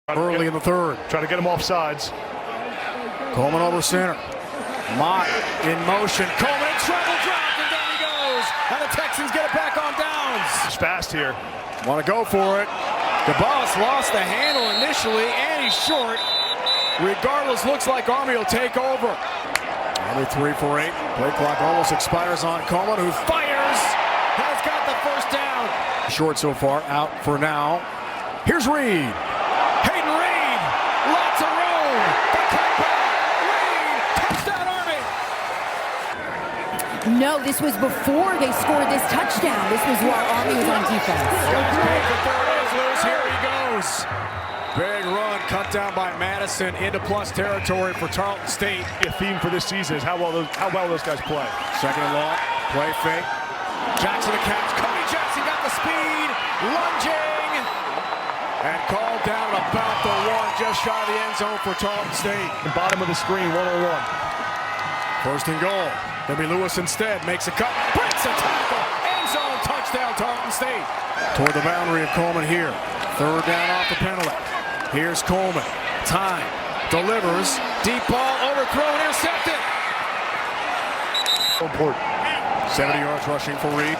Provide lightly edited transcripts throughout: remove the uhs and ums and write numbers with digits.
early in the third. Try to get him off sides. Coleman over center. Mott in motion. Coleman in trouble, dropped, and down he goes. And the Texans get it back on downs. He's fast here. Want to go for it. DeBus lost the handle initially, and he's short. Regardless, looks like Army will take over. Army 3 for 8. Play clock almost expires on Coleman, who fires. Has got the first down. Short so far, out for now. Here's Reed. Hayden Reed. Lots of room. The cutback. Reed. Touchdown, Army. No, this was before they scored this touchdown. This was while Army was on defense. There it is, Lewis. Here he goes. Big run, cut down by Madison into plus territory for Tarleton State. A theme for this season is how well those guys play. Second and long, play fake. Jackson the catch. Cody Jackson got the speed, lunging, and called down about the one, just shy of the end zone for Tarleton State. The bottom of the screen, 1-on-1. First and goal. Gonna be Lewis instead. Makes a cut, breaks a tackle, end zone touchdown, Tarleton State. Toward the boundary of Coleman here. Third down off the penalty. Here's Coleman. Time. Delivers. Deep ball. Overthrown. Intercepted. Important. 70 yards rushing for Reed.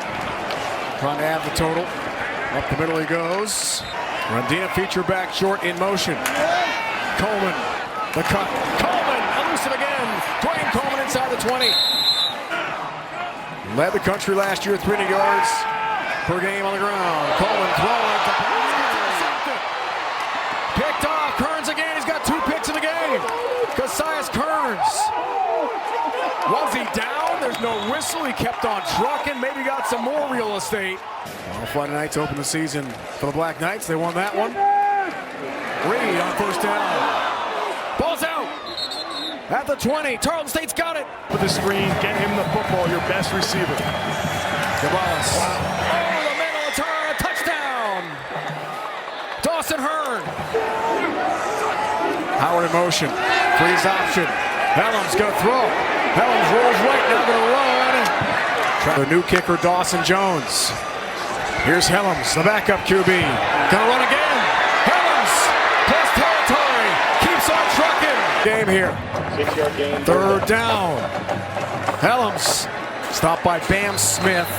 Trying to add the total. Up the middle he goes. Rondina feature back short in motion. Coleman. The cut. Coleman. Elusive again. Dwayne Coleman inside the 20. Led the country last year, 300 yards per game on the ground. Coleman throwing. Picked off. Kearns again. He's got 2 picks in the game. Cassius Kearns. Was he down? There's no whistle. He kept on trucking. Maybe got some more real estate. Well, Friday night to open the season for the Black Knights. They won that one. Reed on first down. Ball's out. At the 20. Tarleton State's got it. With the screen, get him the football, your best receiver. Gonzalez. Over the middle, turn, touchdown. Dawson Hearn. Howard in motion. Freeze option. Helms gonna throw. Helms rolls right, now gonna run. The new kicker, Dawson Jones. Here's Helms, the backup QB. Gonna run again. Helms, plus territory. Keeps on trucking. Game here. 6-yard gain. Third down. Helms, stopped by Bam Smith.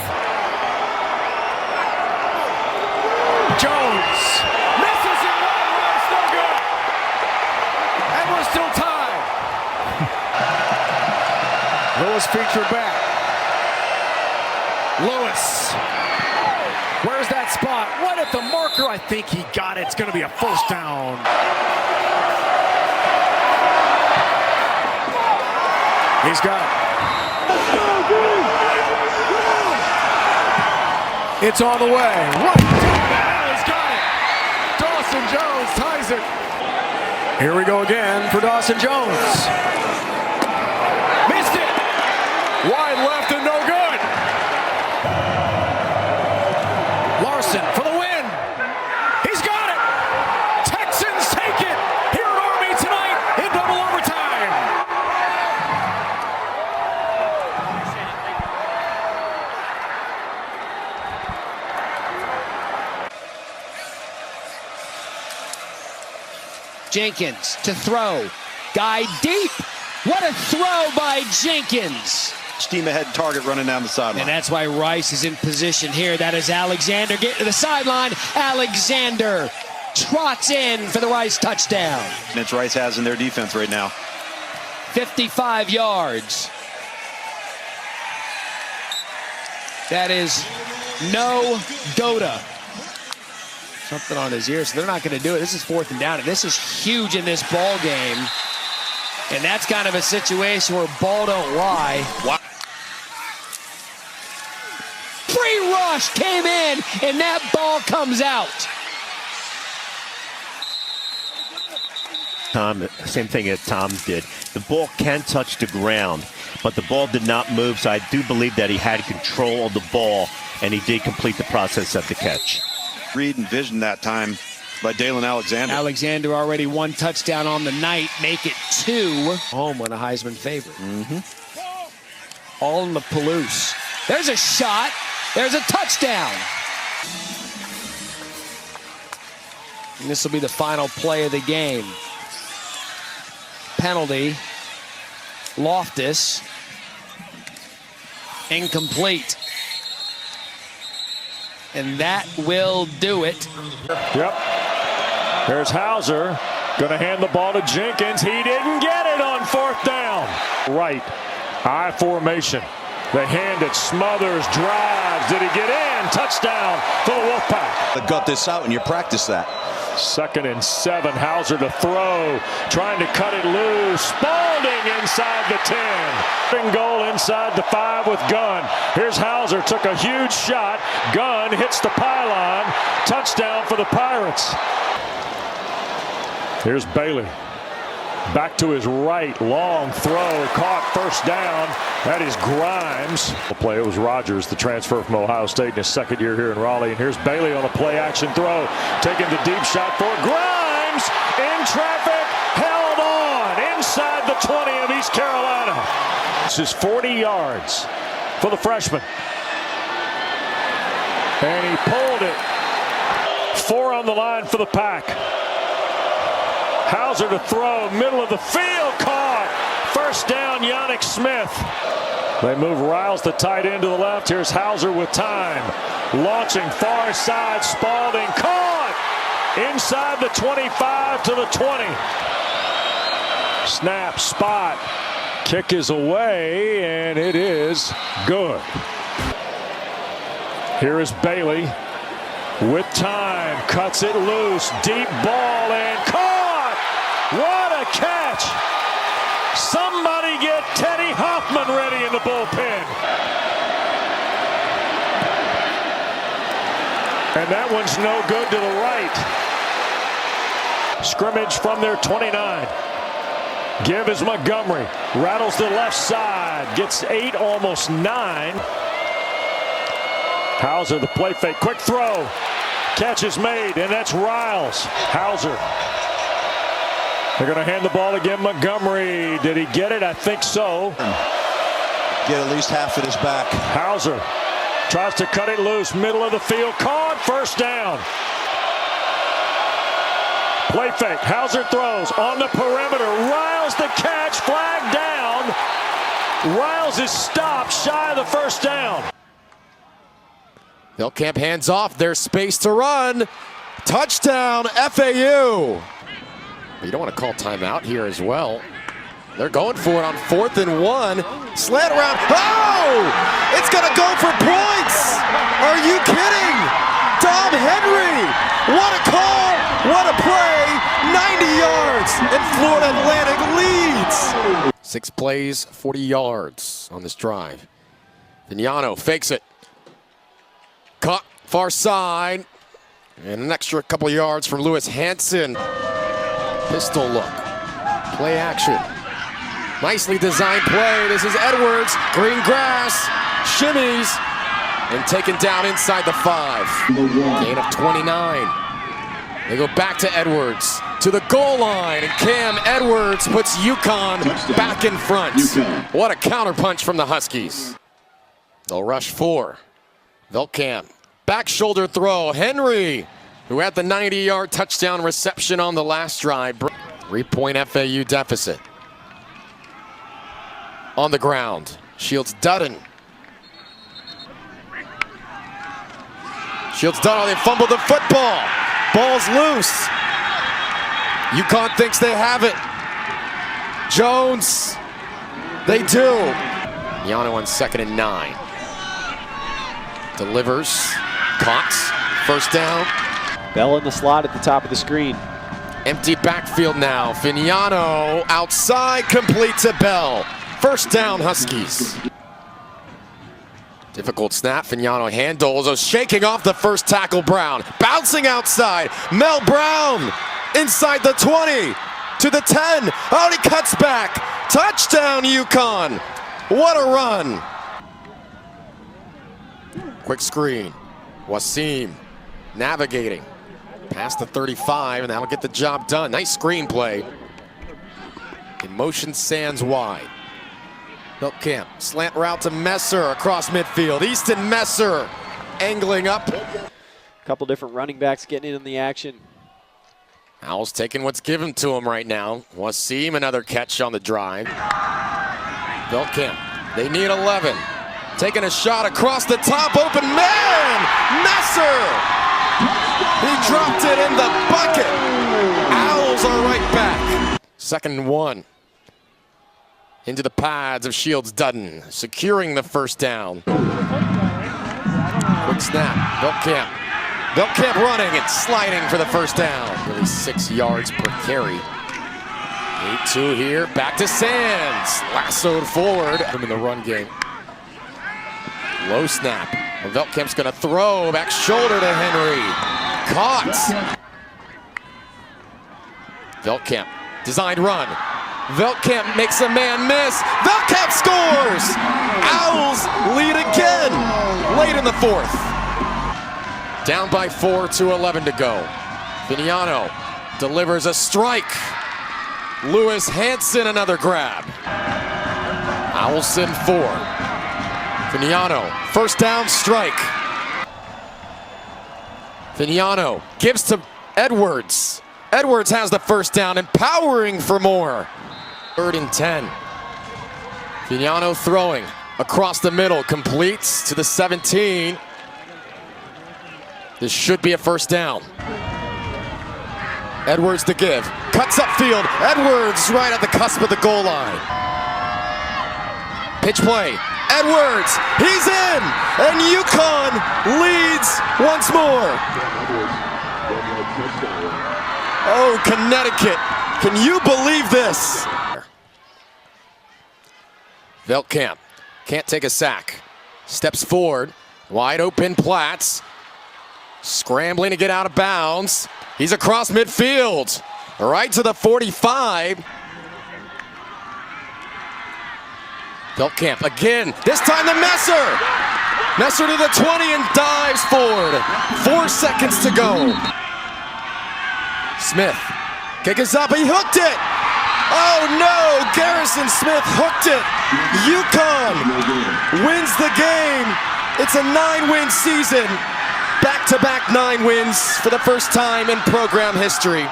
Jones. Misses it. It's no good. And we're still tied. Lewis featured back. Lewis. Where's that spot? Right at the marker. I think he got it. It's going to be a first down. He's got it. It's on the way. Right down the middle. He's got it. Dawson Jones ties it. Here we go again for Dawson Jones. Missed it. Wide left and no good. Larson for the win. He's got it. Texans take it here at Army tonight in double overtime. Jenkins to throw. Guy deep. What a throw by Jenkins. Steam ahead target running down the sideline. And that's why Rice is in position here. That is Alexander getting to the sideline. Alexander trots in for the Rice touchdown. And it's Rice has in their defense right now. 55 yards. That is no Dota. Something on his ear, so they're not going to do it. This is 4th and down, and this is huge in this ball game. And that's kind of a situation where ball don't lie. Wow. Free rush came in, and that ball comes out. Tom, same thing that Tom did. The ball can touch the ground, but the ball did not move, so I do believe that he had control of the ball, and he did complete the process of the catch. Reed and vision that time by Dalen Alexander. Alexander already 1 touchdown on the night, make it 2. Home when a Heisman favorite. All in the Palouse. There's a shot. There's a touchdown. And this will be the final play of the game. Penalty. Loftus. Incomplete. And that will do it. Yep. There's Hauser. Going to hand the ball to Jenkins. He didn't get it on fourth down. Right. I formation. They hand it. Smothers drives. Did he get in? Touchdown for the Wolfpack. They got this out and you practice that. 2nd and 7. Hauser to throw. Trying to cut it loose. Spalding inside the 10. Goal inside the 5 with Gunn. Here's Hauser. Took a huge shot. Gunn hits the pylon. Touchdown for the Pirates. Here's Bailey. Back to his right. Long throw. Caught. First down. That is Grimes. The play, it was Rogers, the transfer from Ohio State in his 2nd year here in Raleigh. And here's Bailey on a play action throw. Taking the deep shot for Grimes. In traffic. Held on. Inside the 20 of East Carolina. This is 40 yards for the freshman. And he pulled it. 4 on the line for the Pack. Hauser to throw, middle of the field, caught. First down, Yannick Smith. They move Riles, the tight end, to the left. Here's Hauser with time. Launching far side, Spalding, caught. Inside the 25 to the 20. Snap, spot. Kick is away, and it is good. Here is Bailey with time. Cuts it loose. Deep ball, and caught. What a catch! Somebody get Teddy Hoffman ready in the bullpen. And that one's no good to the right. Scrimmage from their 29. Give is Montgomery. Rattles the left side. Gets 8, almost 9. Hauser, the play fake. Quick throw. Catch is made, and that's Riles. Hauser. They're going to hand the ball again. Montgomery. Did he get it? I think so. Get at least half of his back. Hauser tries to cut it loose. Middle of the field. Caught. First down. Play fake. Hauser throws on the perimeter. Riles the catch. Flag down. Riles is stopped shy of the first down. Velkamp hands off. There's space to run. Touchdown, FAU. You don't want to call timeout here as well. They're going for it on 4th and 1. Slant around. Oh! It's going to go for points! Are you kidding? Dom Henry! What a call! What a play! 90 yards! And Florida Atlantic leads! 6 plays, 40 yards on this drive. Vignano fakes it. Caught far side. And an extra couple yards from Lewis Hanson. Pistol look. Play action. Nicely designed play. This is Edwards. Green grass. Shimmies. And taken down inside the 5. Gain of 29. They go back to Edwards. To the goal line. And Cam Edwards puts UConn back in front. What a counterpunch from the Huskies. They'll rush 4. Velkamp. Back shoulder throw. Henry, who had the 90-yard touchdown reception on the last drive. 3-point FAU deficit. On the ground. Shields Dutton. Shields Dutton, they fumbled the football. Ball's loose. UConn thinks they have it. Jones. They do. Yano on 2nd and 9. Delivers. Caught. First down. Bell in the slot at the top of the screen. Empty backfield now. Vignano outside, complete to Bell. First down, Huskies. Difficult snap. Vignano handles. Shaking off the first tackle, Brown. Bouncing outside. Mel Brown inside the 20 to the 10. Oh, he cuts back. Touchdown, UConn. What a run. Quick screen. Wasim navigating past the 35, and that'll get the job done. Nice screenplay. In motion, Sands wide. Velkamp, slant route to Messer across midfield. Easton Messer angling up. A couple different running backs getting in the action. Owls taking what's given to him right now. Wasim, another catch on the drive. Velkamp, they need 11. Taking a shot across the top, open man! Messer! He dropped it in the bucket. Owls are right back. 2nd and 1. Into the pads of Shields Dutton, securing the first down. Quick snap, Velkamp. Velkamp running and sliding for the first down. Nearly 6 yards per carry. 8-2 here, back to Sands. Lassoed forward. In the run game. Low snap. Velkamp's gonna throw, back shoulder to Henry. Caught. Velkamp, designed run. Velkamp makes a man miss. Velkamp scores! Owls lead again late in the 4th. Down by 4, 2:11 to go. Vignano delivers a strike. Lewis Hanson another grab. Owls send 4. Vignano, first down strike. Vignano gives to Edwards. Edwards has the first down, empowering for more. 3rd and 10. Vignano throwing across the middle, completes to the 17. This should be a first down. Edwards to give, cuts upfield. Edwards right at the cusp of the goal line. Pitch play, Edwards, he's in, and UConn leads once more. Oh, Connecticut, can you believe this? Velkamp can't take a sack. Steps forward, wide open Platts. Scrambling to get out of bounds. He's across midfield, right to the 45. Velkamp again, this time to Messer. Messer to the 20 and dives forward. 4 seconds to go. Smith, kick is up, he hooked it. Oh no, Garrison Smith hooked it. UConn wins the game. It's a 9-win season. Back-to-back 9 wins for the first time in program history.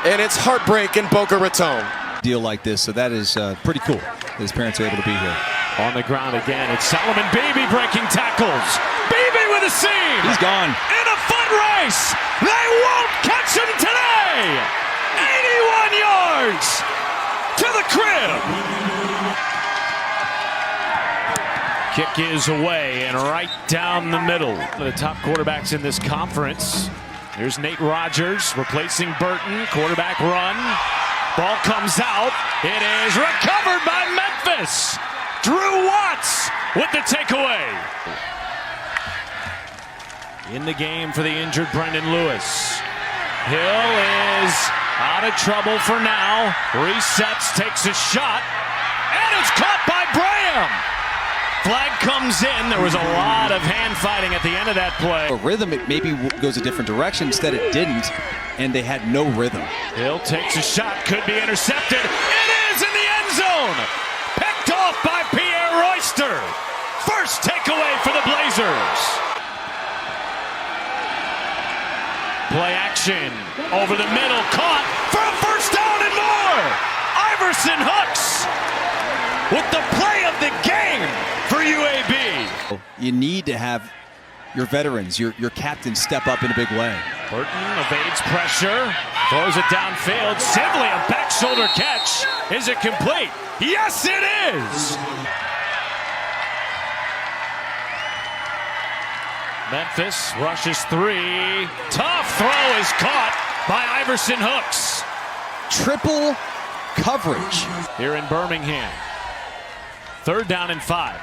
And it's heartbreak in Boca Raton. Deal like this, so that is pretty cool that his parents are able to be here. On the ground again, it's Solomon Beebe breaking tackles. Beebe with a seam. He's gone. In a foot race. They won't catch him today. 81 yards to the crib. Kick is away and right down the middle. The top quarterbacks in this conference. Here's Nate Rogers replacing Burton. Quarterback run. Ball comes out. It is recovered by Memphis. Drew Watts with the takeaway. In the game for the injured Brendan Lewis. Hill is out of trouble for now. Resets, takes a shot, and it's caught by Graham. Flag comes in. There was a lot of hand fighting at the end of that play. A rhythm, it maybe goes a different direction. Instead, it didn't, and they had no rhythm. Hill takes a shot, could be intercepted. It is in the end zone. Picked off by Pierre Royster. First takeaway for the Blazers. Play action over the middle, caught for a first down and more. Iverson Hooks with the play of the game for UAB. You need to have your veterans, your captains step up in a big way. Burton evades pressure, throws it downfield. Sibley, a back shoulder catch. Is it complete? Yes, it is. Memphis rushes 3. Tough throw is caught by Iverson Hooks. Triple coverage Here in Birmingham. 3rd down and 5.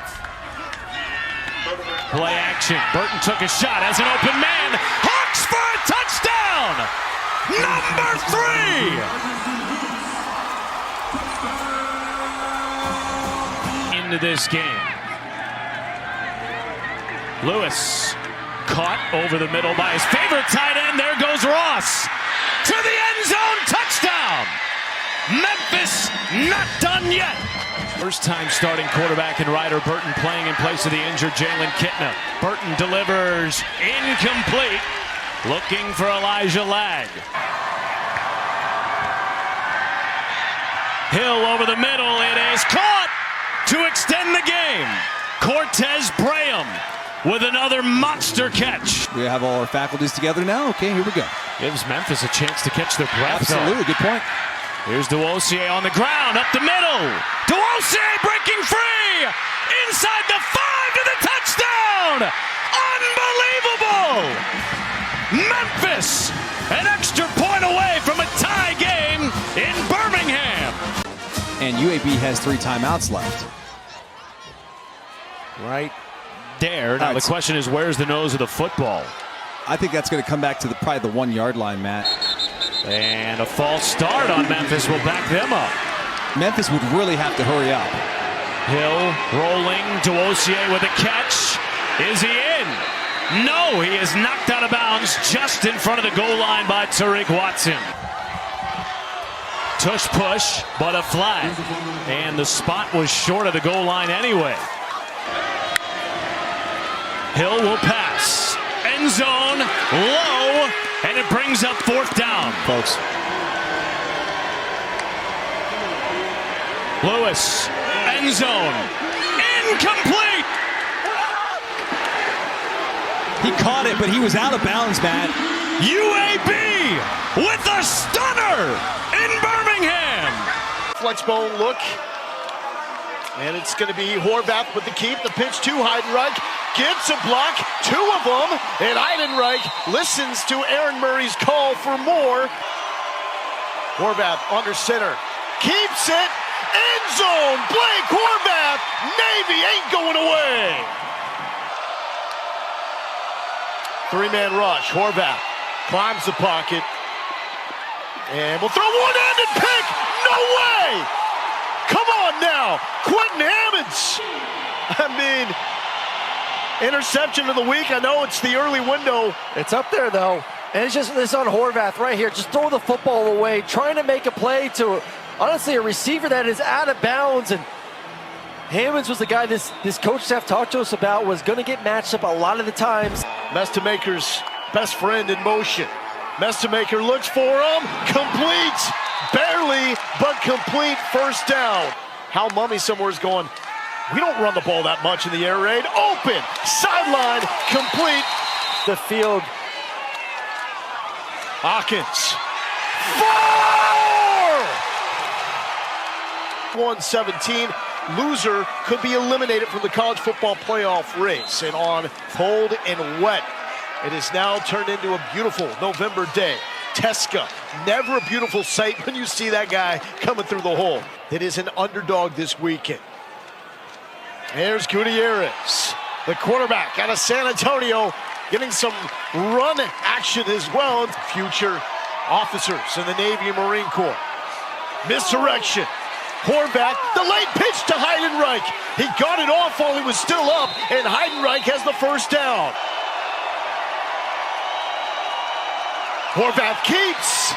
Play action. Burton took a shot as an open man. Hooks for a touchdown! Number 3! Into this game. Lewis caught over the middle by his favorite tight end. There goes Ross. To the end zone, touchdown! Memphis not done yet. First time starting quarterback in Ryder Burton playing in place of the injured Jalen Kitna. Burton delivers incomplete. Looking for Elijah Lag. Hill over the middle. It is caught to extend the game. Cortez Braham with another monster catch. We have all our faculties together now. Okay, here we go. Gives Memphis a chance to catch their breath. Absolutely, good point. Here's Duosier on the ground, up the middle. Duosier breaking free. Inside the 5 to the touchdown. Unbelievable. Memphis, an extra point away from a tie game in Birmingham. And UAB has 3 timeouts left. Right there. Now the question is, where's the nose of the football? I think that's going to come back to probably the 1 yard line, Matt. And a false start on Memphis will back them up. Memphis would really have to hurry up. Hill rolling, Duosier with a catch. Is he in? No, he is knocked out of bounds just in front of the goal line by Tariq Watson. Tush push, but a flag. And the spot was short of the goal line anyway. Hill will pass. End zone, low, and it brings up 4th down. Folks. Lewis, end zone, incomplete. He caught it, but he was out of bounds, Matt. UAB with a stunner in Birmingham. Flexbone look. And it's going to be Horvath with the keep. The pitch to Heidenreich. Gets a block. 2 of them. And Heidenreich listens to Aaron Murray's call for more. Horvath under center. Keeps it. End zone. Blake Horvath. Navy ain't going away. 3-man rush. Horvath climbs the pocket. And we'll throw one-handed pick. No way. Come on now, Quentin Hammonds. I mean, interception of the week. I know it's the early window. It's up there, though. And it's just this on Horvath right here. Just throw the football away, trying to make a play to, honestly, a receiver that is out of bounds. And Hammonds was the guy this coach staff talked to us about, was going to get matched up a lot of the times. Mestamaker's best friend in motion. Mestamaker looks for him, complete. Barely, but complete 1st down. Hal Mummy somewhere is going, we don't run the ball that much in the air raid. Open, sideline, complete. The field. Hawkins. 4! 1-17. Loser could be eliminated from the college football playoff race. And on cold and wet, it is now turned into a beautiful November day. Teska, never a beautiful sight when you see that guy coming through the hole. It is an underdog this weekend. There's Gutierrez, the quarterback out of San Antonio, getting some run action as well. Future officers in the Navy and Marine Corps. Misdirection. Horvath, the late pitch to Heidenreich. He got it off while he was still up, and Heidenreich has the 1st down. Horvath keeps.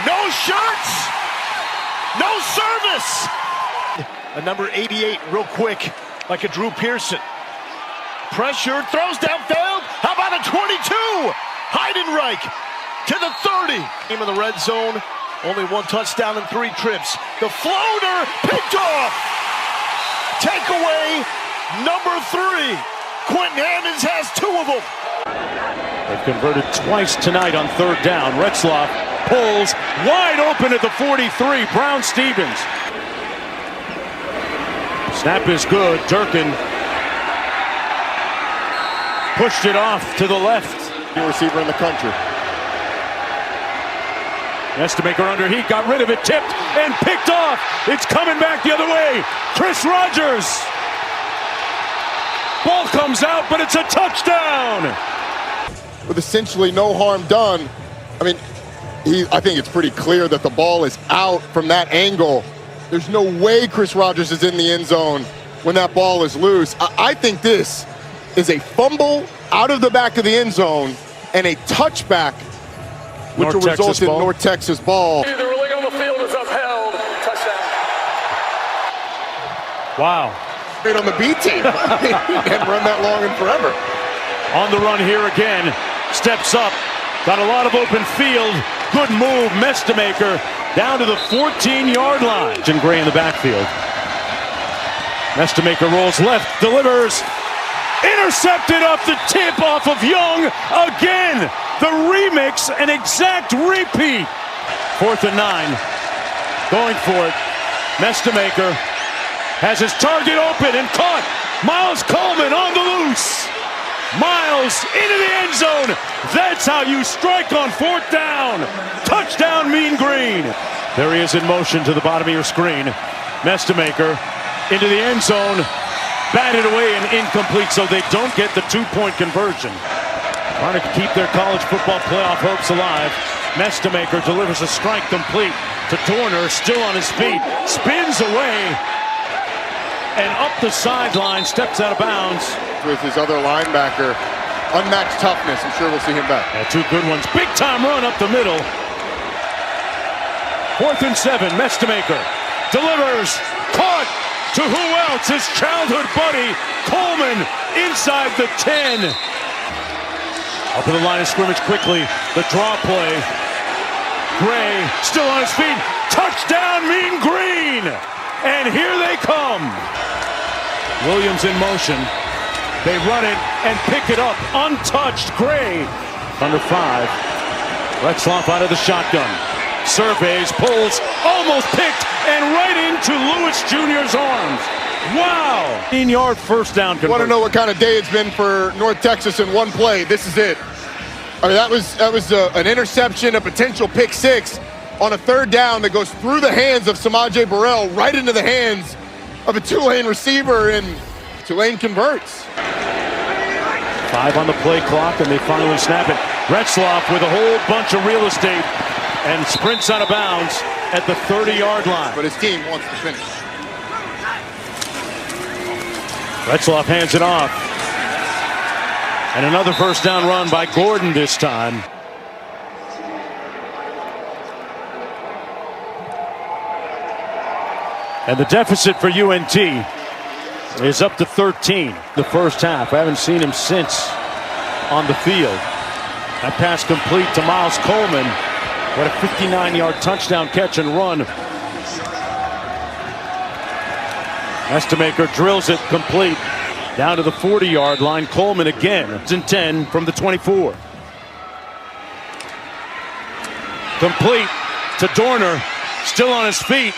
No shirts. No service. A number 88 real quick, like a Drew Pearson. Pressure, throws downfield. How about a 22? Heidenreich to the 30. Game in the red zone. Only 1 touchdown and 3 trips. The floater picked off. Takeaway number 3. Quentin Hammonds has 2 of them. They've converted twice tonight on 3rd down. Retzloff pulls wide open at the 43. Brown Stevens. Snap is good. Durkin pushed it off to the left. The receiver in the country. Mestamaker under heat, got rid of it, tipped and picked off. It's coming back the other way. Chris Rogers. Ball comes out, but it's a touchdown. With essentially no harm done, I mean, I think it's pretty clear that the ball is out from that angle. There's no way Chris Rogers is in the end zone when that ball is loose. I think this is a fumble out of the back of the end zone and a touchback, which will result in North Texas ball. The ruling on the field is upheld. Touchdown. Wow. On the B team. Hadn't run that long in forever. On the run here again. Steps up. Got a lot of open field. Good move, Mestemaker down to the 14-yard line. Jim Gray in the backfield. Mestemaker rolls left, delivers. Intercepted off the tip off of Young again. The remix, an exact repeat. 4th and 9. Going for it. Mestemaker has his target open and caught. Miles Coleman on the loose. Miles into the end zone. That's how you strike on 4th down. Touchdown, Mean Green. There he is in motion to the bottom of your screen. Mestemaker into the end zone. Batted away and incomplete, so they don't get the 2-point conversion. Trying to keep their college football playoff hopes alive. Mestemaker delivers a strike complete to Dorner, still on his feet. Spins away and up the sideline, steps out of bounds. With his other linebacker, unmatched toughness. I'm sure we'll see him back. Yeah, 2 good ones. Big time run up the middle. 4th and 7. Mestemaker delivers. Caught. To who else? His childhood buddy, Coleman, inside the 10. Up to the line of scrimmage quickly. The draw play. Gray still on his feet. Touchdown, Mean Green. And here they come. Williams in motion. They run it and pick it up. Untouched. Gray under 5. Retzloff out of the shotgun. Surveys, pulls, almost picked, and right into Lewis Jr.'s arms. Wow! 15-yard first down conversion. Want to know what kind of day it's been for North Texas in one play? This is it. I mean, that was an interception, a potential pick 6 on a 3rd down that goes through the hands of Samaje Burrell right into the hands of a Tulane receiver, and Tulane converts. 5 on the play clock, and they finally snap it. Retzloff with a whole bunch of real estate and sprints out of bounds at the 30-yard line. But his team wants to finish. Retzloff hands it off. And another first down run by Gordon this time. And the deficit for UNT is up to 13 the first half. I haven't seen him since on the field. That pass complete to Miles Coleman. What a 59-yard touchdown catch and run. Mestemaker drills it complete down to the 40-yard line. Coleman again. It's in 10 from the 24. Complete to Dorner. Still on his feet.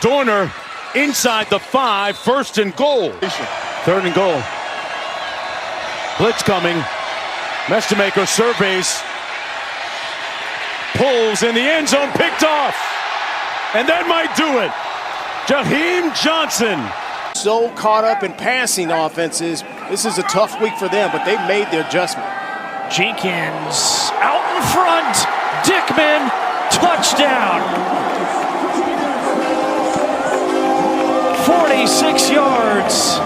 Dorner inside the 5. 1st and goal. 3rd and goal. Blitz coming. Mestemaker surveys. Pulls in the end zone, picked off. And that might do it. Jaheim Johnson. So caught up in passing offenses. This is a tough week for them, but they've made the adjustment. Jenkins out in front. Dickman, touchdown. 46 yards.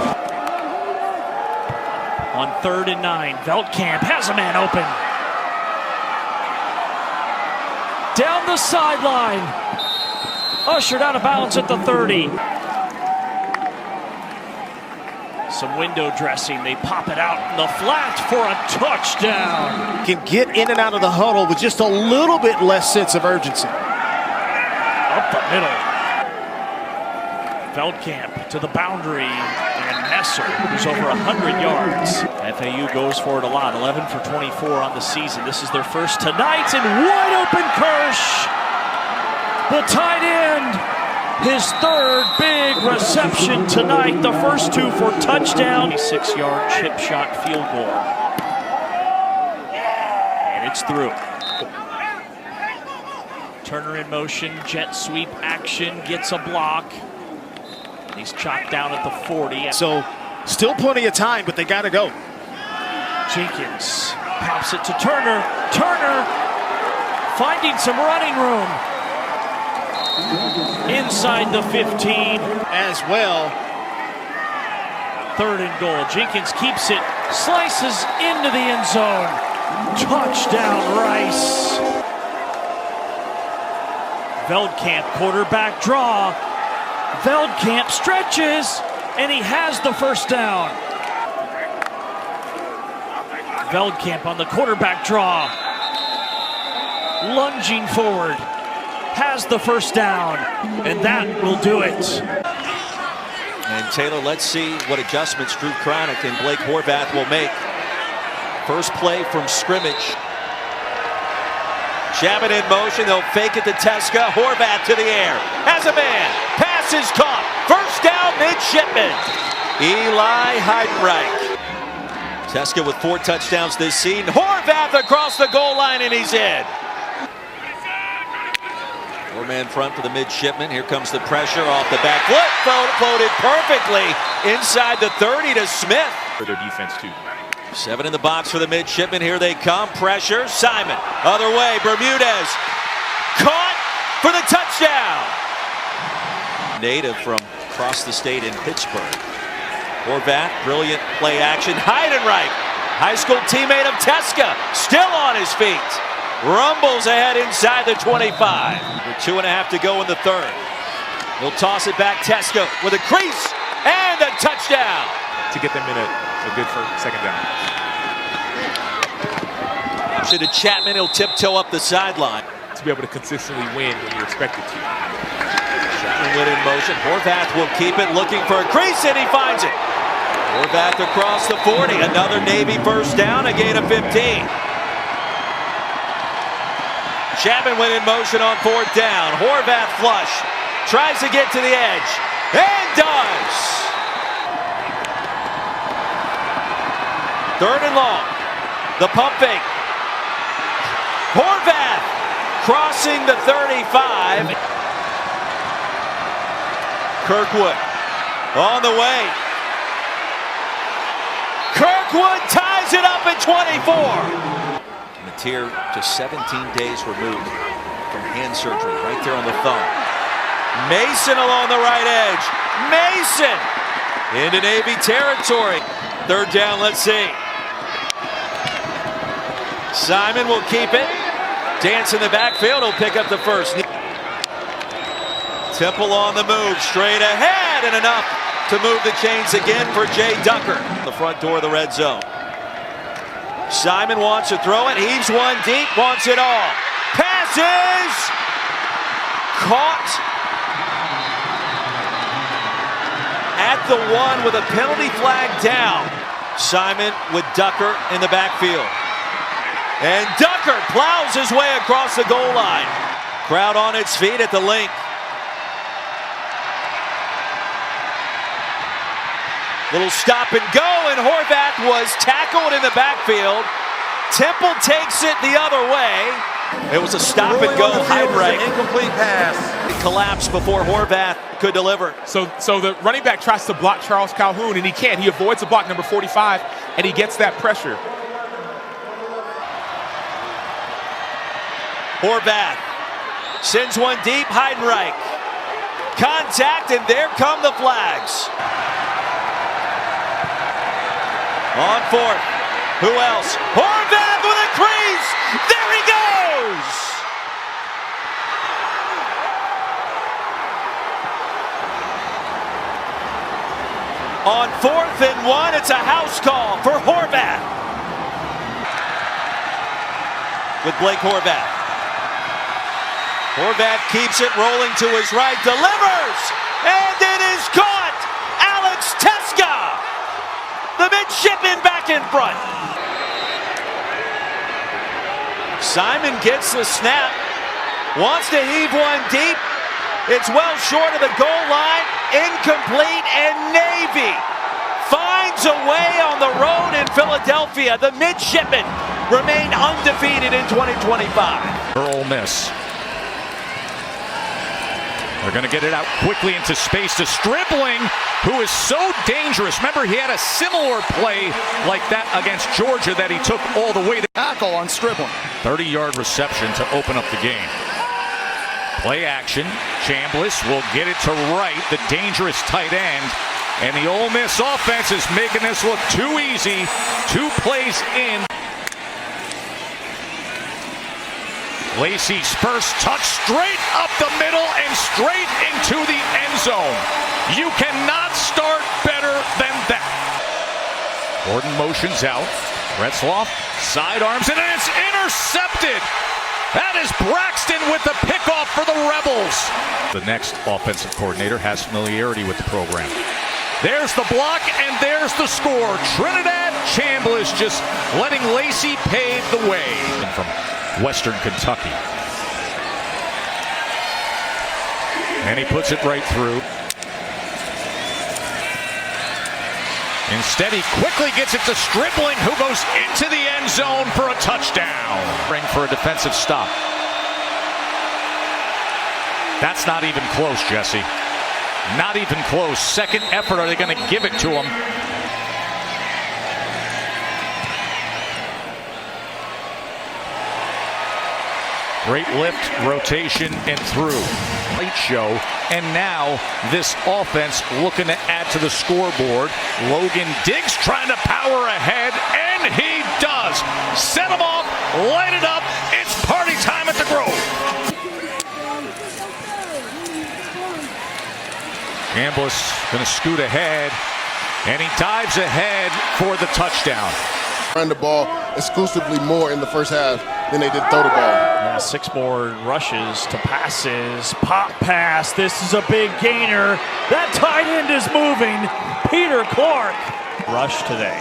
On 3rd and 9, Veldkamp has a man open. Down the sideline. Ushered out of bounds at the 30. Some window dressing. They pop it out in the flat for a touchdown. Can get in and out of the huddle with just a little bit less sense of urgency. Up the middle. Veldkamp to the boundary. And Messer, who's over 100 yards. FAU goes for it a lot. 11 for 24 on the season. This is their first tonight. And wide open Kirsch. The tight end. His 3rd big reception tonight. The first 2 for touchdown. 6-yard chip shot field goal. And it's through. Turner in motion. Jet sweep action. Gets a block. He's chopped down at the 40. So still plenty of time, but they got to go. Jenkins pops it to Turner. Turner finding some running room. Inside the 15 as well. 3rd and goal. Jenkins keeps it, slices into the end zone. Touchdown, Rice. Veldkamp, quarterback draw. Veldkamp stretches, and he has the first down. Veldkamp on the quarterback draw. lunging forward, has the first down, and that will do it. And Taylor, let's see what adjustments Drew Cronick and Blake Horvath will make. First play from scrimmage. Shabbat in motion, they'll fake it to Teska. Horvath to the air, has a man, pass is caught. First down, midshipman. Eli Heidenreich. Teska with 4 touchdowns this season. Horvath across the goal line, and he's in. 4-man front for the midshipman. Here comes the pressure off the back foot. Floated perfectly inside the 30 to Smith. For their defense, too. 7 in the box for the midshipmen. Here they come. Pressure. Simon. Other way. Bermudez. Caught for the touchdown. Native from across the state in Pittsburgh. Horvath. Brilliant play action. Heidenreich. High school teammate of Teska. Still on his feet. Rumbles ahead inside the 25. With 2.5 to go in the third. He'll toss it back. Teska with a crease. And a touchdown. To get them in a good second down. To Chapman, he'll tiptoe up the sideline. To be able to consistently win when you're expected to. Chapman went in motion. Horvath will keep it, looking for a crease, and he finds it. Horvath across the 40. Another Navy first down, a gain of 15. Chapman went in motion on 4th down. Horvath flush. Tries to get to the edge. And does. 3rd and long. The pump fake. Horvath crossing the 35. Kirkwood on the way. Kirkwood ties it up at 24. Mateer just 17 days removed from hand surgery right there on the thumb. Mason along the right edge. Mason into Navy territory. 3rd down, let's see. Simon will keep it. Dance in the backfield. He'll pick up the first. Temple on the move. Straight ahead and enough to move the chains again for Jay Ducker. The front door of the red zone. Simon wants to throw it. Heaves one deep. Wants it all. Passes. Caught at the 1 with a penalty flag down. Simon with Ducker in the backfield. And Ducker plows his way across the goal line. Crowd on its feet at the link. Little stop and go, and Horvath was tackled in the backfield. Temple takes it the other way. It was a stop and go. Heidenreich. Incomplete pass. It collapsed before Horvath could deliver. So the running back tries to block Charles Calhoun, and he can't. He avoids the block, number 45, and he gets that pressure. Horvath sends one deep. Heidenreich. Contact, and there come the flags. On 4th. Who else? Horvath with a crease. There he goes. On 4th and 1, it's a house call for Horvath. With Blake Horvath. Horvath keeps it rolling to his right, delivers, and it is caught. Alex Teska, the midshipman, back in front. Simon gets the snap, wants to heave one deep. It's well short of the goal line, incomplete, and Navy finds a way on the road in Philadelphia. The midshipmen remain undefeated in 2025. Ole Miss. They're going to get it out quickly into space to Stribling, who is so dangerous. Remember, he had a similar play like that against Georgia that he took all the way to tackle on Stribling. 30-yard reception to open up the game. Play action. Chambliss will get it to Wright, the dangerous tight end. And the Ole Miss offense is making this look too easy. 2 plays in. Lacey's first touch straight up the middle and straight into the end zone. You cannot start better than that. Gordon motions out. Retzloff sidearms it, and it's intercepted. That is Braxton with the pickoff for the Rebels. The next offensive coordinator has familiarity with the program. There's the block, and there's the score. Trinidad Chambliss just letting Lacey pave the way. From Western Kentucky. And he puts it right through. Instead, he quickly gets it to Stribling, who goes into the end zone for a touchdown. Bring for a defensive stop. That's not even close, Jesse. Not even close. Second effort, are they going to give it to him? Great lift, rotation, and through. Great show. And now this offense looking to add to the scoreboard. Logan Diggs trying to power ahead, and he does. Set him off, light it up. It's party time at the Grove. Chambliss going to scoot ahead, and he dives ahead for the touchdown. Run the ball exclusively more in the first half than they did throw the ball. Yeah, 6 more rushes to passes. Pop pass. This is a big gainer. That tight end is moving. Peter Clark. Rush today.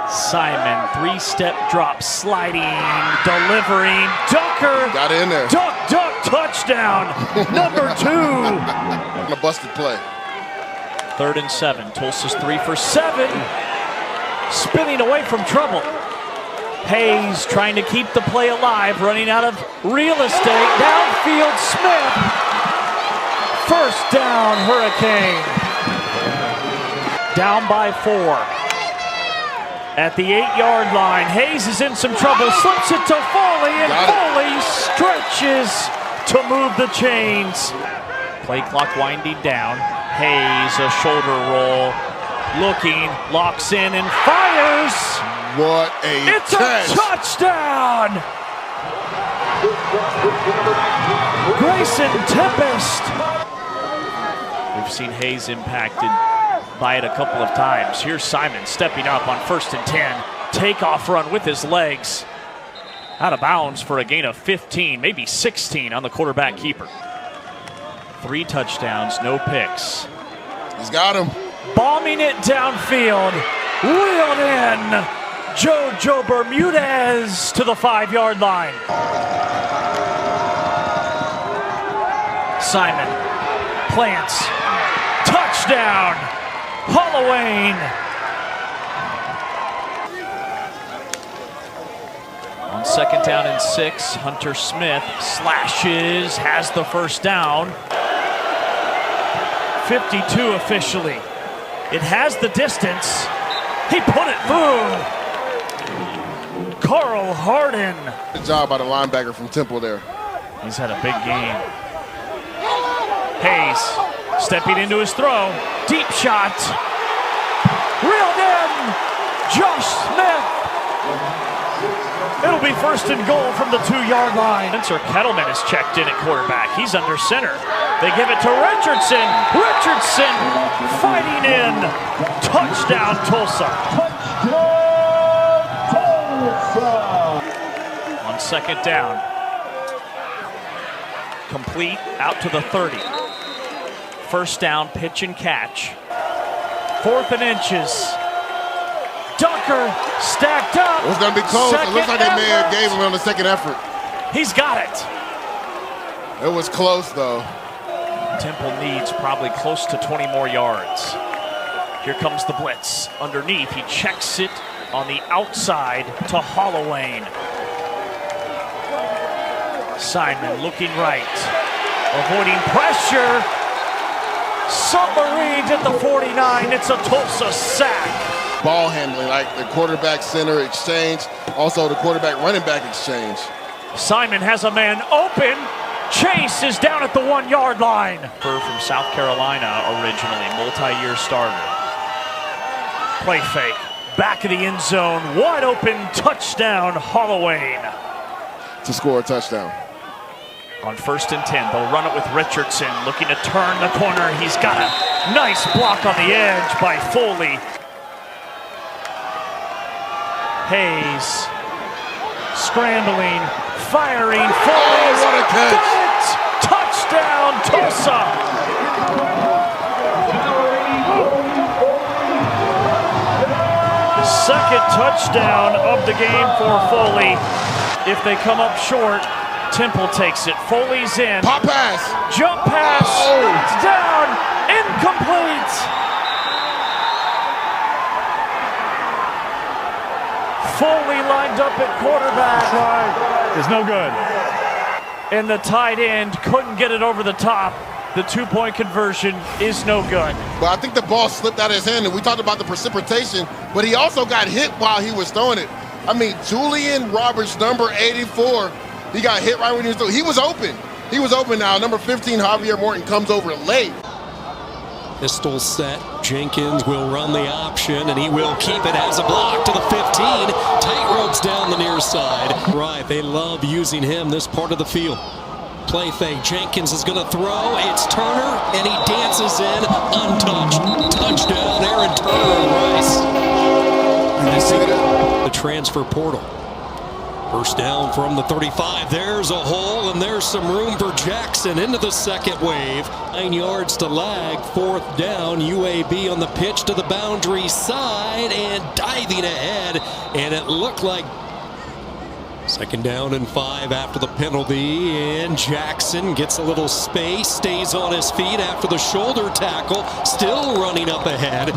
Simon, 3-step drop, sliding, delivering. Ducker. Got in there. Duck, touchdown. Number 2. On a busted play. 3rd and 7. Tulsa's 3 for 7. Spinning away from trouble. Hayes trying to keep the play alive, running out of real estate. Downfield, Smith. First down, Hurricane. Down by 4. At the 8-yard line, Hayes is in some trouble, slips it to Foley, and Foley stretches to move the chains. Play clock winding down. Hayes, a shoulder roll. Looking, locks in and fires. What a It's catch. A touchdown! Grayson Tempest. We've seen Hayes impacted by it a couple of times. Here's Simon stepping up on 1st and 10. Takeoff run with his legs. Out of bounds for a gain of 15, maybe 16 on the quarterback keeper. 3 touchdowns, no picks. He's got him. Bombing it downfield, reeled in. Joe Bermudez to the 5-yard line. Simon plants, touchdown, Holloway. On 2nd down and 6, Hunter Smith slashes, has the first down. 52 officially. It has the distance. He put it through. Carl Harden. Good job by the linebacker from Temple there. He's had a big game. Hayes stepping into his throw. Deep shot. Reeled in. Josh Smith. It'll be 1st and goal from the 2-yard line. Spencer Kettleman is checked in at quarterback. He's under center. They give it to Richardson. Richardson fighting in. Touchdown, Tulsa. On 2nd down. Complete out to the 30. 1st down, pitch and catch. 4th and inches. Ducker stacked up. It's going to be close. It looks like they may have gave him on the 2nd effort. He's got it. It was close, though. Temple needs probably close to 20 more yards. Here comes the blitz. Underneath, he checks it on the outside to Holloway. Simon looking right. Avoiding pressure. Submarines at the 49. It's a Tulsa sack. Ball handling, like the quarterback center exchange, also the quarterback running back exchange. Simon has a man open. Chase is down at the 1-yard line. From South Carolina originally, multi-year starter. Play fake, back of the end zone, wide open, touchdown, Holloway. To score a touchdown. On 1st and 10, they'll run it with Richardson, looking to turn the corner. He's got a nice block on the edge by Foley. Hayes Scrambling, firing, Foley. What a catch! Got it! Touchdown, Tulsa! Second touchdown of the game for Foley. If they come up short, Temple takes it. Foley's in. Pop pass. Jump pass. It's down. Incomplete. Foley lined up at quarterback. It's no good. And the tight end couldn't get it over the top. The two-point conversion is no good. But I think the ball slipped out of his hand, and we talked about the precipitation, but he also got hit while he was throwing it. I mean, Julian Roberts, number 84, he got hit right when he was throwing. He was open. He was open now. Number 15, Javier Morton, comes over late. Pistol set. Jenkins will run the option, and he will keep it as a block to the 15. Tight ropes down the near side. Right, they love using him this part of the field. Play fake. Jenkins is going to throw. It's Turner, and he dances in untouched. Touchdown, Aaron Turner, Rice. The transfer portal. First down from the 35. There's a hole, and there's some room for Jackson into the second wave. 9 yards to lag. Fourth down. UAB on the pitch to the boundary side and diving ahead. And it looked like second down and 5 after the penalty. And Jackson gets a little space, stays on his feet after the shoulder tackle. Still running up ahead.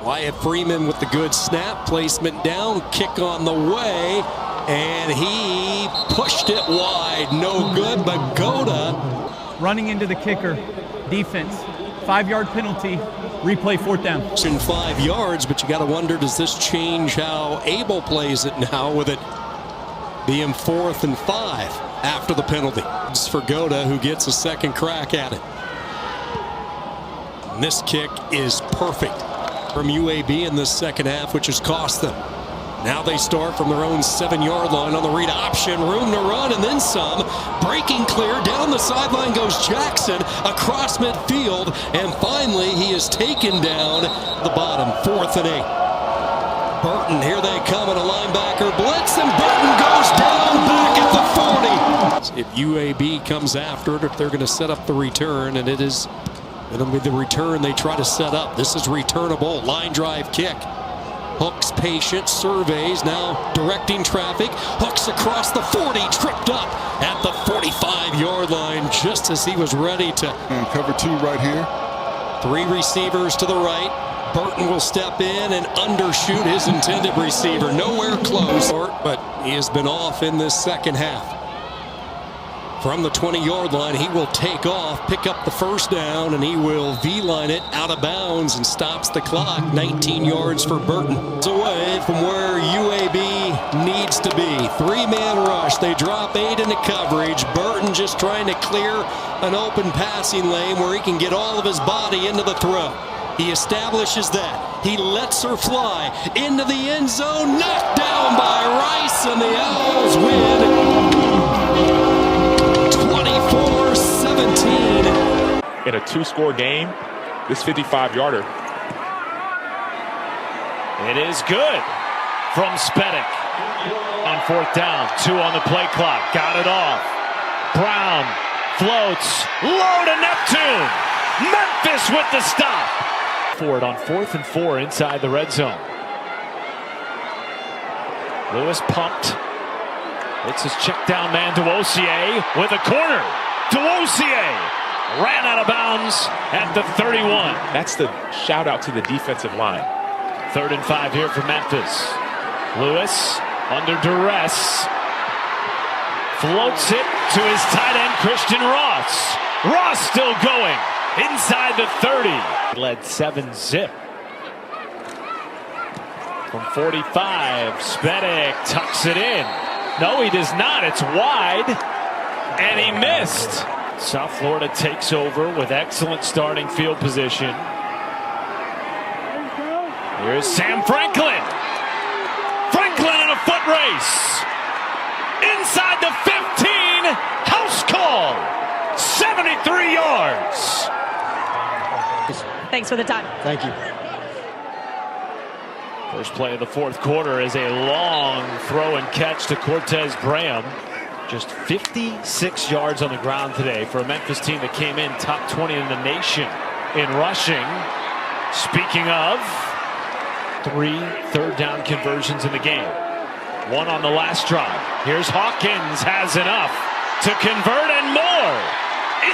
Wyatt Freeman with the good snap placement down, kick on the way, and he pushed it wide. No good, but Goda running into the kicker. Defense, 5-yard penalty, replay fourth down. In 5 yards, but you got to wonder, does this change how Abel plays it now with it being 4th and 5 after the penalty? It's for Goda, who gets a second crack at it. And this kick is perfect from UAB in this second half, which has cost them. Now they start from their own 7-yard line on the read option. Room to run and then some. Breaking clear. Down the sideline goes Jackson across midfield. And finally he is taken down the bottom. 4th and 8. Burton, here they come in a linebacker blitz, and Burton goes down back at the 40. If UAB comes after it, if they're going to set up the return, and it'll be the return they try to set up. This is returnable. Line drive kick. Hooks patient, surveys, now directing traffic. Hooks across the 40, tripped up at the 45-yard line just as he was ready to. And cover 2 right here. 3 receivers to the right. Burton will step in and undershoot his intended receiver. Nowhere close, but he has been off in this second half. From the 20-yard line, he will take off, pick up the first down, and he will V-line it out of bounds and stops the clock. 19 yards for Burton. It's away from where UAB needs to be. 3-man rush. They drop 8 into coverage. Burton just trying to clear an open passing lane where he can get all of his body into the throw. He establishes that. He lets her fly into the end zone. Knocked down by Rice, and the Owls win. 24-17. In a 2-score game, this 55-yarder. It is good from Spedick. On 4th down, 2 on the play clock. Got it off. Brown floats. Low to Neptune. Memphis with the stop. Ford on 4th and 4 inside the red zone. Lewis pumped. It's his check down man, Duosier, with a corner. Duosier ran out of bounds at the 31. That's the shout out to the defensive line. 3rd and 5 here for Memphis. Lewis under duress. Floats it to his tight end, Christian Ross. Ross still going inside the 30. He led 7-zip. From 45, Spedick tucks it in. No, he does not. It's wide, and he missed. South Florida takes over with excellent starting field position. Here's Sam Franklin. Franklin in a foot race. Inside the 15, house call. 73 yards. Thanks for the time. Thank you. First play of the fourth quarter is a long throw and catch to Cortez Graham. Just 56 yards on the ground today for a Memphis team that came in top 20 in the nation in rushing. Speaking of, 3 third-down conversions in the game. 1 on the last drive. Here's Hawkins, has enough to convert and more.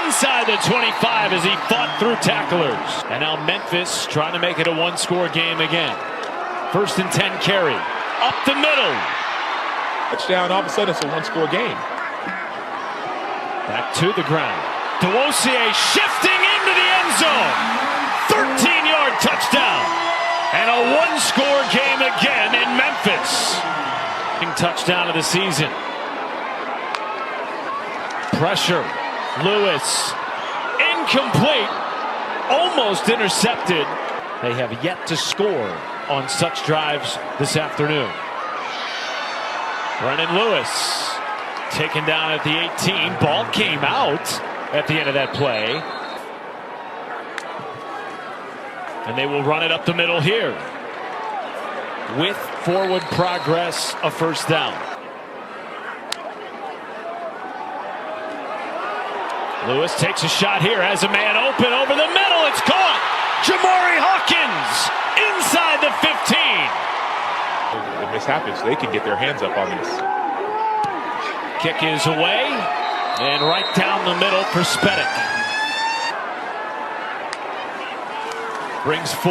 Inside the 25 as he fought through tacklers. And now Memphis trying to make it a one-score game again. 1st and 10 carry. Up the middle. Touchdown, all of a sudden it's a one-score game. Back to the ground. Duosier shifting into the end zone. 13-yard touchdown. And a one-score game again in Memphis. Touchdown of the season. Pressure. Lewis. Incomplete. Almost intercepted. They have yet to score on such drives this afternoon. Brennan Lewis taken down at the 18. Ball came out at the end of that play. And they will run it up the middle here. With forward progress, a first down. Lewis takes a shot here, has a man open over the middle. It's caught. Jamari Hawkins inside the 15. If this happens, they can get their hands up on this. Kick is away and right down the middle for Spedick. Brings 4.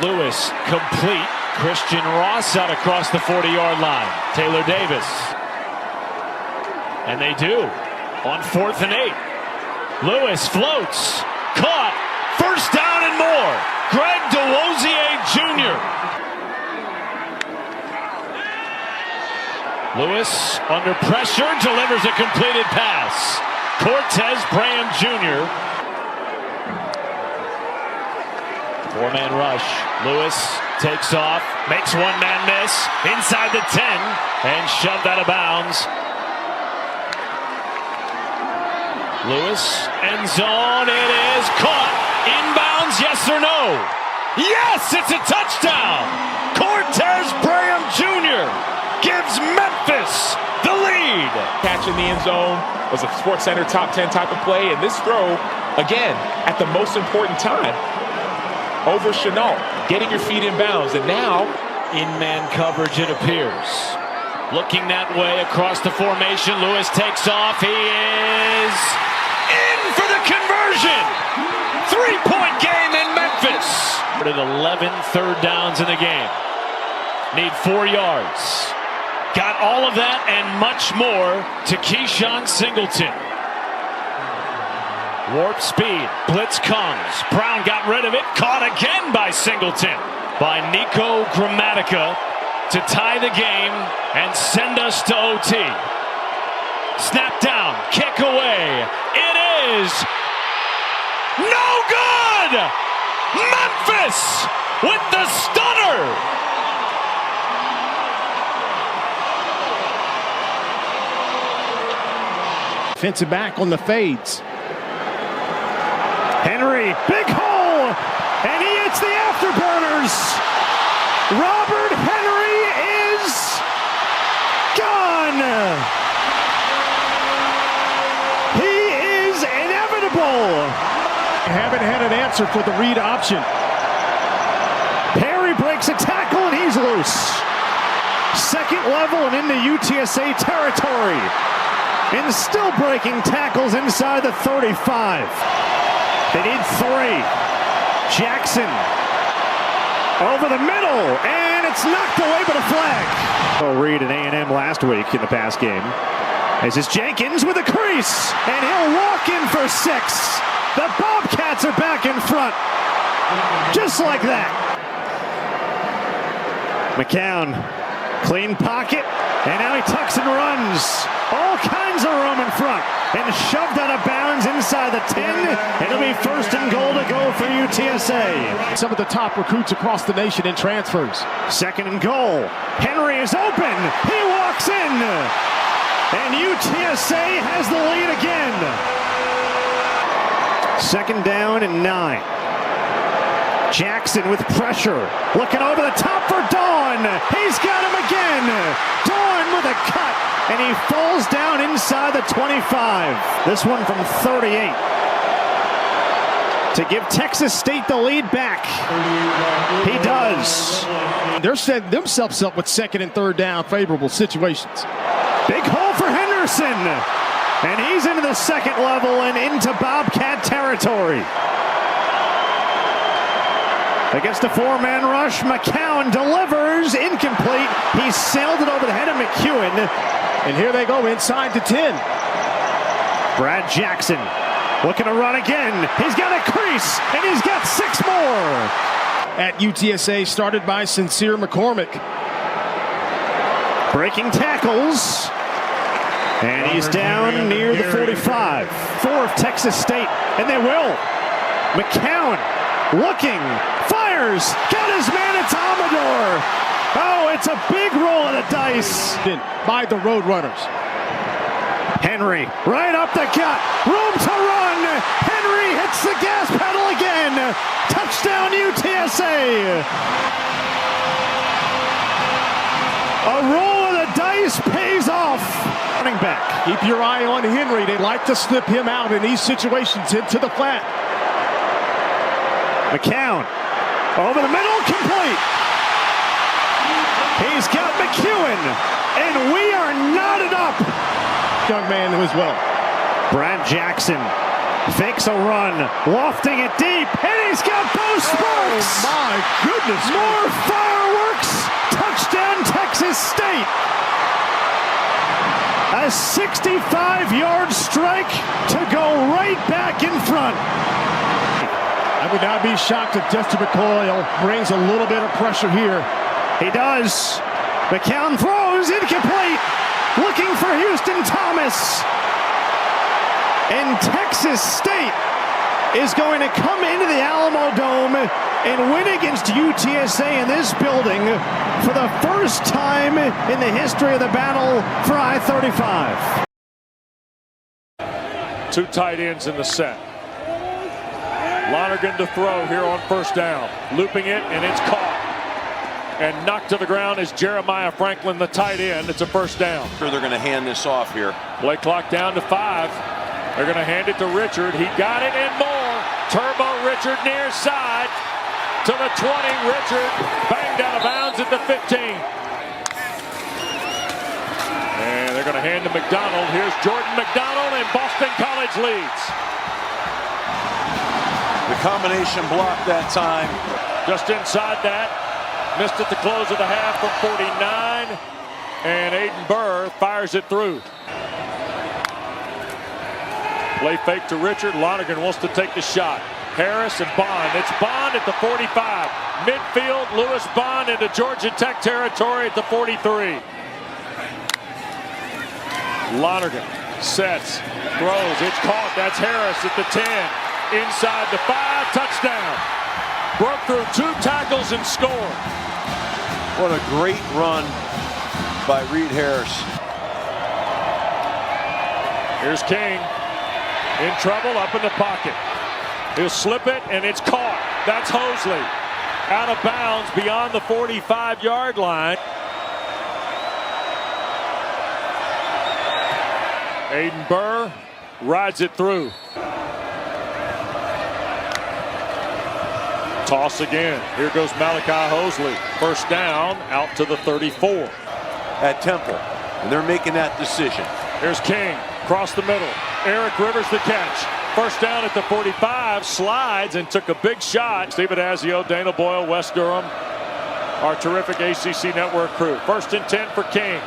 Lewis complete. Christian Ross out across the 40-yard line. Taylor Davis. And they do on 4th and 8. Lewis floats. Caught. First down and more. Greg Duosier Jr. Lewis under pressure delivers a completed pass. Cortez Graham Jr. 4-man rush. Lewis takes off, makes one-man miss inside the 10 and shoved out of bounds. Lewis, end zone, it is caught. Inbounds, yes or no? Yes, it's a touchdown. Cortez Graham Jr. gives Memphis the lead. Catch in the end zone was a SportsCenter top 10 type of play, and this throw, again, at the most important time, over Chenault, getting your feet in bounds, and now in-man coverage it appears. Looking that way across the formation, Lewis takes off. He is in for the conversion. 3-point game in Memphis. 11 third downs in the game. Need 4 yards. Got all of that and much more to Keyshawn Singleton. Warp speed, blitz comes. Brown got rid of it, caught again by Singleton. By Nico Gramatica to tie the game and send us to OT. Snap down, kick away. It is no good! Memphis with the stunner! Defensive back on the fades. Henry, big hole, and he hits the afterburners. Robert Henry is gone. He is inevitable. Haven't had an answer for the read option. Perry breaks a tackle and he's loose. Second level and into UTSA territory. And still breaking tackles inside the 35. They need 3. Jackson over the middle, and it's knocked away by the flag. Reed at A&M last week in the pass game. This is Jenkins with a crease, and he'll walk in for 6. The Bobcats are back in front, just like that. McCown, clean pocket, and now he tucks and runs. All kinds of room in front, and shoved out of bounds inside the 10. It'll be 1st and goal to go for UTSA. Some of the top recruits across the nation in transfers. 2nd and goal. Henry is open. He walks in. And UTSA has the lead again. 2nd down and 9. Jackson with pressure. Looking over the top for Dawn. He's got him again. Dawn with a cut. And he falls down inside the 25. This one from 38. To give Texas State the lead back. He does. They're setting themselves up with second and third down favorable situations. Big hole for Henderson. And he's into the second level and into Bobcat territory. Against a four-man rush, McCown delivers, incomplete. He sailed it over the head of McEwen. And here they go inside the 10. Brad Jackson looking to run again. He's got a crease, and he's got 6 more. At UTSA, started by Sincere McCormick. Breaking tackles. And he's down near the 45. 4 of Texas State, and they will. McCown looking, fires, got his man, it's Amador. Oh, it's a big roll of the dice. By the Roadrunners. Henry, right up the gut, room to run. Henry hits the gas pedal again. Touchdown UTSA. A roll of the dice pays off. Running back. Keep your eye on Henry. They like to slip him out in these situations into the flat. McCown over the middle, complete. He's got McEwen, and we are knotted up. Young man as well. Brad Jackson fakes a run, lofting it deep, and he's got both sparks. Oh my goodness. More fireworks. Touchdown Texas State. A 65-yard strike to go right back in front. I would not be shocked if Justin McCoy brings a little bit of pressure here. He does. McCown throws, incomplete. Looking for Houston Thomas. And Texas State is going to come into the Alamo Dome and win against UTSA in this building for the first time in the history of the battle for I-35. 2 tight ends in the set. Lonergan to throw here on first down. Looping it, and it's caught. And knocked to the ground is Jeremiah Franklin, the tight end. It's a first down. Sure, they're going to hand this off here. Play clock down to 5. They're going to hand it to Richard. He got it and more. Turbo Richard near side to the 20. Richard banged out of bounds at the 15. And they're going to hand to McDonald. Here's Jordan McDonald, and Boston College leads. The combination block that time. Just inside that. Missed at the close of the half from 49. And Aiden Burr fires it through. Play fake to Richard. Lonergan wants to take the shot. Harris and Bond. It's Bond at the 45. Midfield, Lewis Bond into Georgia Tech territory at the 43. Lonergan sets, throws. It's caught. That's Harris at the 10. Inside the 5. Touchdown. Broke through 2 tackles and scored. What a great run by Reed Harris. Here's King. In trouble, up in the pocket. He'll slip it, and it's caught. That's Hosley. Out of bounds beyond the 45-yard line. Aiden Burr rides it through. Toss again. Here goes Malachi Hosley. First down, out to the 34. At Temple, and they're making that decision. Here's King, across the middle. Eric Rivers the catch. First down at the 45, slides and took a big shot. Steve Adazio, Dana Boyle, Wes Durham, our terrific ACC Network crew. First and 10 for King.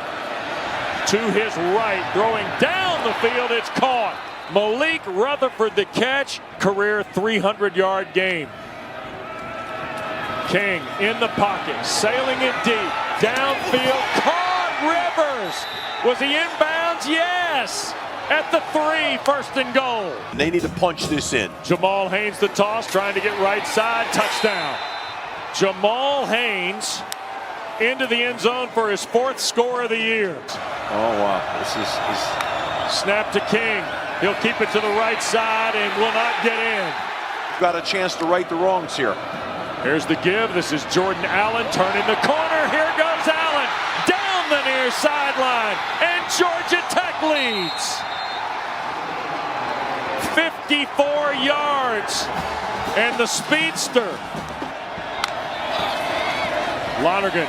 To his right, throwing down the field, it's caught. Malik Rutherford the catch, career 300-yard game. King in the pocket, sailing it deep, downfield, caught Rivers. Was he inbounds? Yes. At the 3, first and goal. And they need to punch this in. Jamal Haynes the toss, trying to get right side, touchdown. Jamal Haynes into the end zone for his 4th score of the year. Oh, wow. This is snap to King. He'll keep it to the right side and will not get in. Got a chance to right the wrongs here. Here's the give. This is Jordan Allen turning the corner. Here goes Allen down the near sideline, and Georgia Tech leads. 54 yards, and the speedster. Lonergan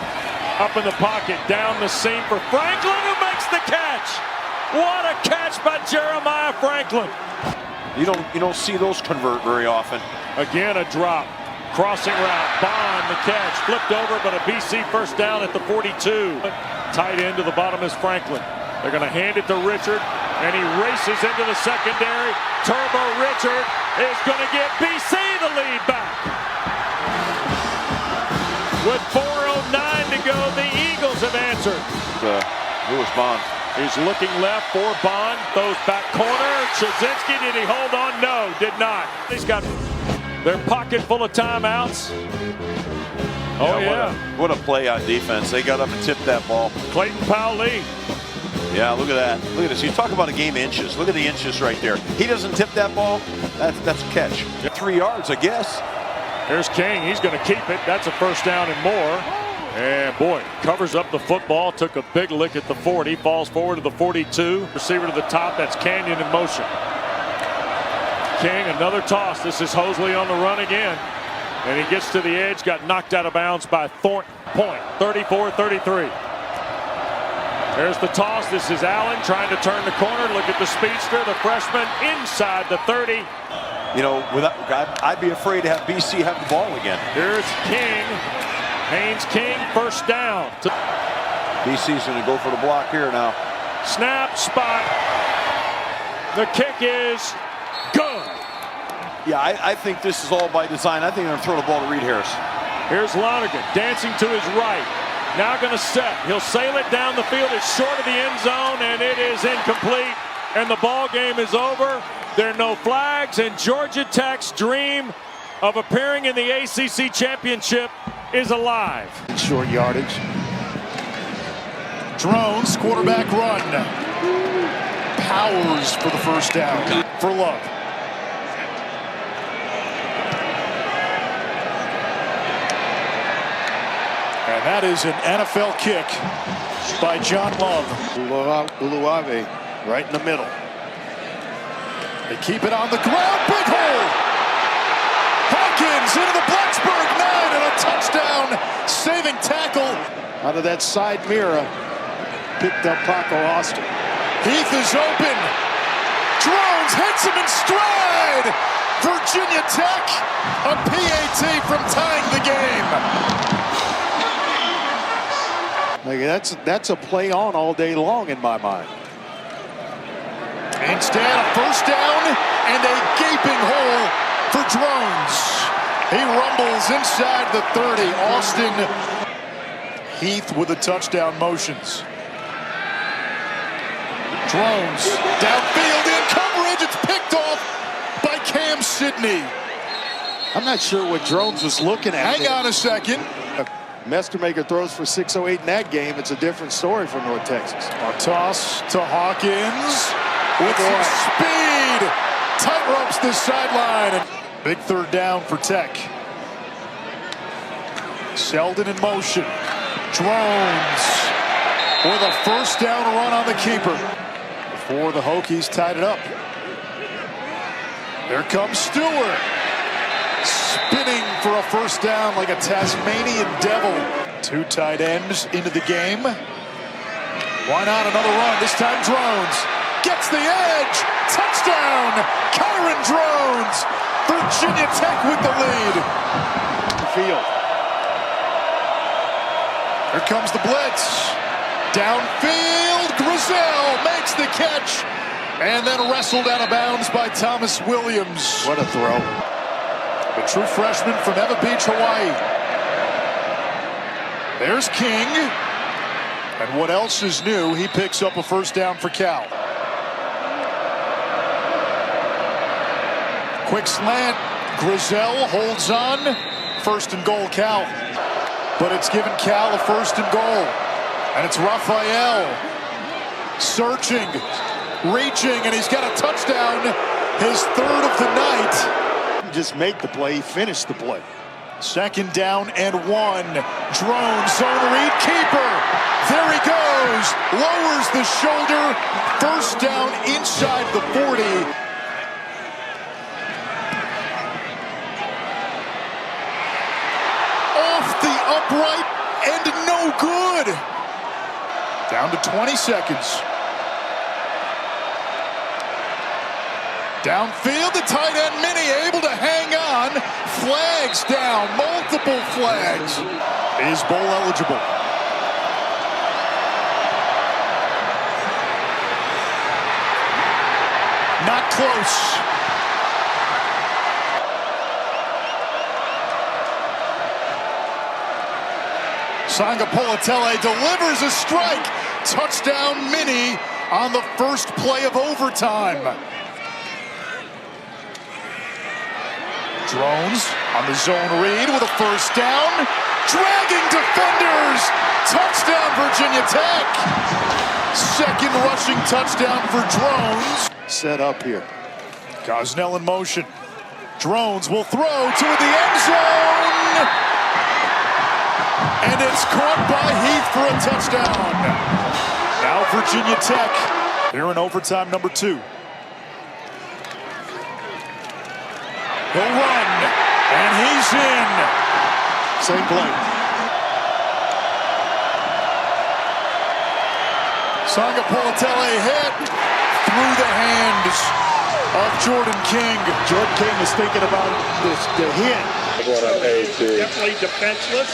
up in the pocket, down the seam for Franklin, who makes the catch. What a catch by Jeremiah Franklin. You don't see those convert very often. Again, a drop. Crossing route, Bond, the catch, flipped over, but a BC first down at the 42. Tight end to the bottom is Franklin. They're going to hand it to Richard, and he races into the secondary. Turbo Richard is going to get BC the lead back. With 4:09 to go, the Eagles have answered. Lewis Bond. He's looking left for Bond, throws back corner. Chazinski, did he hold on? No, did not. He's got their pocket full of timeouts. Oh, yeah. What a play on defense. They got up and tipped that ball. Clayton Powell-Lee. Yeah, look at that. Look at this. You talk about a game of inches. Look at the inches right there. He doesn't tip that ball. That's a catch. 3 yards, I guess. Here's King. He's going to keep it. That's a first down and more. And boy, covers up the football. Took a big lick at the 40. Falls forward to the 42. Receiver to the top. That's Canyon in motion. King, another toss. This is Hosley on the run again. And he gets to the edge. Got knocked out of bounds by Thornton. Point. 34-33. There's the toss. This is Allen trying to turn the corner. Look at the speedster, the freshman, inside the 30. You know, I'd be afraid to have BC have the ball again. Here's King. Haynes King, first down. BC's going to go for the block here now. Snap, spot. The kick is good. Yeah, I think this is all by design. I think they're going to throw the ball to Reed Harris. Here's Lonergan dancing to his right. Now going to set. He'll sail it down the field. It's short of the end zone, and it is incomplete. And the ball game is over. There are no flags, and Georgia Tech's dream of appearing in the ACC championship is alive. Short yardage. Drones, quarterback run. Powers for the first down for Love. And that is an NFL kick by John Love. Uluave right in the middle. They keep it on the ground. Big hole. Hawkins into the Blacksburg 9 and a touchdown. Saving tackle. Out of that side mirror. Picked up Paco Austin. Heath is open. Drones hits him in stride. Virginia Tech, a PAT from tying the game. That's a play on all day long in my mind. Instead, a first down and a gaping hole for Drones. He rumbles inside the 30. Austin. Heath with the touchdown motions. Drones downfield in coverage. It's picked off by Cam Sidney. I'm not sure what Drones was looking at. Hang on a second. Mestermaker throws for 608 in that game. It's a different story from North Texas. A toss to Hawkins with some speed. Tight ropes this sideline. Big third down for Tech. Sheldon in motion. Drones with a first down run on the keeper. Before the Hokies tied it up. Here comes Stewart. Spinning for a first down like a Tasmanian devil. Two tight ends into the game. Why not another run? This time Drones gets the edge. Touchdown! Kyron Drones. Virginia Tech with the lead. Field. Here comes the blitz. Downfield. Grizel makes the catch. And then wrestled out of bounds by Thomas Williams. What a throw. The true freshman from Eva Beach, Hawaii. There's King. And what else is new? He picks up a first down for Cal. Quick slant. Grizel holds on. First and goal, Cal. But it's given Cal a first and goal. And it's Raphael. Searching. Reaching. And he's got a touchdown. His third of the night. Just make the play, finish the play. Second down and 1. Drone, zone read, keeper. There he goes. Lowers the shoulder. First down inside the 40. Off the upright and no good. Down to 20 seconds. Downfield, the tight end Mini able to hang on. Flags down, multiple flags. Is bowl eligible. Not close. Sangapolatele delivers a strike. Touchdown Mini on the first play of overtime. Drones on the zone read with a first down. Dragging defenders. Touchdown Virginia Tech. Second rushing touchdown for Drones. Set up here. Gosnell in motion. Drones will throw to the end zone. And it's caught by Heath for a touchdown. Now Virginia Tech here in overtime number 2. He'll run, and he's in. Same play. Sangapolatele hit through the hands of Jordan King. Jordan King is thinking about the hit. Definitely defenseless.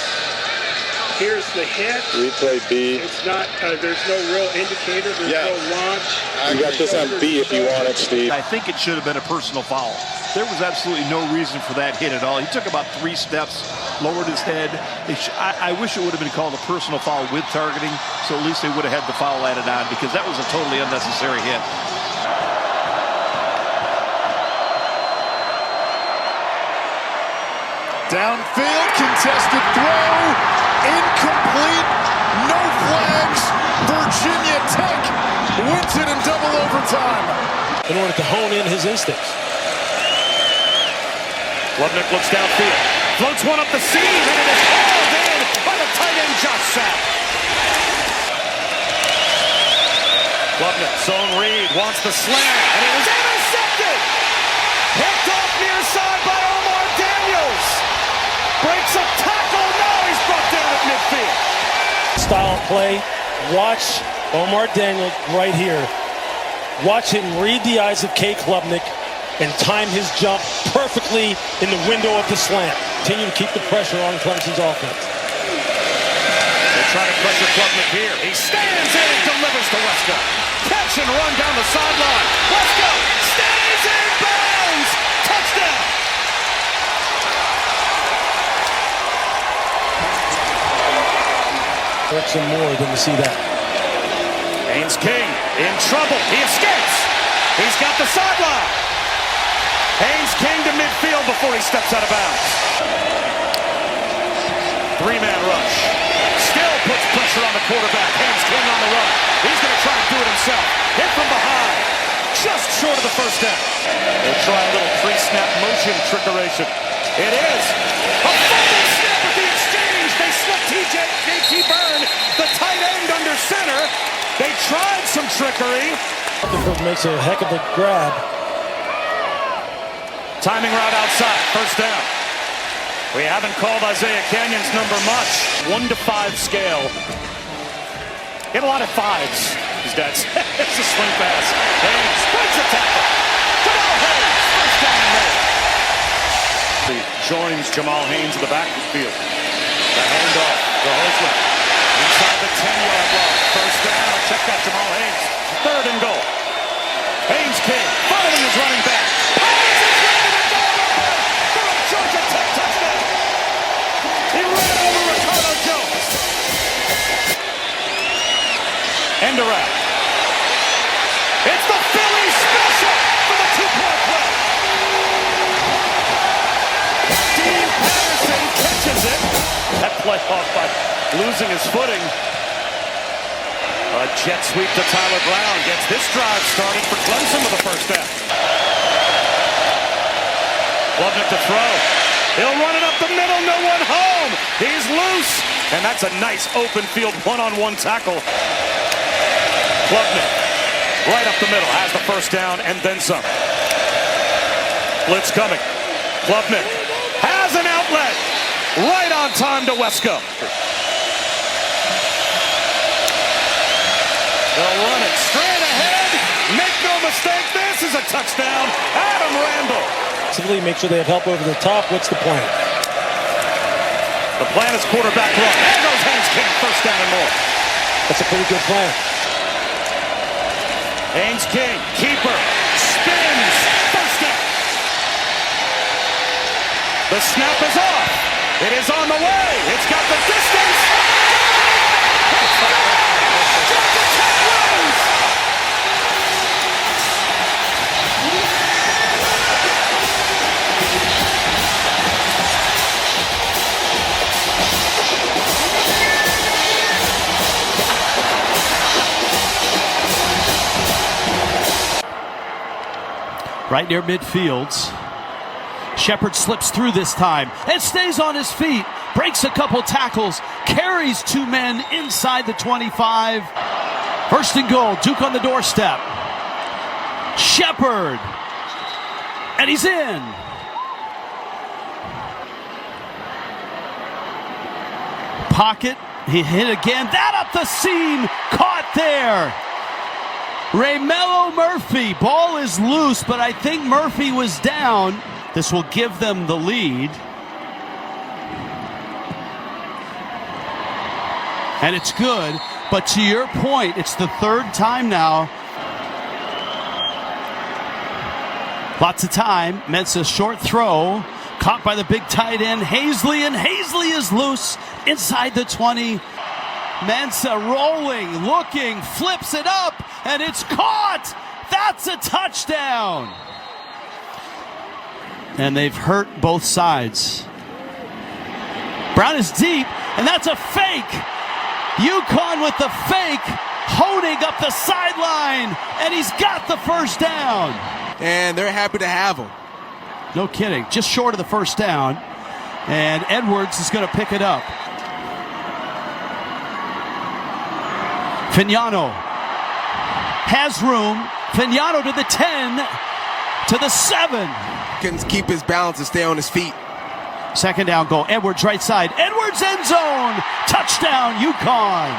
Here's the hit. Replay B. It's not, there's no real indicator, there's no launch. You got this on B if you want it, Steve. I think it should have been a personal foul. There was absolutely no reason for that hit at all. He took about 3 steps, lowered his head. I wish it would have been called a personal foul with targeting, so at least they would have had the foul added on, because that was a totally unnecessary hit. Downfield, contested throw, incomplete, no flags. Virginia Tech wins it in double overtime. In order to hone in his instincts. Klubnik looks downfield, floats one up the seam, and it is hauled in by the tight end Josh Sapp. Klubnik, zone read, wants the slam, and it was intercepted! Picked off near side by Omar Daniels. Breaks a tackle, now he's brought down at midfield. Style of play, watch Omar Daniels right here. Watch him read the eyes of K. Klubnik and time his jump perfectly in the window of the slant. Continue to keep the pressure on Clemson's offense. They try to pressure Klubnik here. He stands in and delivers to Wesco. Catch and run down the sideline. Wesco stays in bounds. Touchdown. Hurts him more than to see that. Haynes King in trouble. He escapes. He's got the sideline. Haynes King to midfield before he steps out of bounds. 3-man rush. Still puts pressure on the quarterback. Haynes King on the run. He's going to try to do it himself. Hit from behind. Just short of the first down. They'll try a little pre-snap motion trickeration. It is. A fumble snap at the exchange. They slip J.T. Byrne, the tight end under center. They tried some trickery. Makes a heck of a grab. Timing route outside, first down. We haven't called Isaiah Canyon's number much. 1 to 5 scale. Get a lot of 5s. His dad says. It's a swing pass. Haynes breaks a tackle. Jamal Haynes, first down and there. He joins Jamal Haynes in the back of the field. The handoff to Hosley. Inside the 10-yard line. First down. Check that Jamal Haynes. 3rd and goal. Haynes King following his running back. Georgia Tech touchdown. He ran over Ricardo Jones. End around. It's the Phillies special for the 2-point play. Dean Patterson catches it. That play off by losing his footing. A jet sweep to Tyler Brown gets this drive started for Clemson with a first down. Klubnik to throw. He'll run it up the middle, no one home. He's loose, and that's a nice open field one-on-one tackle. Klubnik, right up the middle, has the first down and then some. Blitz coming. Klubnik has an outlet, right on time to Wesco. They'll run it straight ahead. Make no mistake, this is a touchdown. Adam Randall. Simply make sure they have help over the top. What's the plan? The plan is quarterback run. There goes Haynes King, first down and more. That's a pretty good plan. Haynes King, keeper, spins, first down. The snap is off. It is on the way. It's got the distance. Right near midfield. Shepard slips through this time and stays on his feet. Breaks a couple tackles. Carries two men inside the 25. First and goal. Duke on the doorstep. Shepard. And he's in. Pocket. He hit again. That up the seam. Caught there. Raymelo Murphy, ball is loose, but I think Murphy was down. This will give them the lead. And it's good, but to your point, it's the third time now. Lots of time. Mensa short throw, caught by the big tight end, Hazley, and Hazley is loose inside the 20. Mensa rolling, looking, flips it up, and it's caught! That's a touchdown! And they've hurt both sides. Brown is deep, and that's a fake! UConn with the fake, holding up the sideline, and he's got the first down! And they're happy to have him. No kidding, just short of the first down, and Edwards is going to pick it up. Fignano has room. Fignano to the 10, to the 7. Can keep his balance and stay on his feet. Second down goal. Edwards right side. Edwards end zone. Touchdown, UConn.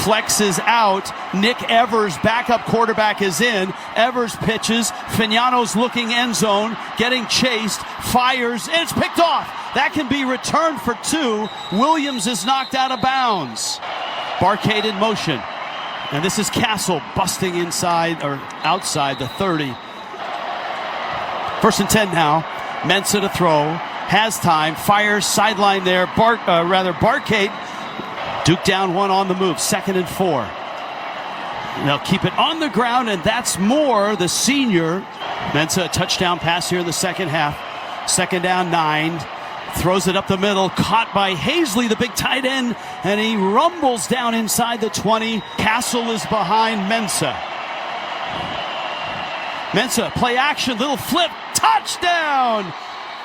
Flex is out. Nick Evers, backup quarterback, is in. Evers pitches. Fignano's looking end zone, getting chased, fires, and it's picked off. That can be returned for 2. Williams is knocked out of bounds. Barcade in motion. And this is Castle busting inside or outside the 30. First and 10 now. Mensa to throw. Has time. Fires sideline there. Barcade. Duke down 1 on the move. Second and 4. They'll keep it on the ground, and that's Moore, the senior. Mensa a touchdown pass here in the second half. Second down 9. Throws it up the middle, caught by Hazley, the big tight end, and he rumbles down inside the 20. Castle is behind Mensa. Mensa, play action, little flip, touchdown!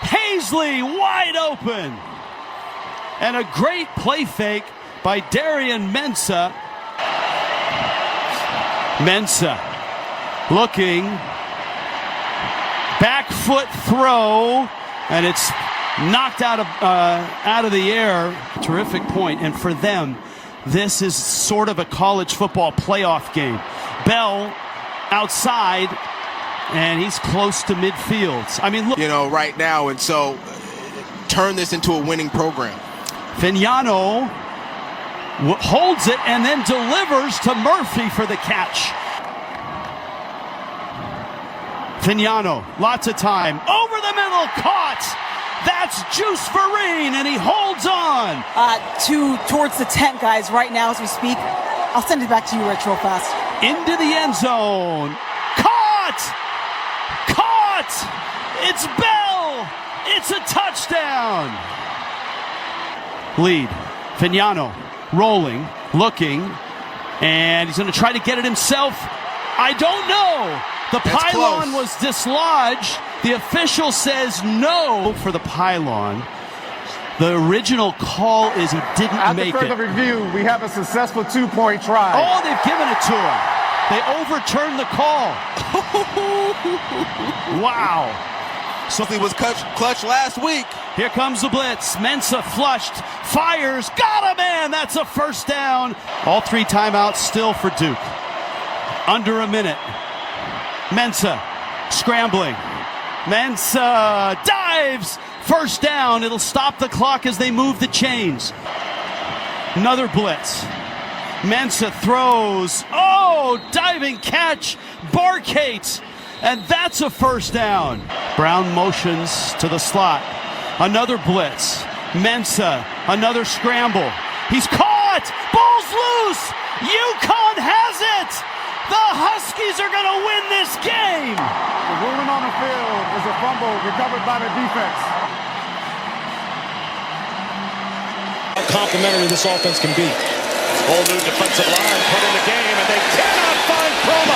Hazley wide open. And a great play fake by Darian Mensa. Mensa looking, back foot throw, and it's knocked out of the air. Terrific point. And for them, this is sort of a college football playoff game. Bell outside, and he's close to midfield. I mean, look, right now, and so turn this into a winning program. Fignano holds it and then delivers to Murphy for the catch. Fignano, lots of time, over the middle, caught. That's Juice Vereen, and he holds on. Towards the tent, guys, right now as we speak. I'll send it back to you, Rich, real fast. Into the end zone. Caught! It's Bell! It's a touchdown! Lead. Fignano rolling, looking, and he's going to try to get it himself. I don't know. The pylon was dislodged. The official says no for the pylon. The original call is he didn't make it. After further review, we have a successful 2-point try. Oh, they've given it to him. They overturned the call. Wow. Something was clutch last week. Here comes the blitz. Mensah flushed, fires, got him, man. That's a first down. All 3 timeouts still for Duke. Under a minute. Mensah scrambling. Mensah dives. First down. It'll stop the clock as they move the chains. Another blitz. Mensah throws. Oh, diving catch. Barkate. And that's a first down. Brown motions to the slot. Another blitz. Mensah, another scramble. He's caught. Ball's loose. UConn has it. The Huskies are going to win this game. The ruling on the field is a fumble recovered by the defense. How complimentary this offense can be. Whole new defensive line put in the game, and they cannot find Chroma.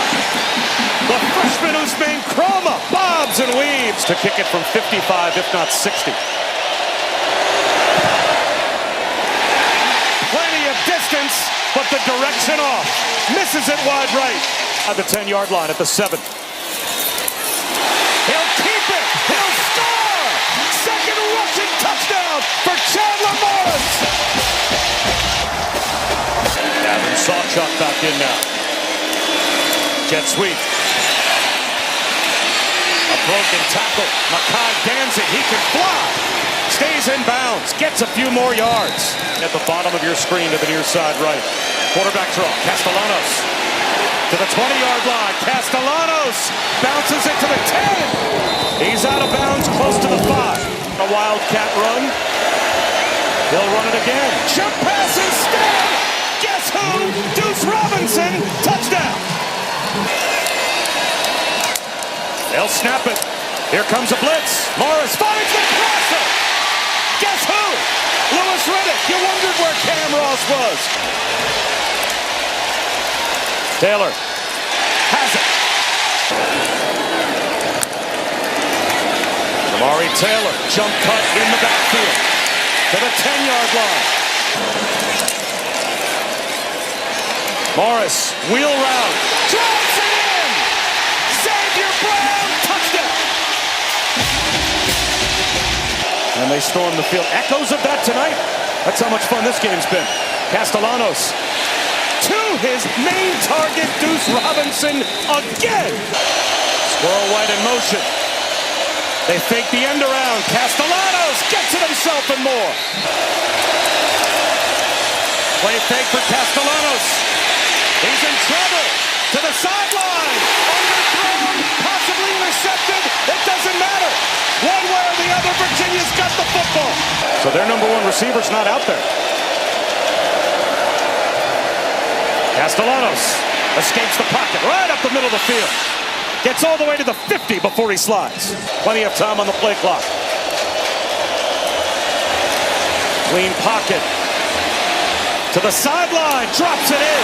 The freshman who's named Chroma bobs and weaves to kick it from 55, if not 60. Plenty of distance, but the direction off. Misses it wide right. At the 10-yard line at the 7. He'll keep it. He'll score. Second rushing touchdown for Chandler Morris. Gavin Sawchuk back in now. Jet sweep. A broken tackle. Makai Danzig. He can fly. Stays in bounds. Gets a few more yards. At the bottom of your screen to the near side right. Quarterback draw. Castellanos to the 20-yard line. Castellanos bounces it to the 10. He's out of bounds close to the 5. A wildcat run. They'll run it again. Jump pass instead. Guess who? Deuce Robinson. Touchdown. They'll snap it. Here comes a blitz. Morris finds the crosser. Guess who? Lewis Riddick. You wondered where Cam Ross was. Taylor has it. Amari Taylor, jump cut in the backfield to the 10-yard line. Morris, wheel route, drops it in. Xavier Brown, touchdown. And they storm the field. Echoes of that tonight. That's how much fun this game's been. Castellanos to his main target, Deuce Robinson again. Squirrel White in motion. They fake the end around. Castellanos gets it himself and more. Play fake for Castellanos. He's in trouble. To the sideline. Underthrown, possibly intercepted. It doesn't matter. One way or the other, Virginia's got the football. So their number 1 receiver's not out there. Castellanos escapes the pocket right up the middle of the field. Gets all the way to the 50 before he slides. Plenty of time on the play clock. Clean pocket. To the sideline, drops it in.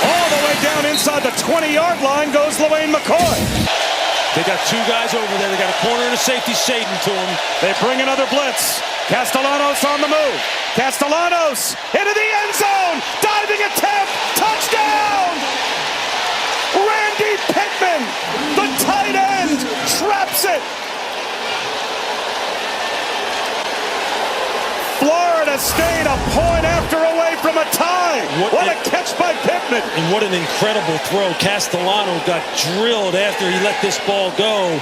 All the way down inside the 20-yard line goes LaWayne McCoy. They got 2 guys over there. They got a corner and a safety shading to him. They bring another blitz. Castellanos on the move. Castellanos into the end zone. Diving attempt. Touchdown. Randy Pittman, the tight end, traps it. Florida State a point after away from a tie. What a catch by Pittman. And what an incredible throw. Castellano got drilled after he let this ball go.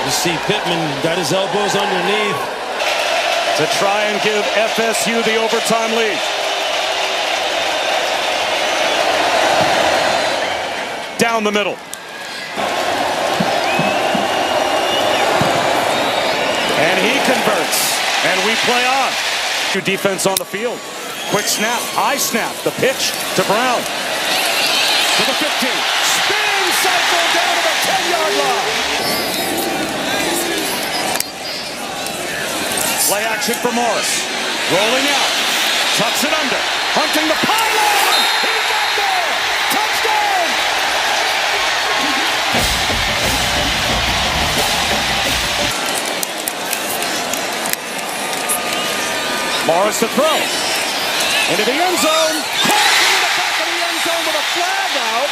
You see Pittman got his elbows underneath. To try and give FSU the overtime lead. Down the middle. And he converts. And we play on. Defense on the field. Quick snap, high snap. The pitch to Brown. To the 15. Spin cycle down to the 10-yard line. Play action for Morris. Rolling out. Tucks it under. Hunting the pylon. He got there. Touchdown. Morris to throw. Into the end zone. Caught into the back of the end zone with a flag out.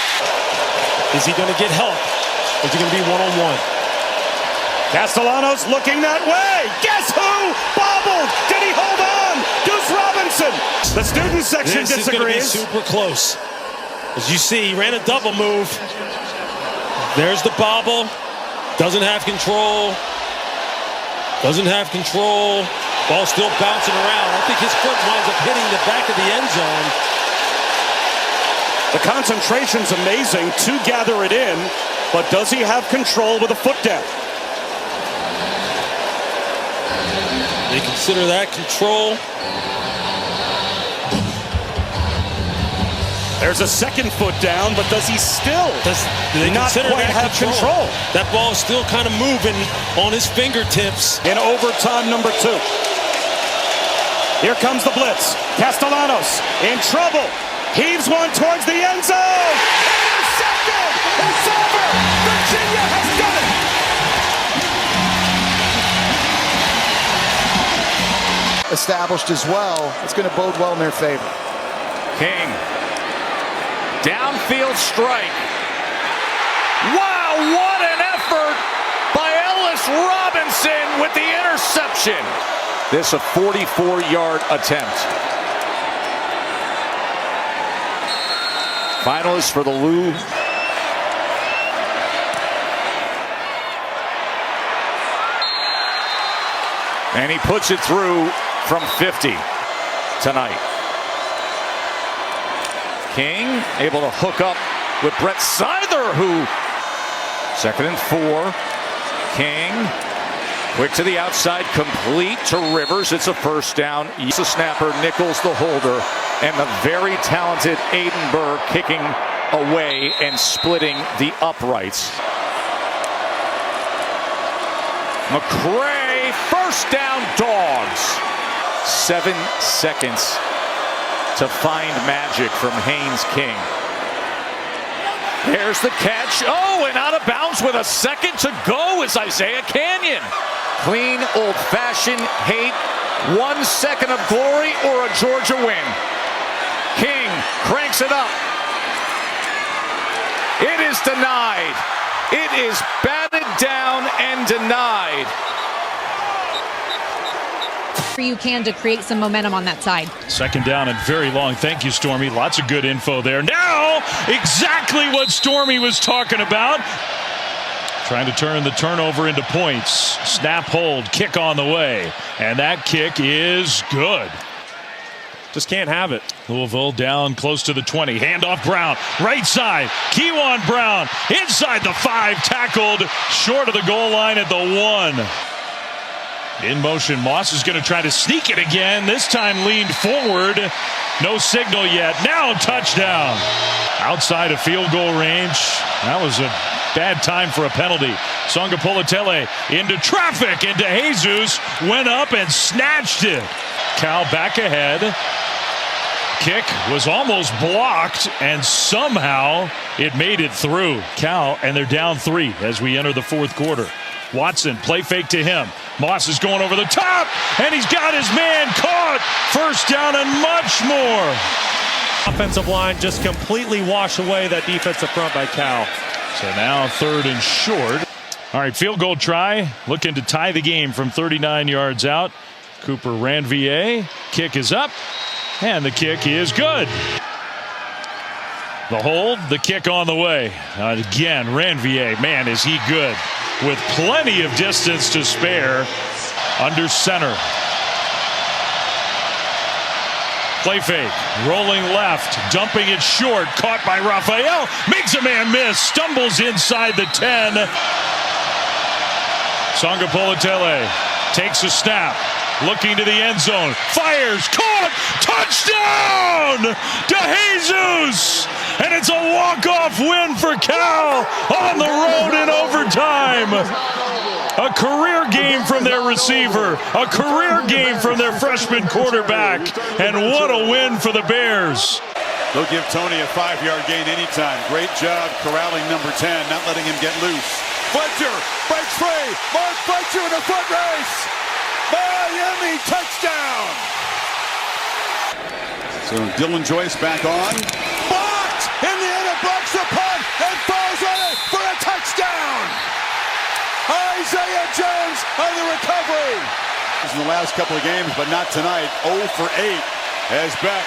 Is he going to get help? Or is he going to be one-on-one? Castellanos looking that way. Guess who? Bobbled. Did he hold on? Deuce Robinson. The student section This is going to be disagrees. super close. As you see, he ran a double move. There's the bobble. Doesn't have control. Doesn't have control. Ball still bouncing around. I think his foot winds up hitting the back of the end zone. The concentration's amazing to gather it in, but does he have control with a foot down? They consider that control. There's a second foot down, but does he still not quite have control? That ball is still kind of moving on his fingertips. In overtime number 2. Here comes the blitz. Castellanos in trouble. Heaves one towards the end zone. Intercepted! It's over! Virginia has done it! Established as well. It's going to bode well in their favor. King. Downfield strike. Wow, what an effort by Ellis Robinson with the interception. This a 44-yard attempt. Finalist for the Lou. And he puts it through from 50 tonight. King able to hook up with Brett Seither, who 2nd and 4. King quick to the outside, complete to Rivers. It's a first down. He's a snapper, Nichols the holder, and the very talented Aiden Burr kicking away and splitting the uprights. McCray, first down, Dogs. 7 seconds to find magic from Haynes King. There's the catch. Oh, and out of bounds with a second to go is Isaiah Canyon. Clean, old-fashioned hate. 1 second of glory or a Georgia win. King cranks it up. It is denied. It is batted down and denied. You can to create some momentum on that side. Second down and very long. Thank you, Stormy. Lots of good info there. Now, exactly what Stormy was talking about. Trying to turn the turnover into points. Snap, hold, kick on the way. And that kick is good. Just can't have it. Louisville down close to the 20. Handoff Brown. Right side. Kewan Brown. Inside the 5. Tackled short of the goal line at the 1. In motion, Moss is going to try to sneak it again. This time leaned forward. No signal yet. Now touchdown. Outside of field goal range. That was a bad time for a penalty. Songa Politele into traffic, into Jesus. Went up and snatched it. Cal back ahead. Kick was almost blocked, and somehow it made it through. Cal, and they're down 3 as we enter the 4th quarter. Watson, play fake to him. Moss is going over the top, and he's got his man caught. First down and much more. Offensive line just completely wash away that defensive front by Cal. So now 3rd and short. All right, field goal try. Looking to tie the game from 39 yards out. Cooper Ranvier. Kick is up, and the kick is good. The hold, the kick on the way. Again, Ranvier, man, is he good. With plenty of distance to spare under center. Play fake, rolling left, dumping it short, caught by Raphael, makes a man miss, stumbles inside the 10. Songa Politele takes a snap, looking to the end zone, fires, caught, touchdown to Jesus! And it's a walk-off win for Cal on the road in overtime. A career game from their receiver, a career game from their freshman quarterback, and what a win for the Bears. They'll give Tony a 5-yard gain anytime. Great job corralling number 10, not letting him get loose. Fletcher breaks free. Mark Fletcher in a foot race. Miami touchdown. So Dylan Joyce back on. Blocked! Indiana blocks the punt and falls on it for a touchdown! Isaiah Jones on the recovery. In the last couple of games, but not tonight. 0 for 8 as Beck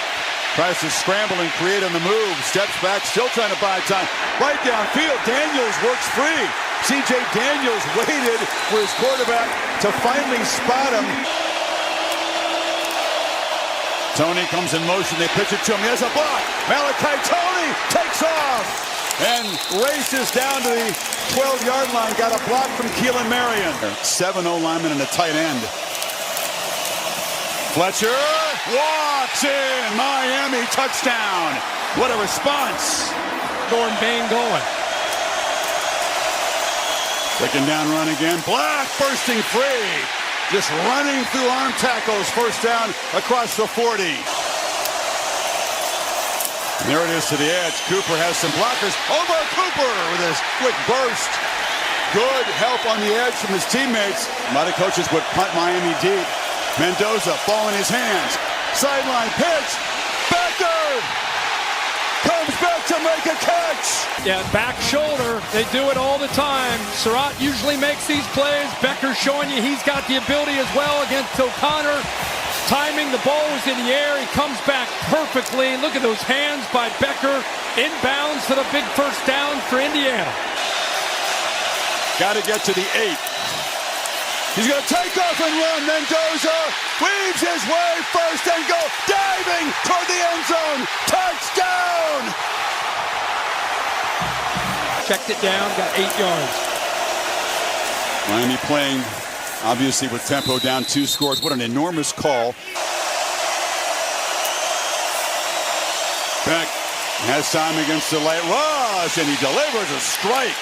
tries to scramble and create on the move. Steps back, still trying to buy time. Right downfield, Daniels works free. C.J. Daniels waited for his quarterback to finally spot him. Tony comes in motion. They pitch it to him. He has a block. Malachi Tony takes off and races down to the 12-yard line. Got a block from Keelan Marion. 7 O-linemen and a tight end. Fletcher walks in. Miami touchdown. What a response. Going bang going. Second down run again. Black bursting free. Just running through arm tackles. First down across the 40. And there it is to the edge. Cooper has some blockers. Over Cooper with his quick burst. Good help on the edge from his teammates. A lot of coaches would punt Miami deep. Mendoza, ball in his hands. Sideline pitch. Becker comes back to make a catch. Yeah, back shoulder. They do it all the time. Surratt usually makes these plays. Becker's showing you he's got the ability as well against O'Connor. Timing, the ball was in the air. He comes back perfectly. Look at those hands by Becker. Inbounds for the big first down for Indiana. Got to get to the 8. He's going to take off and run. Mendoza weaves his way first and go diving toward the end zone. Touchdown! Checked it down, got 8 yards. Miami playing, obviously, with tempo down 2 scores. What an enormous call. Beck has time against the late rush, and he delivers a strike.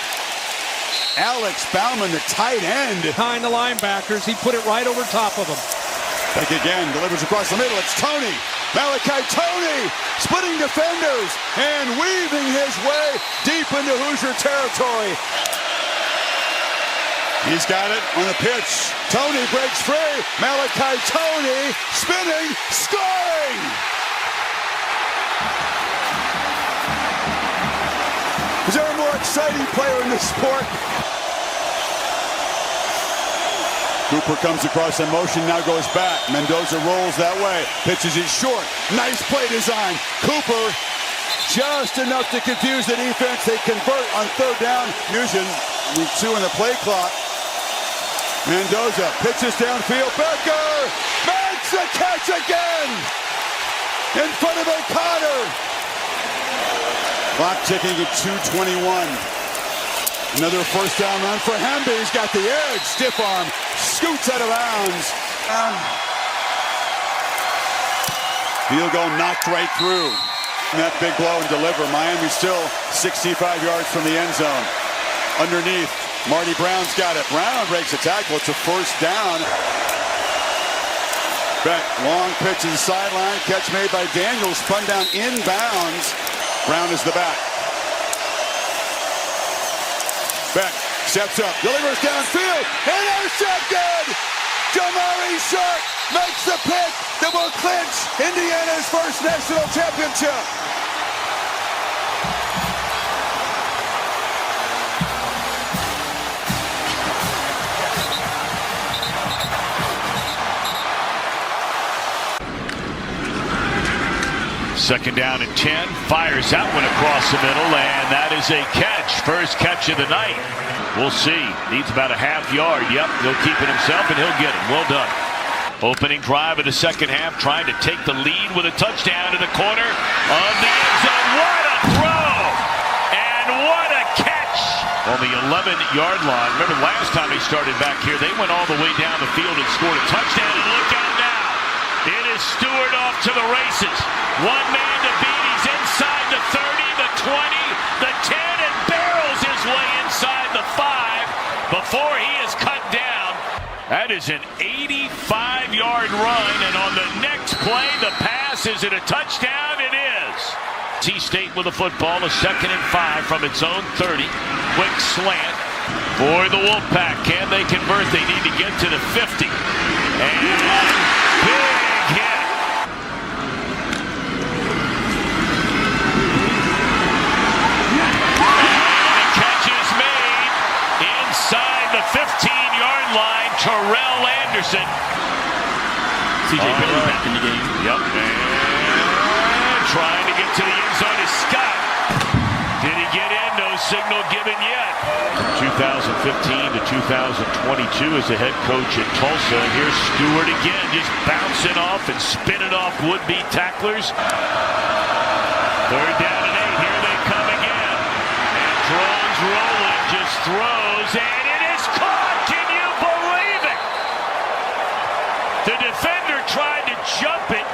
Alex Bauman, the tight end. Behind the linebackers, he put it right over top of them. Beck again, delivers across the middle. It's Tony. Malachi Tony splitting defenders and weaving his way deep into Hoosier territory. He's got it on the pitch. Tony breaks free. Malachi Tony spinning, scoring! Is there a more exciting player in this sport? Cooper comes across in motion, now goes back. Mendoza rolls that way. Pitches it short. Nice play design. Cooper just enough to confuse the defense. They convert on third down. Fusion, week 2 in the play clock. Mendoza pitches downfield. Becker makes the catch again in front of O'Connor. Clock ticking at 2:21. Another first down run for Hemby. He's got the edge. Stiff arm. Scoots out of bounds. Field goal knocked right through. That big blow and deliver. Miami still 65 yards from the end zone. Underneath, Marty Brown's got it. Brown breaks a tackle. It's a first down. Beck, long pitch to the sideline. Catch made by Daniels. Spun down inbounds. Brown is the back. Beck steps up, delivers downfield, intercepted! Jamari Sharp makes the pick that will clinch Indiana's first national championship. Second down and 10. Fires that one across the middle, and that is a catch. First catch of the night. We'll see. Needs about a half yard. Yep, he'll keep it himself, and he'll get it. Well done. Opening drive of the second half, trying to take the lead with a touchdown to the corner of the end zone. What a throw! And what a catch! On the 11-yard line. Remember last time he started back here, they went all the way down the field and scored a touchdown. And look out now. It is Stewart off to the races. One man to beat. He's inside the 30, the 20, the 10, and barrels his way inside the 5 before he is cut down. That is an 85-yard run, and on the next play, the pass. Is it a touchdown? It is. T-State with the football, a 2nd and 5 from its own 30. Quick slant for the Wolfpack. Can they convert? They need to get to the 50. And big hit. Henderson. CJ Bailey back in the game. Yep. And trying to get to the end zone is Scott. Did he get in? No signal given yet. 2015 to 2022 as the head coach at Tulsa. And here's Stewart again, just bouncing off and spinning off would-be tacklers. 3rd down and 8. Here they come again. And drones rolling, just throws, and it is caught. Can you believe it? The defender tried to jump it.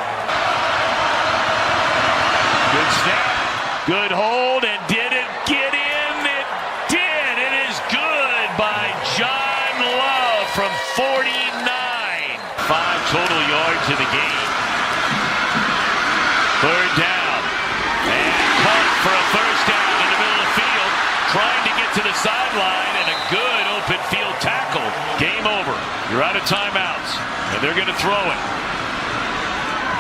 Good snap, good hold, and did it get in? It did. It is good by John Love from 49. 5 total yards in the game. 3rd down. And caught for a 1st down in the middle of the field. Trying to get to the sideline, and a good open field tackle. Game over. You're out of timeouts. And they're going to throw it.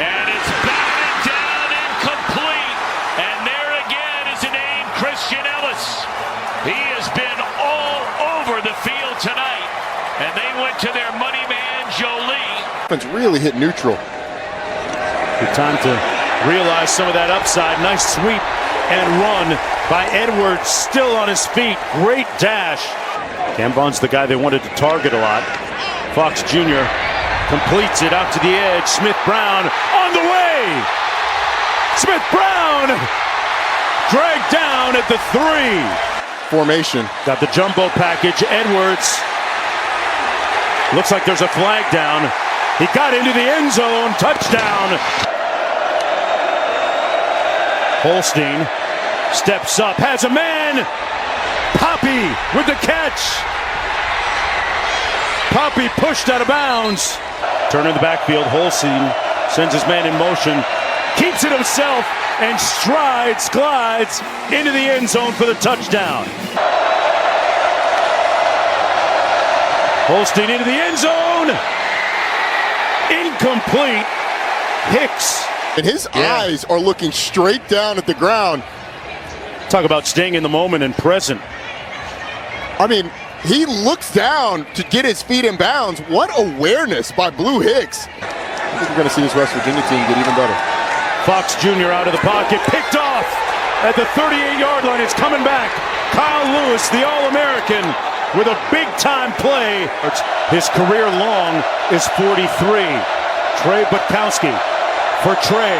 And it's batted down incomplete. And there again is the name Christian Ellis. He has been all over the field tonight. And they went to their money man, Jolie. It's really hit neutral. Good time to realize some of that upside. Nice sweep and run by Edwards, still on his feet. Great dash. Cam Vaughn's the guy they wanted to target a lot. Fox Jr. completes it out to the edge. Smith-Brown on the way. Smith-Brown dragged down at the 3. Formation. Got the jumbo package. Edwards. Looks like there's a flag down. He got into the end zone. Touchdown. Holstein steps up, has a man. Poppy with the catch. Poppy pushed out of bounds. Turn in the backfield. Holstein sends his man in motion. Keeps it himself and glides into the end zone for the touchdown. Holstein into the end zone. Incomplete. Hicks. And his eyes are looking straight down at the ground. Talk about staying in the moment and present. I mean, he looks down to get his feet in bounds. What awareness by Blue Hicks. I think we're going to see this West Virginia team get even better. Fox Jr. out of the pocket, picked off at the 38-yard line. It's coming back. Kyle Lewis, the All-American, with a big-time play. His career long is 43. Trey Butkowski for Trey.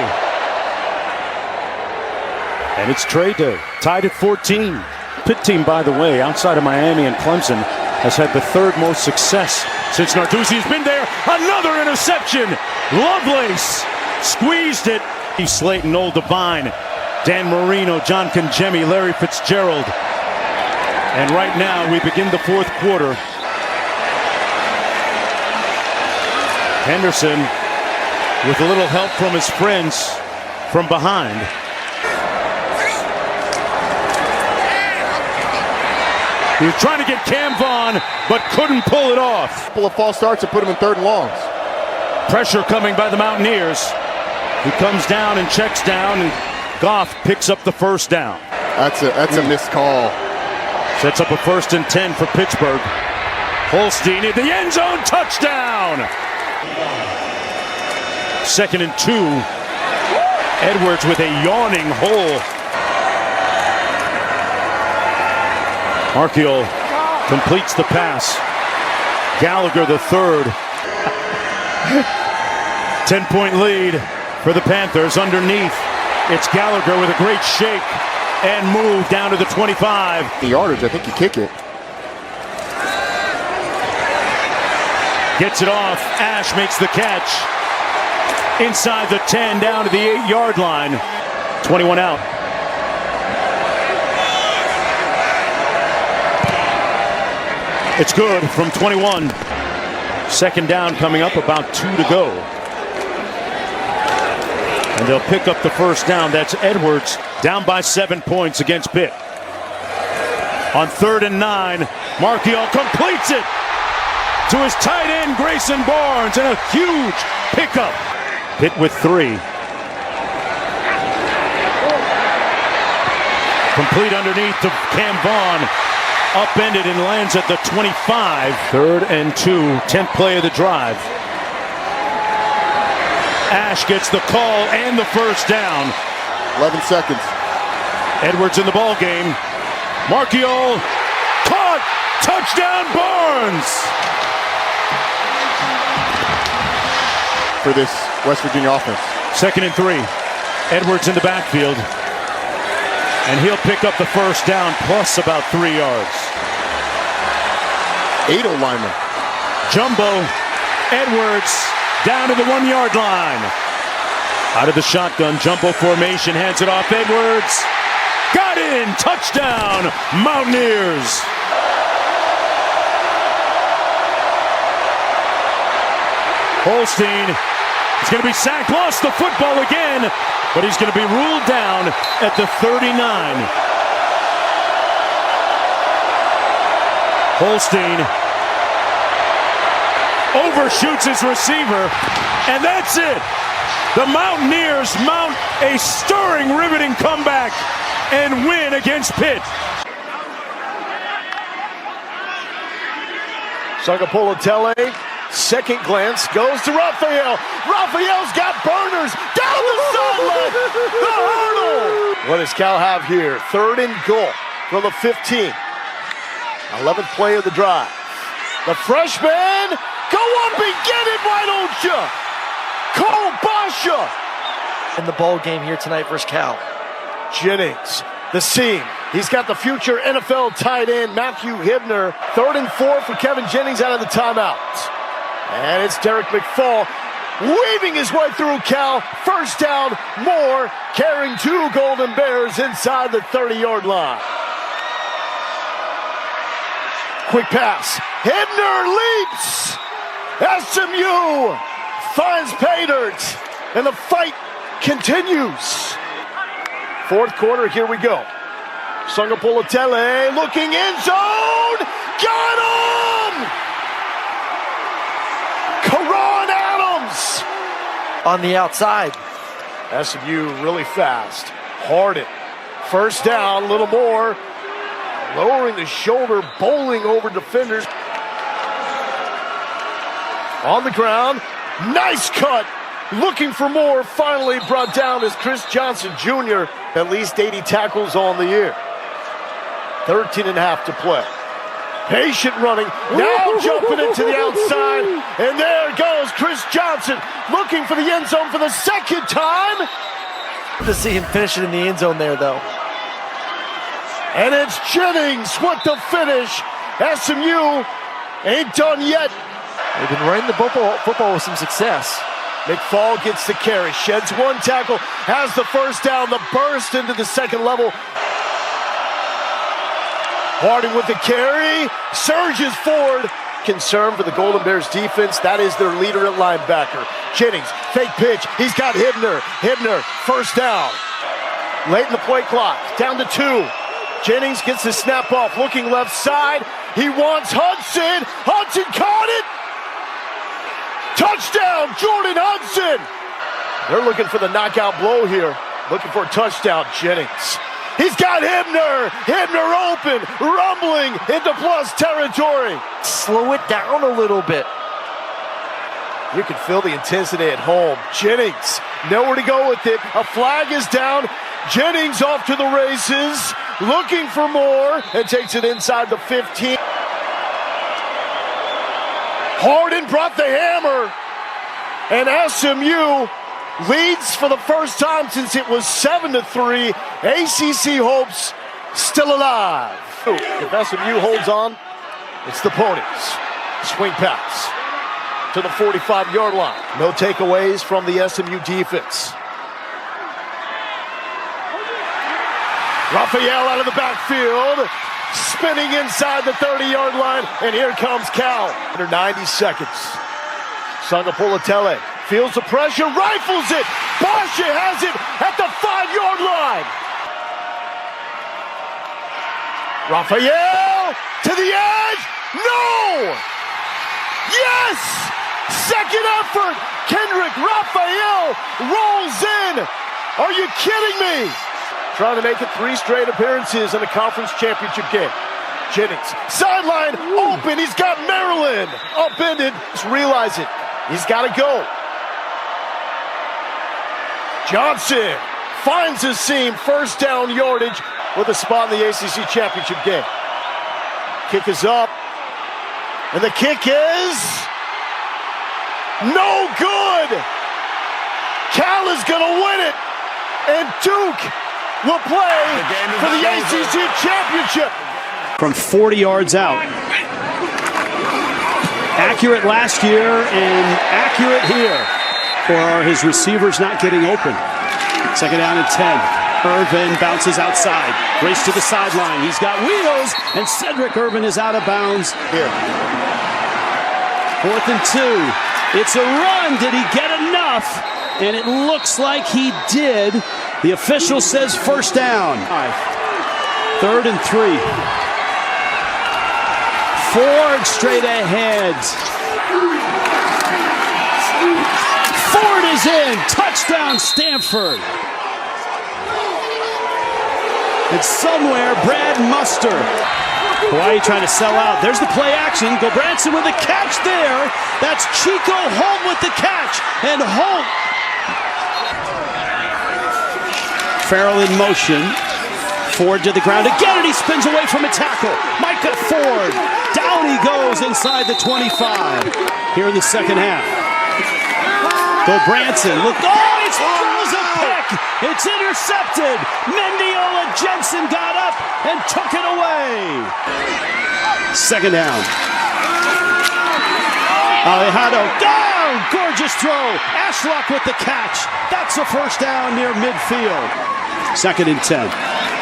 And it's Trey Day, tied at 14. Pitt team, by the way, outside of Miami and Clemson, has had the 3rd most success since Narduzzi's been there. Another interception. Lovelace squeezed it. Slayton, Noel Devine, Dan Marino, John Congemi, Larry Fitzgerald. And right now we begin the 4th quarter. Henderson with a little help from his friends from behind. He was trying to get Cam Vaughn, but couldn't pull it off. A couple of false starts and put him in 3rd and longs. Pressure coming by the Mountaineers. He comes down and checks down, and Goff picks up the 1st down. That's a missed call. Sets up a 1st and 10 for Pittsburgh. Holstein in the end zone, touchdown! 2nd and 2. Edwards with a yawning hole. Marchiol completes the pass. Gallagher the 3rd. 10-point lead for the Panthers underneath. It's Gallagher with a great shake and move down to the 25. The yardage, I think you kick it. Gets it off. Ash makes the catch. Inside the 10, down to the 8-yard line. 21 out. It's good from 21. 2nd down coming up, about 2 to go. And they'll pick up the 1st down. That's Edwards down by 7 points against Pitt. On 3rd and 9, Marchiol completes it to his tight end, Grayson Barnes, and a huge pickup. Pitt with 3. Complete underneath to Cam Vaughn. Upended and lands at the 25. 3rd and 2, 10th play of the drive. Ash gets the call and the first down. 11 seconds. Edwards in the ball game. Marchiol caught. Touchdown Barnes. For this West Virginia offense. 2nd and 3. Edwards in the backfield. And he'll pick up the first down plus about 3 yards. 8 linemen. Jumbo. Edwards down to the 1-yard line. Out of the shotgun, jumbo formation, hands it off. Edwards got in. Touchdown, Mountaineers. Holstein is going to be sacked, lost the football again, but he's going to be ruled down at the 39. Holstein overshoots his receiver, and that's it. The Mountaineers mount a stirring, riveting comeback and win against Pitt. Sagapolatele, second glance, goes to Raphael. Raphael's got burners down the sideline. The hurdle. What does Cal have here? 3rd and goal from the 15. 11th play of the drive. The freshman, go up and get it, why don't you? Cole Basha. In the ball game here tonight versus Cal. Jennings, the seam. He's got the future NFL tight end, Matthew Hibner. 3rd and 4 for Kevin Jennings out of the timeout. And it's Derek McFall weaving his way through Cal. First down, more, carrying 2 Golden Bears inside the 30-yard line. Quick pass. Hibner leaps. SMU finds Paydirt, and the fight continues. 4th quarter, here we go. Sagapolatele looking end zone. Got him! Karan Adams on the outside. SMU really fast. Harden. First down, a little more. Lowering the shoulder, bowling over defenders. On the ground. Nice cut. Looking for more. Finally brought down is Chris Johnson Jr. At least 80 tackles on the year. 13.5 to play. Patient running. Now jumping into the outside. And there goes Chris Johnson looking for the end zone for the second time. To see him finish it in the end zone there, though. And it's Jennings with the finish. SMU ain't done yet. They've been running the football with some success. McFall gets the carry, sheds 1 tackle, has the first down, the burst into the second level. Harding with the carry, surges forward. Concern for the Golden Bears defense, that is their leader at linebacker. Jennings, fake pitch, he's got Hibner. Hibner, first down. Late in the play clock, down to 2. Jennings gets the snap off, looking left side. He wants Hudson. Hudson caught it. Touchdown, Jordan Hudson. They're looking for the knockout blow here. Looking for a touchdown, Jennings. He's got Hibner. Hibner open, rumbling into plus territory. Slow it down a little bit. You can feel the intensity at home. Jennings, nowhere to go with it. A flag is down. Jennings off to the races, looking for more, and takes it inside the 15. Harden brought the hammer, and SMU leads for the first time since it was 7-3. ACC hopes still alive. If SMU holds on, it's the Ponies. Swing pass to the 45-yard line. No takeaways from the SMU defense. Raphael out of the backfield, spinning inside the 30-yard line, and here comes Cal. Under 90 seconds. Sagapolatele feels the pressure, rifles it. Basha has it at the 5-yard line. Raphael to the edge. No! Yes! Second effort. Kendrick Raphael rolls in. Are you kidding me? Trying to make it 3 straight appearances in a conference championship game. Jennings, sideline, open. He's got Maryland upended. Just realize it. He's got to go. Johnson finds his seam. First down yardage with a spot in the ACC championship game. Kick is up. And the kick is no good. Cal is going to win it. And Duke will play for the ACC championship. From 40 yards out. Accurate last year and accurate here for his receivers not getting open. Second down and 10. Irvin bounces outside. Race to the sideline. He's got wheels, and Cedric Irvin is out of bounds. Here. 4th and 2. It's a run. Did he get enough? And it looks like he did. The official says first down. 3rd and 3. Ford straight ahead. Ford is in. Touchdown, Stanford. And somewhere, Brad Muster. Hawaii trying to sell out. There's the play action. Gobranson with the catch there. That's Chico Holt with the catch. And Holt. Farrell in motion. Ford to the ground again, and he spins away from a tackle. Micah Ford. Down he goes inside the 25 here in the second half. Gobranson. Look. Oh, he throws a pick. It's intercepted. Mendiola Jensen got up and took it away. Second down. Alejandro. Down. Gorgeous throw. Ashlock with the catch. That's a first down near midfield. 2nd and 10.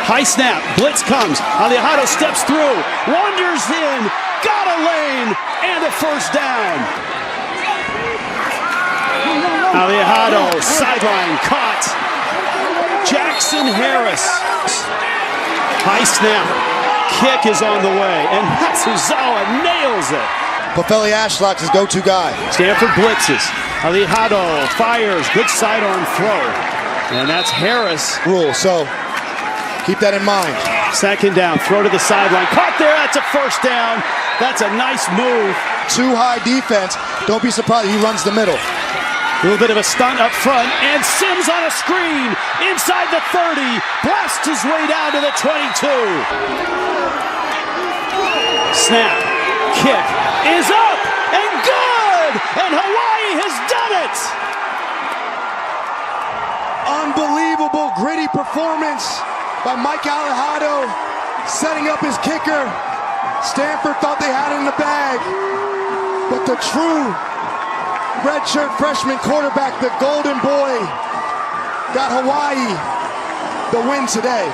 High snap. Blitz comes. Alejandro steps through. Wanders in. Got a lane. And a first down. Alejandro. Sideline. Caught. Jackson Harris. High snap. Kick is on the way. And Matsuzawa nails it. Pofele Ashlock's his go-to guy. Stanford blitzes. Alejandro fires. Good sidearm throw. And that's Harris. Rule, so keep that in mind. Second down. Throw to the sideline. Caught there. That's a first down. That's a nice move. Too high defense. Don't be surprised he runs the middle. A little bit of a stunt up front. And Sims on a screen. Inside the 30. Blasts his way down to the 22. Snap. Kick is up and good, and Hawaii has done it. Unbelievable gritty performance by Mike Alejandro, setting up his kicker. Stanford thought they had it in the bag, but the true redshirt freshman quarterback, the golden boy, got Hawaii the win today.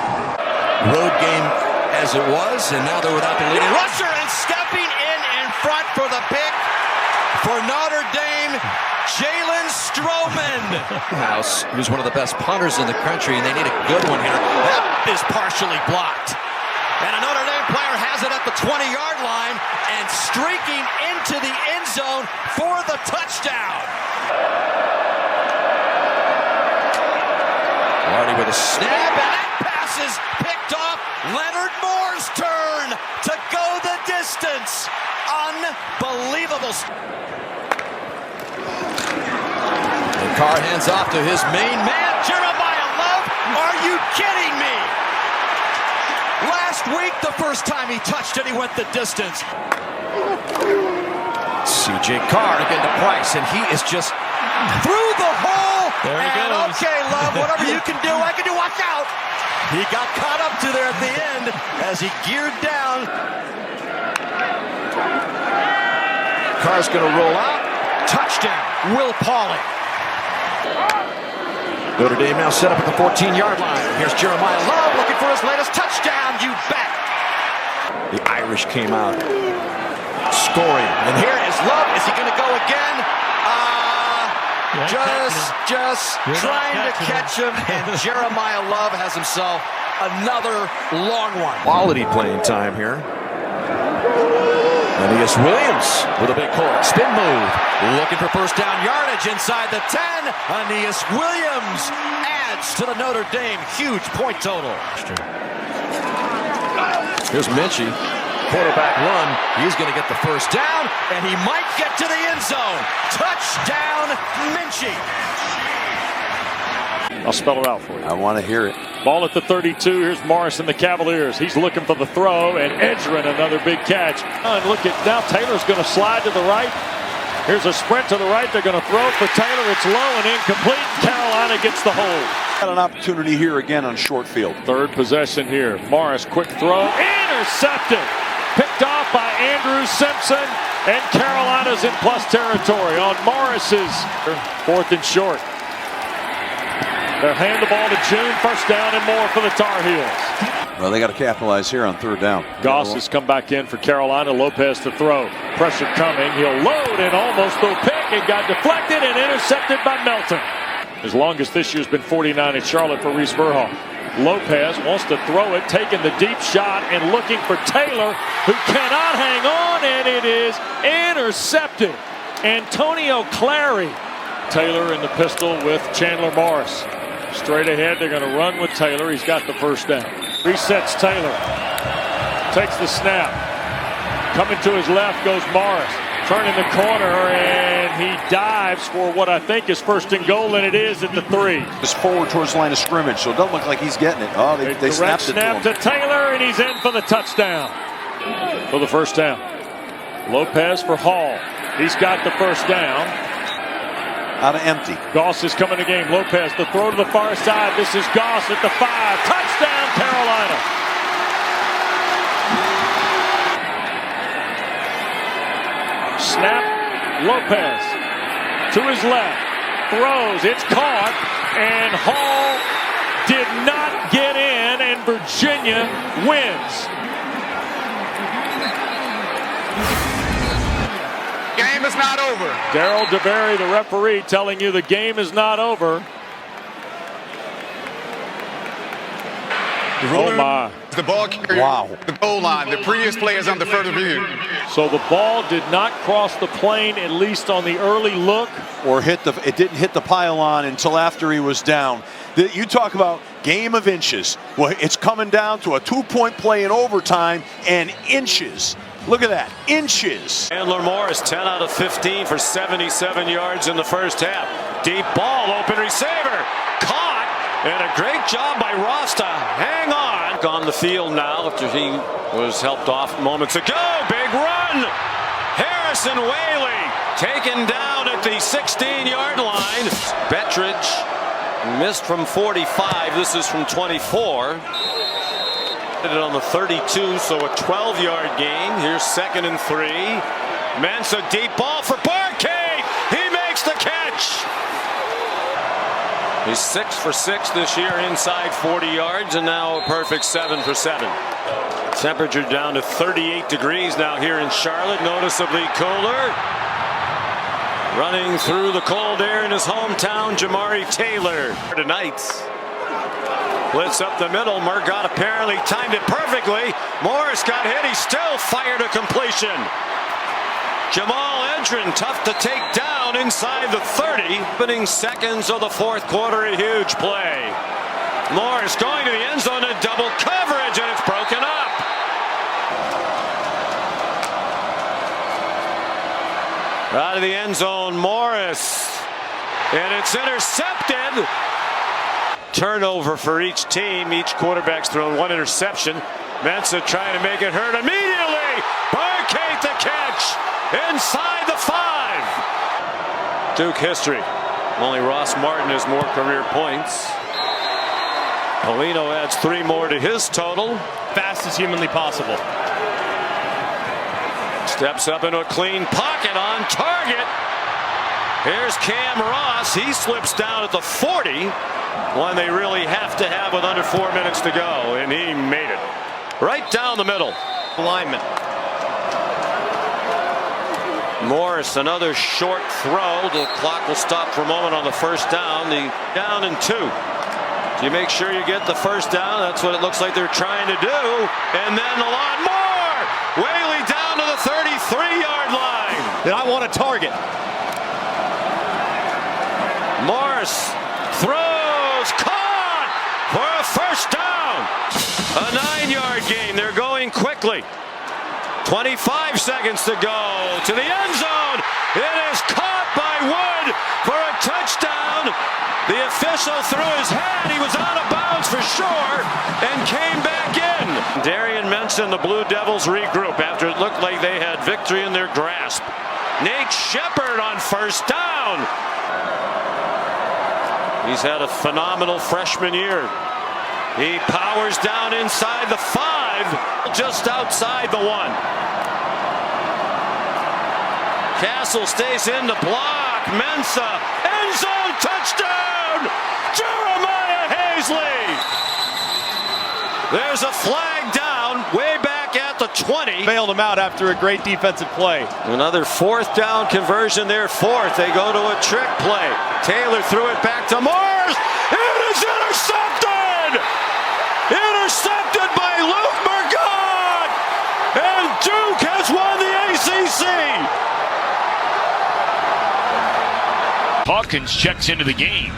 Road game as it was, and now they're without the leading rusher, and stepping in front for the pick for Notre Dame, Jalen Stroman. House, who's one of the best punters in the country, and they need a good one here. That is partially blocked. And a Notre Dame player has it at the 20-yard line and streaking into the end zone for the touchdown. Marty with a snap, and that pass is picked off. Leonard Moore's turn to go the distance. Unbelievable. And Carr hands off to his main man, Jeremiah Love. Are you kidding me? Last week, the first time he touched it, he went the distance. C.J. Carr again to Price, and he is just through the hole. There he goes. Okay, Love, whatever you can do, I can do. Watch out. He got caught up to there at the end as he geared down. Carr's going to roll out. Touchdown, Will Pauling. Notre Dame now set up at the 14-yard line. Here's Jeremiah Love looking for his latest touchdown. You bet. The Irish came out scoring. And here is Love. Is he going to go again? Just trying to catch him. And Jeremiah Love has himself another long one. Quality playing time here. Aeneas Williams with a big hole. Spin move. Looking for first down yardage inside the 10. Aeneas Williams adds to the Notre Dame huge point total. Here's Minchie. quarterback run. He's going to get the first down, and he might get to the end zone. Touchdown, Minchie. I'll spell it out for you. I want to hear it. Ball at the 32. Here's Morris and the Cavaliers. He's looking for the throw, and Edgerrin another big catch. And look at now, Taylor's going to slide to the right. Here's a sprint to the right. They're going to throw for Taylor. It's low and incomplete. Carolina gets the hold. Got an opportunity here again on short field. Third possession here. Morris, quick throw. Intercepted. Picked off by Andrew Simpson. And Carolina's in plus territory on Morris's 4th and short. They'll hand the ball to June. First down and more for the Tar Heels. Well, they got to capitalize here on 3rd down. Goss has come back in for Carolina. Lopez to throw. Pressure coming. He'll load and almost throw pick. It got deflected and intercepted by Melton. His longest this year has been 49 in Charlotte for Reese Verhoff. Lopez wants to throw it, taking the deep shot and looking for Taylor, who cannot hang on, and it is intercepted. Antonio Clary. Taylor in the pistol with Chandler Morris. Straight ahead, they're going to run with Taylor. He's got the first down. Resets Taylor. Takes the snap. Coming to his left goes Morris. Turning the corner, and he dives for what I think is 1st and goal, and it is at the 3. Just forward towards the line of scrimmage, so it doesn't look like he's getting it. Oh, they snapped it to him. To Taylor, and he's in for the touchdown. For the first down. Lopez for Hall. He's got the first down. Out of empty. Goss is coming to game. Lopez, the throw to the far side. This is Goss at the 5. Touchdown, Carolina. Snap. Lopez to his left. Throws. It's caught. And Hall did not get in, and Virginia wins. Game is not over. Darryl DeBerry, the referee, telling you the game is not over. The ruler, oh my. The ball carrier, wow. The goal line. The previous play is under further review. So the ball did not cross the plane, at least on the early look. Or it didn't hit the pylon until after he was down. You talk about game of inches. Well, it's coming down to a 2-point play in overtime and inches. Look at that, inches. Chandler Morris, 10 out of 15 for 77 yards in the first half. Deep ball, open receiver, caught, and a great job by Ross to hang on. On the field now after he was helped off moments ago. Big run. Harrison Whaley taken down at the 16-yard line. Bettridge missed from 45. This is from 24. It on the 32, so a 12-yard gain. Here's 2nd and 3. Mensa deep ball for Barcade. He makes the catch. He's 6 for 6 this year inside 40 yards, and now a perfect 7 for 7. Temperature down to 38 degrees now here in Charlotte, noticeably cooler. Running through the cold air in his hometown, Jamari Taylor tonight. Blitz up the middle. Murgott apparently timed it perfectly. Morris got hit. He still fired a completion. Jamal Edgerrin tough to take down inside the 30. Opening seconds of the 4th quarter, a huge play. Morris going to the end zone in double coverage, and it's broken up. Out of the end zone, Morris. And it's intercepted. Turnover for each team. Each quarterback's thrown 1 interception. Mensa trying to make it hurt immediately. Barcade the catch inside the 5. Duke history. Only Ross Martin has more career points. Polino adds 3 more to his total. Fast as humanly possible. Steps up into a clean pocket on target. Here's Cam Ross. He slips down at the 40. One they really have to have with under 4 minutes to go, and he made it. Right down the middle. Lineman. Morris, another short throw. The clock will stop for a moment on the first down. The down and 2. You make sure you get the first down. That's what it looks like they're trying to do. And then a lot more. Whaley down to the 33-yard line. Then I want a target. Morris throws, caught for a first down. A 9-yard gain. They're going quickly. 25 seconds to go to the end zone. It is caught by Wood for a touchdown. The official threw his hand. He was out of bounds for sure and came back in. Darian Menson, the Blue Devils regroup after it looked like they had victory in their grasp. Nate Shepard on first down. He's had a phenomenal freshman year. He powers down inside the 5, just outside the 1. Castle stays in the block. Mensah, end zone touchdown! Jeremiah Hazley! There's a flag down way back at the 20. Bailed him out after a great defensive play. Another 4th down conversion there. 4th. They go to a trick play. Taylor threw it back to Mars. It is intercepted! Intercepted by Luke Margot! And Duke has won the ACC! Hawkins checks into the game.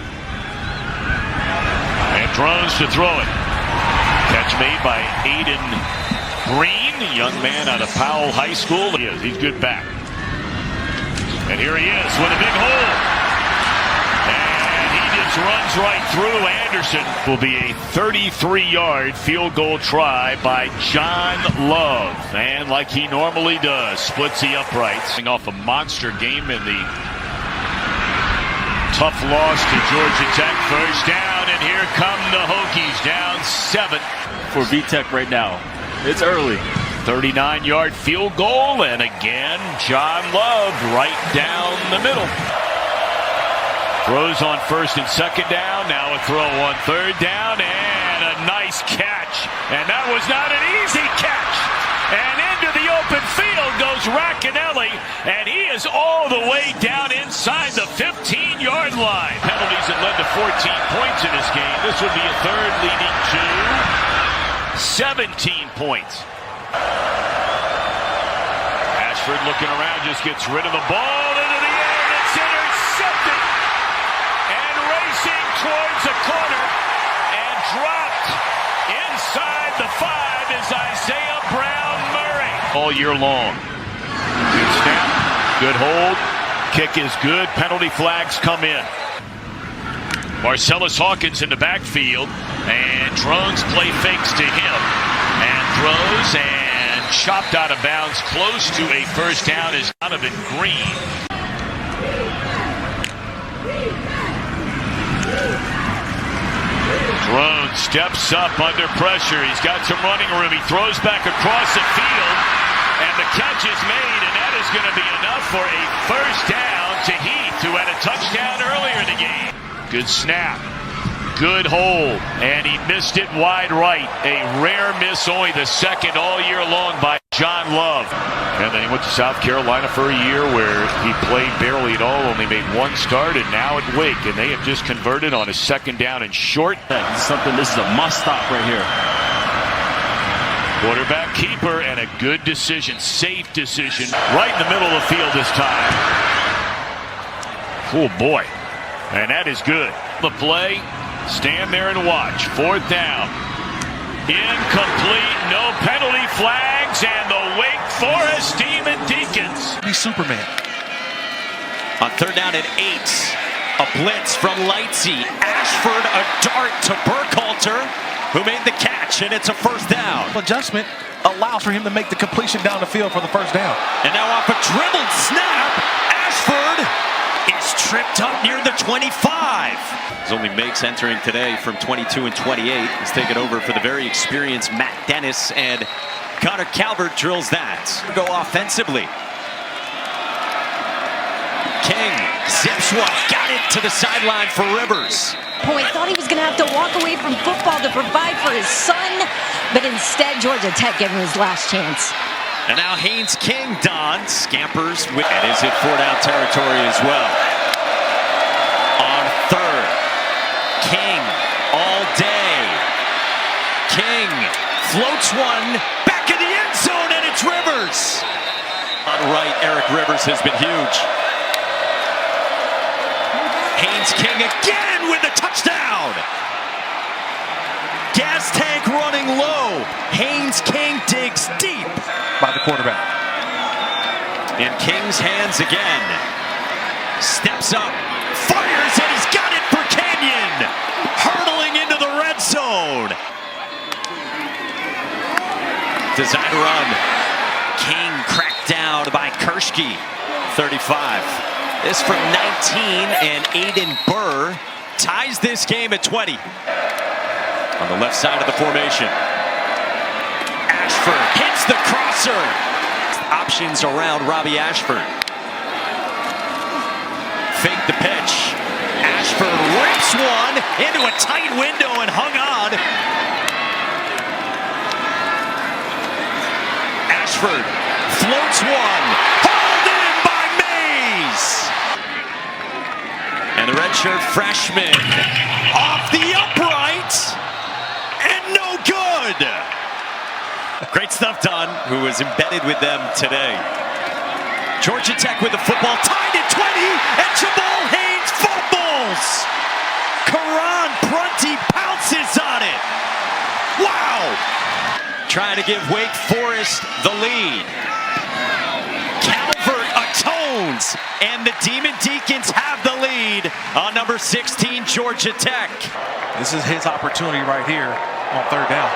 And throws to throw it. Catch made by Aiden Green, a young man out of Powell High School. He's good back. And here he is with a big hole. And he just runs right through Anderson. Will be a 33-yard field goal try by John Love. And like he normally does, splits the uprights. Off a monster game in the tough loss to Georgia Tech. First down, and here come the Hokies, down 7. For VTech right now. It's early. 39-yard field goal, and again, John Love right down the middle. Throws on 1st and 2nd down. Now a throw on 3rd down, and a nice catch. And that was not an easy catch. And into the open field goes Racanelli, and he is all the way down inside the 15-yard line. Penalties that led to 14 points in this game. This would be a 3rd, leading to 17 points. Ashford looking around, just gets rid of the ball into the air, and it's intercepted. And racing towards the corner and dropped inside the 5 is Isaiah Brown Murray. All year long. Good snap, good hold, kick is good, penalty flags come in. Marcellus Hawkins in the backfield, and drones play fakes to him. And throws and chopped out of bounds close to a first down is Donovan Green. Drone steps up under pressure. He's got some running room. He throws back across the field, and the catch is made, and that is going to be enough for a first down to Heath, who had a touchdown earlier in the game. Good snap. Good hold, and he missed it wide right. A rare miss, only the 2nd all year long by John Love. And then he went to South Carolina for a year where he played barely at all, only made 1 start, and now at Wake. And they have just converted on a 2nd down and short. This is a must-stop right here. Quarterback keeper, and a good decision, safe decision, right in the middle of the field this time. Oh boy, and that is good. The play, stand there and watch. 4th down. Incomplete, no penalty flags, and the Wake Forest Demon Deacons. Be Superman. On 3rd down and 8, a blitz from Lightsey. Ashford, a dart to Burkhalter, who made the catch, and it's a first down. Adjustment allows for him to make the completion down the field for the first down. And now off a dribbled snap, Ashford is tripped up near the 25. There's only Makes entering today from 22 and 28. He's taken over for the very experienced Matt Dennis, and Connor Calvert drills that. Go offensively. King zips one, got it to the sideline for Rivers. Point, thought he was going to have to walk away from football to provide for his son, but instead Georgia Tech gave him his last chance. And now Haynes King, Don, scampers with, and is it 4-down territory as well. On 3rd, King all day. King floats one back in the end zone, and it's Rivers. On right, Eric Rivers has been huge. Haynes King again with the touchdown. gas tank running low. Haynes King digs deep by the quarterback. In King's hands again. Steps up, fires, and he's got it for Canyon. Hurtling into the red zone. Design run. King cracked down by Kershke. 35. This from 19, and Aiden Burr ties this game at 20. On the left side of the formation. Ashford hits the crosser. Options around Robbie Ashford. Fake the pitch. Ashford rips one into a tight window and hung on. Ashford floats one. Hauled in by Mays. And the redshirt freshman off the upright. And no good. Great stuff done, who was embedded with them today. Georgia Tech with the football, tied at 20, and Jamal Haynes fumbles. Karan Prunty pounces on it. Wow! Trying to give Wake Forest the lead. Calvert atones, and the Demon Deacons have the lead on number 16, Georgia Tech. This is his opportunity right here on third down.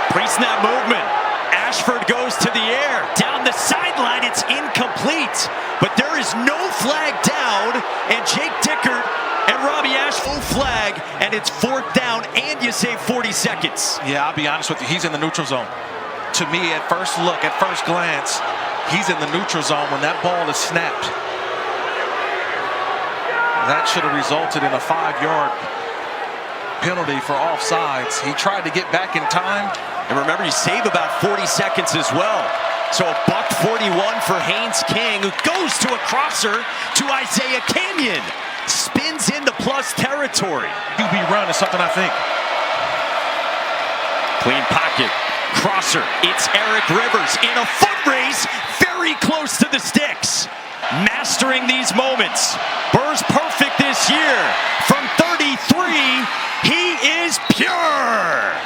Pre-snap movement. Ashford goes to the air. Down the sideline, it's incomplete. But there is no flag down. And Jake Dickert and Robbie Ashford flag. And it's fourth down, and you save 40 seconds. Yeah, I'll be honest with you. He's in the neutral zone. To me, at first look, at first glance, he's in the neutral zone when that ball is snapped. That should have resulted in a 5-yard penalty for offsides. He tried to get back in time. And remember, you save about 40 seconds as well. So a $141 for Haynes King, who goes to a crosser to Isaiah Canyon. Spins into plus territory. QB run is something I think. Clean pocket. Crosser. It's Eric Rivers in a foot race, very close to the sticks. Mastering these moments. Burr's perfect this year. From 33, he is pure.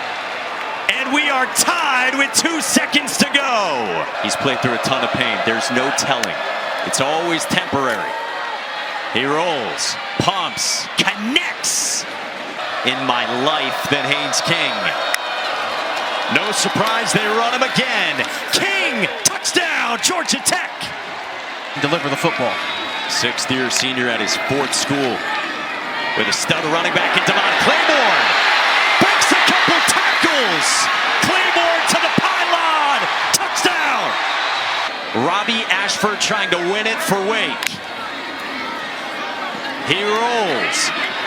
And we are tied with 2 seconds to go. He's played through a ton of pain. There's no telling. It's always temporary. He rolls, pumps, connects. In my life than Haynes King. No surprise, they run him again. King, touchdown, Georgia Tech. Deliver the football. Sixth-year senior at his fourth school. With a stud running back in Devon Claiborne. Breaks a couple tackles. Claiborne to the pylon. Touchdown. Robbie Ashford trying to win it for Wake. He rolls.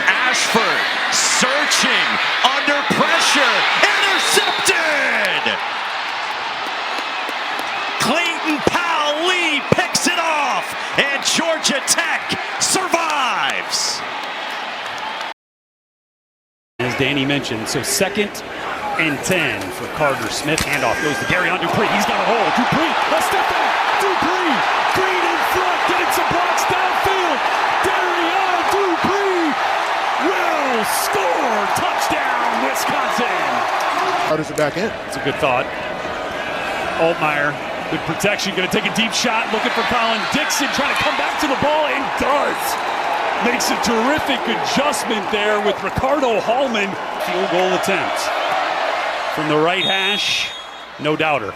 Ashford searching under pressure. Intercepted. Clayton Powell-Lee picks it off. And Georgia Tech survives. As Danny mentioned, so 2nd and 10 for Carter Smith. Handoff goes to Darion Dupree. He's got a hole. Dupree, a step back. Dupree, Green in front, getting some blocks downfield. Darion Dupree will score. Touchdown, Wisconsin. How does it back in? It's a good thought. Altmaier, good protection, going to take a deep shot, looking for Colin Dixon, trying to come back to the ball, and does. Makes a terrific adjustment there with Ricardo Hallman. Field goal attempt. From the right hash, no doubter.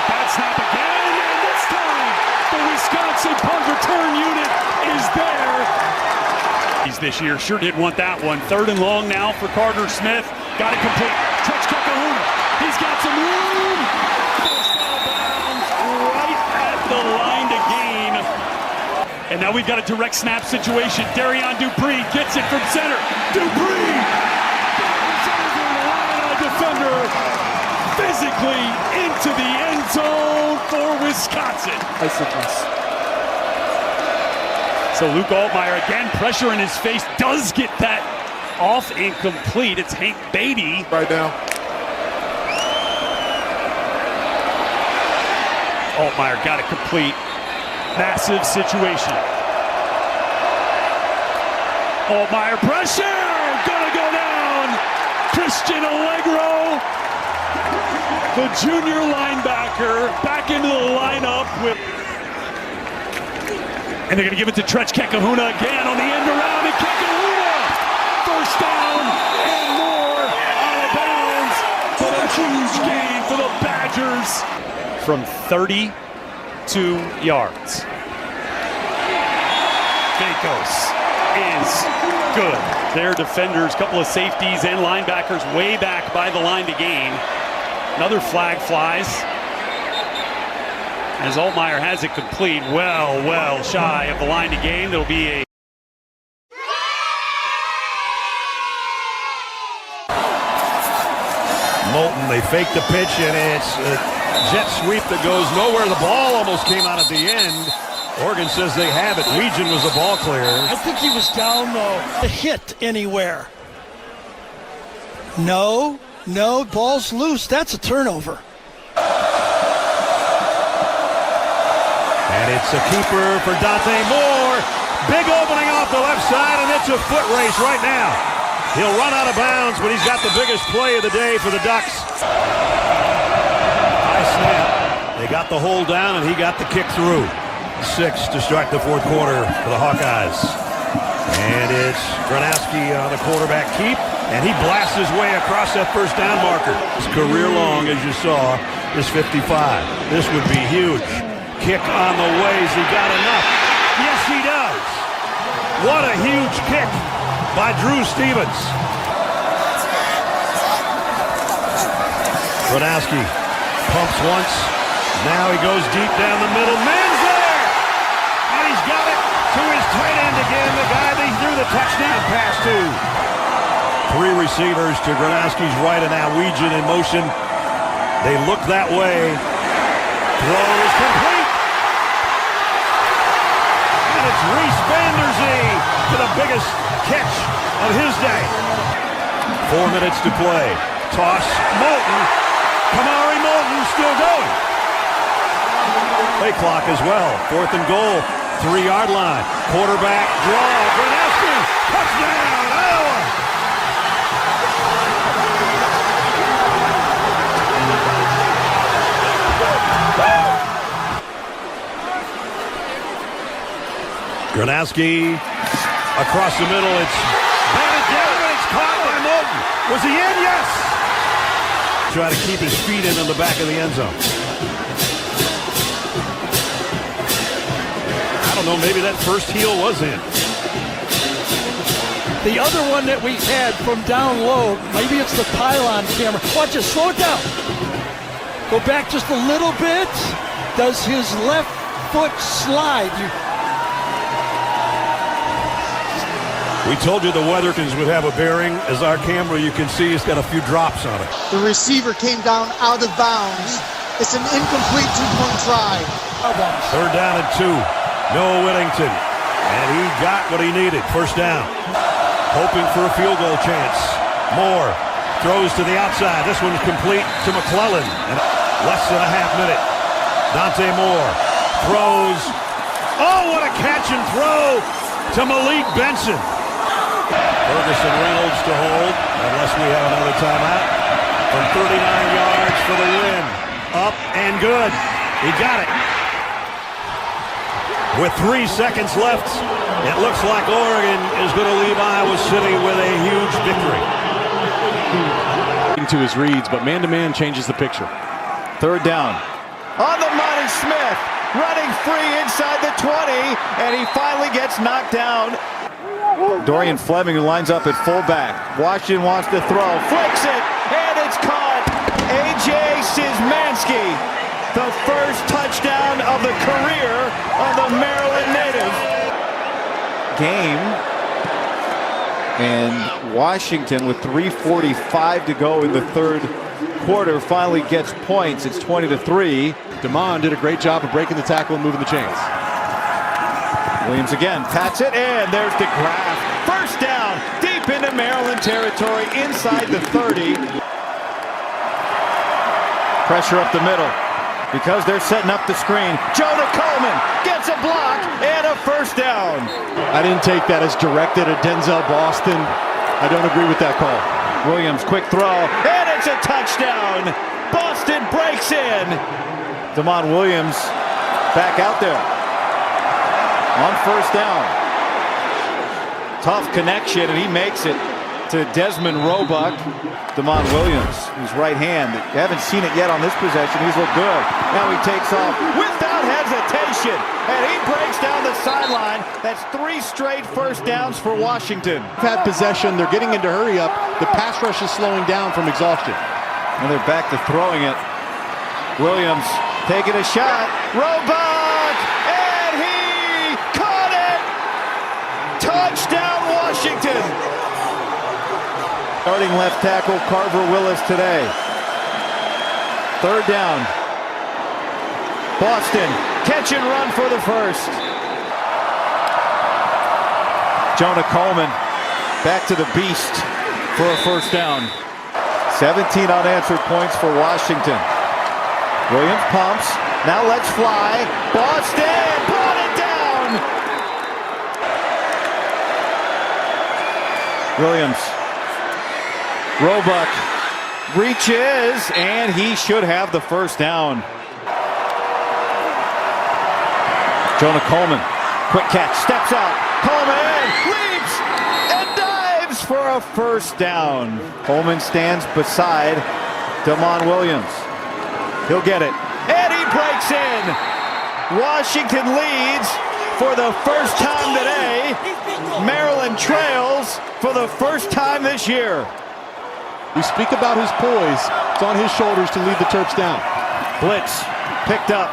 Bad snap again, and this time the Wisconsin punt return unit is there. He's this year, sure did want that one. 3rd and long now for Carter Smith. Got it complete. Touch Kakahuna. He's got some room. First out of bounds right at the line to gain. And now we've got a direct snap situation. Darion Dupree gets it from center. Dupree goes over the line, defender physically into the end zone for Wisconsin. So Luke Altmaier again, pressure in his face, does get that off incomplete. It's Hank Beatty right now. Altmaier got it complete. Massive situation. Altmaier pressure, gonna go The junior linebacker back into the lineup with. And they're going to give it to Tretch Kekahuna again on the end around. And Kekahuna! First down and more out of bounds. But a huge gain for the Badgers. From 32 yards. Vakos is good. Their defenders, couple of safeties and linebackers way back by the line to gain. Another flag flies. As Altmaier has it complete, well shy of the line to gain. There'll be a Moulton, they fake the pitch, and it's a jet sweep that goes nowhere. The ball almost came out at the end. Oregon says they have it. Weegen was the ball clear. I think he was down, though. A hit anywhere. No, ball's loose. That's a turnover. And it's a keeper for Dante Moore. Big opening off the left side, and it's a foot race right now. He'll run out of bounds, but he's got the biggest play of the day for the Ducks. High snap. They got the hold down, and he got the kick through. 6 to start the fourth quarter for the Hawkeyes. And it's Gronowski on the quarterback keep, and he blasts his way across that first down marker. His career long, as you saw, is 55. This would be huge. Kick on the way. Has he got enough? Yes, he does. What a huge kick by Drew Stevens. Gronowski pumps once. Now he goes deep down the middle. Man's there! And he's got it to his tight end again, the guy they threw the touchdown pass to. 3 receivers to Gronowski's right, and now Weegen in motion. They look that way. Throw is complete. And it's Reese Vanderzee for the biggest catch of his day. 4 minutes to play. Toss, Moulton. Kamari Moulton still going. Play clock as well. 4th and goal. 3-yard line. Quarterback draw. Gronowski. Touchdown, Iowa. Gronowski across the middle. It's batted down, and it's caught by Moulton. Was he in? Yes. Try to keep his feet in on the back of the end zone. I don't know, maybe that first heel was in. The other one that we had from down low, maybe it's the pylon camera. Watch it, slow it down. Go back just a little bit. Does his left foot slide? We told you the weather would have a bearing. As our camera, you can see, it's got a few drops on it. The receiver came down out of bounds. It's an incomplete 2-point try. 3rd down and 2. Noah Whittington. And he got what he needed. First down. Hoping for a field goal chance. Moore throws to the outside. This one's complete to McClellan. And less than a half minute. Dante Moore throws. Oh, what a catch and throw to Malik Benson. Ferguson Reynolds to hold, unless we have another timeout. From 39 yards for the win. Up and good. He got it. With 3 seconds left, it looks like Oregon is going to leave Iowa City with a huge victory. To his reads, but man-to-man changes the picture. 3rd down. On the money, Smith running free inside the 20, and he finally gets knocked down. Dorian Fleming, who lines up at fullback. Washington wants to throw, flicks it, and it's caught. A.J. Szymanski, the first touchdown of the career of the Maryland native. Game, and Washington, with 3:45 to go in the 3rd quarter, finally gets points. It's 20-3. DeMond did a great job of breaking the tackle and moving the chains. Williams again, pats it, and there's DeGraff. First down, deep into Maryland territory, inside the 30. Pressure up the middle, because they're setting up the screen. Jonah Coleman gets a block and a first down. I didn't take that as directed at Denzel Boston. I don't agree with that call. Williams, quick throw, and it's a touchdown. Boston breaks in. Damon Williams back out there on first down. Tough connection, and he makes it to Desmond Roebuck. Damon Williams, who's right hand. You haven't seen it yet on this possession. He's looked good. Now he takes off without hesitation, and he breaks down the sideline. That's 3 straight first downs for Washington. Had possession. They're getting into hurry up. The pass rush is slowing down from exhaustion. And they're back to throwing it. Williams taking a shot. Roebuck, and he caught it. Touchdown, Washington. Starting left tackle Carver Willis today. Third down. Boston, catch and run for the first. Jonah Coleman back to the beast for a first down. 17 unanswered points for Washington. Williams pumps. Now let's fly. Boston brought it down. Williams. Roebuck reaches, and he should have the first down. Jonah Coleman, quick catch, steps out. Coleman leaps and dives for a first down. Coleman stands beside Damon Williams. He'll get it, and he breaks in. Washington leads for the first time today. Maryland trails for the first time this year. We speak about his poise. It's on his shoulders to lead the Terps down. Blitz picked up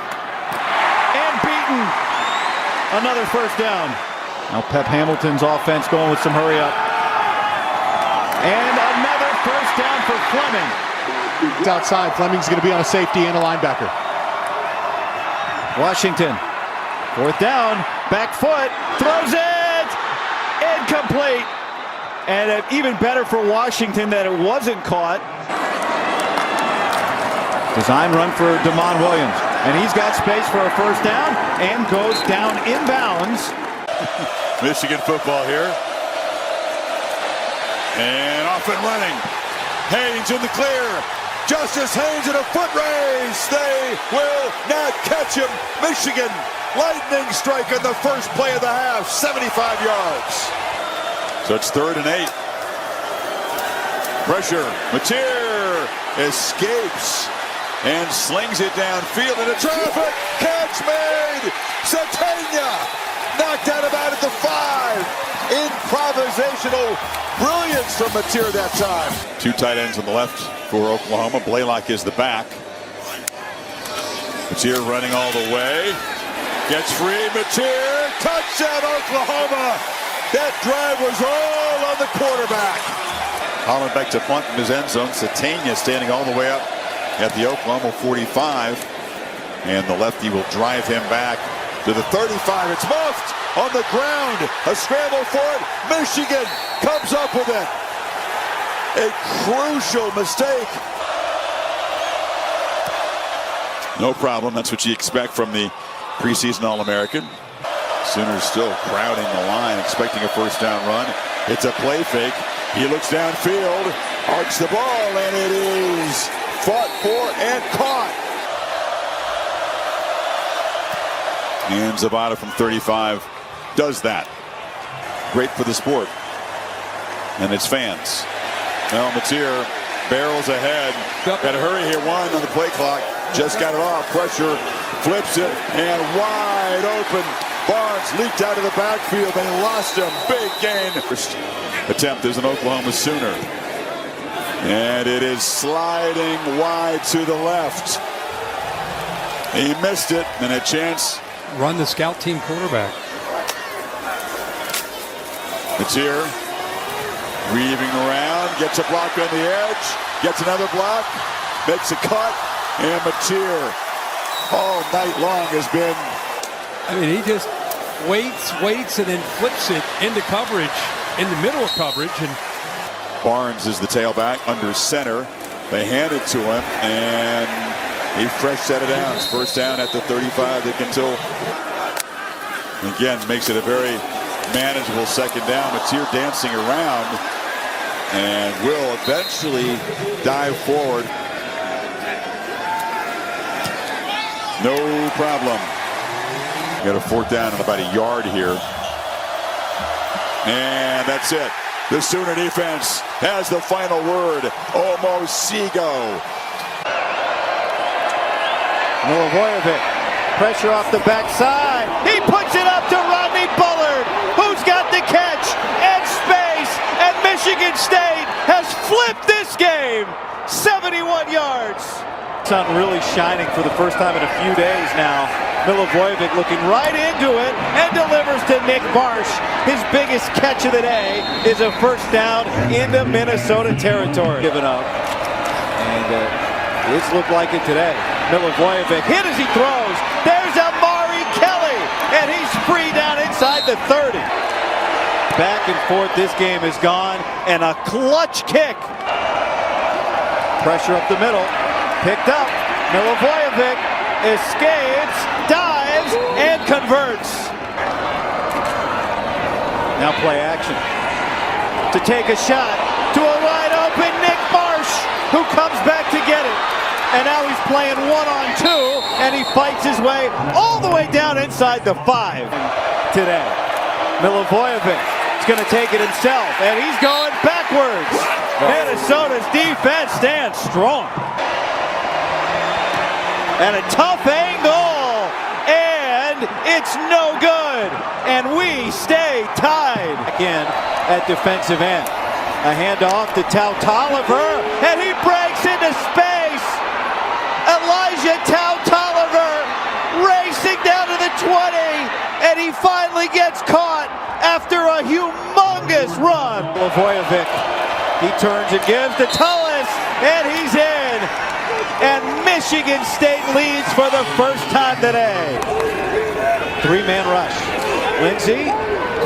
and beaten. Another first down. Now Pep Hamilton's offense going with some hurry up. And another first down for Fleming. It's outside. Fleming's going to be on a safety and a linebacker. Washington, fourth down, back foot, throws it, incomplete. And even better for Washington that it wasn't caught. Design run for Damon Williams. And he's got space for a first down and goes down inbounds. Michigan football here. And off and running. Haynes in the clear. Justice Haynes in a foot race. They will not catch him. Michigan, lightning strike on the first play of the half. 75 yards. So it's 3rd and 8. Pressure. Mateer escapes and slings it downfield into traffic. Catch made. Satania knocked out about at the 5. Improvisational brilliance from Mateer that time. 2 tight ends on the left for Oklahoma. Blaylock is the back. Mateer running all the way. Gets free. Mateer. Touchdown Oklahoma. That drive was all on the quarterback. Holland back to punt in his end zone. Satania standing all the way up at the Oklahoma 45. And the lefty will drive him back to the 35. It's muffed on the ground. A scramble for it. Michigan comes up with it. A crucial mistake. No problem. That's what you expect from the preseason All-American. Sooners still crowding the line, expecting a first down run. It's a play fake. He looks downfield, arcs the ball, and it is fought for and caught. And Zabata from 35 does that. Great for the sport and its fans. Now Mateer barrels ahead. Got to hurry here. 1 on the play clock. Just got it off. Pressure. Flips it. And wide open. Barnes leaked out of the backfield. They lost him. Big gain. First attempt is an Oklahoma Sooner. And it is sliding wide to the left. He missed it. And a chance. Run the scout team quarterback. Mateer weaving around. Gets a block on the edge. Gets another block. Makes a cut. And Mateer all night long has been. I mean, he just waits, and then flips it into coverage, in the middle of coverage. And Barnes is the tailback under center. They hand it to him, and he fresh set it down. First down at the 35. They can still, again, makes it a very manageable second down. Mateer dancing around and will eventually dive forward. No problem. Got a 4th down and about a yard here. And that's it. The Sooner defense has the final word. Omosigo. Milivojevic, pressure off the backside. He puts it up to Rodney Bullard, who's got the catch and space. And Michigan State has flipped this game. 71 yards. Sun really shining for the first time in a few days now. Milivojevic looking right into it and delivers to Nick Marsh. His biggest catch of the day is a 1st down into Minnesota territory. Given up. And it's looked like it today. Milivojevic hit as he throws. There's Amari Kelly, and he's free down inside the 30. Back and forth, this game is gone, and a clutch kick. Pressure up the middle, picked up. Milivojevic escapes, dives, and converts. Now play action. To take a shot to a wide open Nick Marsh, who comes back to get it. And now he's playing 1-on-2, and he fights his way all the way down inside the 5 today. Milivojevic is going to take it himself, and he's going backwards. Minnesota's defense stands strong. And a tough angle, and it's no good. And we stay tied. Again at defensive end. A handoff to Tautoliver, and he breaks into space. Elijah Tautoliver racing down to the 20, and he finally gets caught after a humongous run. Milivojevic, he turns and gives to Tullis, and he's in. And Michigan State leads for the first time today. 3-man rush. Lindsey,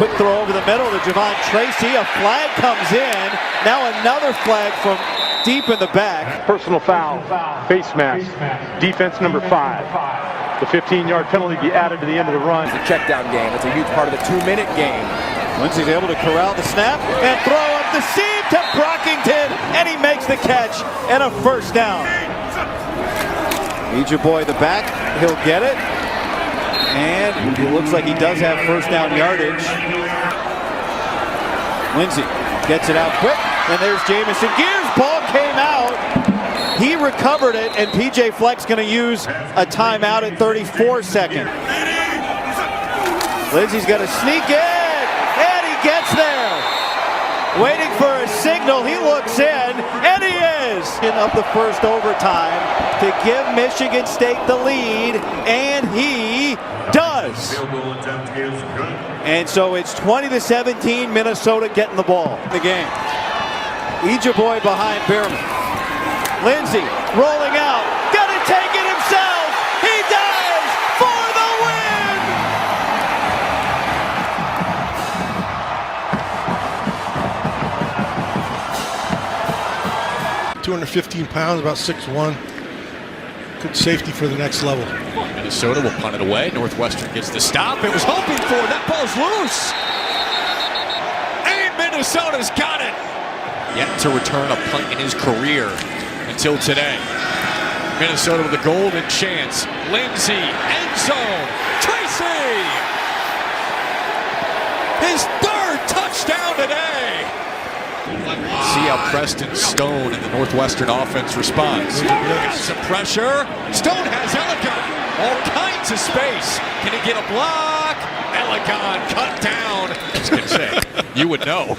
quick throw over the middle to Javon Tracy. A flag comes in. Now another flag from deep in the back. Personal foul, face mask, defense number 5. The 15-yard penalty be added to the end of the run. It's a check down game. It's a huge part of the 2-minute game. Lindsey's able to corral the snap and throw up the seam to Brockington, and he makes the catch and a 1st down. Ejeboy the back, he'll get it. And it looks like he does have 1st down yardage. Lindsey gets it out quick, and there's Jamison Gears. Ball came out. He recovered it, and PJ Fleck's going to use a timeout at 34 seconds. Lindsey's going to sneak in, and he gets there. Waiting for a signal, he looks in, and he is. Of the first overtime to give Michigan State the lead, and he does. And so it's 20-17, Minnesota getting the ball in the game. Ejeboy behind Behrman. Lindsey rolling out, gonna take it himself. He does for the win. 215 pounds, about 6'1". Good safety for the next level. Minnesota will punt it away. Northwestern gets the stop. It was hoping for. That ball's loose. And Minnesota's got it. Yet to return a punt in his career until today. Minnesota with a golden chance. Lindsey, end zone. Tracy! His 3rd touchdown today. See how Preston Stone and the Northwestern offense responds. Got some pressure. Stone has Ellicott. All kinds of space. Can he get a block? Ellicott cut down. I was going to say, you would know.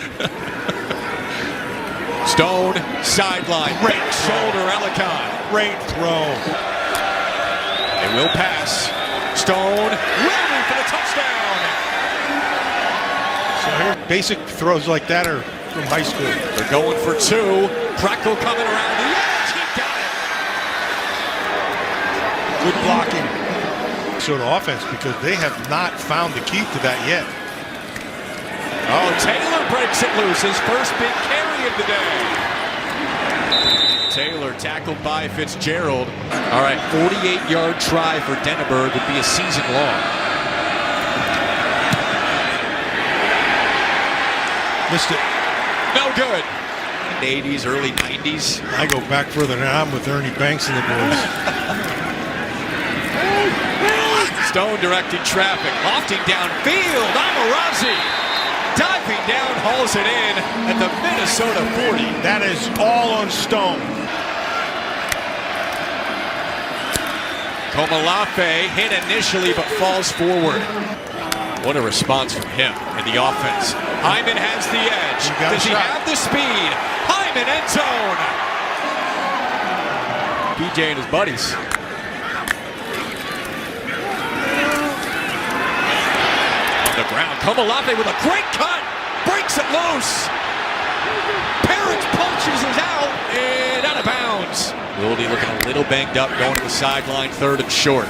Stone, sideline. Great shoulder, Ellicott. Great throw. They will pass. Stone, waiting for the touchdown. So here, basic throws like that are from high school. They're going for 2. Preko coming around the edge. He got it. Good blocking. So the offense, because they have not found the key to that yet. Oh, Taylor breaks it loose. His first big carry of the day. Taylor tackled by Fitzgerald. All right, 48-yard try for Denneberg would be a season long. Missed it. No good. 80s, early 90s. I go back further now. I'm with Ernie Banks and the boys. Stone directing traffic, lofting downfield. Amarazi diving down, hauls it in at the Minnesota 40. That is all on Stone. Komalafe hit initially but falls forward. What a response from him in the offense. Hyman has the edge. Does he have the speed? Hyman end zone. PJ and his buddies. On the ground, Komalafe with a great cut. Breaks it loose. Parrish punches it out and out of bounds. Wildy looking a little banged up, going to the sideline, 3rd and short.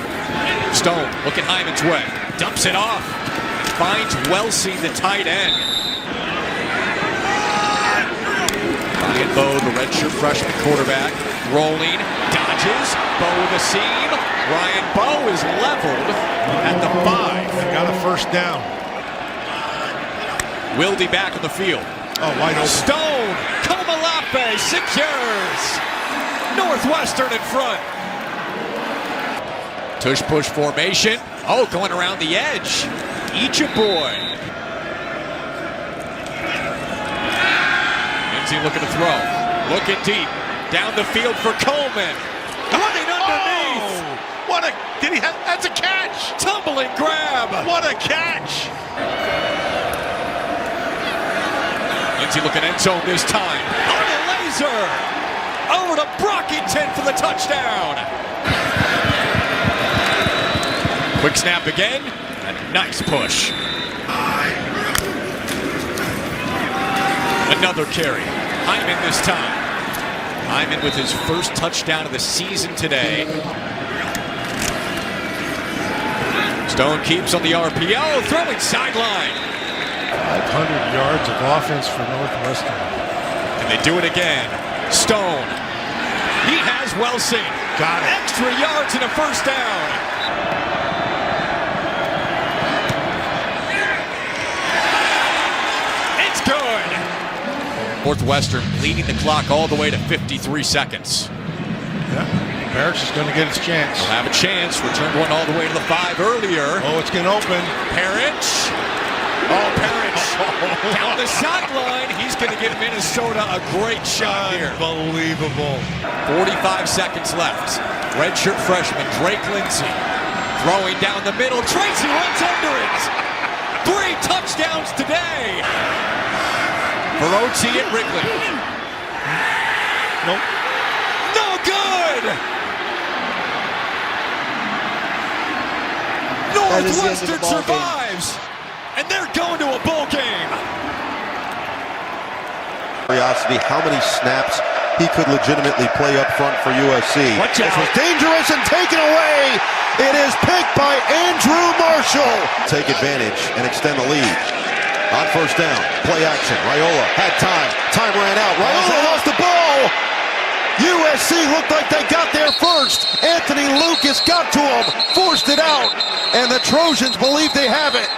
Stone looking Hyman's way. Dumps it off. Finds Welcy, the tight end. Ryan Bowe, the redshirt freshman quarterback, rolling, dodges. Bowe with a seam. Ryan Bowe is leveled at the 5. They got a first down. Wildy back on the field. Oh, wide open. Stone, Komalafe secures. Northwestern in front. Tush push formation. Oh, going around the edge. Boy. Lindsay looking to throw. Looking deep. Down the field for Coleman. Running underneath. What a, did he have, that's a catch. Tumbling grab. What a catch. Lindsay looking end zone this time. On a laser. Over to Brockington for the touchdown. Quick snap again. A nice push. Another carry. Hyman this time. Hyman with his first touchdown of the season today. Stone keeps on the RPO, throwing sideline. 500 yards of offense for Northwestern. And they do it again. Stone. He has Welcy. Got it. Extra yards and a first down. Northwestern leading the clock all the way to 53 seconds. Yeah, Parrish is going to get his chance. He'll have a chance. Returned one all the way to the 5 earlier. Oh, it's getting open. Parrish. Oh, Parrish. Down the sideline. He's going to give Minnesota a great shot here. Unbelievable. 45 seconds left. Redshirt freshman Drake Lindsay throwing down the middle. Tracy runs under it. 3 touchdowns today. For OT at Wrigley. Nope. No good! Northwestern survives, and they're going to a bowl game. Curiosity, how many snaps he could legitimately play up front for USC. Watch out. This was dangerous and taken away. It is picked by Andrew Marshall. Take advantage and extend the lead. On first down, play action. Raiola had time. Time ran out. Raiola lost the ball. USC looked like they got there first. Anthony Lucas got to him, forced it out, and the Trojans believe they have it.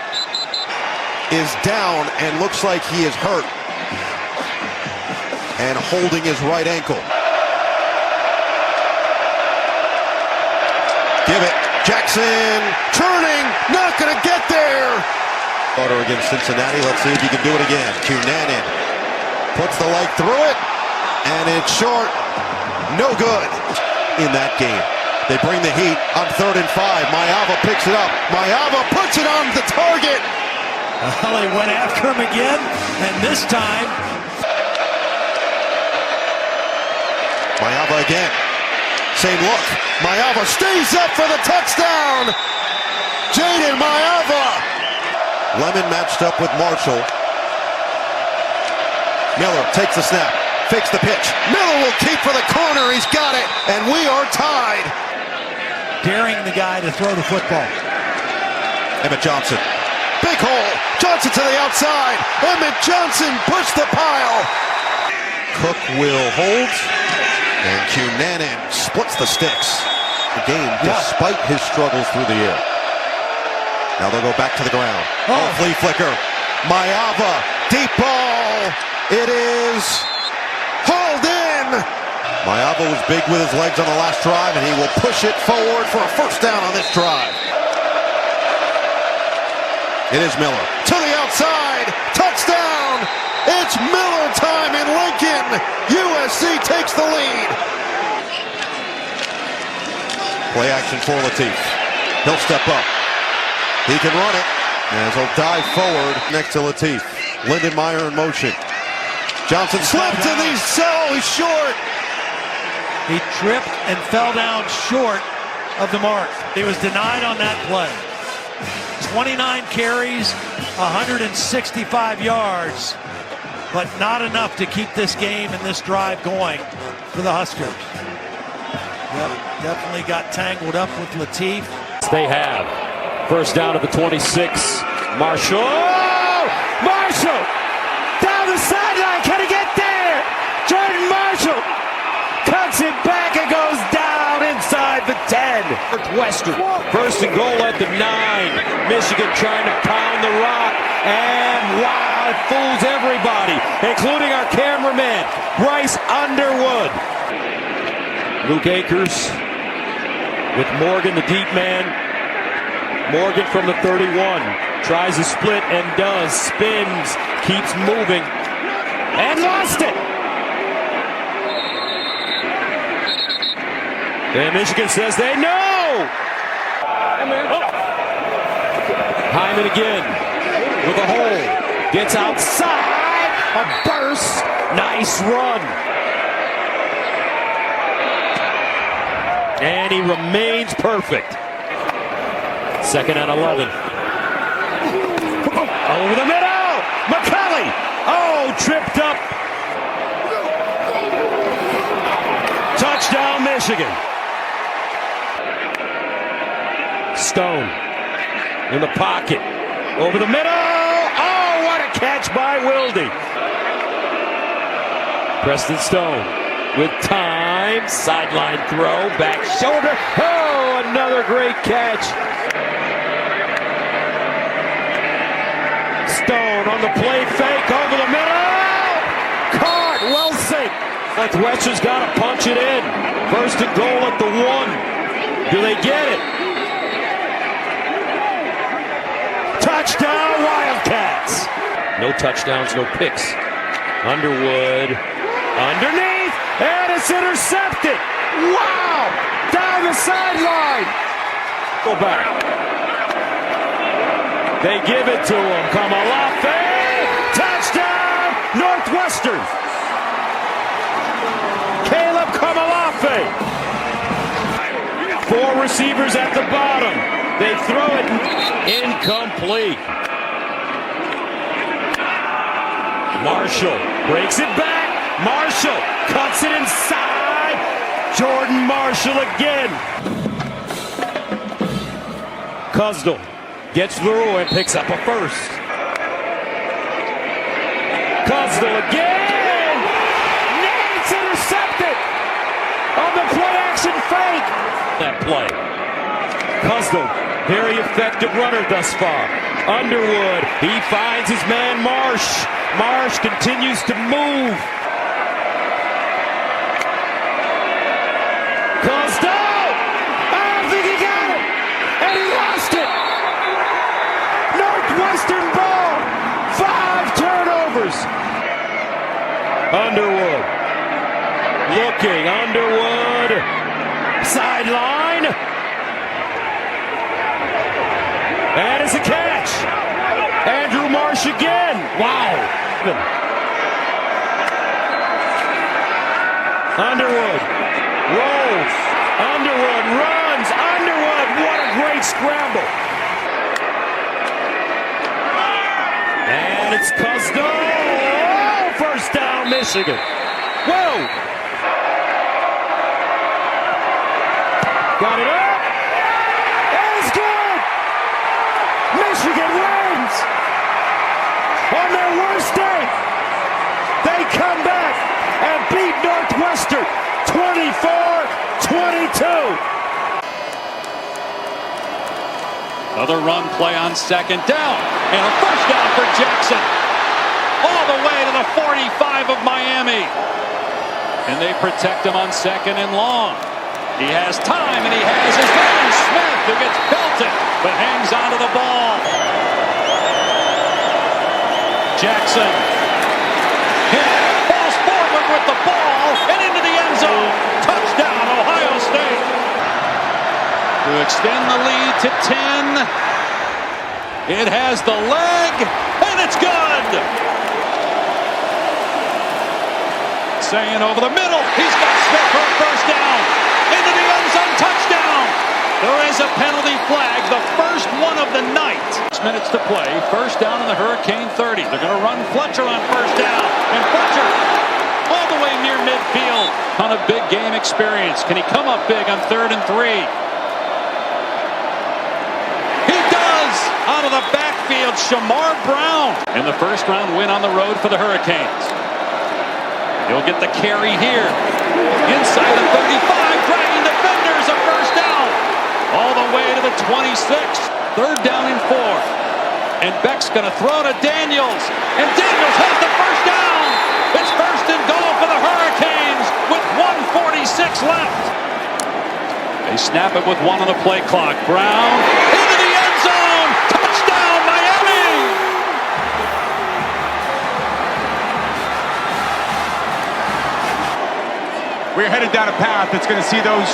Is down and looks like he is hurt. And holding his right ankle. Give it. Jackson turning, not going to get there. Order against Cincinnati. Let's see if he can do it again. Cunanan puts the leg through it, and it's short. No good in that game. They bring the heat on 3rd and 5. Maiava picks it up. Maiava puts it on the target. Well, they went after him again, and this time. Maiava again. Same look. Maiava stays up for the touchdown. Jaden Maiava. Lemon matched up with Marshall. Miller takes the snap, fakes the pitch. Miller will keep for the corner. He's got it, and we are tied. Daring the guy to throw the football. Emmett Johnson. Big hole. Johnson to the outside. Emmett Johnson pushed the pile. Cook will hold, and Cunanan splits the sticks. The game, despite his struggles through the air. Now they'll go back to the ground. Oh, flea flicker. Maiava, deep ball. It is hauled in. Maiava was big with his legs on the last drive, and he will push it forward for a first down on this drive. It is Miller to the outside. Touchdown! It's Miller time in Lincoln. USC takes the lead. Play action for Latif. He'll step up. He can run it as he'll dive forward next to Latif. Lindenmeyer in motion. Johnson slipped and he's short. He tripped and fell down short of the mark. He was denied on that play. 29 carries, 165 yards, but not enough to keep this game and this drive going for the Huskers. Yep, definitely got tangled up with Latif. They have. First down at the 26. Marshall! Oh! Marshall! Down the sideline. Can he get there? Jordan Marshall cuts it back and goes down inside the 10. Northwestern. First and goal at the 9. Michigan trying to pound the rock. And wow, it fools everybody, including our cameraman, Bryce Underwood. Luke Akers with Morgan, the deep man. Morgan from the 31. Tries a split and does. Spins. Keeps moving. And lost it. And Michigan says they know. Hyman again with a hole. Gets outside. A burst. Nice run. And he remains perfect. Second and 11. Over the middle. McCulley. Oh, tripped up. Touchdown, Michigan. Stone in the pocket. Over the middle. Oh, what a catch by Wilde. Preston Stone with time. Sideline throw. Back shoulder. Oh, another great catch. Stone on the play fake. Over the middle. Caught. Well safe. Northwestern's got to punch it in. First and goal at the 1. Do they get it? Touchdown, Wildcats. No touchdowns, no picks. Underwood. Underneath. And it's intercepted. Wow. Down the sideline. Go back. They give it to him. Kamalafe. Touchdown, Northwestern. Caleb Kamalafe. 4 receivers at the bottom. They throw it incomplete. Marshall breaks it back. Marshall cuts it inside. Jordan Marshall again. Cusdell gets through and picks up a first. Cusdell again. It's intercepted on the play action fake. That play. Cusdell, very effective runner thus far. Underwood, he finds his man Marsh. Marsh continues to move. Cusdell! I think he got it! And he lost it! Northwestern ball! 5 turnovers! Underwood. Looking, Underwood. Sideline. And it's a catch. Andrew Marsh again. Wow. Underwood rolls. Underwood runs. Underwood. What a great scramble. And it's Cusdell. Oh, first down, Michigan. Whoa. Got it up. It's good. Michigan wins. On their worst day, they come back and beat Northwestern 24-22. Another run play on second down. And a first down for Jackson. All the way to the 45 of Miami. And they protect him on second and long. He has time, and he has his man Smith, who gets belted, but hangs onto the ball. Jackson. Hit, falls forward with the ball and into the end zone. Touchdown, Ohio State. To extend the lead to 10. It has the leg, and it's good. Saying over the middle. He's got Smith for a first down. Into the end zone, touchdown. There is a penalty flag, the first one of the night. 6 minutes to play, first down in the Hurricane 30. They're going to run Fletcher on first down. And Fletcher all the way near midfield. Ton of big game experience. Can he come up big on 3rd and 3? He does! Out of the backfield, Shamar Brown. In the first round win on the road for the Hurricanes. He'll get the carry here. Inside the 35, dragging defenders, a first down. All the way to the 26. 3rd down and 4. And Beck's going to throw to Daniels. And Daniels has the first down. It's 1st and goal for the Hurricanes with 1:46 left. They snap it with 1 on the play clock. Brown into the end zone. Touchdown, Miami. We're headed down a path that's going to see those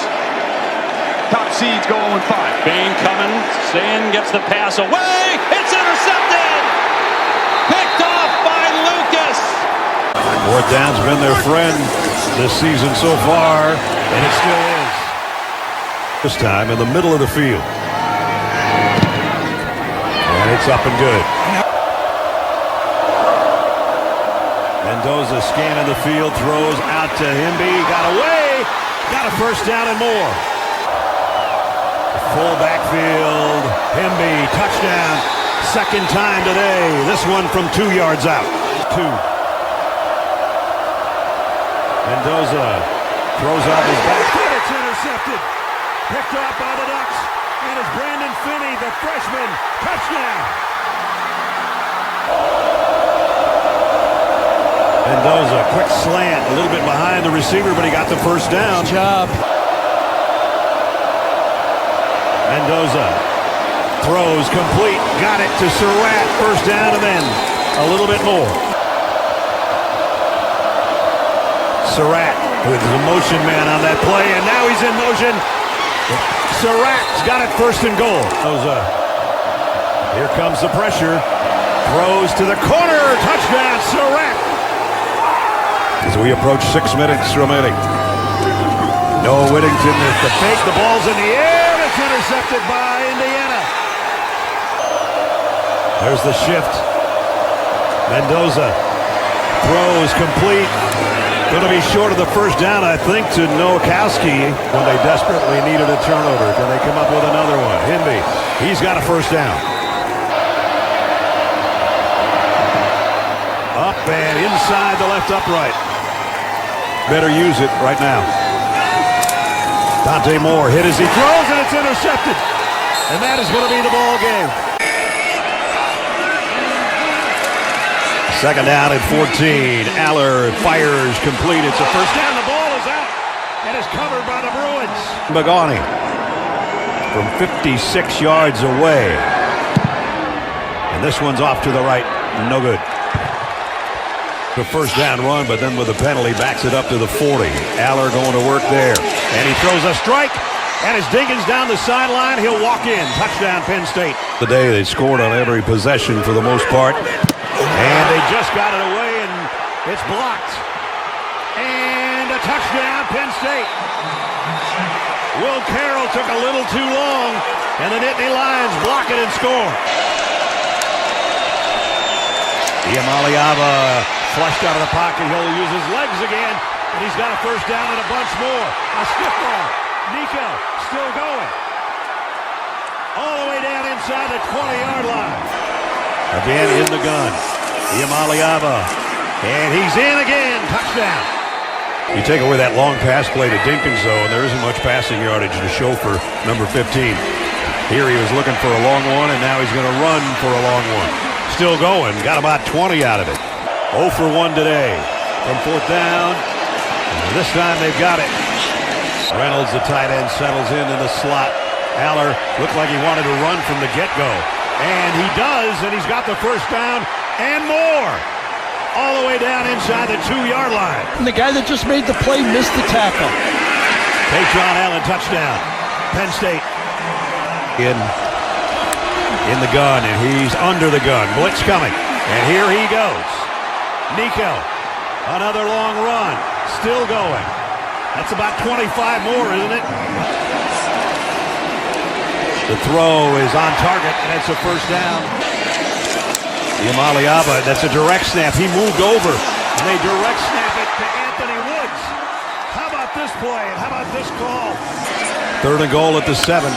top seeds go 0-5. Bain coming. Sin gets the pass away. It's intercepted. Picked off by Lucas. 4th down's been their friend this season so far, and it still is. This time in the middle of the field. And it's up and good. Mendoza scanning the field, throws out to Himby. Got away. Got a first down and more. Full backfield. Himby, touchdown. 2nd time today. This one from 2 yards out. 2. Mendoza throws off his back foot. It's intercepted. Picked off by the Ducks. And it's Brandon Finney, the freshman. Touchdown. Mendoza, quick slant. A little bit behind the receiver, but he got the first down. Good job. Mendoza throws complete. Got it to Surratt. First down and then a little bit more. Surratt with the motion man on that play, and now he's in motion. Surratt's got it 1st and goal. Here comes the pressure. Throws to the corner. Touchdown, Surratt. As we approach 6 minutes remaining. Noah Whittington is the fake. The ball's in the air. It's intercepted by Indiana. There's the shift. Mendoza throws complete. Going to be short of the first down, I think, to Nowakowski when they desperately needed a turnover. Can they come up with another one? Himby, he's got a first down. Up and inside the left upright. Better use it right now. Dante Moore hit as he throws, and it's intercepted. And that is going to be the ball game. 2nd down and 14. Aller fires complete. It's a first down. The ball is out and is covered by the Bruins. Magani from 56 yards away. And this one's off to the right. No good. The first down run, but then with the penalty backs it up to the 40. Aller going to work there. And he throws a strike. And as Diggins down the sideline, he'll walk in. Touchdown, Penn State. Today they scored on every possession for the most part. And they just got it away, and it's blocked. And a touchdown, Penn State. Will Carroll took a little too long, and the Nittany Lions block it and score. Iamaleava flushed out of the pocket. He'll use his legs again, and he's got a first down and a bunch more. A stiff ball. Nico still going. All the way down inside the 20-yard line. Again in the gun. Iamaleava. And he's in again. Touchdown. You take away that long pass play to Dinkins, though, and there isn't much passing yardage to show for number 15. Here he was looking for a long one, and now he's going to run for a long one. Still going. Got about 20 out of it. 0 for 1 today. From 4th down. And this time they've got it. Reynolds, the tight end, settles in the slot. Aller looked like he wanted to run from the get-go. And he does, and he's got the first down and more. All the way down inside the 2-yard line. And the guy that just made the play missed the tackle. John Allen, touchdown. Penn State in the gun, and he's under the gun. Blitz coming, and here he goes. Nico, another long run, still going. That's about 25 more, isn't it? The throw is on target, and it's a first down. Yamaliaba, that's a direct snap. He moved over, and they direct snap it to Anthony Woods. How about this play, and how about this call? 3rd and goal at the 7.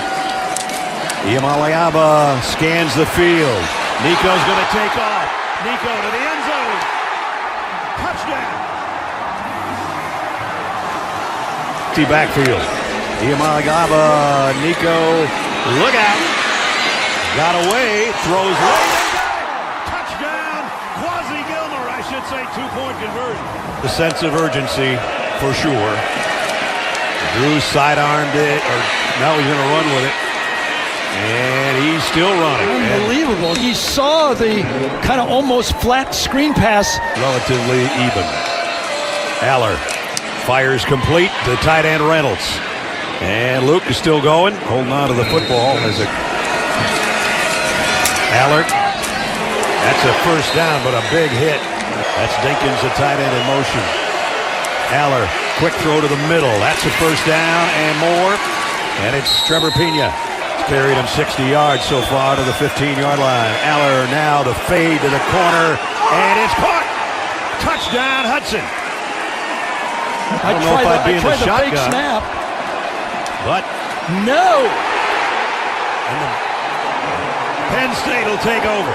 Yamaliaba scans the field. Nico's going to take off. Nico to the end zone. Touchdown. Empty backfield. Yamaliaba, Nico, look out. Got away, throws late. Touchdown. Quasi Gilmer, I should say, 2-point conversion. The sense of urgency, for sure. Drew sidearmed it, or now he's going to run with it. And he's still running. Unbelievable. He saw the kind of almost flat screen pass. Relatively even. Aller fires complete to tight end Reynolds. And Luke is still going, holding on to the football. Aller. That's a first down, but a big hit. That's Dinkins, the tight end in motion. Aller, quick throw to the middle. That's a first down and more. And it's Trevor Pena. Carried him 60 yards so far to the 15-yard line. Aller now the fade to the corner, and it's caught. Touchdown, Hudson. I don't know if I'd be in the shotgun. Snap. But no. And the Penn State will take over.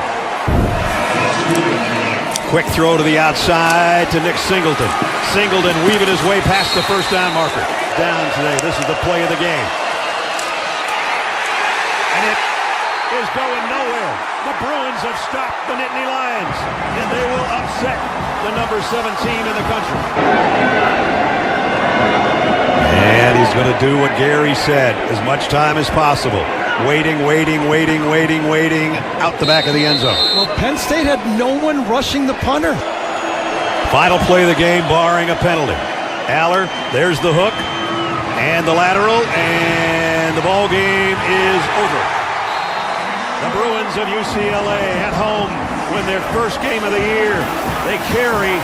Quick throw to the outside to Nick Singleton. Singleton weaving his way past the first down marker. Down today. This is the play of the game. And it is going nowhere. The Bruins have stopped the Nittany Lions, and they will upset the number 17 in the country. And he's going to do what Gary said, as much time as possible. Waiting, out the back of the end zone. Well, Penn State had no one rushing the punter. Final play of the game, barring a penalty. Aller, there's the hook, and the lateral, and the ball game is over. The Bruins of UCLA at home win their first game of the year. They carry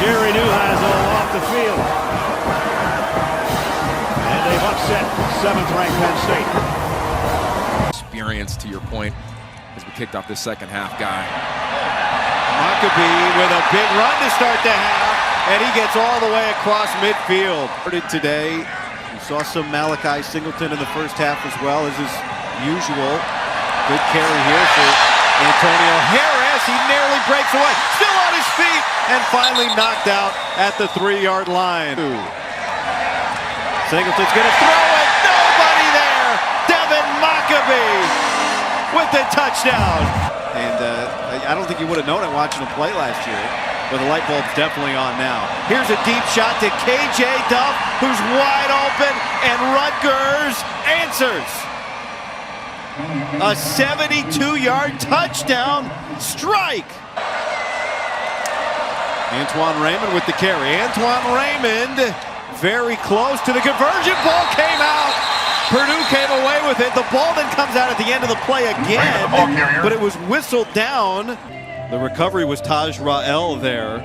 Jerry Neuheisel off the field. And they've upset 7th-ranked Penn State. Experience, to your point, as we kicked off this second half, guy. Maccabee with a big run to start the half, and he gets all the way across midfield. Today, we saw some Malachi Singleton in the first half as well, as is usual. Good carry here for Antonio Harris. He nearly breaks away. Still on his feet, and finally knocked out at the 3-yard line. Singleton's going to throw it. Nobody there. Devin Maccabee with the touchdown. And I don't think you would have known it watching him play last year, but the light bulb's definitely on now. Here's a deep shot to KJ Duff, who's wide open, and Rutgers answers. A 72-yard touchdown strike. Antoine Raymond with the carry. Antoine Raymond very close to the conversion. Ball came out. Purdue came away with it. The ball then comes out at the end of the play again, but it was whistled down. The recovery was Taj Rael there.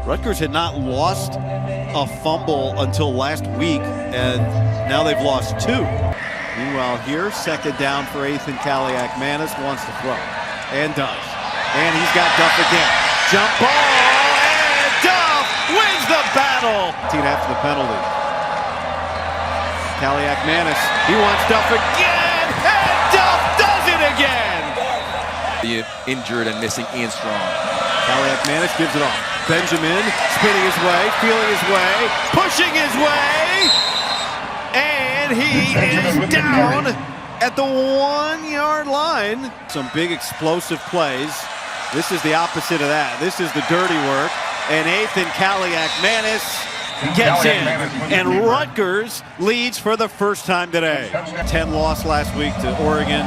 Rutgers had not lost a fumble until last week, and now they've lost 2. Meanwhile here, second down for Ethan Kaliak-Manis, wants to throw, and does. And he's got Duff again. Jump ball, and Duff wins the battle! After the penalty. Kaliak-Manis, he wants Duff again, and Duff does it again! The injured and missing Ian Strong. Kaliak-Manis gives it off. Benjamin spinning his way, feeling his way, pushing his way, and he is down at the 1-yard line. Some big explosive plays. This is the opposite of that. This is the dirty work, and Ethan Kaliak-Manis gets in, and Rutgers leads for the first time today. 10 loss last week to Oregon.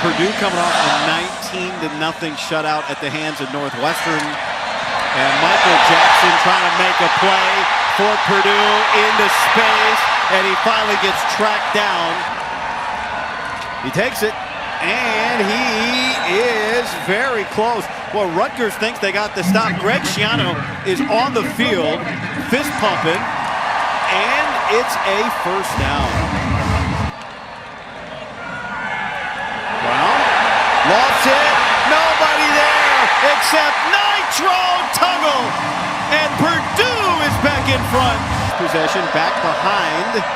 Purdue coming off a 19-0 shutout at the hands of Northwestern. And Michael Jackson trying to make a play for Purdue into space, and he finally gets tracked down. He takes it, and he is very close. Well, Rutgers thinks they got the stop. Greg Schiano is on the field, fist pumping, and it's a first down. Brown lost it. Nobody there except Nitro Tuggle, and Purdue is back in front. Possession back behind.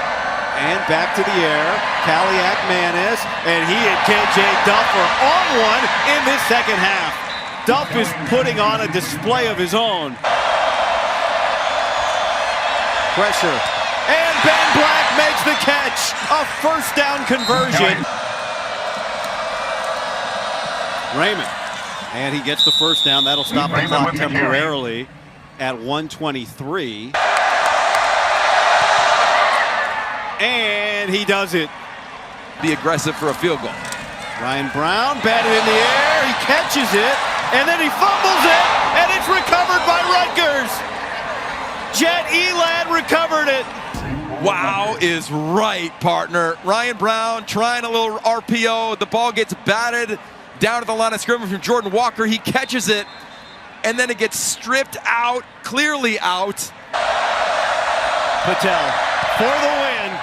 And back to the air, Kaliak Manis, and he and KJ Duff are on one in this second half. Duff is putting on a display of his own. Pressure, and Ben Black makes the catch. A first down conversion. Raymond, and he gets the first down. That'll stop the clock temporarily at 1:23. And he does it. Be aggressive for a field goal. Ryan Brown batted in the air. He catches it, and then he fumbles it, and it's recovered by Rutgers. Jet Elad recovered it. Wow is right, partner. Ryan Brown trying a little RPO. The ball gets batted down to the line of scrimmage from Jordan Walker. He catches it, and then it gets stripped out, clearly out. Patel for the win.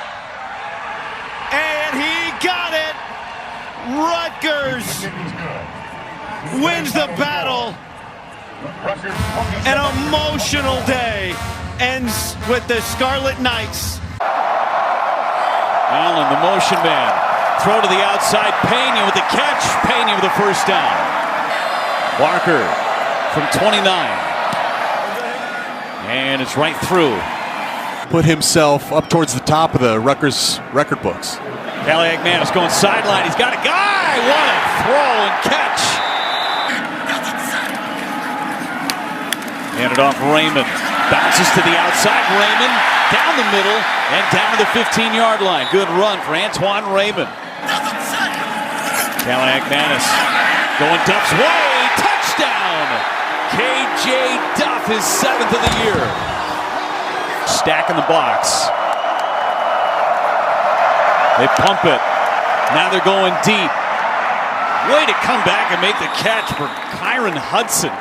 And he got it. Rutgers wins the battle. An emotional day ends with the Scarlet Knights. Allen, the motion man. Throw to the outside. Pena with the catch. Pena with the first down. Barker from 29. And it's right through. Put himself up towards the top of the Rutgers record books. Kaliak Manis going sideline. He's got a guy. What a throw and catch. Handed off Raymond. Bounces to the outside. Raymond down the middle and down to the 15-yard line. Good run for Antoine Raymond. Kaliak Manis going Duff's way. Touchdown. KJ Duff, his 7th of the year. Stack in the box. They pump it. Now they're going deep. Way to come back and make the catch for Kyron Hudson.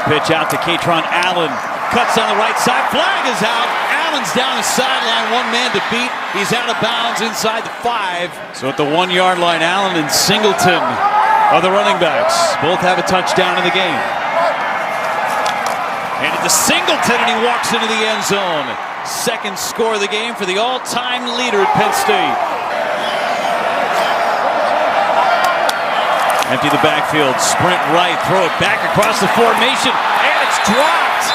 Pitch out to Katron Allen. Cuts on the right side. Flag is out. Allen's down the sideline. One man to beat. He's out of bounds inside the 5. So at the 1-yard line, Allen and Singleton are the running backs. Both have a touchdown in the game. And to Singleton, and he walks into the end zone. Second score of the game for the all-time leader at Penn State. Empty the backfield, sprint right, throw it back across the formation, and it's dropped.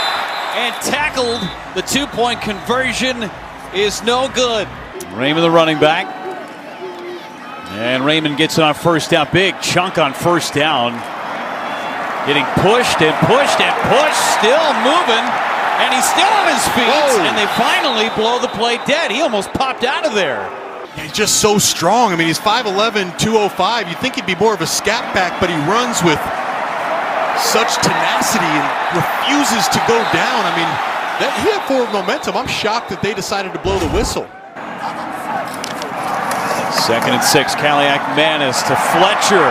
And tackled. The 2-point conversion is no good. Raymond, the running back. And Raymond gets it on first down. Big chunk on first down. Getting pushed and pushed and pushed, still moving, and he's still on his feet. Whoa. And they finally blow the play dead. He almost popped out of there. He's just so strong. I mean, he's 5'11", 205. You'd think he'd be more of a scat back, but he runs with such tenacity and refuses to go down. I mean, he had forward momentum. I'm shocked that they decided to blow the whistle. 2nd and 6, Kaliak Manis to Fletcher.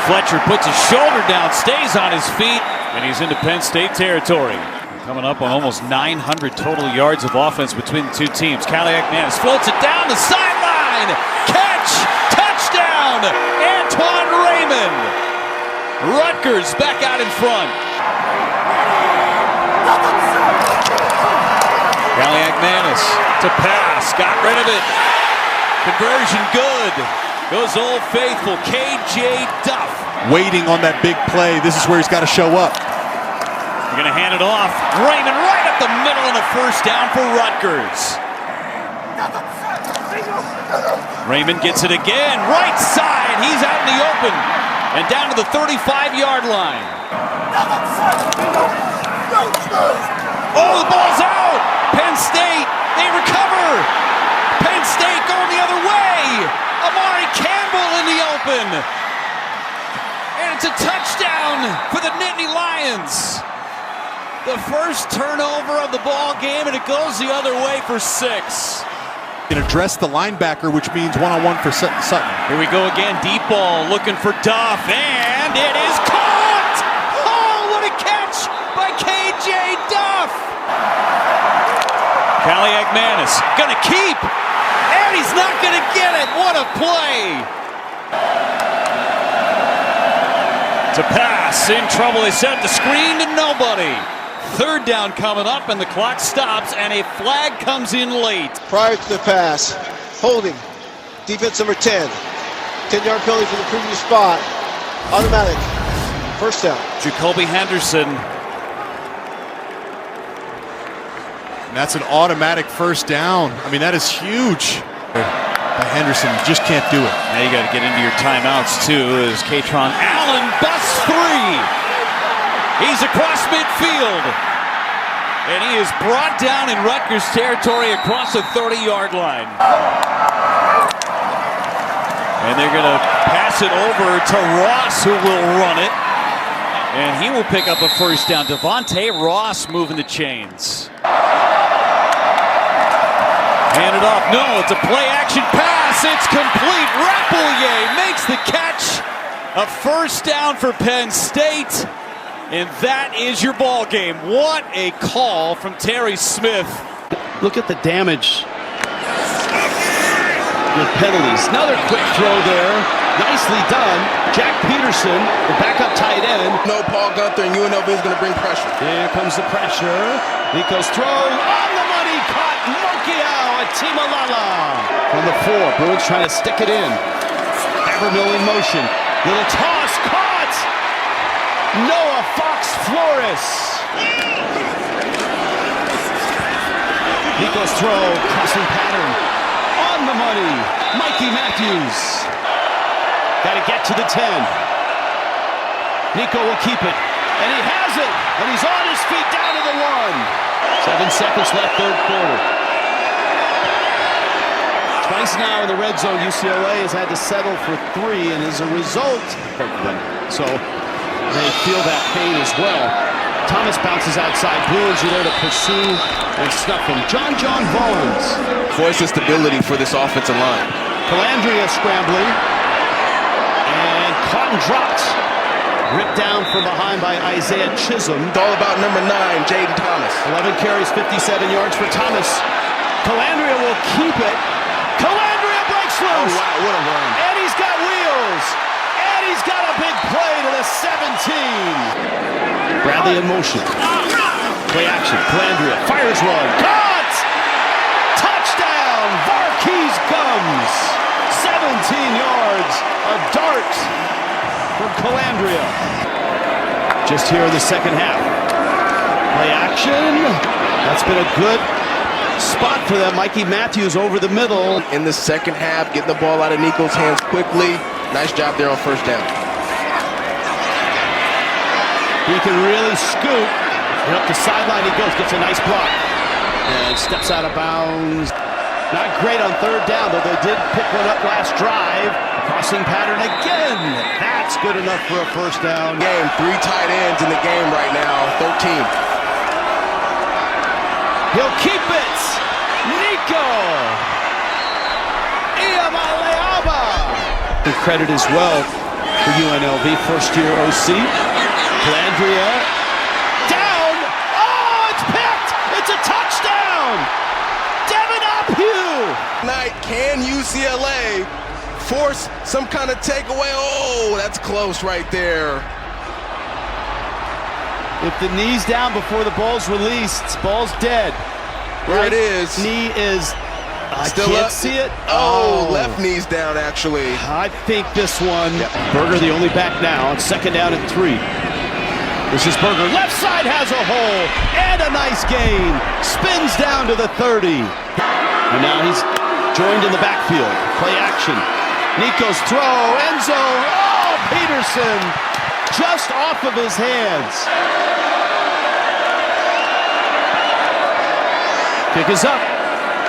Fletcher puts his shoulder down, stays on his feet, and he's into Penn State territory. Coming up on almost 900 total yards of offense between the two teams. Kaliak Manis floats it down the sideline. Catch! Touchdown! Antoine Raymond. Rutgers back out in front. Kaliak Manis to pass. Got rid of it. Conversion good. Goes Old Faithful, KJ Duff. Waiting on that big play. This is where he's got to show up. They're going to hand it off. Raymond right up the middle and a first down for Rutgers. Raymond gets it again. Right side. He's out in the open. And down to the 35-yard line. Oh, the ball's out. Penn State, they recover. Penn State going the other way. Amari touchdown for the Nittany Lions. The first turnover of the ball game, and it goes the other way for 6. Can address the linebacker, which means one-on-one for Sutton. Here we go again, deep ball, looking for Duff, and it is caught! Oh, what a catch by KJ Duff! Kaliakmanis gonna keep, and he's not gonna get it. What a play! To pass, in trouble, they set the screen to nobody. 3rd down coming up, and the clock stops, and a flag comes in late. Prior to the pass, holding, defense number 10. 10-yard penalty for the previous spot. Automatic, 1st down. Jacoby Henderson. And that's an automatic 1st down. I mean, that is huge. By Henderson, you just can't do it. Now you got to get into your timeouts, too, as Katron Allen busts 3. He's across midfield, and he is brought down in Rutgers territory across the 30-yard line. And they're going to pass it over to Ross, who will run it, and he will pick up a 1st down. Devontae Ross moving the chains. Hand it off. No, it's a play-action pass. It's complete. Rapouille makes the catch. A 1st down for Penn State. And that is your ball game. What a call from Terry Smith. Look at the damage with penalties. Another quick throw there. Nicely done. Jack Peterson, the backup tight end. No, Paul Gunther, and UNLV is going to bring pressure. Here comes the pressure. Nico's throw on the money. Caught Mokiao at Timalala. From the 4, Bruins trying to stick it in. Havermill in motion. Little toss, caught. Noah Fox Flores. Nico's throw, crossing pattern. On the money, Mikey Matthews. Got to get to the 10. Nico will keep it, and he has it, and he's on his feet down to the 1. 7 seconds left, 3rd quarter. Twice now in the red zone, UCLA has had to settle for 3, and as a result, so they feel that pain as well. Thomas bounces outside. Bruins are there to pursue and snuff him. John Vaughns. Voice of stability for this offensive line. Calandria scrambling. And caught and dropped. Ripped down from behind by Isaiah Chisholm. It's all about number 9, Jaden Thomas. 11 carries, 57 yards for Thomas. Calandria will keep it. Calandria breaks loose. Oh, wow, what a run. And he's got wheels. And he's got a big play to the 17. Bradley in motion. Play action. Calandria fires one. Caught! Touchdown! Varkey's Gums. 17 yards. A dart from Calandria. Just here in the 2nd half. Play action. That's been a good spot for them. Mikey Matthews over the middle. In the 2nd half, getting the ball out of Nico's hands quickly. Nice job there on 1st down. He can really scoop. And up the sideline he goes. Gets a nice block. And steps out of bounds. Not great on 3rd down, though they did pick one up last drive. Crossing pattern again. That's good enough for a 1st down. Game, 3 tight ends in the game right now. 13. He'll keep it. Nico. Iamaleava. Credit as well for UNLV. 1st-year OC. Calandria. Down. Oh, it's picked. It's a touchdown. Devin Ophew. Tonight, can UCLA force some kind of takeaway? Oh, that's close right there. If the knee's down before the ball's released, ball's dead. There it is. Knee is. I Still can't up. see it. Oh, left knee's down, actually. I think this one. Berger, the only back now. On 2nd down and 3. This is Berger. Left side has a hole. And a nice gain. Spins down to the 30. And now he's joined in the backfield. Play action. Nico's throw. End zone. Oh, Peterson. Just off of his hands. Kick is up.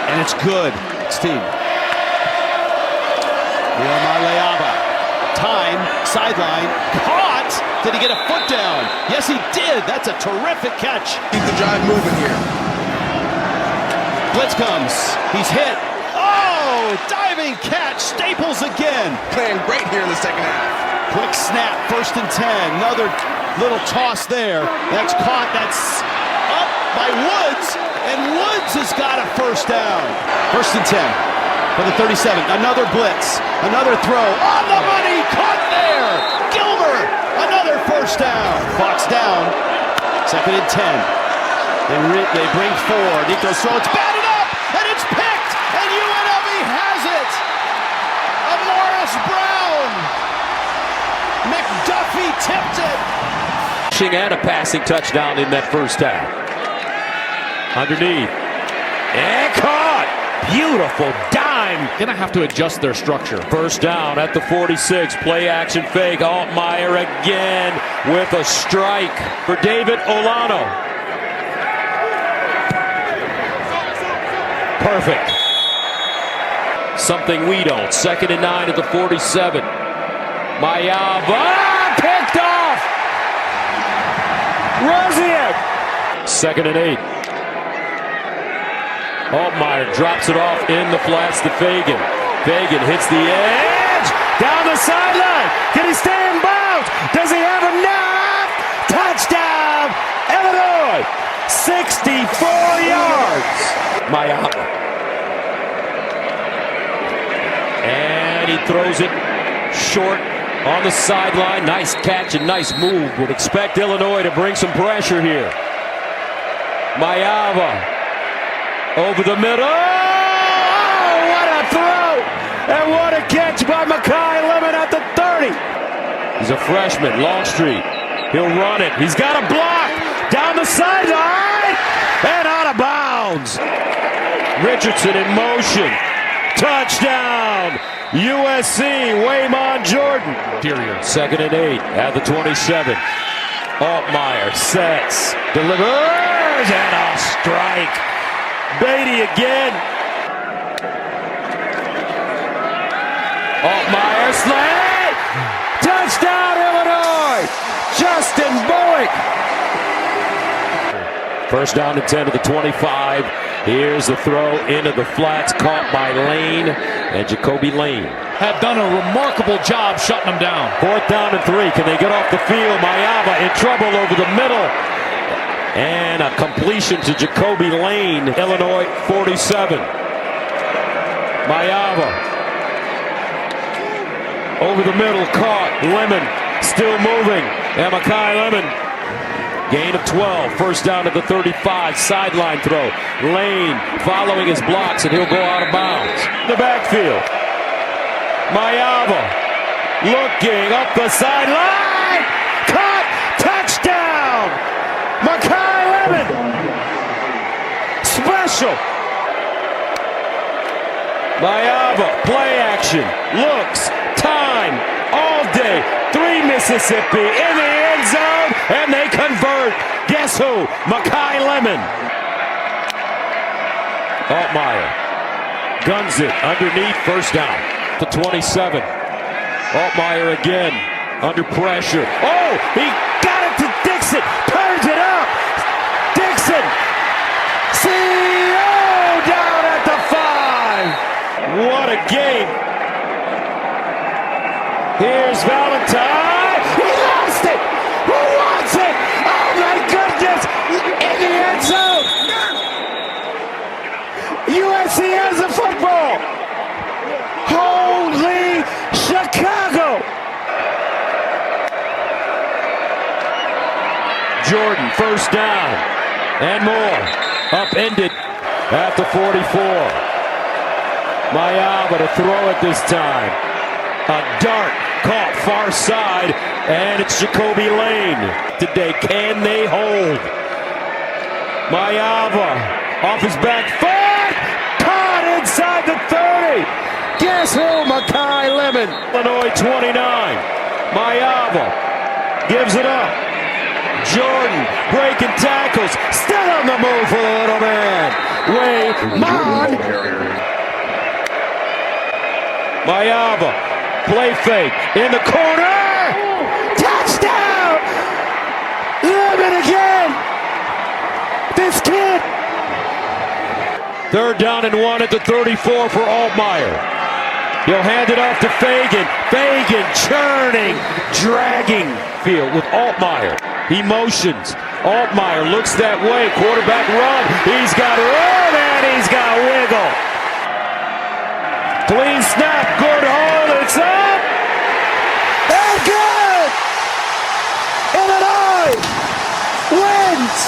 And it's good. It's team. Iamaleava. Time. Sideline. Caught. Did he get a foot down? Yes, he did. That's a terrific catch. Keep the drive moving here. Blitz comes. He's hit. Oh, diving catch. Staples again. Playing great here in the second half. Quick snap, 1st and 10. Another little toss there. That's caught. That's up by Woods. And Woods has got a first down. 1st and 10 for the 37. Another blitz. Another throw. On the money. Caught there. Gilmer. Another first down. Fox down. 2nd and 10. They bring 4. Nico throw. It's batted up. And it's picked. And UNLV has it. Morris Brown. McDuffie tipped it. And a passing touchdown in that first half. Underneath. And caught. Beautiful dime. Gonna have to adjust their structure. First down at the 46. Play action fake. Altmaier again with a strike for David Olano. Perfect. Something we don't. 2nd and 9 at the 47. Mayava picked off. Rosiak. 2nd and 8. Altmaier drops it off in the flats to Fagan. Fagan hits the edge. Down the sideline. Can he stay in bounds? Does he have enough? Touchdown, Illinois. 64 yards. Mayava. And he throws it short on the sideline. Nice catch and nice move. Would expect Illinois to bring some pressure here. Mayava over the middle. Oh, what a throw! And what a catch by Makai Lemon at the 30. He's a freshman, Longstreet. He'll run it. He's got a block down the sideline and out of bounds. Richardson in motion. Touchdown! USC, Waymon Jordan. 2nd and 8 at the 27. Altmaier sets, delivers, and a strike. Beatty again. Altmaier slant. Touchdown, Illinois. Justin Bowick. First down and 10 to the 25. Here's the throw into the flats, caught by Lane, and Jacoby Lane have done a remarkable job shutting them down. 4th down and 3. Can they get off the field? Mayava in trouble over the middle. And a completion to Jacoby Lane, Illinois 47. Mayava over the middle, caught. Lemon still moving. And Makai Lemon. Gain of 12. First down at the 35. Sideline throw. Lane following his blocks, and he'll go out of bounds. The backfield. Mayava looking up the sideline. Caught. Touchdown. Makai Lemon. Special. Mayava. Play action. Looks. Time. All day. 3 Mississippi in the end zone, and they convert. Guess who? Makai Lemon. Altmaier guns it underneath. First down. The 27. Altmaier again under pressure. Oh, he got it to Dixon. Turns it up. Dixon. CO down at the 5. What a game. Here's Valentine. He lost it. Who wants it? Oh my goodness. In the end zone. USC has the football. Holy Chicago. Jordan, first down and more. Upended at the 44. Mayava to throw it this time. A dart caught far side, and it's Jacoby Lane. Today, can they hold? Mayava off his back foot. Caught inside the 30. Guess who? Makai Lemon. Illinois 29. Mayava gives it up. Jordan breaking tackles. Still on the move for the little man. Waymon. Mayava. Play fake in the corner. Touchdown, it again! This kid! 3rd down and 1 at the 34 for Altmaier. He'll hand it off to Fagan. Fagan churning, dragging field with Altmaier. He motions. Altmaier looks that way. Quarterback run. He's got run and he's got wiggle. Clean snap. Good hold. It's up. And good. And an eye wins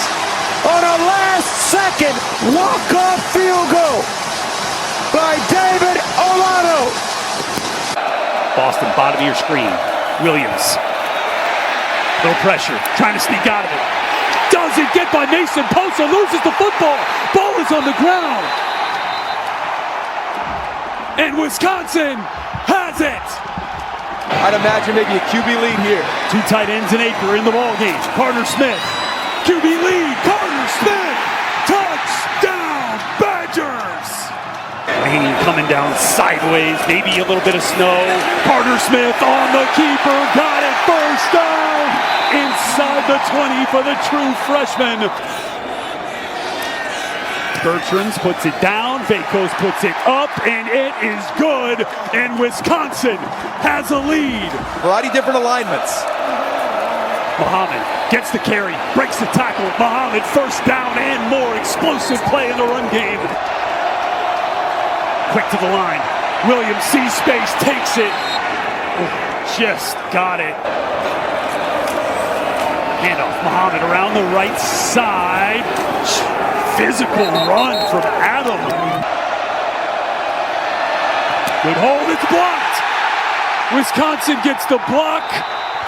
on a last-second walk-off field goal by David Olano. Boston, bottom of your screen. Williams. No pressure. Trying to sneak out of it. Doesn't get by Mason. Bosa loses the football. Ball is on the ground. And Wisconsin has it. I'd imagine maybe a QB lead here. 2 tight ends and Aker in the ball game. Carter Smith. QB lead. Carter Smith. Touchdown Badgers. Rain coming down sideways. Maybe a little bit of snow. Carter Smith on the keeper. Got it. First down. Inside the 20 for the true freshman. Bertrands puts it down. Vakos puts it up. And it is good. And Wisconsin has a lead. Variety of different alignments. Muhammad gets the carry. Breaks the tackle. Muhammad first down and more. Explosive play in the run game. Quick to the line. Williams sees space. Takes it. Just got it. Handoff, Muhammad around the right side. Physical run from Adam. Good hold, it's blocked. Wisconsin gets the block,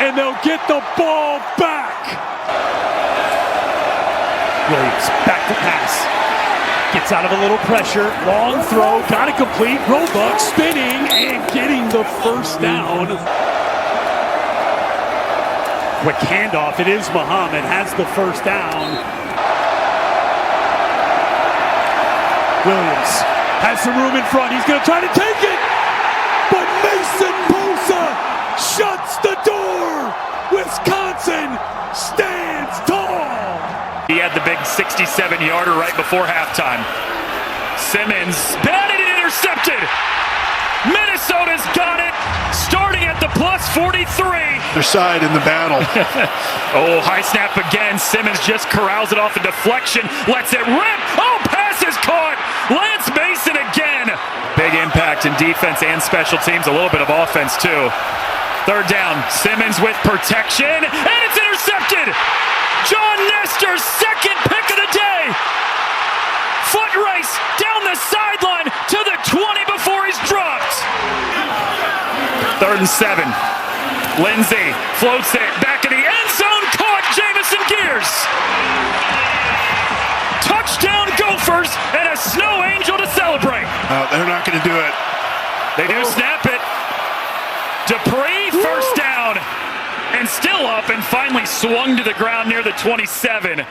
and they'll get the ball back. Williams, back to pass. Gets out of a little pressure, long throw, got it complete. Roebuck spinning and getting the first down. Quick handoff, it is Muhammad, has the first down. Williams has some room in front, he's gonna try to take it, but Mason Bosa shuts the door. Wisconsin stands tall. He had the big 67-yarder right before halftime. Simmons batted and intercepted. Minnesota's got it, starting at the plus 43. Their side in the battle. Oh, high snap again. Simmons just corrals it off a deflection. Lets it rip. Oh, pass is caught. Lance Mason again. Big impact in defense and special teams. A little bit of offense, too. 3rd down. Simmons with protection. And it's intercepted. John Nestor's second pick of the day. Foot race down the sideline to the 20 before he's dropped. 3rd and 7. Lindsey floats it back in the end zone. Caught. Jamison Gears. Touchdown Gophers and a snow angel to celebrate. They're not going to do it. They do snap it. Dupree first down. And still up and finally swung to the ground near the 27.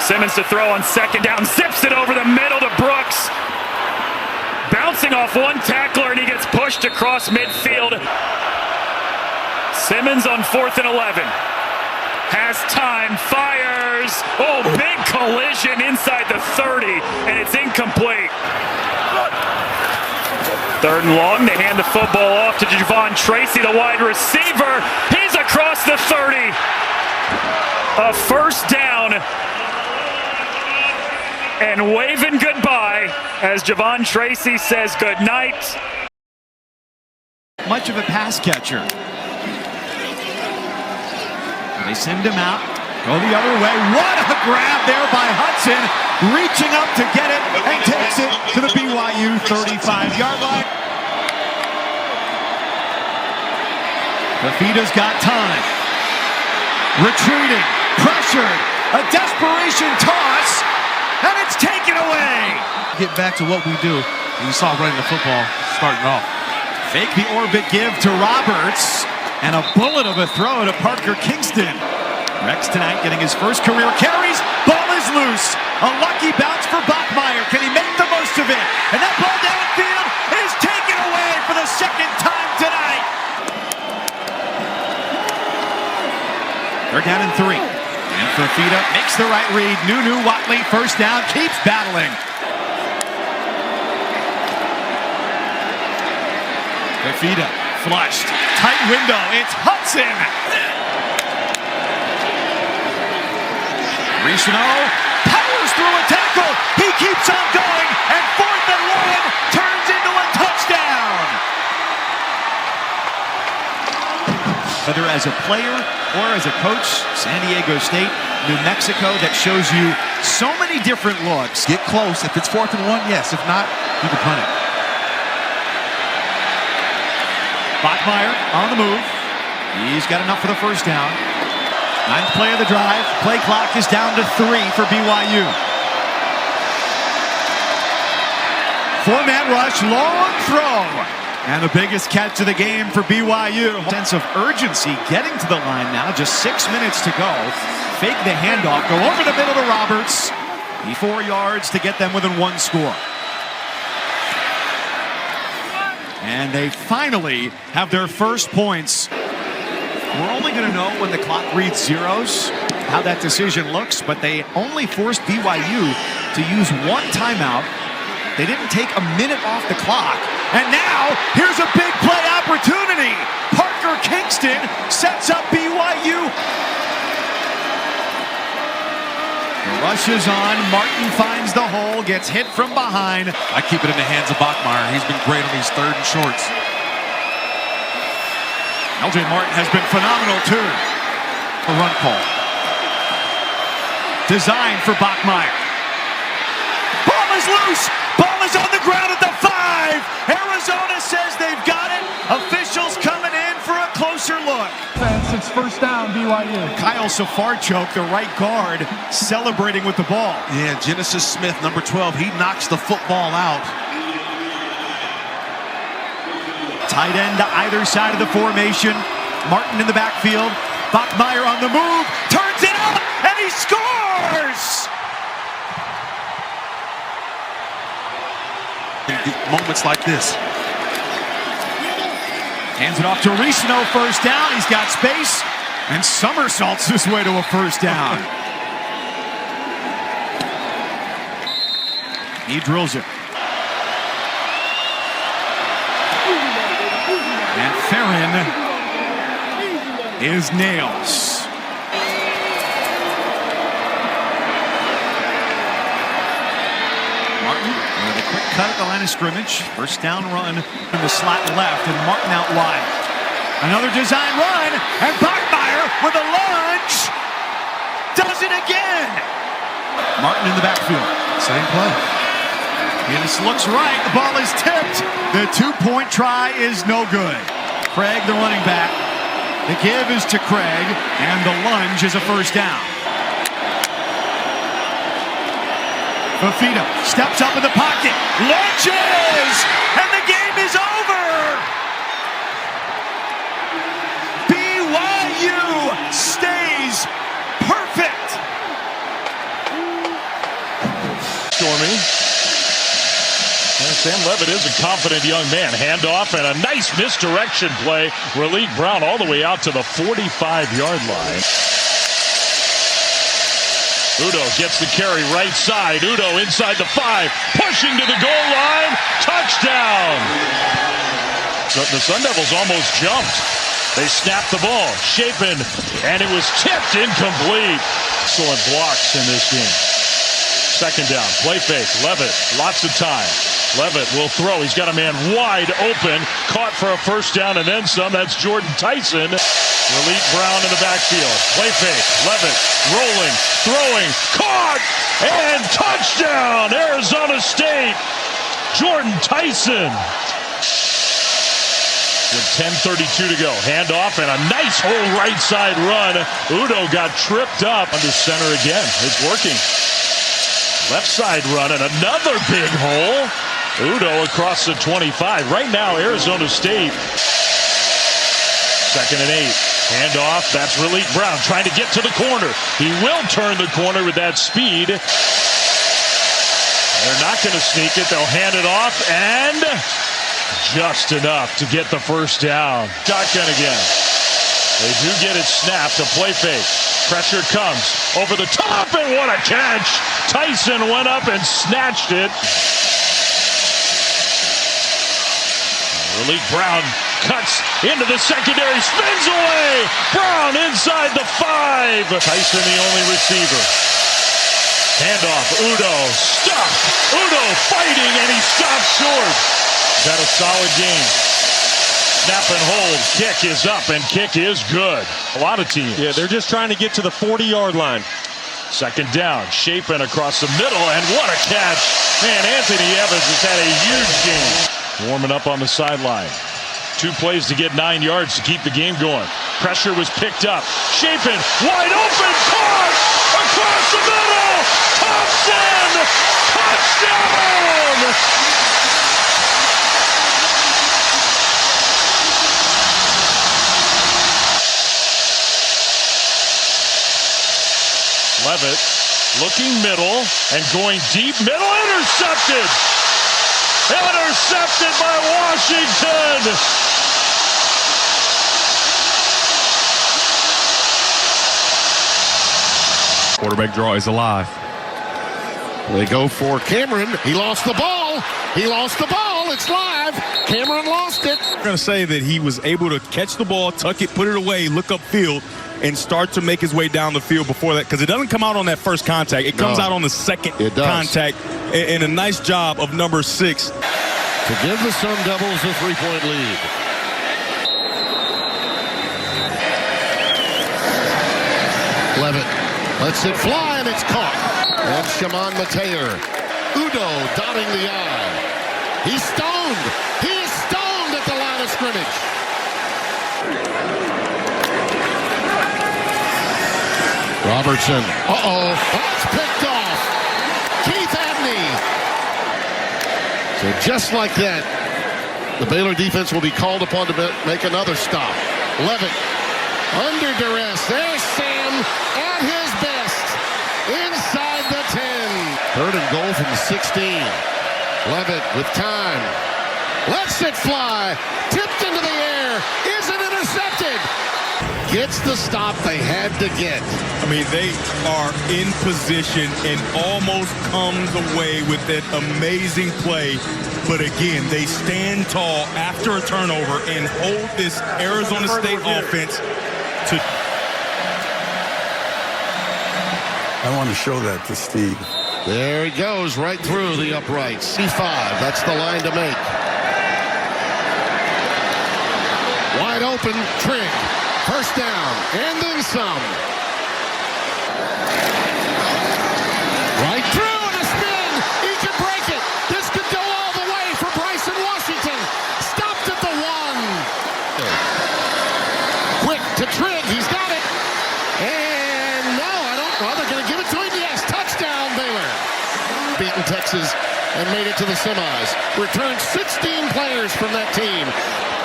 Simmons to throw on 2nd down. Zips it over the middle to Brooks. Bouncing off one tackler and he gets pushed across midfield. Simmons on 4th and 11. Has time, fires. Oh, big collision inside the 30 and it's incomplete. 3rd and long, they hand the football off to Javon Tracy, the wide receiver. He's across the 30. A first down. And waving goodbye as Javon Tracy says goodnight. Much of a pass catcher. They send him out, go the other way. What a grab there by Hudson, reaching up to get it and takes it to the BYU 35-yard line. Fafita's got time. Retreating, pressured, a desperation toss. And it's taken away. Get back to what we do. We saw running the football starting off. Fake the orbit give to Roberts. And a bullet of a throw to Parker Kingston. Rex tonight getting his first career carries. Ball is loose. A lucky bounce for Bachmeier. Can he make the most of it? And that ball downfield is taken away for the 2nd time tonight. They're down in 3. And Fafita makes the right read. Nunu Watley, first down, keeps battling. Fafita flushed. Tight window. It's Hudson. Ricino powers through a tackle. He keeps on going. And 4th and 1 turns into a touchdown. Whether as a player or as a coach, San Diego State, New Mexico, that shows you so many different looks. Get close. If it's 4th and 1, yes. If not, you can punt it. Bachmeier on the move. He's got enough for the first down. 9th play of the drive. Play clock is down to 3 for BYU. 4-man rush, long throw. And the biggest catch of the game for BYU. Sense of urgency getting to the line now. Just 6 minutes to go. Fake the handoff. Go over the middle to Roberts. 4 yards to get them within 1 score. And they finally have their first points. We're only going to know when the clock reads zeros how that decision looks, but they only forced BYU to use 1 timeout. They didn't take a minute off the clock. And now, here's a big play opportunity. Parker Kingston sets up BYU. The rush is on. Martin finds the hole, gets hit from behind. I keep it in the hands of Bachmeier. He's been great on these 3rd and shorts. LJ Martin has been phenomenal too. A run call. Designed for Bachmeier. Ball is loose. Ball is on the ground at the 5. Arizona says they've got it. Officials coming in for a closer look. It's first down, BYU. Kyle Safarchuk, the right guard, celebrating with the ball. Yeah, Genesis Smith, number 12, he knocks the football out. Tight end to either side of the formation. Martin in the backfield. Bachmeier on the move. Turns it up, and he scores! Moments like this. Hands it off to Ricino, first down. He's got space and somersaults his way to a first down. He drills it. And Farron is nails. Martin with a quick cut at the line of scrimmage. First down run in the slot left, and Martin out wide. Another design run, and Bachmeier with a lunge does it again. Martin in the backfield. Same play. This looks right. The ball is tipped. The 2-point try is no good. Craig, the running back. The give is to Craig, and the lunge is a first down. Fafita steps up in the pocket, lunges, and the game is over. BYU stays perfect. Stormy. And Sam Levitt is a confident young man. Handoff and a nice misdirection play. Raleigh Brown all the way out to the 45-yard line. Udo gets the carry right side. Udo inside the 5. Pushing to the goal line. Touchdown. So the Sun Devils almost jumped. They snapped the ball. Shapen. And it was tipped incomplete. Excellent blocks in this game. Second down. Play fake. Levitt. Lots of time. Levitt will throw. He's got a man wide open. Caught for a first down and then some. That's Jordan Tyson. Raleigh Brown in the backfield. Play fake. Levitt rolling, throwing, caught, and touchdown, Arizona State. Jordan Tyson. With 10:32 to go. Handoff and a nice whole right side run. Udo got tripped up under center again. It's working. Left side run and another big hole. Udo across the 25. Right now, Arizona State. 2nd and 8. Handoff. That's Raleigh Brown trying to get to the corner. He will turn the corner with that speed. They're not going to sneak it. They'll hand it off and just enough to get the first down. Shotgun again. They do get it snapped. A play fake. Pressure comes over the top, and what a catch! Tyson went up and snatched it. Malik Brown cuts into the secondary, spins away. Brown inside the 5. Tyson the only receiver. Handoff, Udo, stuffed. Udo fighting, and he stops short. Is that a solid game? Snap and hold. Kick is up, and kick is good. A lot of teams. Yeah, they're just trying to get to the 40-yard line. Second down, Chapin across the middle, and what a catch. Man, Anthony Evans has had a huge game. Warming up on the sideline. 2 plays to get 9 yards to keep the game going. Pressure was picked up. Chapin, wide open, caught across the middle. Thompson, touchdown! Levitt looking middle and going deep. Middle intercepted. Intercepted by Washington. Quarterback draw is alive. They go for Cameron. He lost the ball. He lost the ball. It's live. Cameron lost it. I'm going to say that he was able to catch the ball, tuck it, put it away, look upfield, and start to make his way down the field before that, because it doesn't come out on that first contact. It comes out on the second contact, and a nice job of number 6. To give the Sun Devils a 3-point lead. Levitt lets it fly, and it's caught. And Shimon Mateer. Udo dotting the I. He's stoned. He is stoned at the line of scrimmage. Robertson. That's picked off. Keith Abney. So just like that, the Baylor defense will be called upon to make another stop. Levitt under duress. There's Sam at his best. Inside the 10. 3rd and goal from the 16. Levitt with time. Lets it fly. Tipped into the air. Isn't intercepted. Gets the stop they had to get. I mean, they are in position and almost comes away with that amazing play. But again, they stand tall after a turnover and hold this Arizona State offense to... I want to show that to Steve. There he goes, right through the uprights. C5, that's the line to make. Wide open, Trigg. First down, and then some. Right through and a spin. He can break it. This could go all the way for Bryson Washington. Stopped at the 1. Quick to Trigg. He's got it. And no, I don't know. They're going to give it to him. Yes, touchdown, Baylor. Beaten Texas and made it to the semis. Returned 16 players from that team.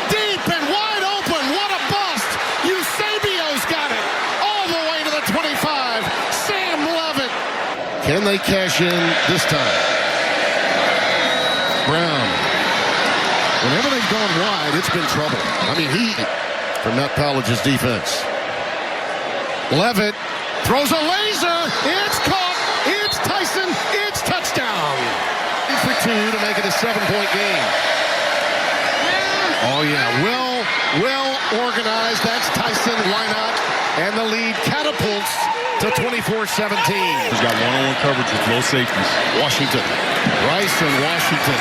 Deep and wide open. What a bust. Eusebio's got it. All the way to the 25. Sam Levitt. Can they cash in this time? Brown. Whenever they've gone wide, it's been trouble. I mean, from Matt College's defense. Levitt throws a laser. It's caught. It's Tyson. It's touchdown. For 2 to make it a 7-point game. Oh, yeah. Well organized. That's Tyson. Why not? And the lead catapults to 24-17. He's got one-on-one coverage with low safeties. Washington. Bryson Washington.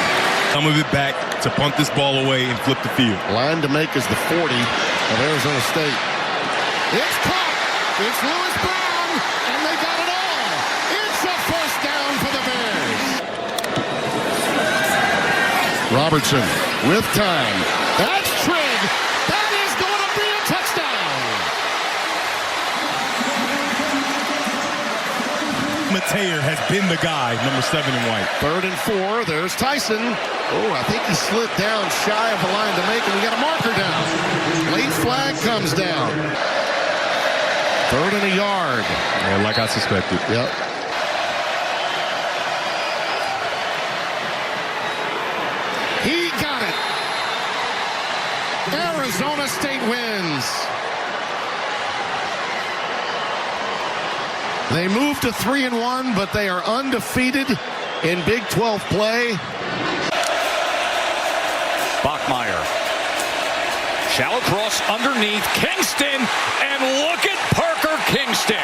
Some of it back to punt this ball away and flip the field. Line to make is the 40 of Arizona State. It's caught. It's Lewis Brown, and they got it all. It's a first down for the Bears. Robertson with time. That's Trigg. That is going to be a touchdown. Mateer has been the guy, number 7 in white. 3rd and 4. There's Tyson. Oh, I think he slid down shy of the line to make, and we got a marker down. Late flag comes down. 3rd and a yard. Yeah, like I suspected. Yep. He got it. Arizona State wins. They move to 3-1, but they are undefeated in Big 12 play. Bachmeier. Shallow cross underneath Kingston, and look at Parker Kingston.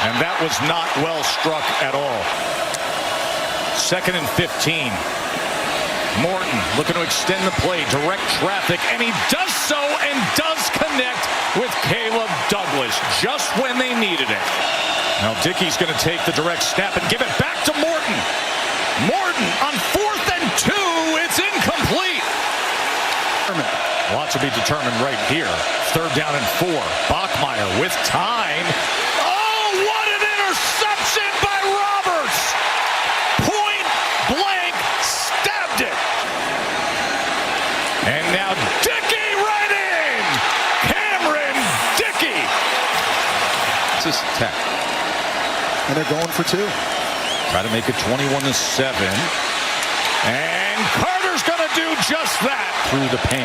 And that was not well struck at all. 2nd and 15. Morton looking to extend the play, direct traffic, and he does so and does connect with Caleb Douglas just when they needed it. Now Dickey's going to take the direct snap and give it back to Morton. Morton on 4th and 2. It's incomplete. Lots to be determined right here. 3rd down and 4. Bachmeier with time. Oh, what an interception by Roberts! Point blank stabbed it. And now Dickey right in. Cameron Dickey. This is Tech. And they're going for 2. Try to make it 21-7. And Carter's going to do just that through the pain.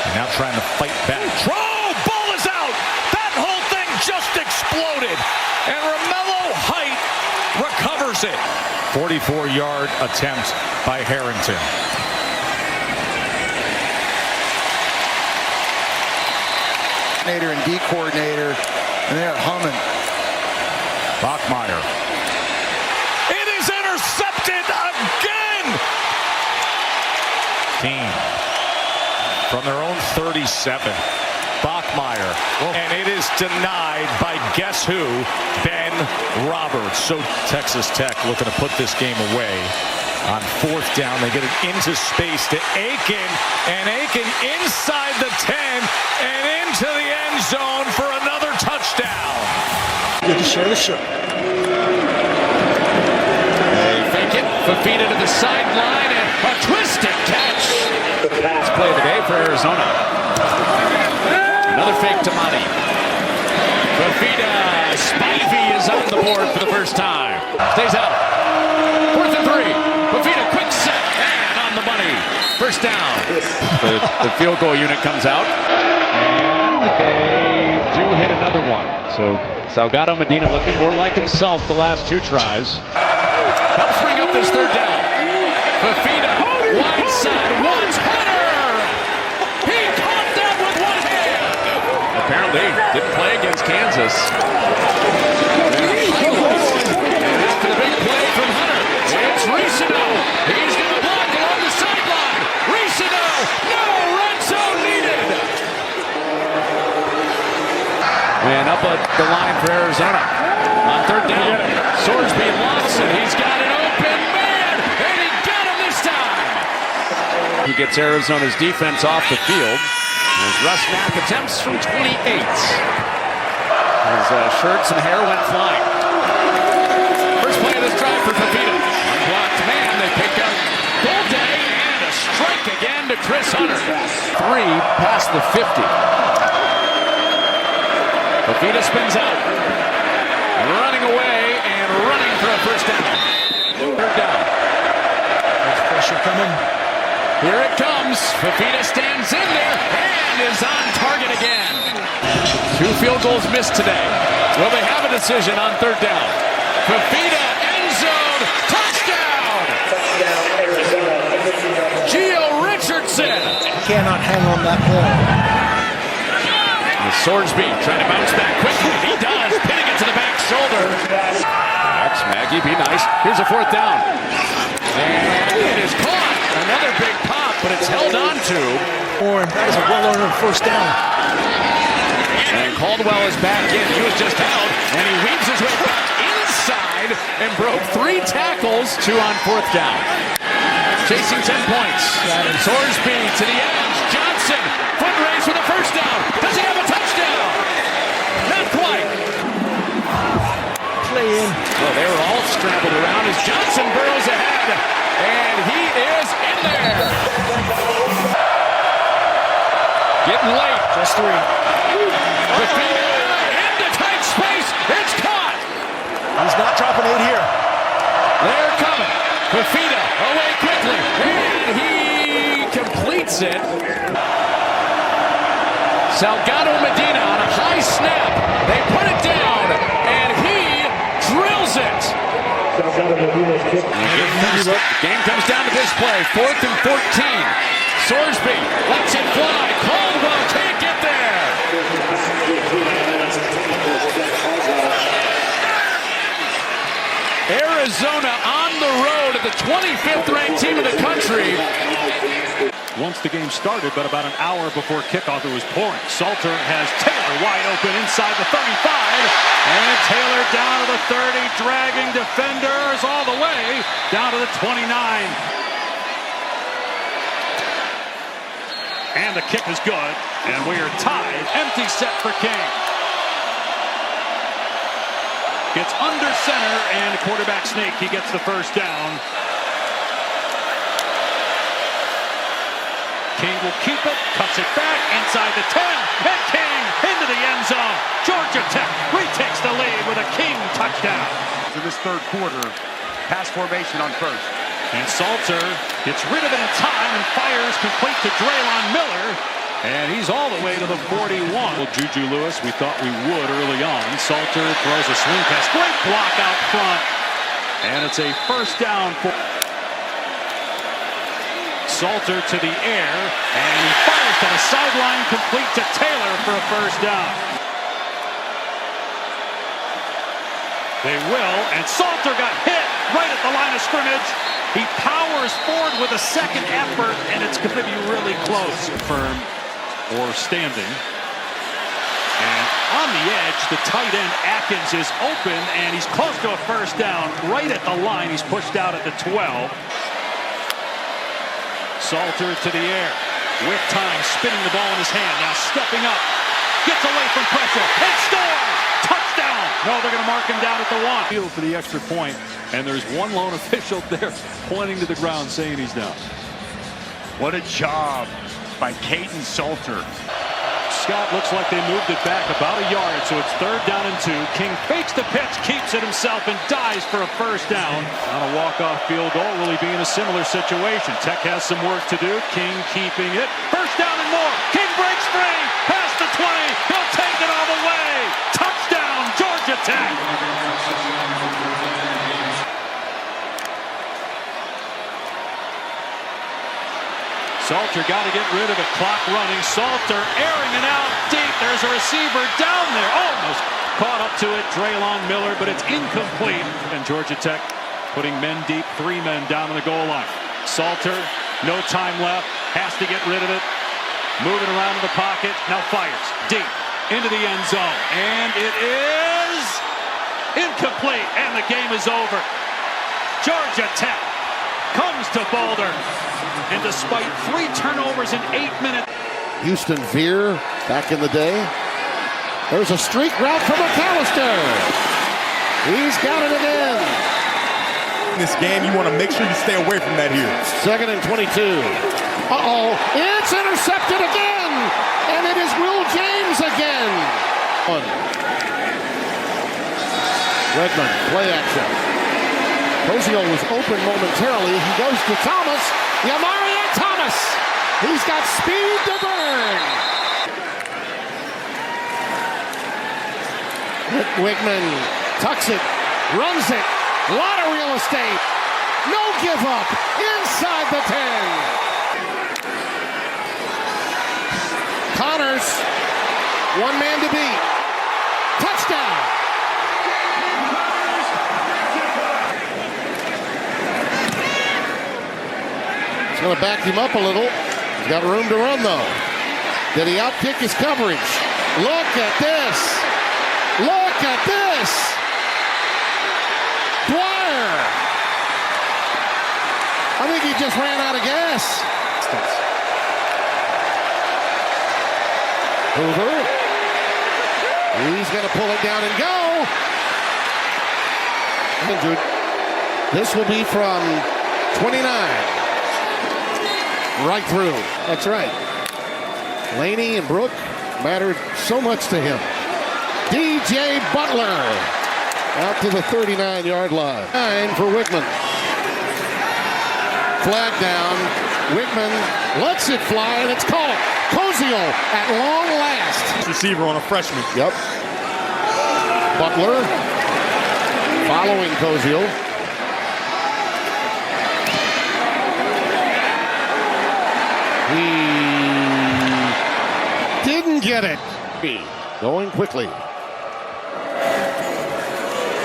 And now trying to fight back. Ball is out. That whole thing just exploded. And Romello Height recovers it. 44-yard attempt by Harrington. And D coordinator, and they're humming. Bachmeier. It is intercepted again. Team from their own 37. Bachmeier. And it is denied by guess who? Ben Roberts. So Texas Tech looking to put this game away. On 4th down, they get it into space to Aiken. And Aiken inside the 10 and into the end zone for another touchdown. Good to share the show. They fake it. Fafita to the sideline and a twisted catch. Last play of the day for Arizona. Another fake to Monty. Fafita. Spivey is on the board for the first time. Stays out. 4th and 3. Fafita, quick set and on the money. First down. The field goal unit comes out. And they do hit another one. So Salgado Medina looking more like himself the last 2 tries. Helps bring up this 3rd down. Fafita, wide side, wants Hunter! He caught that with one hand! Apparently, didn't play against Kansas. And after the big play from Hunter, it's Ricino. He's going to block along the sideline. Ricino, no red zone needed! And up the line for Arizona. On 3rd down, Sorsby locks it. He's got an open man, and he got him this time. He gets Arizona's defense off the field. As Russ Knapp attempts from 28. His shirts and hair went flying. First play of this drive for Fafita. Unblocked man, they pick up Golday, and a strike again to Chris Hunter. 3 past the 50. Fafita spins out. Running away and running for a first down. 3rd down. There's pressure coming. Here it comes. Fafita stands in there and is on target again. 2 field goals missed today. Will they have a decision on 3rd down? Fafita, end zone, touchdown! Gio Richardson. Cannot hang on that ball. Sorsby trying to bounce back quickly. He does, pinning it to the back shoulder. Max Maggie, be nice. Here's a 4th down. And it is caught. Another big pop, but it's held on to. That is a well-earned first down. And Caldwell is back in. He was just out, and he weaves his way back inside and broke 3 tackles. 2 on 4th down. Chasing 10 points. Sorsby to the edge. Johnson, foot race with a first down. Does he have a touchdown? Not quite. Play in. Well, they were all scrambled around as Johnson burrows ahead, and he is in there. Getting late. Just 3. Fafita into tight space. It's caught. He's not dropping 8 here. They're coming. Fafita away quickly, and he completes it. Salgado Medina on a high snap. They put it down, and he drills it. Game comes down to this play. 4th and 14. Sorsby lets it fly. Caldwell can't get there. Arizona on the road at the 25th ranked team in the country. Once the game started, but about an hour before kickoff, it was pouring. Salter has Taylor wide open inside the 35, and Taylor down to the 30, dragging defenders all the way down to the 29. And the kick is good, and we are tied. Empty set for King. Gets under center, and quarterback sneak. He gets the first down. King will keep it, cuts it back inside the 10, and King into the end zone. Georgia Tech retakes the lead with a King touchdown. To this third quarter, pass formation on first. And Salter gets rid of it in time and fires complete to Draylon Miller. And he's all the way to the 41. Well, Juju Lewis, we thought we would early on. Salter throws a swing pass. Great block out front. And it's a first down for Salter to the air. And he fires to the sideline, complete to Taylor for a first down. They will, and Salter got hit right at the line of scrimmage. He powers forward with a second effort, and it's going to be really close. Firm or standing. And on the edge, the tight end Atkins is open, and he's close to a first down. Right at the line, he's pushed out at the 12. Salter to the air. With time, spinning the ball in his hand. Now stepping up. Gets away from pressure. And scores! Touchdown! No, they're going to mark him down at the 1. Field for the extra point, and there's one lone official there pointing to the ground saying he's down. What a job by Caden Salter. Scott looks like they moved it back about a yard, so it's 3rd down and 2. King fakes the pitch, keeps it himself, and dives for a first down. On a walk-off field goal, will he be in a similar situation? Tech has some work to do. King keeping it. First down and more. King breaks free. Past the 20. He'll take it all the way. Touchdown, Georgia Tech. Salter got to get rid of it. Clock running. Salter airing it out deep. There's a receiver down there. Almost caught up to it. Draylon Miller, but it's incomplete. And Georgia Tech putting men deep. 3 men down on the goal line. Salter, no time left. Has to get rid of it. Moving around in the pocket. Now fires deep into the end zone. And it is incomplete. And the game is over. Georgia Tech comes to Boulder. And despite 3 turnovers in 8 minutes. Houston Veer back in the day. There's a streak route from McAllister. He's got it again. In this game, you want to make sure you stay away from that here. 2nd and 22. Uh-oh. It's intercepted again. And it is Will James again. Redmond, play action. Cozio was open momentarily. He goes to Thomas. Yamaria Thomas. He's got speed to burn. Wickman tucks it, runs it. A lot of real estate. No give up. Inside the 10. Connors. 1 man to beat. Touchdown. Going to back him up a little. He's got room to run, though. Did he outkick his coverage? Look at this. Look at this. Dwyer. I think he just ran out of gas. Hoover. He's going to pull it down and go. Injured. This will be from 29. Right through. That's right. Laney and Brooke mattered so much to him. DJ Butler out to the 39-yard line. 9 for Wickman. Flag down. Wickman lets it fly, and it's caught. Cozio Koziel at long last. Receiver on a freshman. Yep. Butler following Koziel. He didn't get it. Going quickly.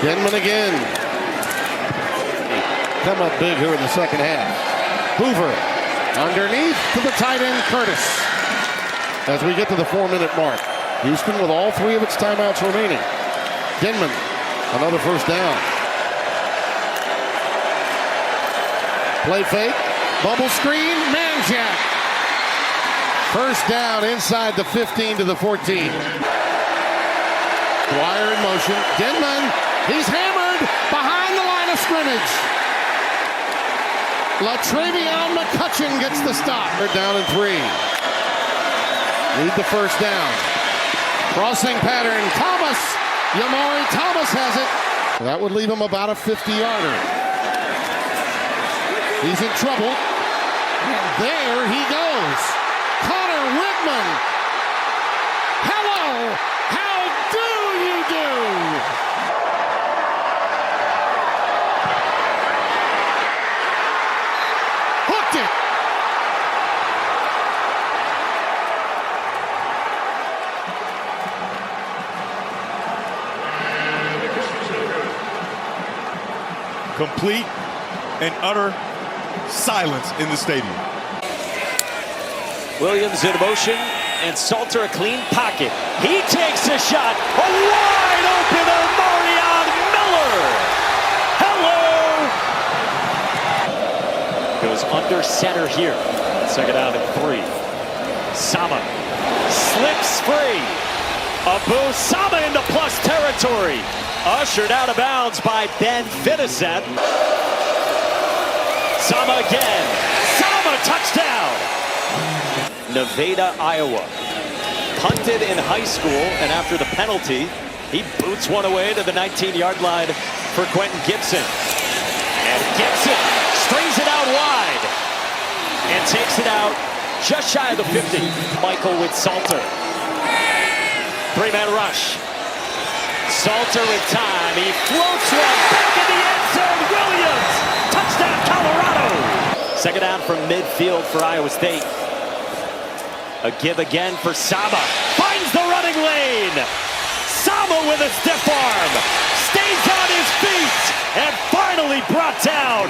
Denman again. Come up big here in the second half. Hoover underneath to the tight end Curtis. As we get to the 4-minute mark. Houston with all 3 of its timeouts remaining. Denman, another first down. Play fake, bubble screen, man jack. First down inside the 15 to the 14. Dwyer in motion. Denman, he's hammered behind the line of scrimmage. LaTravion McCutcheon gets the stop. They're down in 3. Need the first down. Crossing pattern, Thomas. Yamari Thomas has it. That would leave him about a 50-yarder. He's in trouble. And there he goes. Connor Whitman. Hello. How do you do? Hooked it. Complete and utter silence in the stadium. Williams in motion, and Salter a clean pocket. He takes a shot. A wide open Omarion Miller. Hello. Goes under center here. Second out at 3. Sama slips free. Abu Sama into plus territory. Ushered out of bounds by Ben Finnecet. Sama again. Sama touchdown. Nevada, Iowa. Punted in high school, and after the penalty, he boots one away to the 19-yard line for Quentin Gibson. And Gibson strings it out wide and takes it out just shy of the 50. Michael with Salter. 3-man rush. Salter in time. He floats one back in the end zone. Williams. Touchdown, Colorado. Second down from midfield for Iowa State. A give again for Sama. Finds the running lane. Sama with a stiff arm. Stays on his feet. And finally brought down.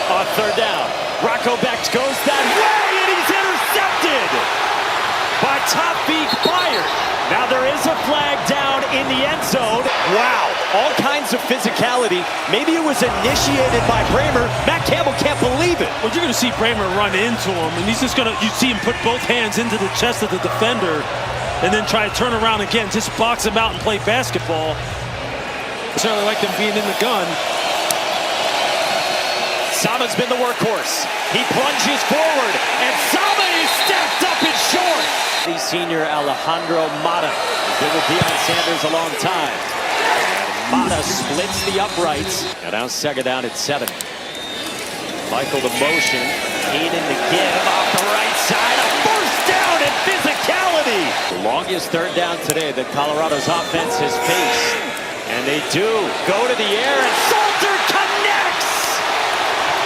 On third down. Rocco Becht goes that way, and he's intercepted by Top Beat Byard. Now there is a flag down in the end zone. Wow, all kinds of physicality. Maybe it was initiated by Bramer. Matt Campbell can't believe it. Well, you're going to see Bramer run into him, and he's just going to, you see him put both hands into the chest of the defender, and then try to turn around again, just box him out and play basketball. Certainly like them being in the gun. Sama's been the workhorse. He plunges forward, and Sama is stacked up in short. The senior Alejandro Mata has been with Deion Sanders a long time. Mata splits the uprights. And now second down at 7. Michael the motion. Hayden the give off the right side. A first down and physicality. The longest third down today that Colorado's offense has faced. And they do go to the air, and Salter connects.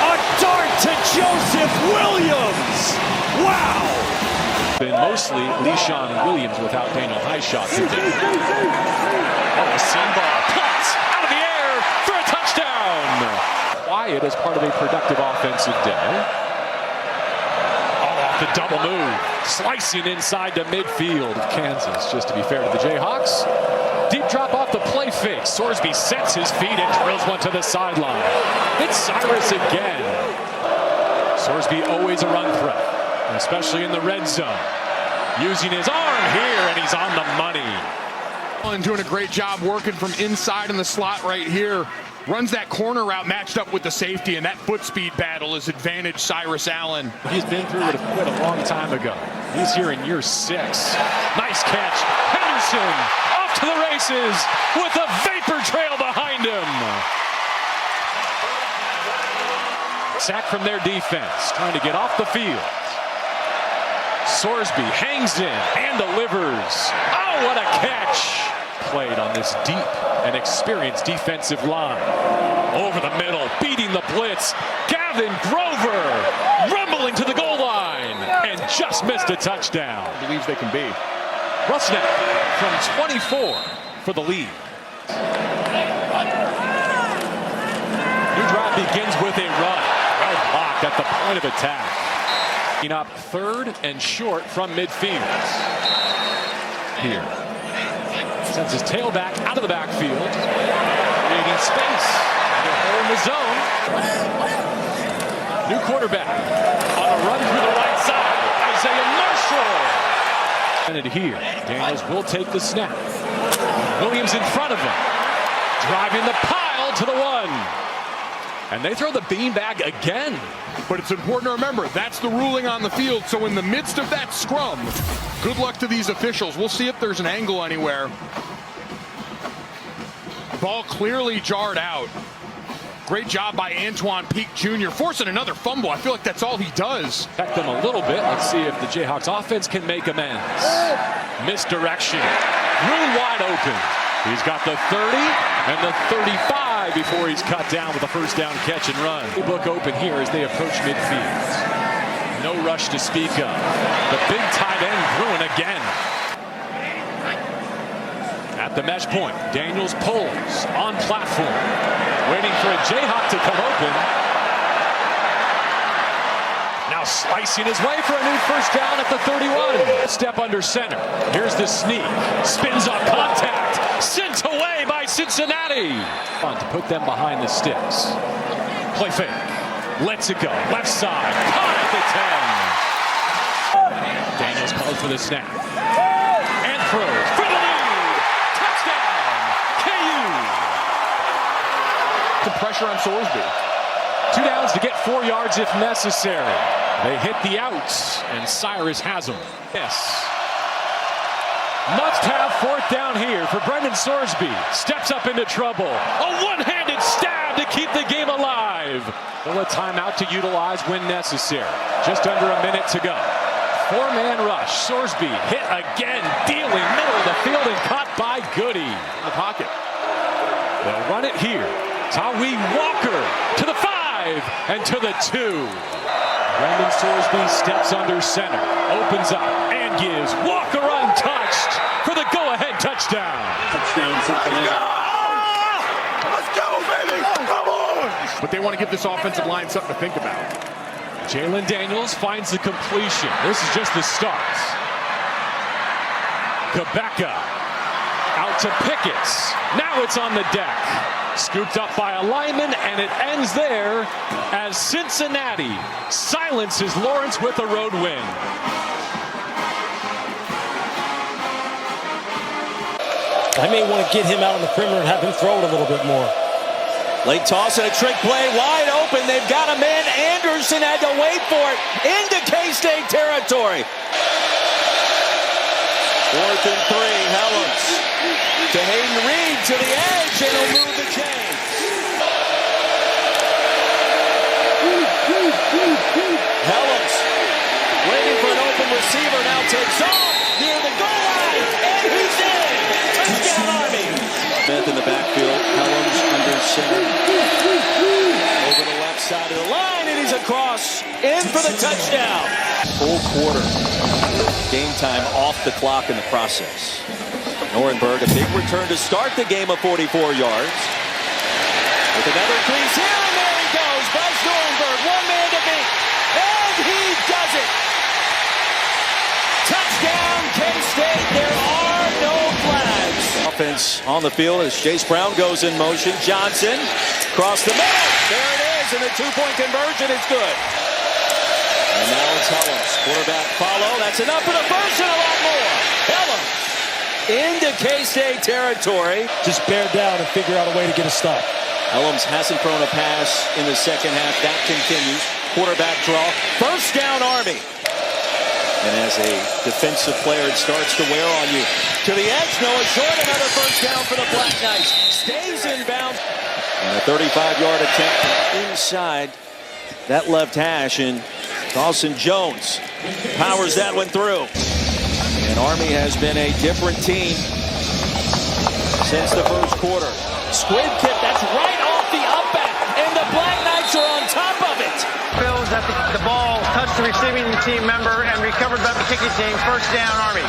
A dart to Joseph Williams. Wow. Been mostly Le'Shawn Williams without Daniel Highshot today. Oh, a seam ball. Caught out of the air for a touchdown. Quiet as part of a productive offensive day. Oh, off the double move. Slicing inside to midfield of Kansas. Just to be fair to the Jayhawks. Deep drop off the play fake. Sorsby sets his feet and drills one to the sideline. It's Cyrus again. Sorsby always a run threat. Especially in the red zone. Using his arm here, and he's on the money. And doing a great job working from inside in the slot right here. Runs that corner route matched up with the safety, and that foot speed battle is advantage Cyrus Allen. He's been through it quite a long time ago. He's here in year 6. Nice catch. Henderson off to the races with a vapor trail behind him. Sack from their defense, trying to get off the field. Sorsby hangs in and delivers. Oh, what a catch! Played on this deep and experienced defensive line. Over the middle, beating the blitz. Gavin Grover rumbling to the goal line and just missed a touchdown. Believes they can be. Rusnak from 24 for the lead. New drive begins with a run. Well blocked at the point of attack. Up 3rd and short from midfield. Here. Sends his tailback out of the backfield. Creating space. Another hole in the zone. New quarterback on a run through the right side. Isaiah Marshall. And here, Daniels will take the snap. Williams in front of him. Driving the pile to the 1. And they throw the beanbag again. But it's important to remember, that's the ruling on the field. So in the midst of that scrum, good luck to these officials. We'll see if there's an angle anywhere. Ball clearly jarred out. Great job by Antoine Peak Jr. forcing another fumble. I feel like that's all he does. Affect them a little bit. Let's see if the Jayhawks offense can make amends. Misdirection. Room wide open. He's got the 30 and the 35 before he's cut down with a first down catch and run. Book open here as they approach midfield. No rush to speak of. The big tight end Bruin again. At the mesh point, Daniels pulls on platform. Waiting for a Jayhawk to come open. Now slicing his way for a new first down at the 31. Step under center. Here's the sneak. Spins up contact. Sent away by Cincinnati. Fun to put them behind the sticks. Play fake. Lets it go. Left side. Caught at the 10. Daniels calls for the snap. And throws for the lead. Touchdown. KU. The pressure on Sorsby. 2 downs to get 4 yards if necessary. They hit the outs, and Cyrus has them. Yes. Must have 4th down here for Brendan Sorsby. Steps up into trouble. A one-handed stab to keep the game alive. They'll a timeout to utilize when necessary. Just under a minute to go. 4-man rush. Sorsby hit again, dealing middle of the field and caught by Goody. In the pocket. They'll run it here. Tawee Walker to the 5 and to the 2. Brendan Sorsby steps under center, opens up, and gives Walker untouched for the go-ahead touchdown. Let's go, baby! Come on! But they want to give this offensive line something to think about. Jalen Daniels finds the completion. This is just the start. Kabeka out to Pickett. Now it's on the deck. Scooped up by a lineman, and it ends there as Cincinnati silences Lawrence with a road win. I may want to get him out on the perimeter and have him throw it a little bit more. Late toss and a trick play, wide open. They've got a man. Anderson had to wait for it into K-State territory. 4th and 3, Helms to Hayden Reed to the edge, and he'll move the chains. Helms waiting for an open receiver, now takes off near the goal line, and he's in. Touchdown Army. Smith in the backfield, Helms under center. Over the left side of the line, and he's across, in for the touchdown. Full quarter. Game time off the clock in the process. Norenberg, a big return to start the game of 44 yards. With another crease here, and there he goes. Bryce Norenberg, 1 man to beat. And he does it. Touchdown, K-State. There are no flags. Offense on the field as Jace Brown goes in motion. Johnson, across the middle. There it is, and the 2-point conversion is good. And now it's Helms. Quarterback follow. That's enough for the first and a lot more. Helms into K-State territory. Just bear down and figure out a way to get a stop. Helms hasn't thrown a pass in the second half. That continues. Quarterback draw. First down, Army. And as a defensive player, it starts to wear on you. To the edge, Noah Short. Another first down for the Black Knights. Stays inbound. And a 35-yard attempt inside that left hash. And Dawson Jones powers that one through. And Army has been a different team since the first quarter. Squib kick, that's right off the up back, and the Black Knights are on top of it. Feels that the ball touched the receiving team member and recovered by the kicking team. First down, Army.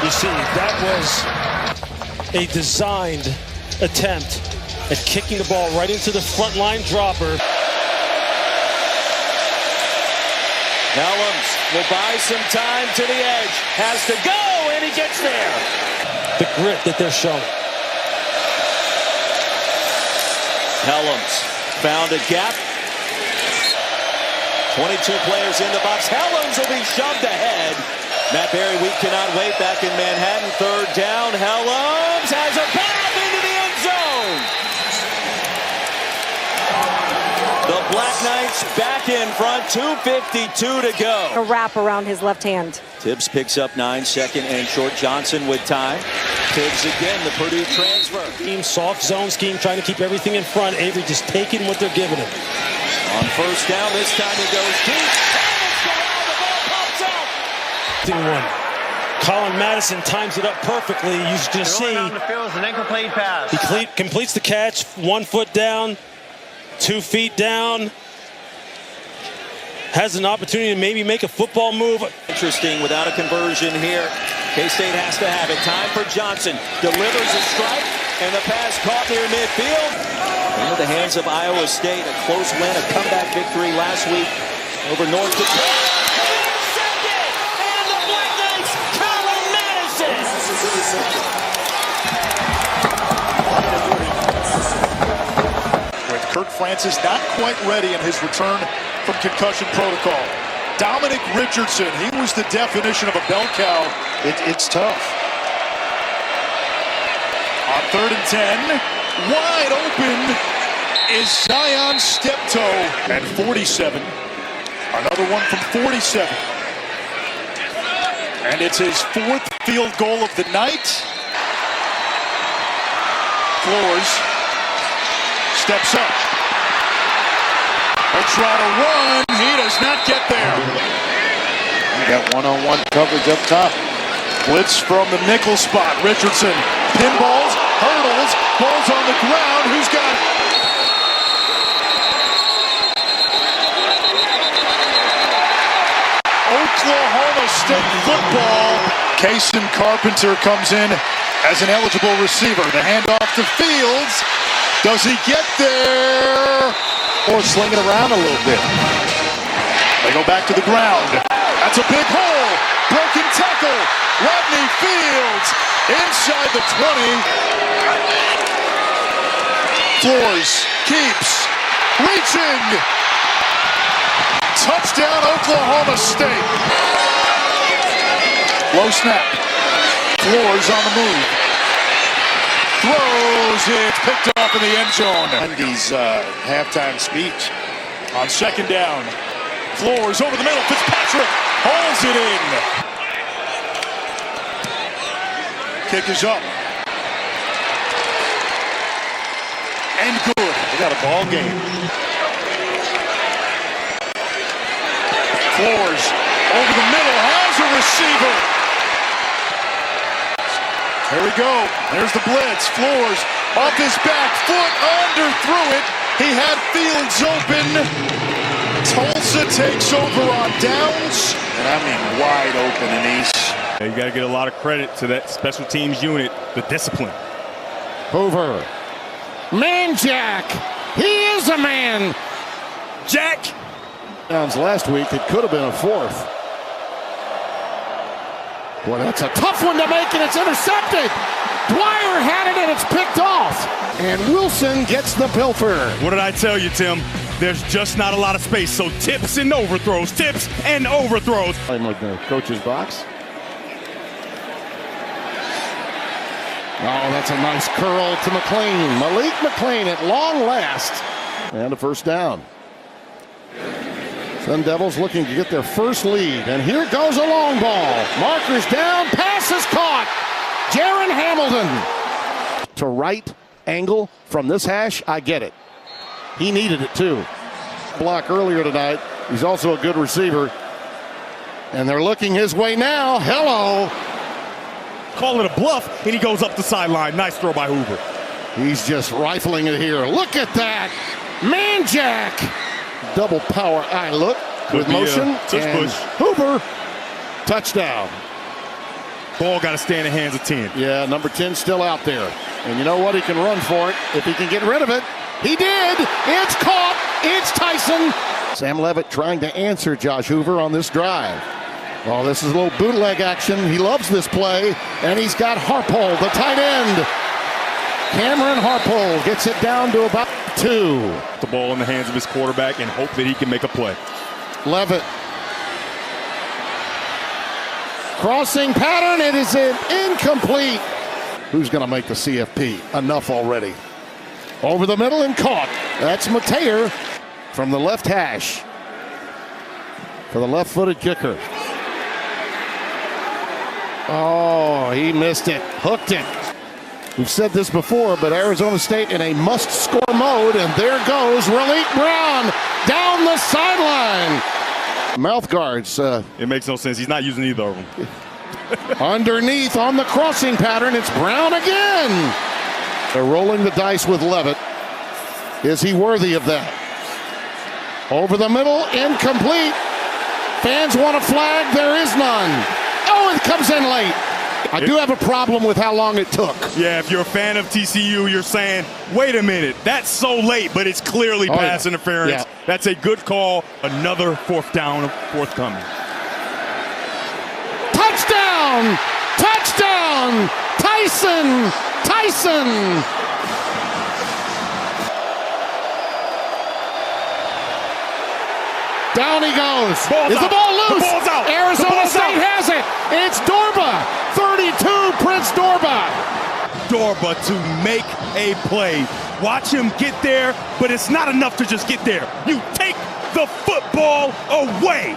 You see, that was a designed attempt at kicking the ball right into the front line dropper. Helms will buy some time to the edge. Has to go, and he gets there. The grit that they're showing. Helms found a gap. 22 players in the box. Helms will be shoved ahead. Matt Berry, we cannot wait. Back in Manhattan, third down. Helms has a pass into the end zone. The Black Knights back in front, 2:52 to go. A wrap around his left hand. Tibbs picks up 9, second and short. Johnson with time. Tibbs again, the Purdue transfer. Team soft zone scheme, trying to keep everything in front. Avery just taking what they're giving him. On first down, this time he goes deep. The ball pops out. One. Colin Madison times it up perfectly. You can see Going down the field is an incomplete pass. he completes the catch. 1 foot down, 2 feet down. Has an opportunity to maybe make a football move. Interesting without a conversion here. K-State has to have it. Time for Johnson. Delivers a strike, and the pass caught near midfield. Into the hands of Iowa State. A close win, a comeback victory last week over North Dakota. Intercepted! And the Black Knights, Colin Madison! With Kirk Francis not quite ready in his return from concussion protocol. Dominic Richardson, he was the definition of a bell cow. It's tough. On 3rd and 10, wide open is Zion Steptoe at 47. Another one from 47. And it's his 4th field goal of the night. Flores steps up. He'll try to run. He does not get there. You got one-on-one coverage up top. Blitz from the nickel spot. Richardson pinballs, hurdles, ball's on the ground. Who's got it? Oklahoma State football. Kason Carpenter comes in as an eligible receiver. The handoff to Fields. Does he get there? Or sling it around a little bit. They go back to the ground. That's a big hole. Broken tackle. Rodney Fields inside the 20. Flores keeps reaching. Touchdown Oklahoma State. Low snap. Flores on the move. Throws it. Picked off in the end zone. Andy's halftime speech. On 2nd down. Flores over the middle. Fitzpatrick hauls it in. Kick is up. And good. They got a ball game. Flores over the middle. Has a receiver. Here we go. There's the blitz. Flores off his back foot. Underthrew it. He had Fields open. Tulsa takes over on downs. And I mean wide open in East. You got to get a lot of credit to that special teams unit, the discipline. Hoover. Man Jack. He is a man. Jack. Downs last week. It could have been a 4th. Boy, that's a tough one to make, and it's intercepted. Dwyer had it, and it's picked off. And Wilson gets the pilfer. What did I tell you, Tim? There's just not a lot of space, so tips and overthrows, tips and overthrows. I'm like the coach's box. Oh, that's a nice curl to McLean. Malik McLean at long last. And a first down. Sun Devils looking to get their first lead. And here goes a long ball. Markers down. Pass is caught. Jaron Hamilton. To right angle from this hash, I get it. He needed it too. Block earlier tonight He's also a good receiver. And they're looking his way now. Hello. Call it a bluff, and he goes up the sideline. Nice throw by Hoover. He's just rifling it here. Look at that. Man jack. Double power eye look with motion. And Hoover, touchdown. Ball got to stay in the hands of 10. Yeah, number 10 still out there. And you know what? He can run for it if he can get rid of it. He did. It's caught. It's Tyson. Sam Levitt trying to answer Josh Hoover on this drive. Well, this is a little bootleg action. He loves this play. And he's got Harpole, the tight end. Cameron Harpole gets it down to about 2. The ball in the hands of his quarterback and hope that he can make a play. Levitt. Crossing pattern. It is incomplete. Who's going to make the CFP? Enough already. Over the middle and caught. That's Mateer from the left hash for the left-footed kicker. Oh, he missed it. Hooked it. We've said this before, but Arizona State in a must-score mode, and there goes Raleigh Brown down the sideline. Mouth guards. It makes no sense. He's not using either of them. Underneath on the crossing pattern, it's Brown again. They're rolling the dice with Levitt. Is he worthy of that? Over the middle, incomplete. Fans want a flag. There is none. Oh, it comes in late. I do have a problem with how long it took. Yeah, if you're a fan of TCU, you're saying, wait a minute, that's so late, but it's clearly pass interference. Yeah. That's a good call. Another fourth down forthcoming. Touchdown! Touchdown! Tyson! Tyson! Down he goes. Is the ball loose? The ball's out. Arizona State has it. It's Dorba. 32, Prince Dorba. Dorba to make a play. Watch him get there, but it's not enough to just get there. You take the football away.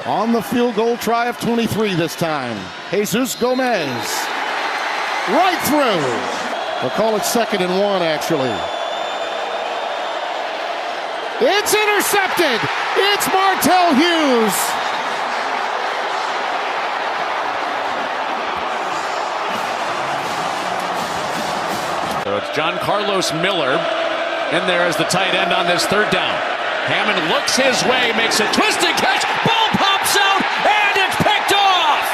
On the field goal try of 23 this time. Jesus Gomez. Right through. We'll call it 2nd and 1, actually. It's intercepted. It's Martell Hughes. So it's John Carlos Miller in there as the tight end on this 3rd down. Hammond looks his way, makes a twisting catch. Ball pops out, and it's picked off.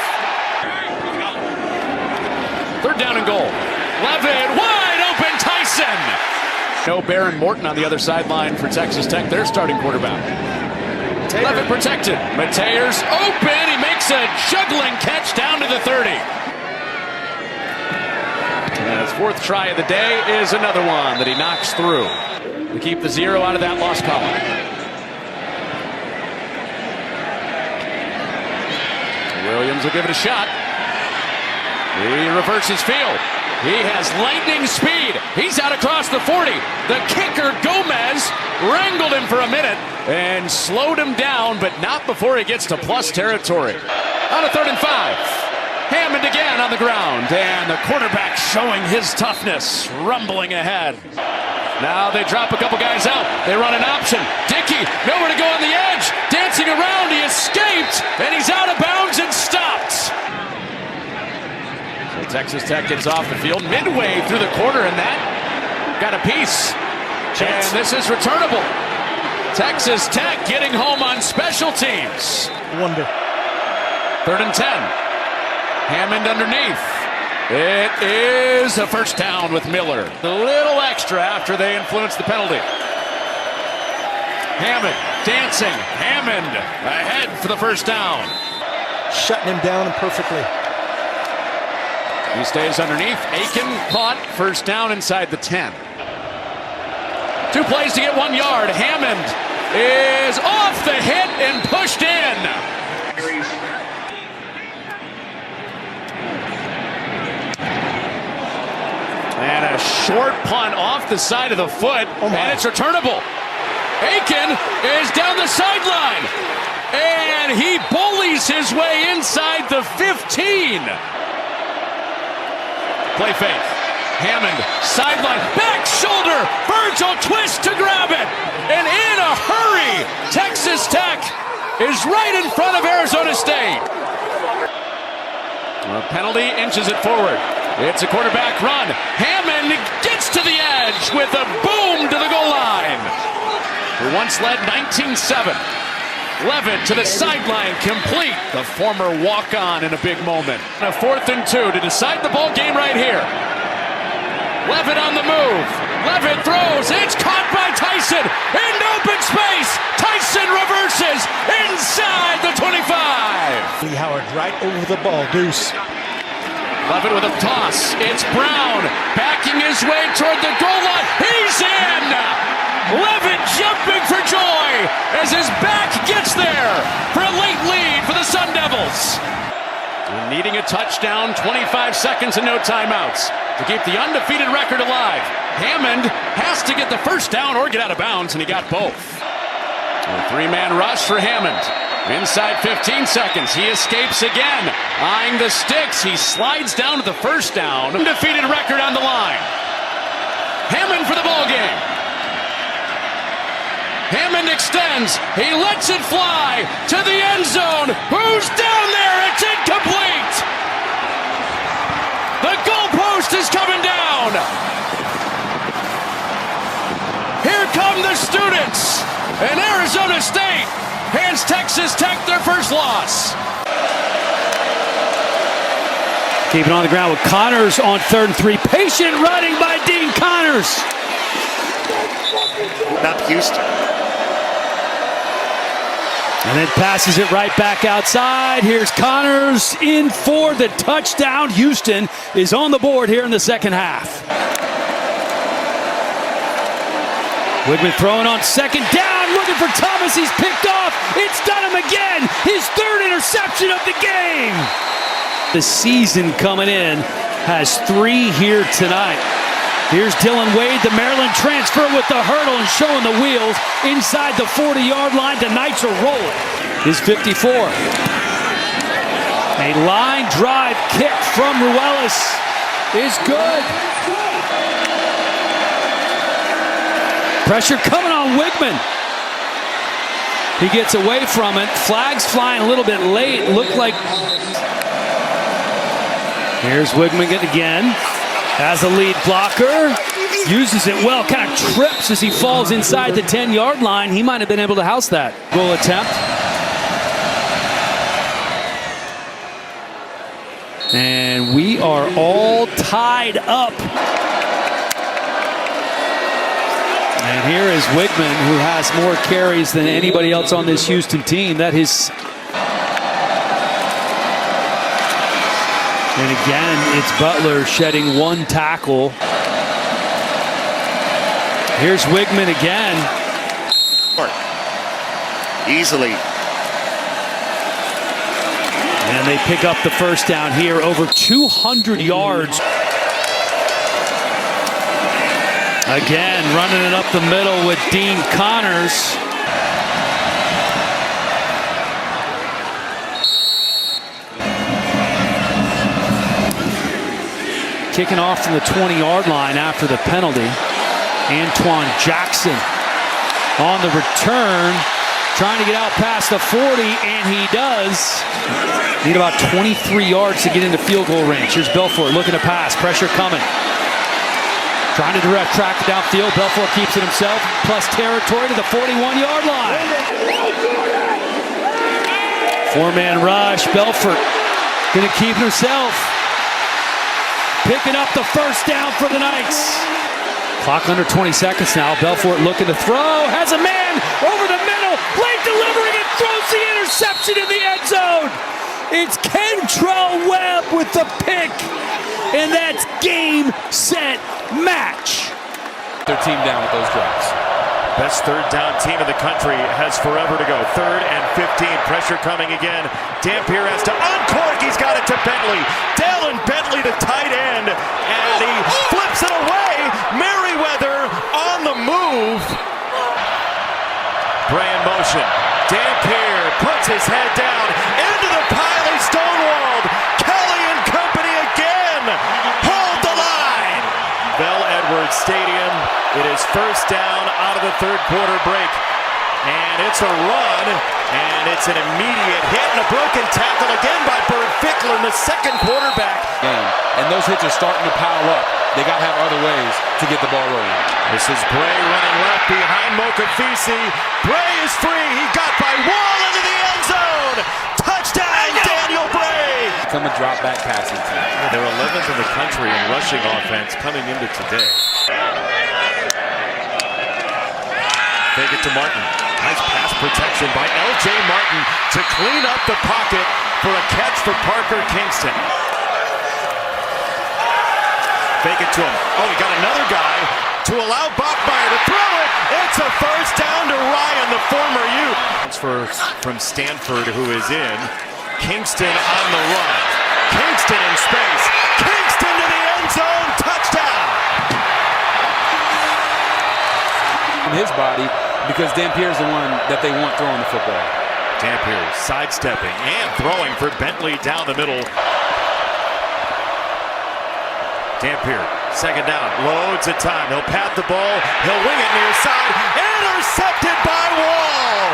3rd down and goal. Levitt, wide open, Tyson. No Baron Morton on the other sideline for Texas Tech, their starting quarterback. Levitt protected. Mateer's open. He makes a juggling catch down to the 30. And his 4th try of the day is another one that he knocks through to keep the 0 out of that loss column. Williams will give it a shot. He reverses field. He has lightning speed. He's out across the 40. The kicker, Gomez, wrangled him for a minute and slowed him down, but not before he gets to plus territory. On a 3rd and 5. Hammond again on the ground, and the quarterback showing his toughness, rumbling ahead. Now they drop a couple guys out. They run an option. Dickey, nowhere to go on the edge. Dancing around, he escaped, and he's out of bounds and stopped. So Texas Tech gets off the field midway through the quarter, and that got a piece. And this is returnable. Texas Tech getting home on special teams. Wonder. 3rd and 10. Hammond underneath. It is a 1st down with Miller. A little extra after they influenced the penalty. Hammond dancing. Hammond ahead for the 1st down. Shutting him down perfectly. He stays underneath. Aiken caught. 1st down inside the 10. 2 plays to get 1 yard. Hammond is off the hit and pushed in. And a short punt off the side of the foot, and it's returnable. Aiken is down the sideline, and he bullies his way inside the 15. Play fake. Hammond, sideline, back shoulder. Virgil twists to grab it. And in a hurry, Texas Tech is right in front of Arizona State. A penalty inches it forward. It's a quarterback run. Hammond gets to the edge with a boom to the goal line. Who once led 19-7. Levitt to the sideline, complete. The former walk-on in a big moment. A 4th and 2 to decide the ball game right here. Levitt on the move. Levitt throws. It's caught by Tyson. In open space. Tyson reverses inside the 25. Lee Howard right over the ball. Deuce. Levitt with a toss. It's Brown backing his way toward the goal line. He's in. Levitt jumping for joy as his back gets there for a late lead for the Sun Devils. We're needing a touchdown, 25 seconds and no timeouts to keep the undefeated record alive. Hammond has to get the first down or get out of bounds, and he got both. A 3-man rush for Hammond. Inside 15 seconds, he escapes again. Eyeing the sticks, he slides down to the first down. Undefeated record on the line. Hammond for the ball game. Hammond extends. He lets it fly to the end zone. Who's down there? It's incomplete. The goalpost is coming down. Here come the students. And Arizona State hands Texas Tech their first loss. Keep it on the ground with Connors on 3rd and 3. Patient running by Dean Connors. Not Houston. And then passes it right back outside. Here's Connors in for the touchdown. Houston is on the board here in the second half. Wigman throwing on 2nd down, looking for Thomas. He's picked off. It's done him again. His 3rd interception of the game. The season coming in has 3 here tonight. Here's Dylan Wade, the Maryland transfer with the hurdle and showing the wheels inside the 40-yard line. The Knights are rolling. His 54. A line drive kick from Ruelas is good. Pressure coming on Wigman. He gets away from it. Flags flying a little bit late. Looked like... Here's Wigman again. As a lead blocker, uses it well, kind of trips as he falls inside the 10-yard line. He might have been able to house that goal attempt. And we are all tied up. And here is Wigman, who has more carries than anybody else on this Houston team. That is... And again, it's Butler shedding 1 tackle. Here's Wigman again. Easily. And they pick up the first down here, over 200 yards. Again, running it up the middle with Dean Connors. Kicking off from the 20-yard line after the penalty. Antoine Jackson on the return, trying to get out past the 40, and he does. Need about 23 yards to get into field goal range. Here's Belfort looking to pass, pressure coming. Trying to direct track downfield. Belfort keeps it himself, plus territory to the 41-yard line. 4-man rush. Belfort gonna keep it himself. Picking up the first down for the Knights. Clock under 20 seconds now. Belfort looking to throw. Has a man over the middle. Late delivering and throws the interception in the end zone. It's Kentrell Webb with the pick. And that's game, set, match. Their team down with those drives. Best 3rd down team in the country has forever to go. 3rd and 15. Pressure coming again. Dampier has to uncork. He's got it to Bentley. Dallin Bentley, the tight end. And he flips it away. Merriweather on the move. Bray in motion. Dampier puts his head down. Into the pile. He's stonewalled. Kelly and company again. Hold the line. It is first down out of the third quarter break. And it's a run, and it's an immediate hit and a broken tackle again by Bird Fickler, the second quarterback. And those hits are starting to pile up. They got to have other ways to get the ball rolling. This is Bray running left behind Mokafisi. Bray is free. He got by Wall into the end zone. Touchdown, Daniel Bray. Come a drop back passing team. They're 11th in the country in rushing offense coming into today. Take it to Martin. Nice pass protection by L.J. Martin to clean up the pocket for a catch for Parker Kingston. Fake it to him. Oh, he got another guy to allow Bachmeier to throw it. It's a first down to Ryan, the former Ute. Transfer from Stanford, who is in. Kingston on the run. Kingston in space. Kingston to the end zone. Touchdown. In his body, because Dampierre's the one that they want throwing the football. Dampier sidestepping and throwing for Bentley down the middle. Dampier, second down, loads of time. He'll pat the ball, he'll wing it near side, intercepted by Wall.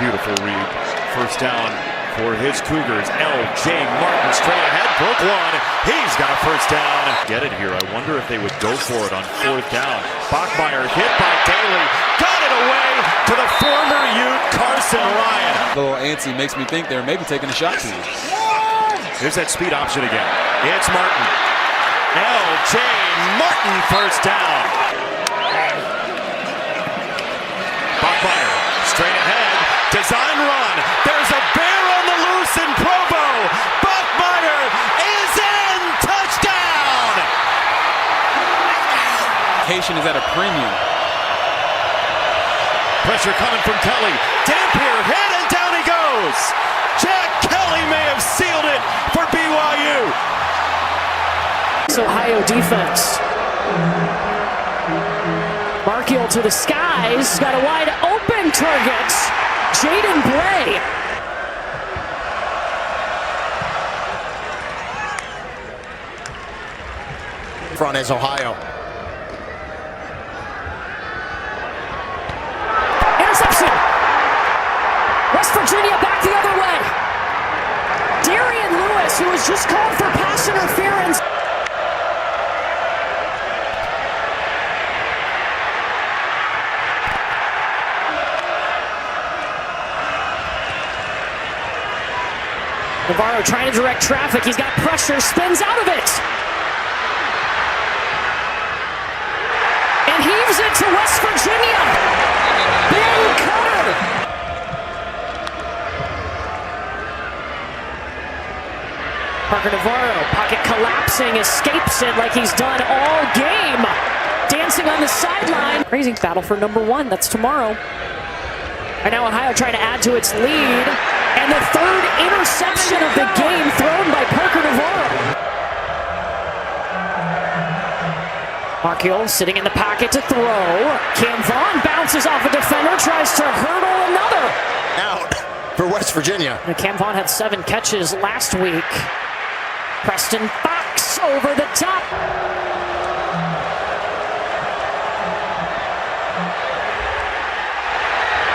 Beautiful read, first down for his Cougars. L.J. Martin straight ahead, broke one. He's got a first down. Get it here. I wonder if they would go for it on fourth down. Bachmeier hit by Daly, got it away to the former Ute, Carson Ryan. A little antsy makes me think they're maybe taking a shot to you. Here's that speed option again. It's Martin. L.J. Martin first down. Bachmeier straight ahead. Design run. There's a bear on the loose in Provo. Bachmeier is in. Touchdown. Is at a premium. Pressure coming from Kelly. Dampier hit and down he goes. Jack Kelly may have sealed it for BYU. Ohio defense. Markiel to the skies. Got a wide open target. Jaden Bray. Front is Ohio. Interception. West Virginia back the other way. Darian Lewis, who was just called for pass interference. Navarro trying to direct traffic. He's got pressure, spins out of it. And heaves it to West Virginia. Big cutter. Parker Navarro, pocket collapsing, escapes it like he's done all game. Dancing on the sideline. Crazy battle for number one. That's tomorrow. Right now Ohio trying to add to its lead. And the third interception of the game thrown by Parker Navarro. Markiel sitting in the pocket to throw. Cam Vaughn bounces off a defender, tries to hurdle another. Out for West Virginia. And Cam Vaughn had 7 catches last week. Preston Fox over the top.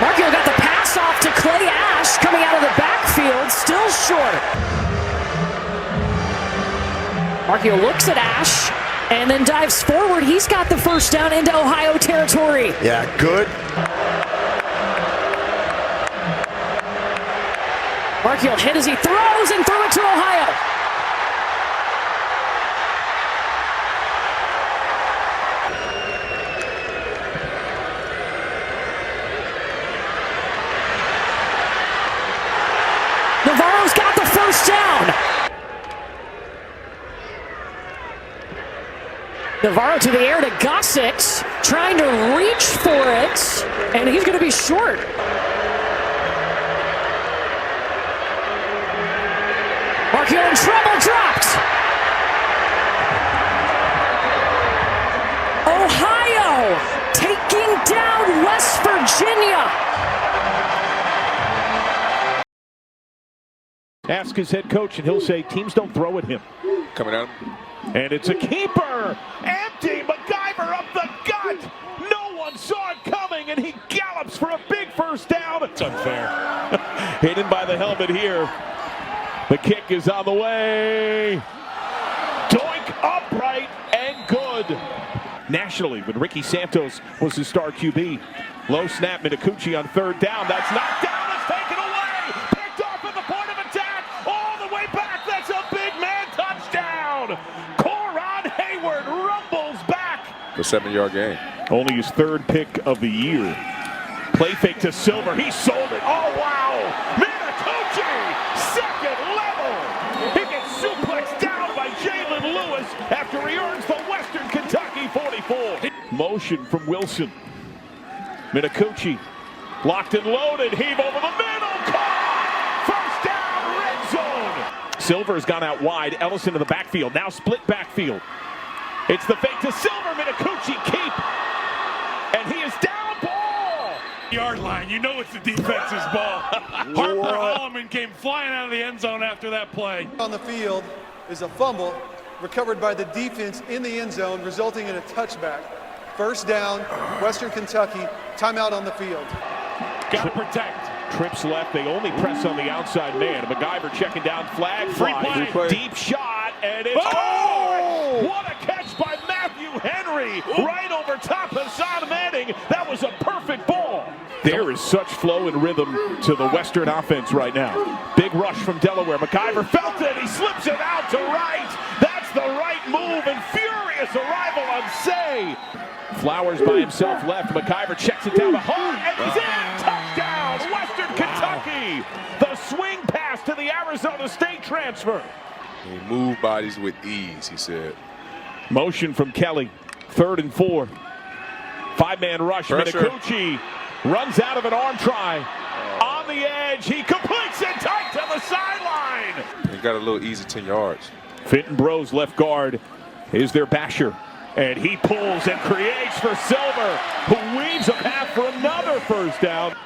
Markiel got the pass off to Clay Ash coming out of the backfield, still short. Markiel looks at Ash and then dives forward. He's got the first down into Ohio territory. Yeah, good. Markiel hit as he throws and threw it to Ohio. Navarro's got the first down. Navarro to the air to Gossett, trying to reach for it, and he's going to be short. Markiel in trouble, dropped. Ohio taking down West Virginia. Ask his head coach, and he'll say teams don't throw at him. Coming out. And it's a keeper. Empty. MacGyver up the and he gallops for a big first down. It's unfair. Hidden by the helmet here. The kick is on the way. Doink, upright and good. Nationally, when Ricky Santos was his star QB. Low snap, Minicucci on third down. That's knocked down. It's taken away. Picked off at the point of attack. All the way back. That's a big man touchdown. Coron Hayward rumbles back. A 7-yard gain. Only his third pick of the year. Play fake to Silver. He sold it. Oh, wow. Minicucci, second level. He gets suplexed down by Jalen Lewis after he earns the Western Kentucky 44. Motion from Wilson. Minicucci, locked and loaded. Heave over the middle. Caught. First down, red zone. Silver's gone out wide. Ellis into the backfield. Now split backfield. It's the fake to Silver. Minicucci keep. And he is down ball. Yard line. You know it's the defense's ball. Harper Holloman came flying out of the end zone after that play. On the field is a fumble recovered by the defense in the end zone, resulting in a touchback. First down, Western Kentucky, timeout on the field. Got to protect. Trips left, they only press on the outside man. MacGyver checking down, flag fly, deep shot, and it's what a catch by Matthew Henry, right over top of Hassan Manning. That was a perfect ball. There is such flow and rhythm to the Western offense right now. Big rush from Delaware. MacGyver felt it, he slips it out to right. That's the right move, and furious arrival on Say. Flowers by himself left. MacGyver checks it down to Hart, and he's in. Touchdown, Western Kentucky. The swing pass to the Arizona State transfer. He moved bodies with ease, he said. Motion from Kelly. 3rd and 4. 5-man rush. Minicucci runs out of an arm try. On the edge, he completes it tight to the sideline. He got a little easy 10 yards. Fenton Bros left guard is their basher. And he pulls and creates for Silver, who weaves a path for another first down.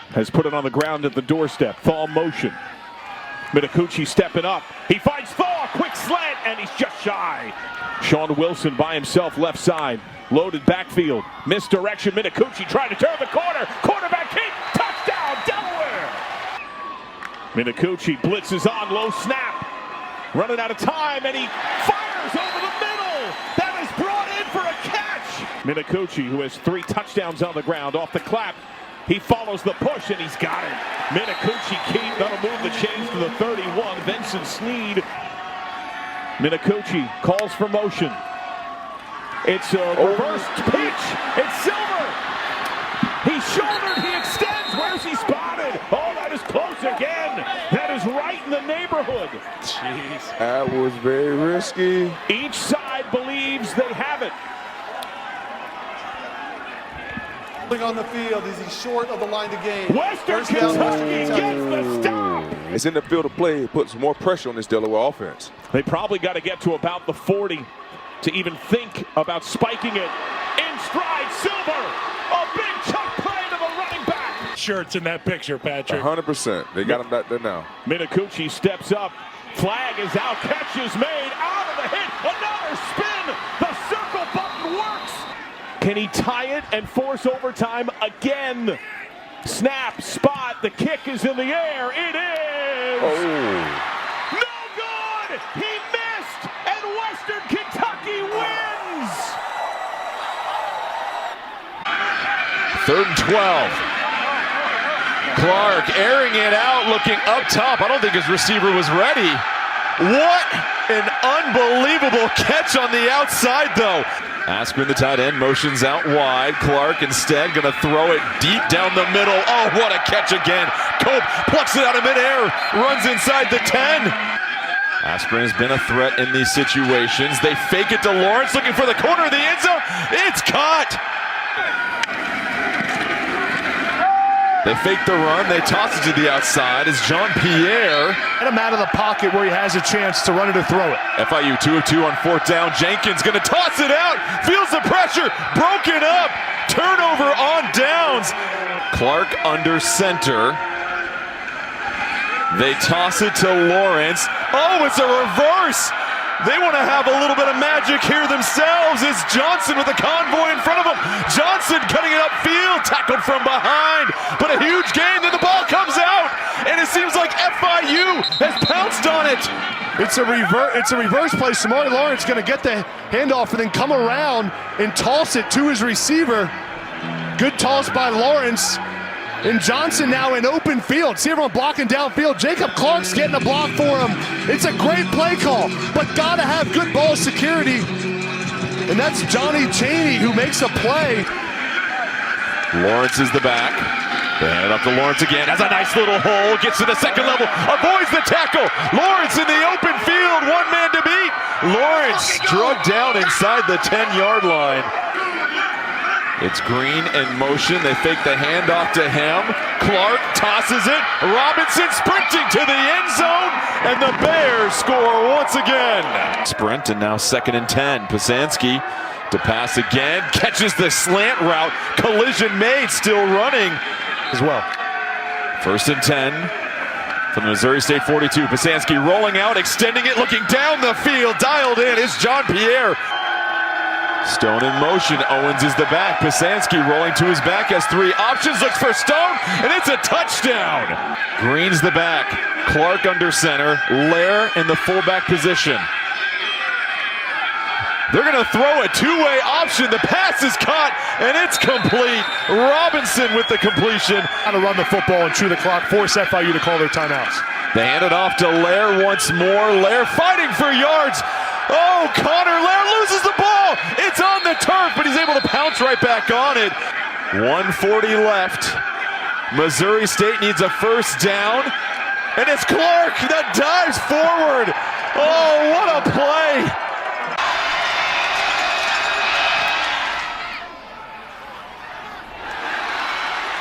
Has put it on the ground at the doorstep. Thaw motion. Minicucci stepping up. He finds Thaw, quick slant, and he's just shy. Sean Wilson by himself left side. Loaded backfield. Misdirection. Minicucci trying to turn the corner. Quarterback kick. Touchdown, Delaware. Minicucci blitzes on, low snap. Running out of time, and he fires over the middle. That is brought in for a catch. Minicucci, who has 3 touchdowns on the ground, off the clap. He follows the push, and he's got it. Minicucci keep. That'll move the chains to the 31. Vincent Sneed. Minicucci calls for motion. It's a reversed pitch. It's Silver. He shouldered. He extends. Where's he spotted? Oh, that is close again. That is right in the neighborhood. Jeez. That was very risky. Each side believes they have it. On the field, is he short of the line to gain? Western Kentucky gets the stop. It's in the field of play. It puts more pressure on this Delaware offense. They probably got to get to about the 40 to even think about spiking it. In stride, Silver. A big chunk play to the running back. Shirts in that picture, Patrick. 100%. They got him back there now. Minicucci steps up. Flag is out. Catch is made. Out of the hit. Another spin. The circle button works. Can he tie it and force overtime again? Snap, spot, the kick is in the air. It is! No good! He missed, and Western Kentucky wins! 3rd and 12. Clark airing it out, looking up top. I don't think his receiver was ready. What an unbelievable catch on the outside, though. Askren, the tight end, motions out wide. Clark instead going to throw it deep down the middle. Oh, what a catch again. Cope plucks it out of midair, runs inside the 10. Askren has been a threat in these situations. They fake it to Lawrence, looking for the corner of the end zone. It's caught. They fake the run, they toss it to the outside as Jean-Pierre. Get him out of the pocket where he has a chance to run it or throw it. FIU 2 of 2 on 4th down. Jenkins gonna toss it out, feels the pressure, broken up, turnover on downs. Clark under center. They toss it to Lawrence. Oh, it's a reverse. They want to have a little bit of magic here themselves. It's Johnson with a convoy in front of him. Johnson cutting it upfield, tackled from behind, but a huge gain. Then the ball comes out, and it seems like FIU has pounced on it. It's a reverse play. Samari Lawrence going to get the handoff and then come around and toss it to his receiver. Good toss by Lawrence. And Johnson now in open field. See everyone blocking downfield. Jacob Clark's getting a block for him. It's a great play call, but gotta have good ball security. And that's Johnny Chaney who makes a play. Lawrence is the back. They hand it up to Lawrence again. Has a nice little hole. Gets to the second level. Avoids the tackle. Lawrence in the open field. One man to beat. Lawrence drug down inside the 10-yard line. It's Green in motion. They fake the handoff to him. Clark tosses it. Robinson sprinting to the end zone. And the Bears score once again. Sprint and now 2nd and 10. Pasanski to pass again. Catches the slant route. Collision made. Still running as well. 1st and 10 from the Missouri State 42. Pasanski rolling out, extending it, looking down the field. Dialed in is John Pierre. Stone in motion. Owens is the back. Pasanski rolling to his back, has 3 options, looks for Stone, and it's a touchdown. Green's the back. Clark under center. Lair in the fullback position. They're going to throw a 2-way option. The pass is caught, and it's complete. Robinson with the completion. How to run the football and chew the clock, force FIU to call their timeouts. They hand it off to Lair once more. Lair fighting for yards. Oh, Connor Lair loses the ball. It's on the turf, but he's able to pounce right back on it. 1:40 left. Missouri State needs a 1st down. And it's Clark that dives forward. Oh, what a play.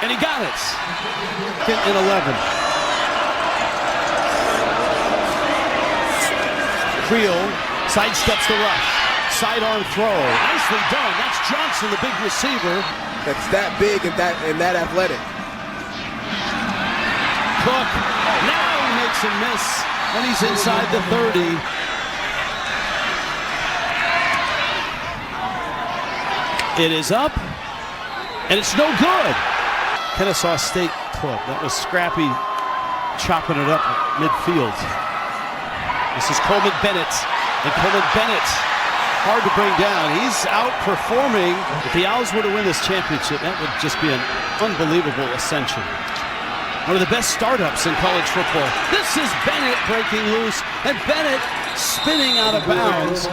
And he got it. 5th and 11. Creel sidesteps the rush. Sidearm throw. Nicely done. That's Johnson, the big receiver. That's that big and that athletic. Cook. Now he makes him miss. And he's inside the 30. It is up. And it's no good. Kennesaw State club. That was Scrappy chopping it up midfield. This is Coleman Bennett. And Coleman Bennett, hard to bring down. He's outperforming. If the Owls were to win this championship, that would just be an unbelievable ascension. One of the best startups in college football. This is Bennett breaking loose. And Bennett spinning out of bounds.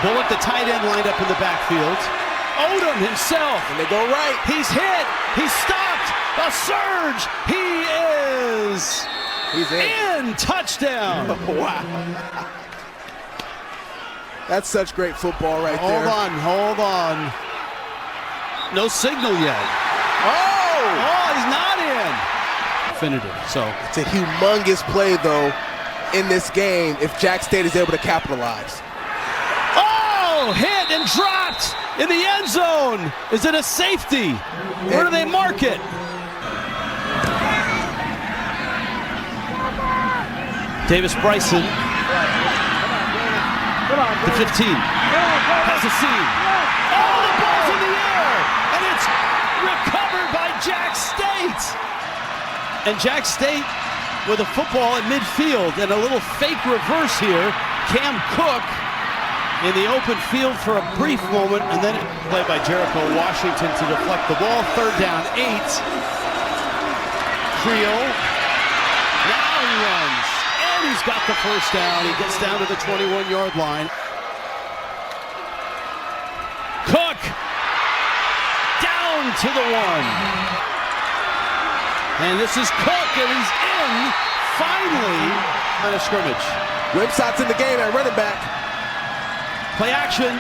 Bullock, the tight end, lined up in the backfield. Odom himself. And they go right. He's hit. He's stopped. A surge. He's in. Touchdown. Wow. That's such great football right there. Hold on. No signal yet. Oh, he's not in. Definitive. So it's a humongous play, though, in this game if Jack State is able to capitalize. Oh, hit and dropped in the end zone. Is it a safety? Where do they mark it? Davis Bryson. The 15 has a seam. Oh, the ball's in the air, and it's recovered by Jack State. And Jack State with a football at midfield and a little fake reverse here. Cam Cook in the open field for a brief moment, and then played by Jericho Washington to deflect the ball. 3rd down, 8. Creel. Now he runs. He's got the 1st down. He gets down to the 21-yard line. Cook down to the 1. And this is Cook, and he's in finally on a scrimmage. Website's in the game at running back. Play action.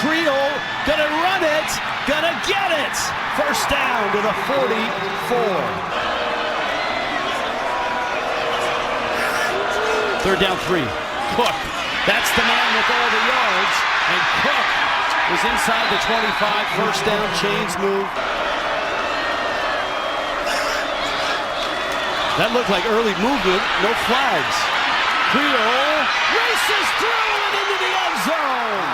Creel gonna run it, gonna get it. 1st down to the 44. 3rd down, 3. Cook. That's the man with all the yards. And Cook is inside the 25. 1st down, chains move. That looked like early movement. No flags. Creel races through and into the end zone.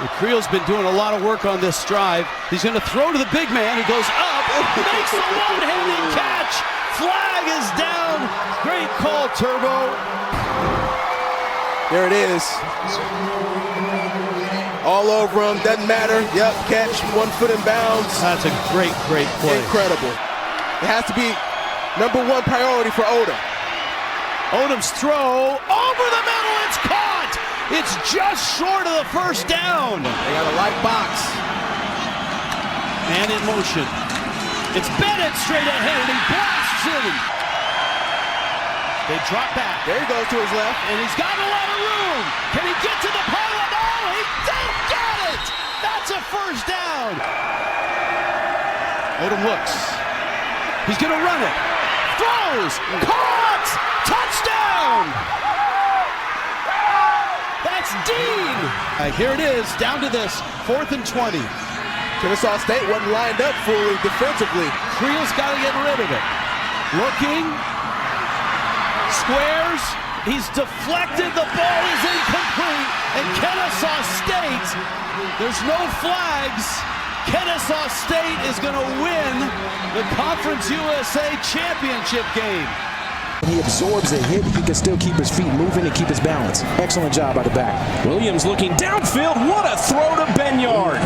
And Creel's been doing a lot of work on this drive. He's going to throw to the big man. He goes up and makes the one-handed catch. Flag is down. Great call, Turbo. There it is. All over him, doesn't matter. Yep, catch, 1 foot in bounds. That's a great play. Incredible. It has to be #1 priority for Odom. Odom's throw over the middle, it's caught! It's just short of the first down. They got a light box. And in motion. It's Bennett straight ahead, and he blasts in. They drop back. There he goes to his left. And he's got a lot of room. Can he get to the pylon? Oh, he did get it! That's a first down. Odom looks. He's going to run it. Throws. Caught! Touchdown! That's Dean. Here it is, down to this, 4th and 20. Kennesaw State wasn't lined up fully defensively. Creel's got to get rid of it. Looking. Squares. He's deflected. The ball is incomplete. And Kennesaw State, there's no flags. Kennesaw State is going to win the Conference USA Championship game. When he absorbs a hit, he can still keep his feet moving and keep his balance. Excellent job by the back. Williams looking downfield. What a throw to Benyard.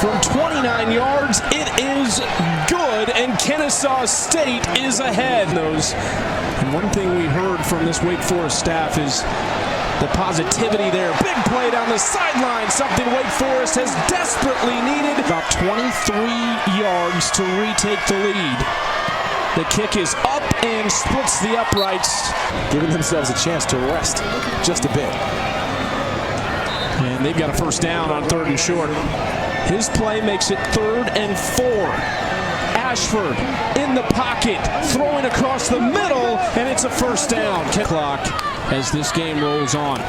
From 29 yards, it is good, and Kennesaw State is ahead. And one thing we heard from this Wake Forest staff is the positivity there. Big play down the sideline, something Wake Forest has desperately needed. About 23 yards to retake the lead. The kick is up and splits the uprights. Giving themselves a chance to rest just a bit. And they've got a first down on 3rd and short. His play makes it 3rd and 4. Ashford in the pocket, throwing across the middle, and it's a first down. Clock as this game rolls on.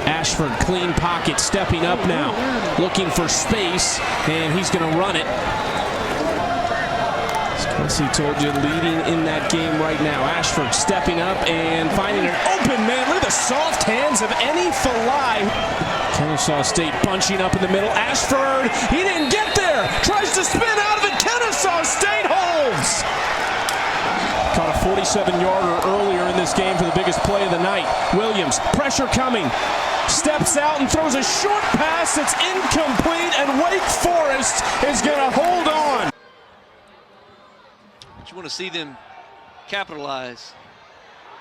Ashford, clean pocket, stepping up now, looking for space, and he's going to run it. As Kelsey told you, leading in that game right now. Ashford stepping up and finding an open man. Look at the soft hands of any Falai. Kennesaw State bunching up in the middle. Ashford, he didn't get there. Tries to spin out of it. Kennesaw State holds. Caught a 47-yarder earlier in this game for the biggest play of the night. Williams, pressure coming. Steps out and throws a short pass that's incomplete, and Wake Forest is going to hold on. You want to see them capitalize.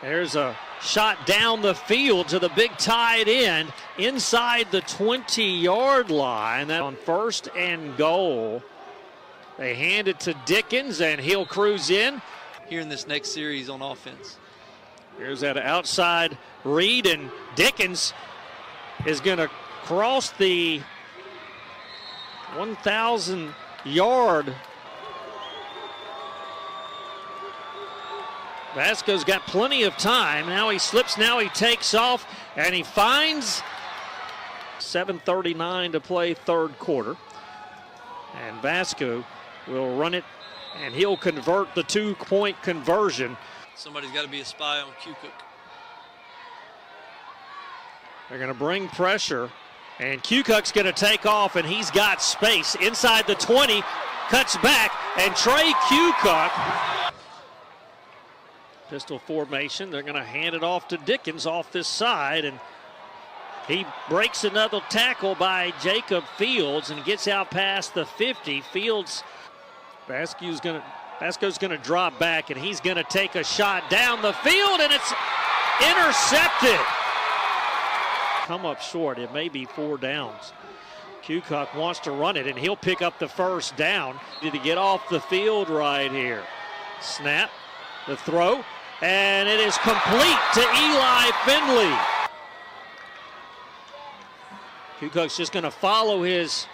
There's a shot down the field to the big tight end inside the 20-yard line. That on 1st and goal. They hand it to Dickens, and he'll cruise in. Here in this next series on offense. Here's that outside read, and Dickens is going to cross the 1,000-yard. Vasco's got plenty of time. Now he slips, now he takes off, and he finds 7:39 to play 3rd quarter. And Vasco will run it, and he'll convert the 2-point conversion. Somebody's got to be a spy on Q-Cook. They're going to bring pressure, and Q-Cook's going to take off, and he's got space inside the 20, cuts back, and Trey Q-Cook. Pistol formation. They're going to hand it off to Dickens off this side, and he breaks another tackle by Jacob Fields and gets out past the 50. Fields, Vasco's going to drop back, and he's going to take a shot down the field, and it's intercepted. Come up short. It may be 4 downs. Q-Cook wants to run it, and he'll pick up the first down. Did he get off the field right here? Snap, the throw, and it is complete to Eli Finley. Q-Cook's just going to follow his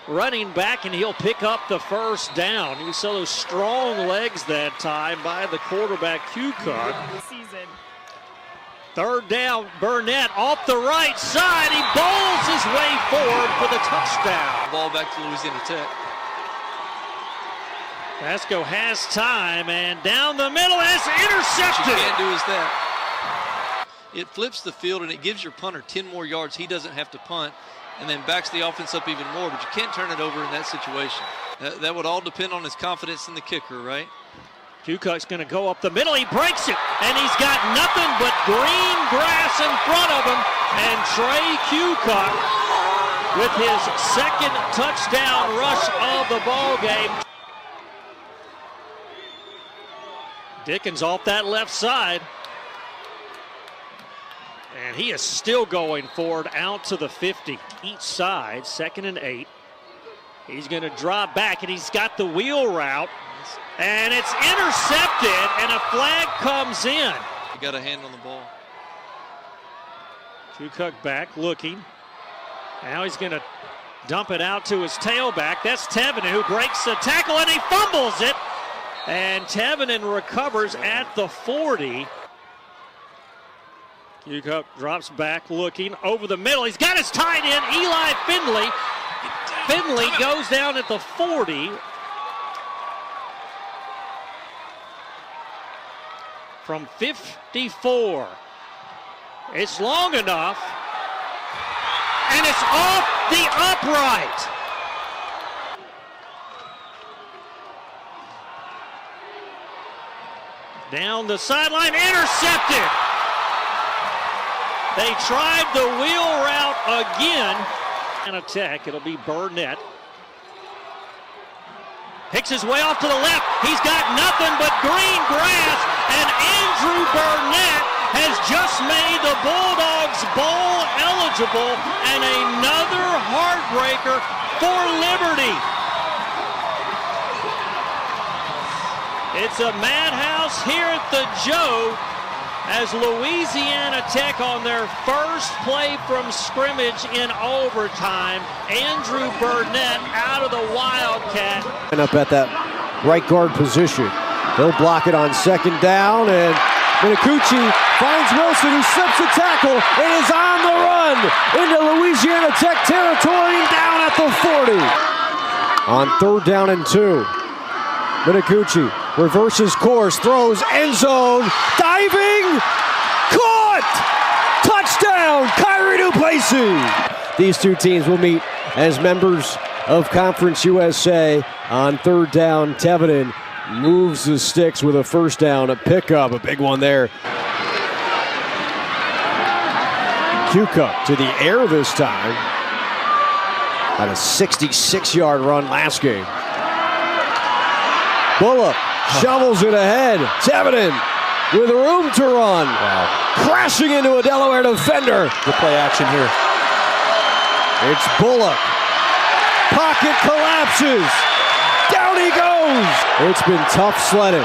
running back, and he'll pick up the first down. You saw those strong legs that time by the quarterback, Q-Cook. 3rd down, Burnett off the right side. He bowls his way forward for the touchdown. Ball back to Louisiana Tech. Vasco has time, and down the middle, is intercepted. What you can't do is that. It flips the field, and it gives your punter 10 more yards. He doesn't have to punt, and then backs the offense up even more, but you can't turn it over in that situation. That would all depend on his confidence in the kicker, right? Kukoc going to go up the middle. He breaks it, and he's got nothing but green grass in front of him. And Trey Kukoc with his second touchdown rush of the ball game. Dickens off that left side. And he is still going forward out to the 50 each side, 2nd and 8. He's going to drop back, and he's got the wheel route. And it's intercepted, and a flag comes in. You got a hand on the ball. Kukoc back looking. Now he's going to dump it out to his tailback. That's Tevinen who breaks the tackle, and he fumbles it. And Tevinen recovers at the 40. Kukoc drops back looking over the middle. He's got his tight end, Eli Finley. Finley goes down at the 40. From 54. It's long enough. And it's off the upright. Down the sideline, intercepted. They tried the wheel route again. And attack, it'll be Burnett. Picks his way off to the left. He's got nothing but green grass. And Andrew Burnett has just made the Bulldogs bowl eligible. And another heartbreaker for Liberty. It's a madhouse here at the Joe as Louisiana Tech on their first play from scrimmage in overtime. Andrew Burnett out of the Wildcat. And up at that right guard position. He'll block it on 2nd down, and Minicucci finds Wilson, who slips a tackle and is on the run into Louisiana Tech territory down at the 40. On 3rd down and 2. Minicucci reverses course, throws end zone, diving, caught! Touchdown, Kyrie Duplessis! These two teams will meet as members of Conference USA on 3rd down. Tevinen moves the sticks with a 1st down, a pickup, a big one there. Kukoc to the air this time. Had a 66-yard run last game. Bullock shovels it ahead. Tevinen with room to run. Wow. Crashing into a Delaware defender. Good play action here. It's Bullock. Pocket collapses. Down he goes. It's been tough sledding.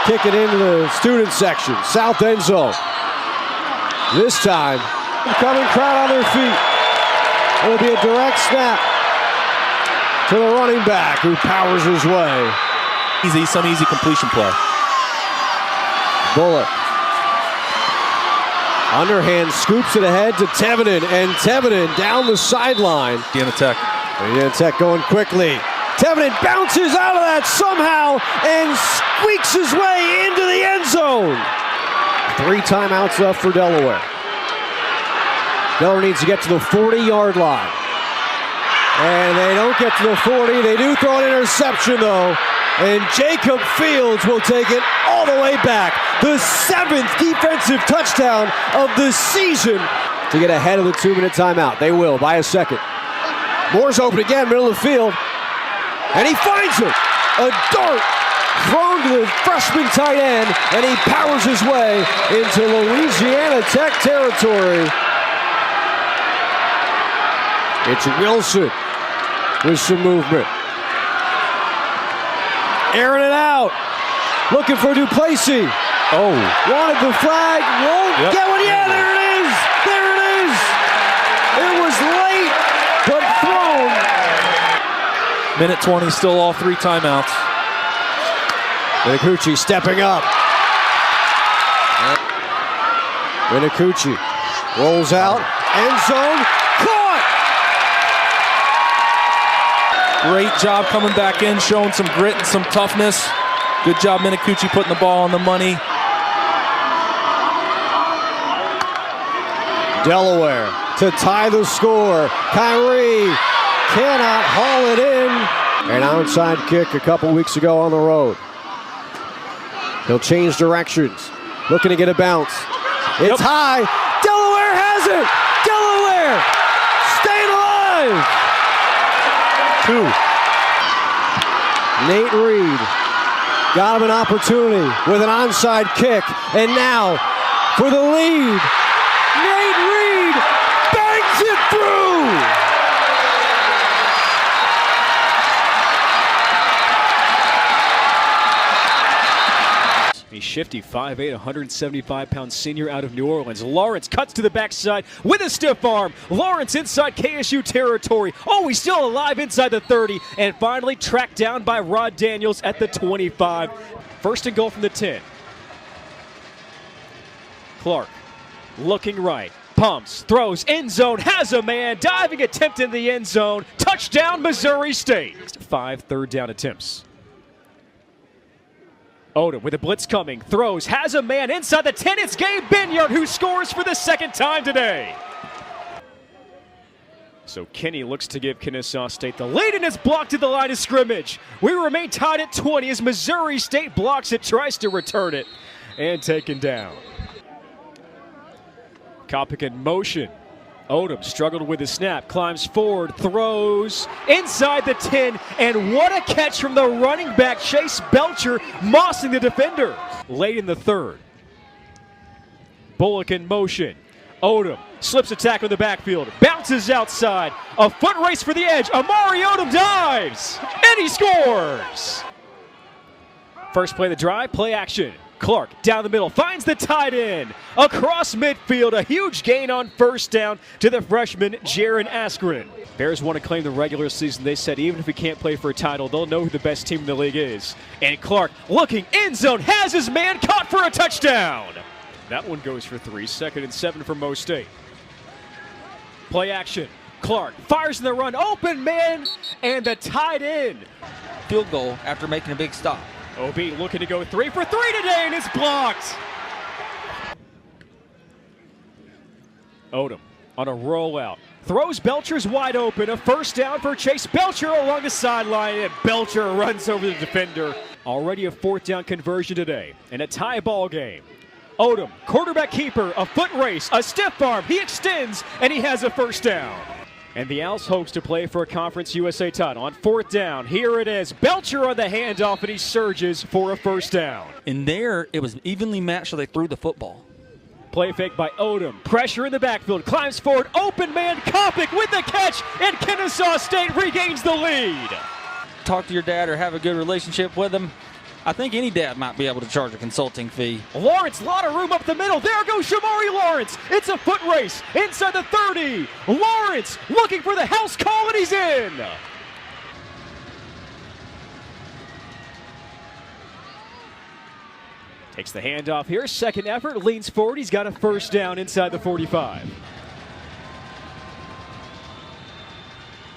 Kick it into the student section. South end zone. This time, coming crowd on their feet. It'll be a direct snap to the running back who powers his way. Some easy completion play. Bullock. Underhand scoops it ahead to Tevinen, and Tevinen down the sideline. Indiana Tech. Indiana Tech going quickly. Tevinen bounces out of that somehow and squeaks his way into the end zone. 3 timeouts left for Delaware. Delaware needs to get to the 40-yard line. And they don't get to the 40. They do throw an interception, though. And Jacob Fields will take it all the way back. The 7th defensive touchdown of the season to get ahead of the 2-minute timeout. They will by a second. Moore's open again, middle of the field. And he finds it. A dart thrown to the freshman tight end, and he powers his way into Louisiana Tech territory. It's Wilson with some movement. Airing it out. Looking for Duplessis. Oh. Wanted the flag. Won't get one. Yeah, there it is. There it is. It was late, but thrown. Minute 20, still all 3 timeouts. Minicucci stepping up. Minicucci rolls out. End zone. Caught. Great job coming back in, showing some grit and some toughness. Good job, Minicucci, putting the ball on the money. Delaware to tie the score. Kyrie cannot haul it in. An onside kick a couple weeks ago on the road. He'll change directions. Looking to get a bounce. It's high. Delaware has it. Delaware staying alive. 2. Nate Reed got him an opportunity with an onside kick. And now for the lead. Nate Reed bangs it through. A shifty 5'8", 175-pound senior out of New Orleans. Lawrence cuts to the backside with a stiff arm. Lawrence inside KSU territory. Oh, he's still alive inside the 30. And finally tracked down by Rod Daniels at the 25. First and goal from the 10. Clark looking right. Pumps, throws, end zone, has a man. Diving attempt in the end zone. Touchdown, Missouri State. 5 third down attempts. Odom with a blitz coming, throws, has a man inside the 10. It's Gabe Binyard who scores for the second time today. So Kenny looks to give Kennesaw State the lead, and it's blocked at the line of scrimmage. We remain tied at 20 as Missouri State blocks it, tries to return it, and taken down. Kopic in motion. Odom struggled with the snap, climbs forward, throws inside the 10, and what a catch from the running back, Chase Belcher, mossing the defender. Late in the third. Bullock in motion. Odom slips a tackle in the backfield, bounces outside, a foot race for the edge. Amari Odom dives, and he scores. First play of the drive, play action. Clark down the middle, finds the tight end. Across midfield, a huge gain on first down to the freshman, Jaron Askren. Bears want to claim the regular season. They said even if we can't play for a title, they'll know who the best team in the league is. And Clark looking end zone, has his man caught for a touchdown. That one goes for 3, 2nd and 7 for Mo State. Play action. Clark fires in the run, open man, and the tight end. Field goal after making a big stop. OB looking to go 3 for 3 today, and it's blocked. Odom on a rollout. Throws Belcher's wide open. A first down for Chase Belcher along the sideline, and Belcher runs over the defender. Already a 4th down conversion today, and a tie ball game. Odom, quarterback keeper, a foot race, a stiff arm. He extends, and he has a first down. And the Owls hopes to play for a Conference USA title. On 4th down, here it is. Belcher on the handoff, and he surges for a first down. And there, it was evenly matched, so they threw the football. Play fake by Odom. Pressure in the backfield. Climbs forward. Open man Kopic with the catch, and Kennesaw State regains the lead. Talk to your dad or have a good relationship with him. I think any dad might be able to charge a consulting fee. Lawrence, a lot of room up the middle. There goes Shamari Lawrence. It's a foot race inside the 30. Lawrence looking for the house call, and he's in. Takes the handoff here. Second effort. Leans forward. He's got a first down inside the 45.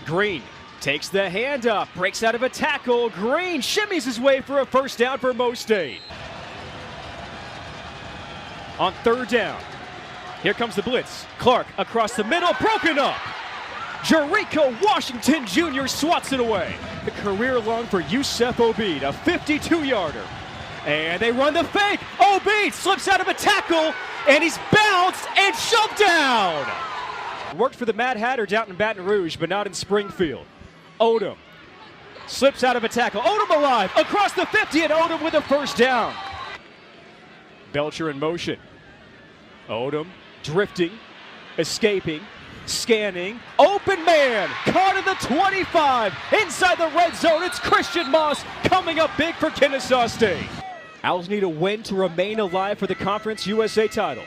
Green takes the handoff, breaks out of a tackle. Green shimmies his way for a first down for Mo State. On 3rd down, here comes the blitz. Clark across the middle, broken up. Jericho Washington Jr. swats it away. The career long for Yusef Obeid, a 52-yarder. And they run the fake. Obeid slips out of a tackle, and he's bounced and shoved down. Worked for the Mad Hatter down in Baton Rouge, but not in Springfield. Odom slips out of a tackle. Odom alive across the 50, and Odom with a first down. Belcher in motion. Odom drifting, escaping, scanning. Open man caught in the 25 inside the red zone. It's Christian Moss coming up big for Kennesaw State. Owls need a win to remain alive for the Conference USA title.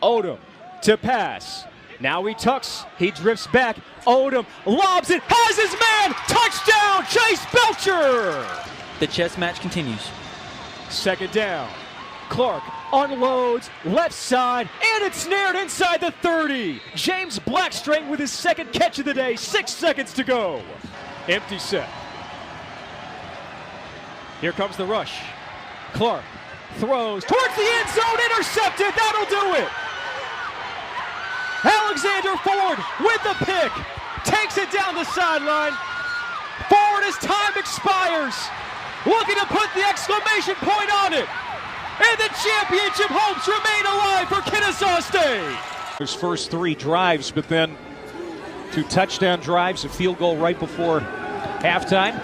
Odom to pass. Now he tucks, he drifts back. Odom lobs it, has his man, touchdown, Chase Belcher! The chess match continues. 2nd down. Clark unloads, left side, and it's snared inside the 30. James Blackstring with his 2nd catch of the day, 6 seconds to go. Empty set. Here comes the rush. Clark throws towards the end zone, intercepted. That'll do it. Alexander Ford with the pick. Takes it down the sideline. Ford as time expires. Looking to put the exclamation point on it. And the championship hopes remain alive for Kennesaw State. His first 3 drives, but then 2 touchdown drives, a field goal right before halftime.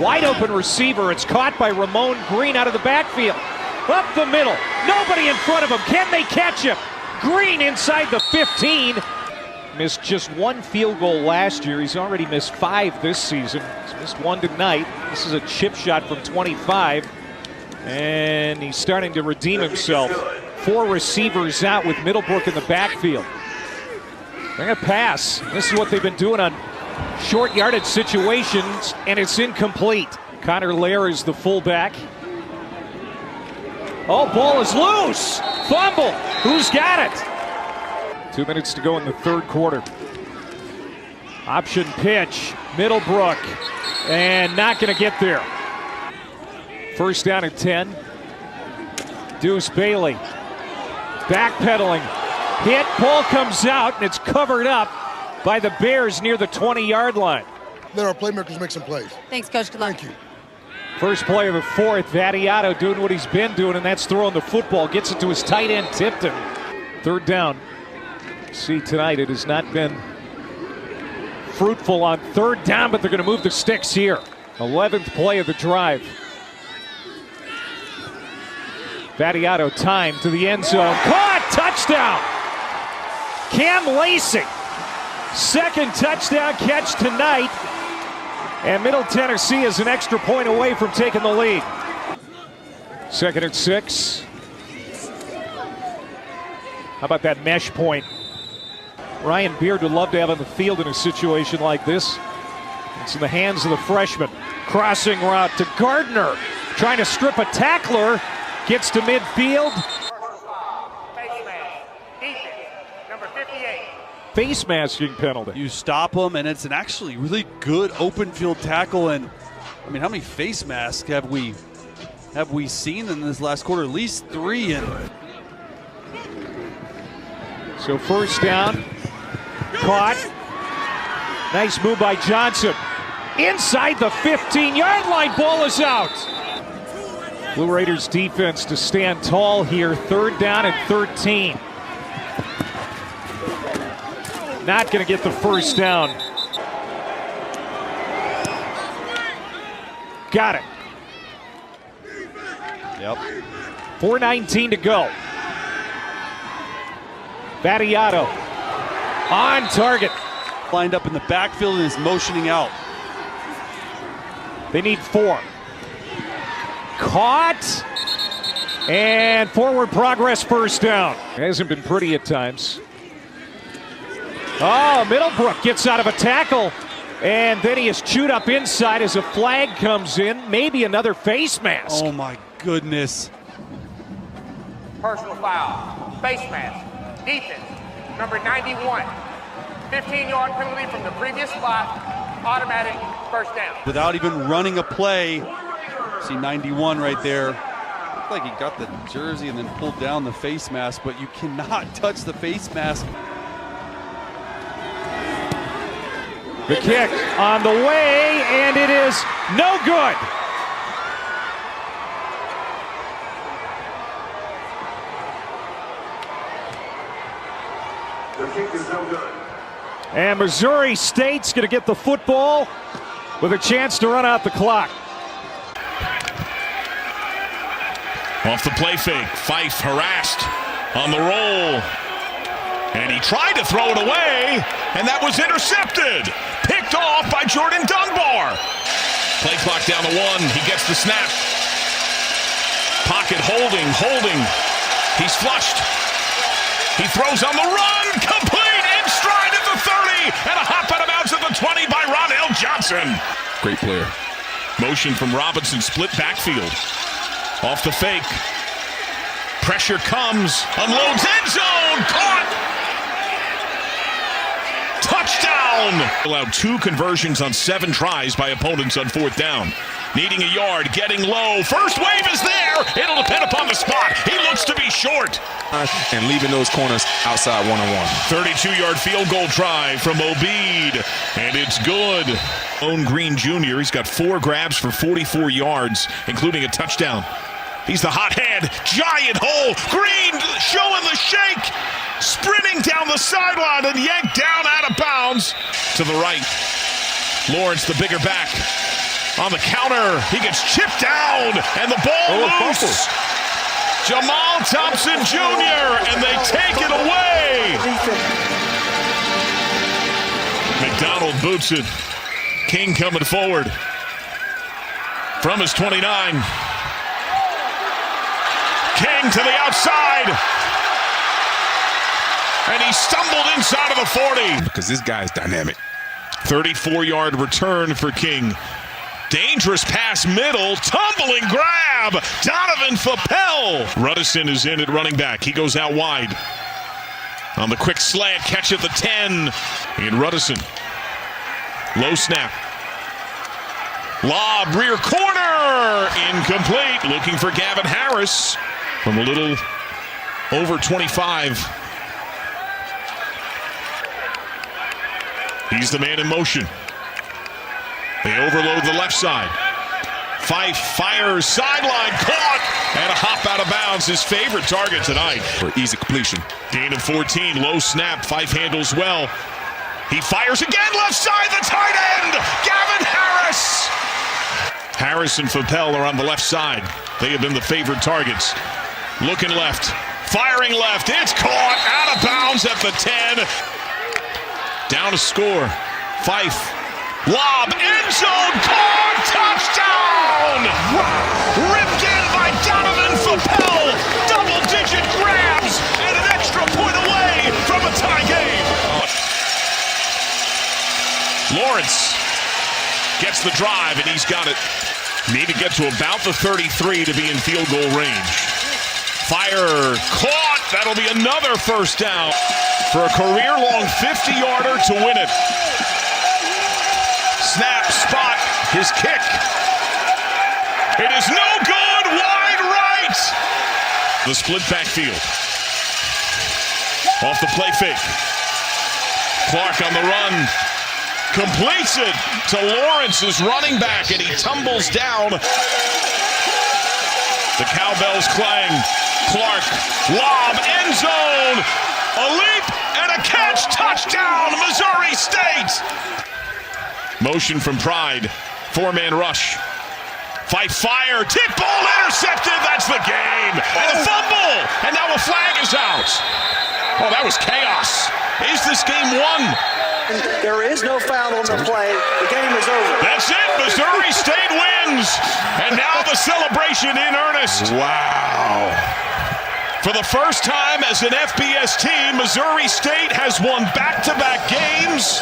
Wide open receiver. It's caught by Ramon Green out of the backfield. Up the middle. Nobody in front of him. Can they catch him? Green inside the 15. Missed just 1 field goal last year. He's already missed 5 this season. He's missed 1 tonight. This is a chip shot from 25. And he's starting to redeem himself. 4 receivers out with Middlebrook in the backfield. They're going to pass. This is what they've been doing on short yardage situations, and it's incomplete. Connor Lair is the fullback. Oh, ball is loose. Fumble. Who's got it? 2 minutes to go in the third quarter. Option pitch. Middlebrook. And not going to get there. First down at 10. Deuce Bailey. Backpedaling. Hit. Ball comes out, and it's covered up by the Bears near the 20-yard line. Let our playmakers make some plays. Thanks, Coach. Good luck. Thank you. First play of the fourth, Vattiato doing what he's been doing, and that's throwing the football. Gets it to his tight end, Tipton. Third down. See, tonight it has not been fruitful on third down, but they're going to move the sticks here. 11th play of the drive. Vattiato time to the end zone. Caught! Touchdown! Cam Lacey. Second touchdown catch tonight. And Middle Tennessee is an extra point away from taking the lead. Second and 6. How about that mesh point? Ryan Beard would love to have on the field in a situation like this. It's in the hands of the freshman. Crossing route to Gardner. Trying to strip a tackler. Gets to midfield. Face masking penalty. You stop him, and it's an actually really good open field tackle. And I mean, how many face masks have we seen in this last quarter? At least 3. And so first down, caught. Nice move by Johnson. Inside the 15-yard line, ball is out. Blue Raiders defense to stand tall here. Third down and 13. Not going to get the first down. Got it. Yep. 4:19 to go. Vattiato on target. Lined up in the backfield and is motioning out. They need 4. Caught. And forward progress, first down. It hasn't been pretty at times. Oh, Middlebrook gets out of a tackle, and then he is chewed up inside as a flag comes in. Maybe another face mask. Oh, my goodness. Personal foul. Face mask. Defense. Number 91. 15-yard penalty from the previous spot. Automatic first down. Without even running a play. See 91 right there. Looked like he got the jersey and then pulled down the face mask, but you cannot touch the face mask. The kick on the way, and it is no good. The kick is no good. And Missouri State's going to get the football with a chance to run out the clock. Off the play fake, Fife harassed on the roll. And he tried to throw it away, and that was intercepted. Picked off by Jordan Dunbar. Play clock down to 1. He gets the snap. Pocket holding. He's flushed. He throws on the run. Complete in stride at the 30. And a hop out of bounds at the 20 by Ronell Johnson. Great player. Motion from Robinson, split backfield. Off the fake. Pressure comes. Unloads end zone. Caught. Touchdown! Allowed 2 conversions on 7 tries by opponents on 4th down. Needing a yard, getting low. First wave is there. It'll depend upon the spot. He looks to be short. And leaving those corners outside one-on-one. 32-yard field goal try from Obeid, and it's good. Owen Green Jr., he's got 4 grabs for 44 yards, including a touchdown. He's the hot hand, giant hole. Green showing the shake, sprinting down the sideline and yanked down out of bounds. To the right, Lawrence, the bigger back. On the counter, he gets chipped down, and the ball loose. Jamal Thompson Jr., and they take it away. McDonald boots it. King coming forward from his 29. King to the outside. And he stumbled inside of the 40. Because this guy's dynamic. 34-yard return for King. Dangerous pass middle, tumbling grab, Donovan Fappel. Ruddison is in at running back. He goes out wide. On the quick slant, catch at the 10. And Ruddison. Low snap. Lob, rear corner, incomplete. Looking for Gavin Harris from a little over 25. He's the man in motion. They overload the left side. Fife fires, sideline caught, and a hop out of bounds. His favorite target tonight. For easy completion. Gain of 14, low snap. Fife handles well. He fires again, left side, the tight end, Gavin Harris. Harris and Fappel are on the left side. They have been the favored targets. Looking left, firing left. It's caught, out of bounds at the 10. Down to score. Fife. Lob, end zone, caught, touchdown! Ripped in by Donovan Fappel. Double-digit grabs and an extra point away from a tie game. Lawrence gets the drive, and he's got it. Need to get to about the 33 to be in field goal range. Fire, caught. That'll be another first down for a career-long 50-yarder to win it. Snap, spot, his kick. It is no good, wide right. The split backfield. Off the play fake. Clark on the run. Completes it to Lawrence's running back, and he tumbles down. The cowbells clang. Clark, lob, end zone. A leap and a catch, touchdown, Missouri State. Motion from Pride, 4-man rush. Fife fire, tip ball intercepted, that's the game. And a fumble, and now a flag is out. Oh, that was chaos. Is this game won? There is no foul on the play. The game is over. That's it, Missouri State wins. And now the celebration in earnest. Wow. For the first time as an FBS team, Missouri State has won back-to-back games.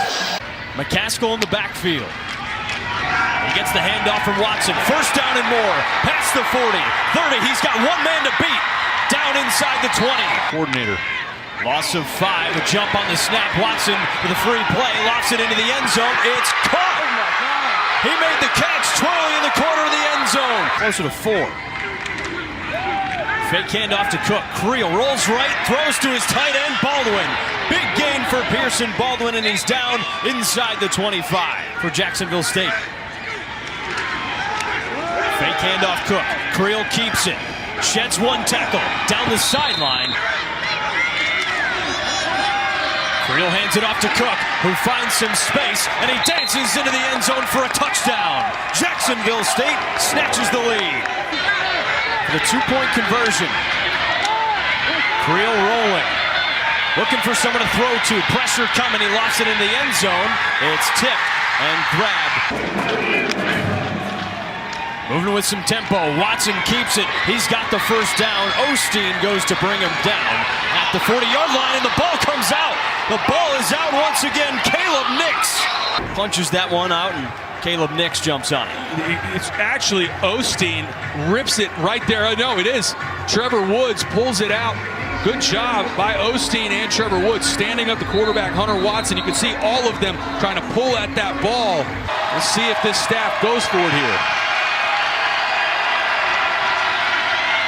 McCaskill in the backfield. He gets the handoff from Watson. First down and more. Past the 40, 30. He's got one man to beat. Down inside the 20. Coordinator. Loss of 5. A jump on the snap. Watson with a free play. Lofts it into the end zone. It's caught. He made the catch. Twirling in the corner of the end zone. Closer to 4. Fake handoff to Cook. Creel rolls right. Throws to his tight end, Baldwin. Big gain for Pearson. Baldwin, and he's down inside the 25 for Jacksonville State. Fake handoff Cook. Creel keeps it. Sheds one tackle. Down the sideline. Creel hands it off to Cook, who finds some space, and he dances into the end zone for a touchdown. Jacksonville State snatches the lead. For the 2-point conversion. Creel rolling. Looking for someone to throw to. Pressure coming. He lofts it in the end zone. It's tipped and grabbed. Moving with some tempo. Watson keeps it. He's got the first down. Osteen goes to bring him down at the 40-yard line, and the ball comes out. The ball is out once again. Caleb Nix punches that one out, and Caleb Nix jumps on it. It's actually Osteen rips it right there. No, it is. Trevor Woods pulls it out Good job by Osteen and Trevor Woods standing up the quarterback, Hunter Watson. You can see all of them trying to pull at that ball. Let's see if this staff goes for it here.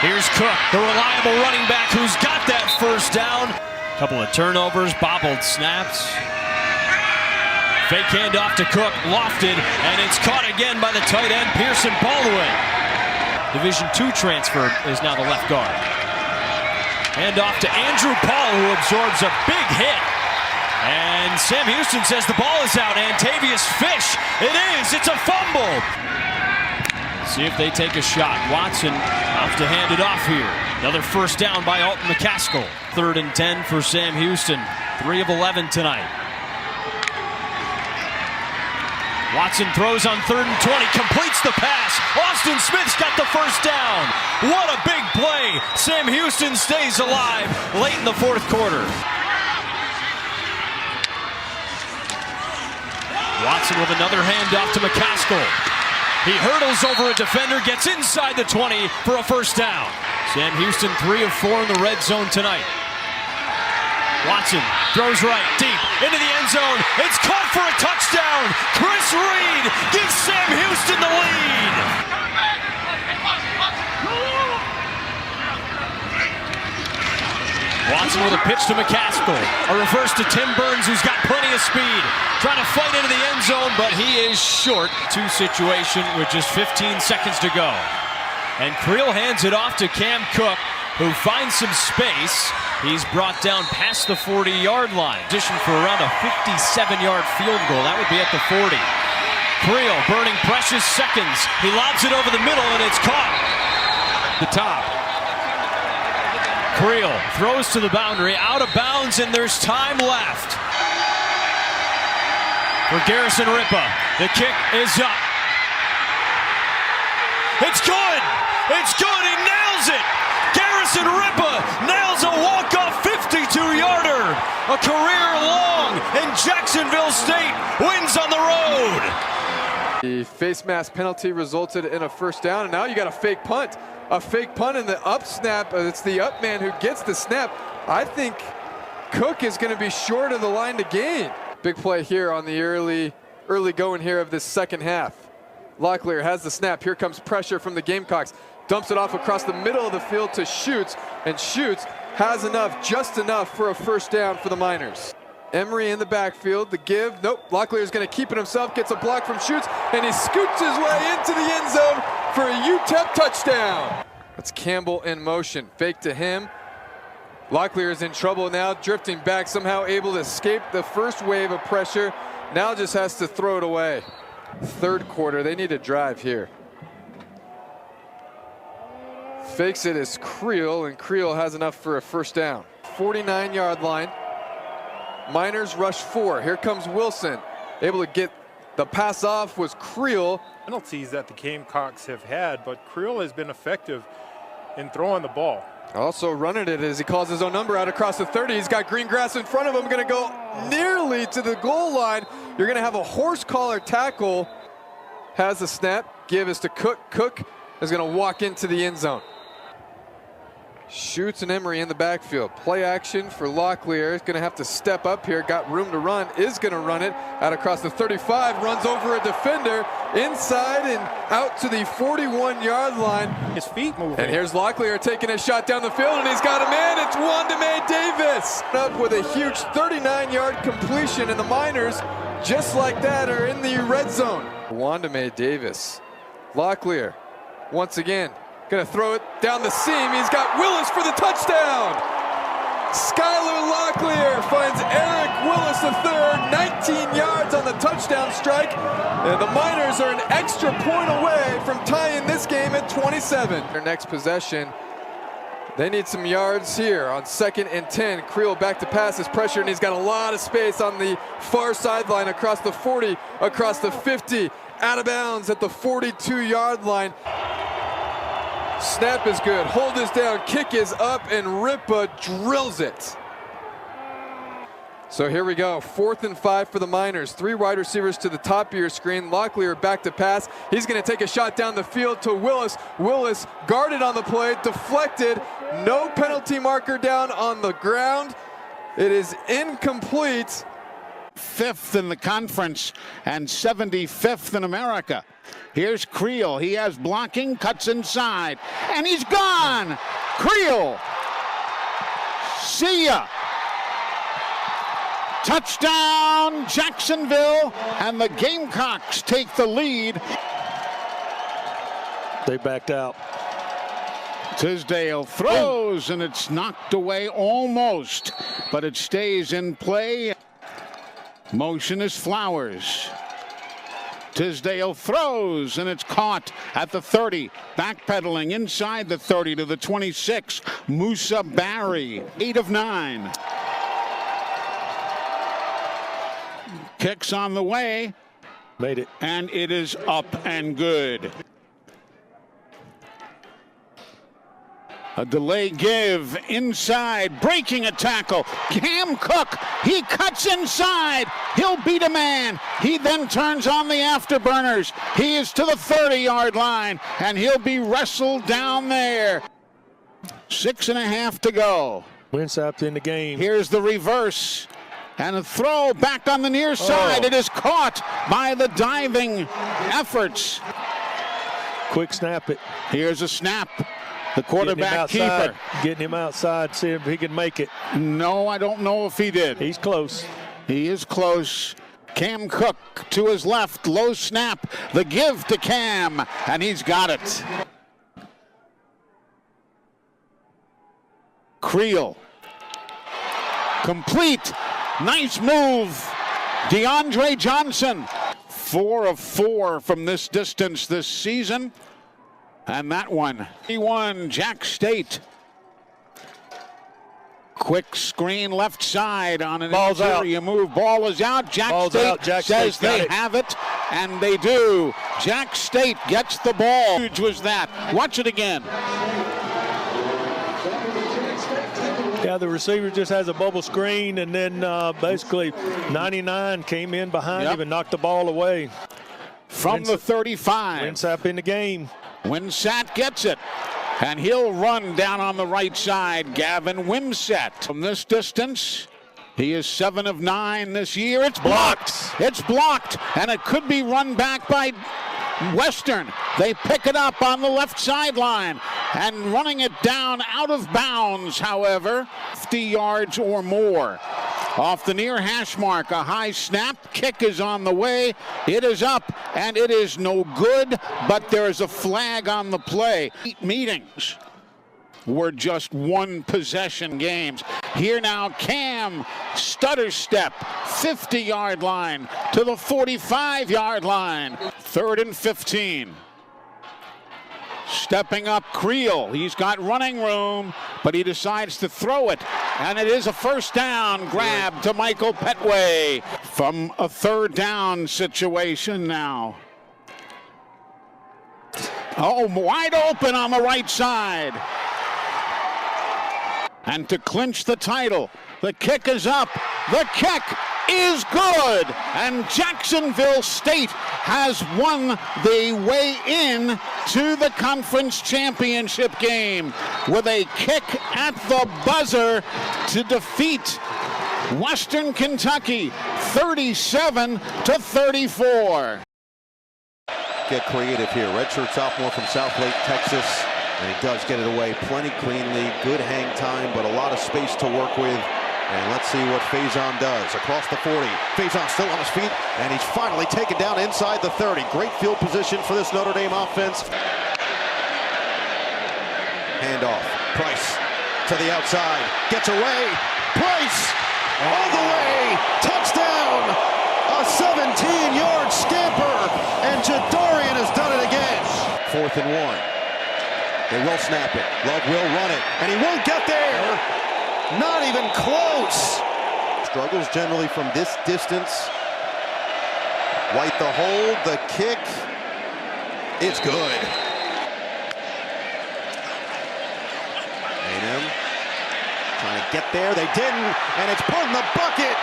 Here's Cook, the reliable running back who's got that first down. Couple of turnovers, bobbled snaps. Fake handoff to Cook, lofted, and it's caught again by the tight end, Pearson Baldwin. Division II transfer is now the left guard. Handoff to Andrew Paul, who absorbs a big hit. And Sam Houston says the ball is out. Antavius Fish, it is, it's a fumble. See if they take a shot. Watson off to hand it off here. Another first down by Alton McCaskill. 3rd and 10 for Sam Houston. 3 of 11 tonight. Watson throws on 3rd and 20, completes the pass. Austin Smith's got the first down. What a big play. Sam Houston stays alive late in the 4th quarter. Watson with another handoff to McCaskill. He hurdles over a defender, gets inside the 20 for a first down. Sam Houston 3 of 4 in the red zone tonight. Watson throws right, deep, into the end zone. It's caught for a touchdown. Chris Reed gives Sam Houston the lead. Watson with a pitch to McCaskill. A reverse to Tim Burns, who's got plenty of speed. Trying to fight into the end zone, but he is short. 2 situation with just 15 seconds to go. And Creel hands it off to Cam Cook, who finds some space. He's brought down past the 40-yard line. Position for around a 57-yard field goal. That would be at the 40. Creel burning precious seconds. He lobs it over the middle, and it's caught. The top. Creel throws to the boundary, out of bounds, and there's time left. For Garrison Ripa, the kick is up. It's good! It's good! He nails it! Garrison Ripa nails a walk-off 52-yarder. A career long, and Jacksonville State wins on the road. The face mask penalty resulted in a first down, and now you got a fake punt. A fake punt in the up snap. It's the up man who gets the snap. I think Cook is going to be short of the line to gain. Big play here on the early going here of this second half. Locklear has the snap. Here comes pressure from the Gamecocks. Dumps it off across the middle of the field to Schutz, and Schutz has enough, just enough for a first down for the Miners. Emery in the backfield, the give, nope, Locklear is going to keep it himself, gets a block from Schutz, and he scoots his way into the end zone for a UTEP touchdown. That's Campbell in motion, fake to him. Locklear is in trouble now, drifting back, somehow able to escape the first wave of pressure. Now just has to throw it away. 3rd quarter, they need a drive here. Fakes it as Creel, and Creel has enough for a first down. 49-yard line. Miners rush 4. Here comes Wilson. Able to get the pass off was Creel. Penalties that the Gamecocks have had, but Creel has been effective in throwing the ball. Also running it as he calls his own number out across the 30. He's got green grass in front of him, going to go nearly to the goal line. You're going to have a horse collar tackle. Has the snap. Give is to Cook. Cook is going to walk into the end zone. Schutz and Emery in the backfield. Play action for Locklear. He's going to have to step up here. Got room to run. Is going to run it out across the 35. Runs over a defender. Inside and out to the 41-yard line. His feet moving. And here's Locklear taking a shot down the field, and he's got a man. It's Wandame Davis. Up with a huge 39-yard completion, and the Miners, just like that, are in the red zone. Wandame Davis. Locklear, once again, going to throw it down the seam. He's got Willis for the touchdown. Skylar Locklear finds Eric Willis III, 19 yards on the touchdown strike. And the Miners are an extra point away from tying this game at 27. Their next possession, they need some yards here on 2nd and 10. Creel back to pass his pressure, and he's got a lot of space on the far sideline across the 40, across the 50, out of bounds at the 42-yard line. Snap is good, hold is down, kick is up, and Ripa drills it. So here we go, 4th and 5 for the Miners. 3 wide receivers to the top of your screen. Locklear back to pass. He's going to take a shot down the field to Willis. Willis guarded on the play, deflected. No penalty marker down on the ground. It is incomplete. 5th in the conference and 75th in America. Here's Creel. He has blocking, cuts inside, and he's gone. Creel. See ya. Touchdown, Jacksonville, and the Gamecocks take the lead. They backed out. Tisdale throws, and it's knocked away almost, but it stays in play. Motion is Flowers. Tisdale throws, and it's caught at the 30. Backpedaling inside the 30 to the 26. Musa Barry, 8 of 9. Kicks on the way. Made it. And it is up and good. A delay give inside, breaking a tackle. Cam Cook, he cuts inside. He'll beat a man. He then turns on the afterburners. He is to the 30-yard line, and he'll be wrestled down there. 6.5 to go. Winsap in the game. Here's the reverse. And a throw back on the near side. It is caught by the diving efforts. Quick snap it. Here's a snap. The quarterback keeper. Getting him outside, see if he can make it. No, I don't know if he did. He's close. He is close. Cam Cook to his left. Low snap. The give to Cam. And he's got it. Creel. Complete. Nice move. DeAndre Johnson. 4 of 4 from this distance this season. And that one, 3-1, Jack State. Quick screen left side on an interior move. Ball is out. Jack State says they have it, and they do. Jack State gets the ball. Huge was that. Watch it again. Yeah, the receiver just has a bubble screen, and then basically 99 came in behind him and knocked the ball away. From the 35. Winsap in the game. Winsat gets it, and he'll run down on the right side. Gavin Wimsett. From this distance, he is 7 of 9 this year. It's blocked. It's blocked, and it could be run back by Western. They pick it up on the left sideline, and running it down out of bounds, however, 50 yards or more. Off the near hash mark, a high snap. Kick is on the way. It is up, and it is no good, but there is a flag on the play. Meetings were just one possession games. Here now, Cam, stutter step, 50-yard line to the 45-yard line. 3rd and 15. Stepping up, Creel. He's got running room, but he decides to throw it. And it is a first down grab to Michael Petway from a 3rd down situation now. Oh, wide open on the right side. And to clinch the title, the kick is up. The kick is good. And Jacksonville State has won the way in to the conference championship game with a kick at the buzzer to defeat Western Kentucky 37-34. Get creative here. Redshirt sophomore from Southlake, Texas. And he does get it away plenty cleanly. Good hang time, but a lot of space to work with. And let's see what Faison does. Across the 40. Faison still on his feet, and he's finally taken down inside the 30. Great field position for this Notre Dame offense. Handoff. Price to the outside. Gets away. Price all the way. Touchdown. A 17-yard scamper. And Jadorian has done it again. 4th and 1. They will snap it. Love will run it. And he won't get there. Not even close. Struggles generally from this distance. White the hold, the kick. It's good. A&M trying to get there. They didn't, and it's put in the bucket.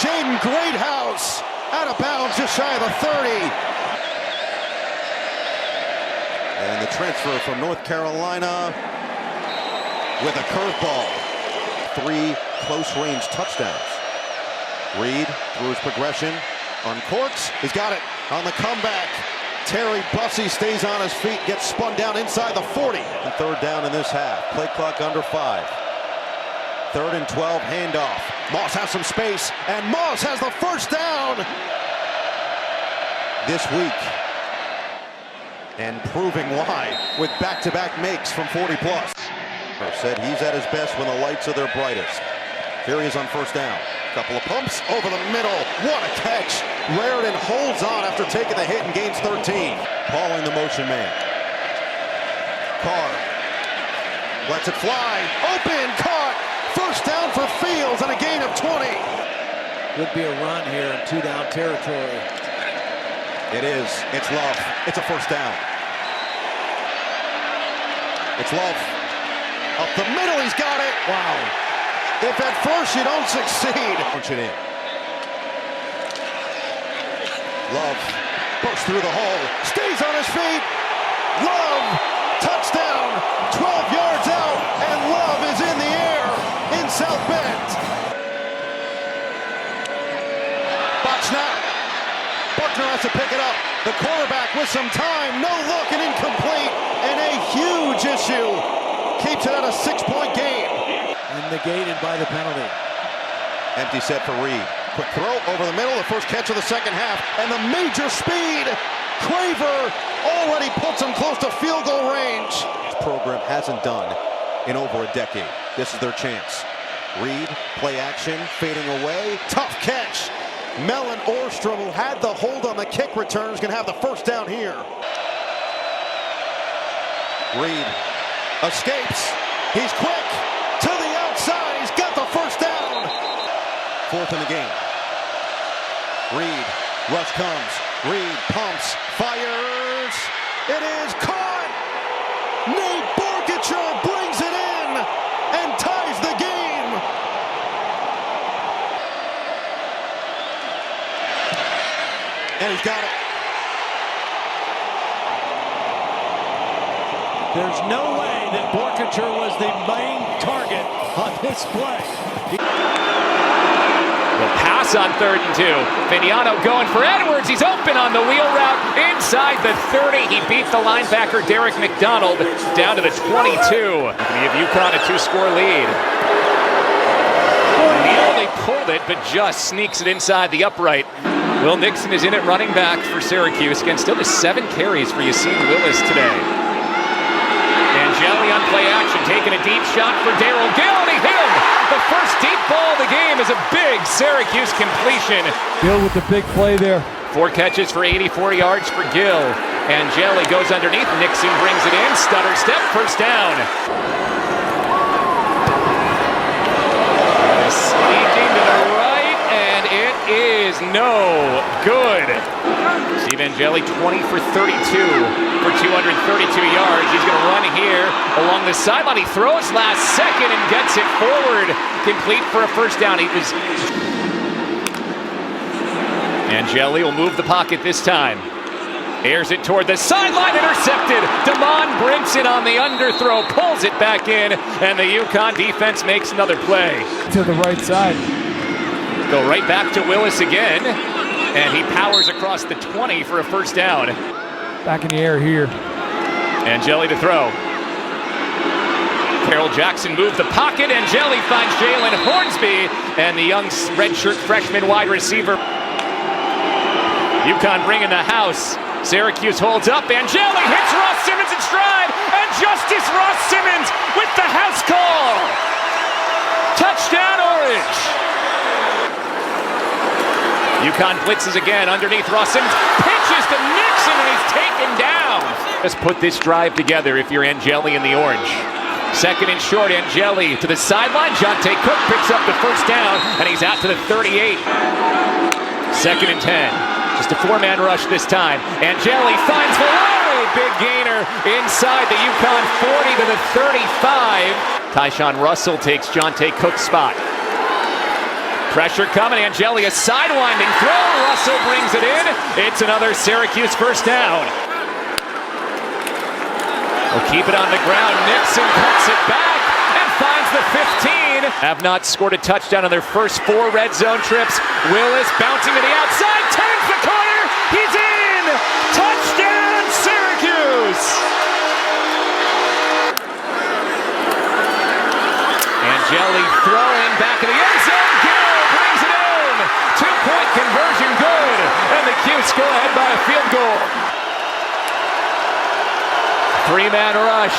Jaden Greathouse out of bounds just shy of the 30. And the transfer from North Carolina with a curveball. 3 close-range touchdowns. Reed through his progression, uncorks. He's got it on the comeback. Terry Bussey stays on his feet, gets spun down inside the 40. And 3rd down in this half. Play clock under 5. 3rd and 12, handoff. Moss has some space, and Moss has the first down this week. And proving why with back-to-back makes from 40 plus. Said he's at his best when the lights are their brightest. Here he is on 1st down. Couple of pumps over the middle. What a catch. Raritan holds on after taking the hit and gains 13. Pauling the motion man. Carr lets it fly. Open, caught. 1st down for Fields and a gain of 20. Could be a run here in 2-down territory. It is. It's Love. It's a 1st down. It's Love. Up the middle, he's got it. Wow. If at first you don't succeed. Punch it in. Love bursts through the hole. Stays on his feet. Love. Touchdown. 12 yards out. And Love is in the air in South Bend. Box snap. Buckner has to pick it up. The quarterback with some time. No look and incomplete. And a huge issue. Keeps it at a 6-point game. And negated by the penalty. Empty set for Reed. Quick throw over the middle. The first catch of the second half. And the major speed. Craver already puts him close to field goal range. This program hasn't done in over a decade. This is their chance. Reed, play action, fading away. Tough catch. Mellon Orstrom, who had the hold on the kick return, is going to have the first down here. Reed escapes. He's quick to the outside. He's got the first down. 4th in the game. Reed, rush comes. Reed pumps, fires. It is caught. Nate Borkacher brings it in and ties the game. And he's got it. There's no way that Borkacher was the main target on this play. The pass on 3rd and 2. Vignano going for Edwards. He's open on the wheel route inside the 30. He beat the linebacker Derek McDonald down to the 22. Going to give UConn a 2-score lead. Nearly pulled it, but just sneaks it inside the upright. Will Nixon is in at running back for Syracuse. Again, still just 7 carries for Yassine Willis today. Angeli on play action, taking a deep shot for Darrell Gill, and he hit him! The first deep ball of the game is a big Syracuse completion. Gill with the big play there. 4 catches for 84 yards for Gill. Angeli goes underneath, Nixon brings it in, stutter step, first down. Sneaking to the right, and it is no good. Steve Angeli, 20 for 32 for 232 yards. He's going to run here along the sideline. He throws last second and gets it forward, complete for a first down. Angeli will move the pocket this time. Airs it toward the sideline, intercepted. Damon Brinson on the underthrow, pulls it back in, and the UConn defense makes another play. To the right side. Go right back to Willis again, and he powers across the 20 for a first down. Back in the air here. Angeli to throw. Carroll Jackson moved the pocket. Angeli finds Jalen Hornsby, and the young redshirt freshman wide receiver. UConn bringing the house. Syracuse holds up. Angeli hits Ross Simmons in stride, and Justice Ross Simmons with the house call. Touchdown Orange. UConn blitzes again underneath Ross Simmons. Pitches to Nixon, and he's taken down. Let's put this drive together if you're Angeli in the orange. 2nd and short, Angeli to the sideline. Jonte Cook picks up the first down, and he's out to the 38. 2nd and 10. Just a 4-man rush this time. Angeli finds Valari. Big gainer inside the UConn 40 to the 35. Tyshawn Russell takes Jonte Cook's spot. Pressure coming. Angeli, a sidewinding throw. Russell brings it in. It's another Syracuse first down. We'll keep it on the ground. Nixon cuts it back and finds the 15. Have not scored a touchdown on their first 4 red zone trips. Willis bouncing to the outside. Turns the corner. He's in. Touchdown, Syracuse. Angeli throwing back in the end zone. Gill brings it in. 2-point conversion good. And the Cutes go ahead by a field goal. 3-man rush.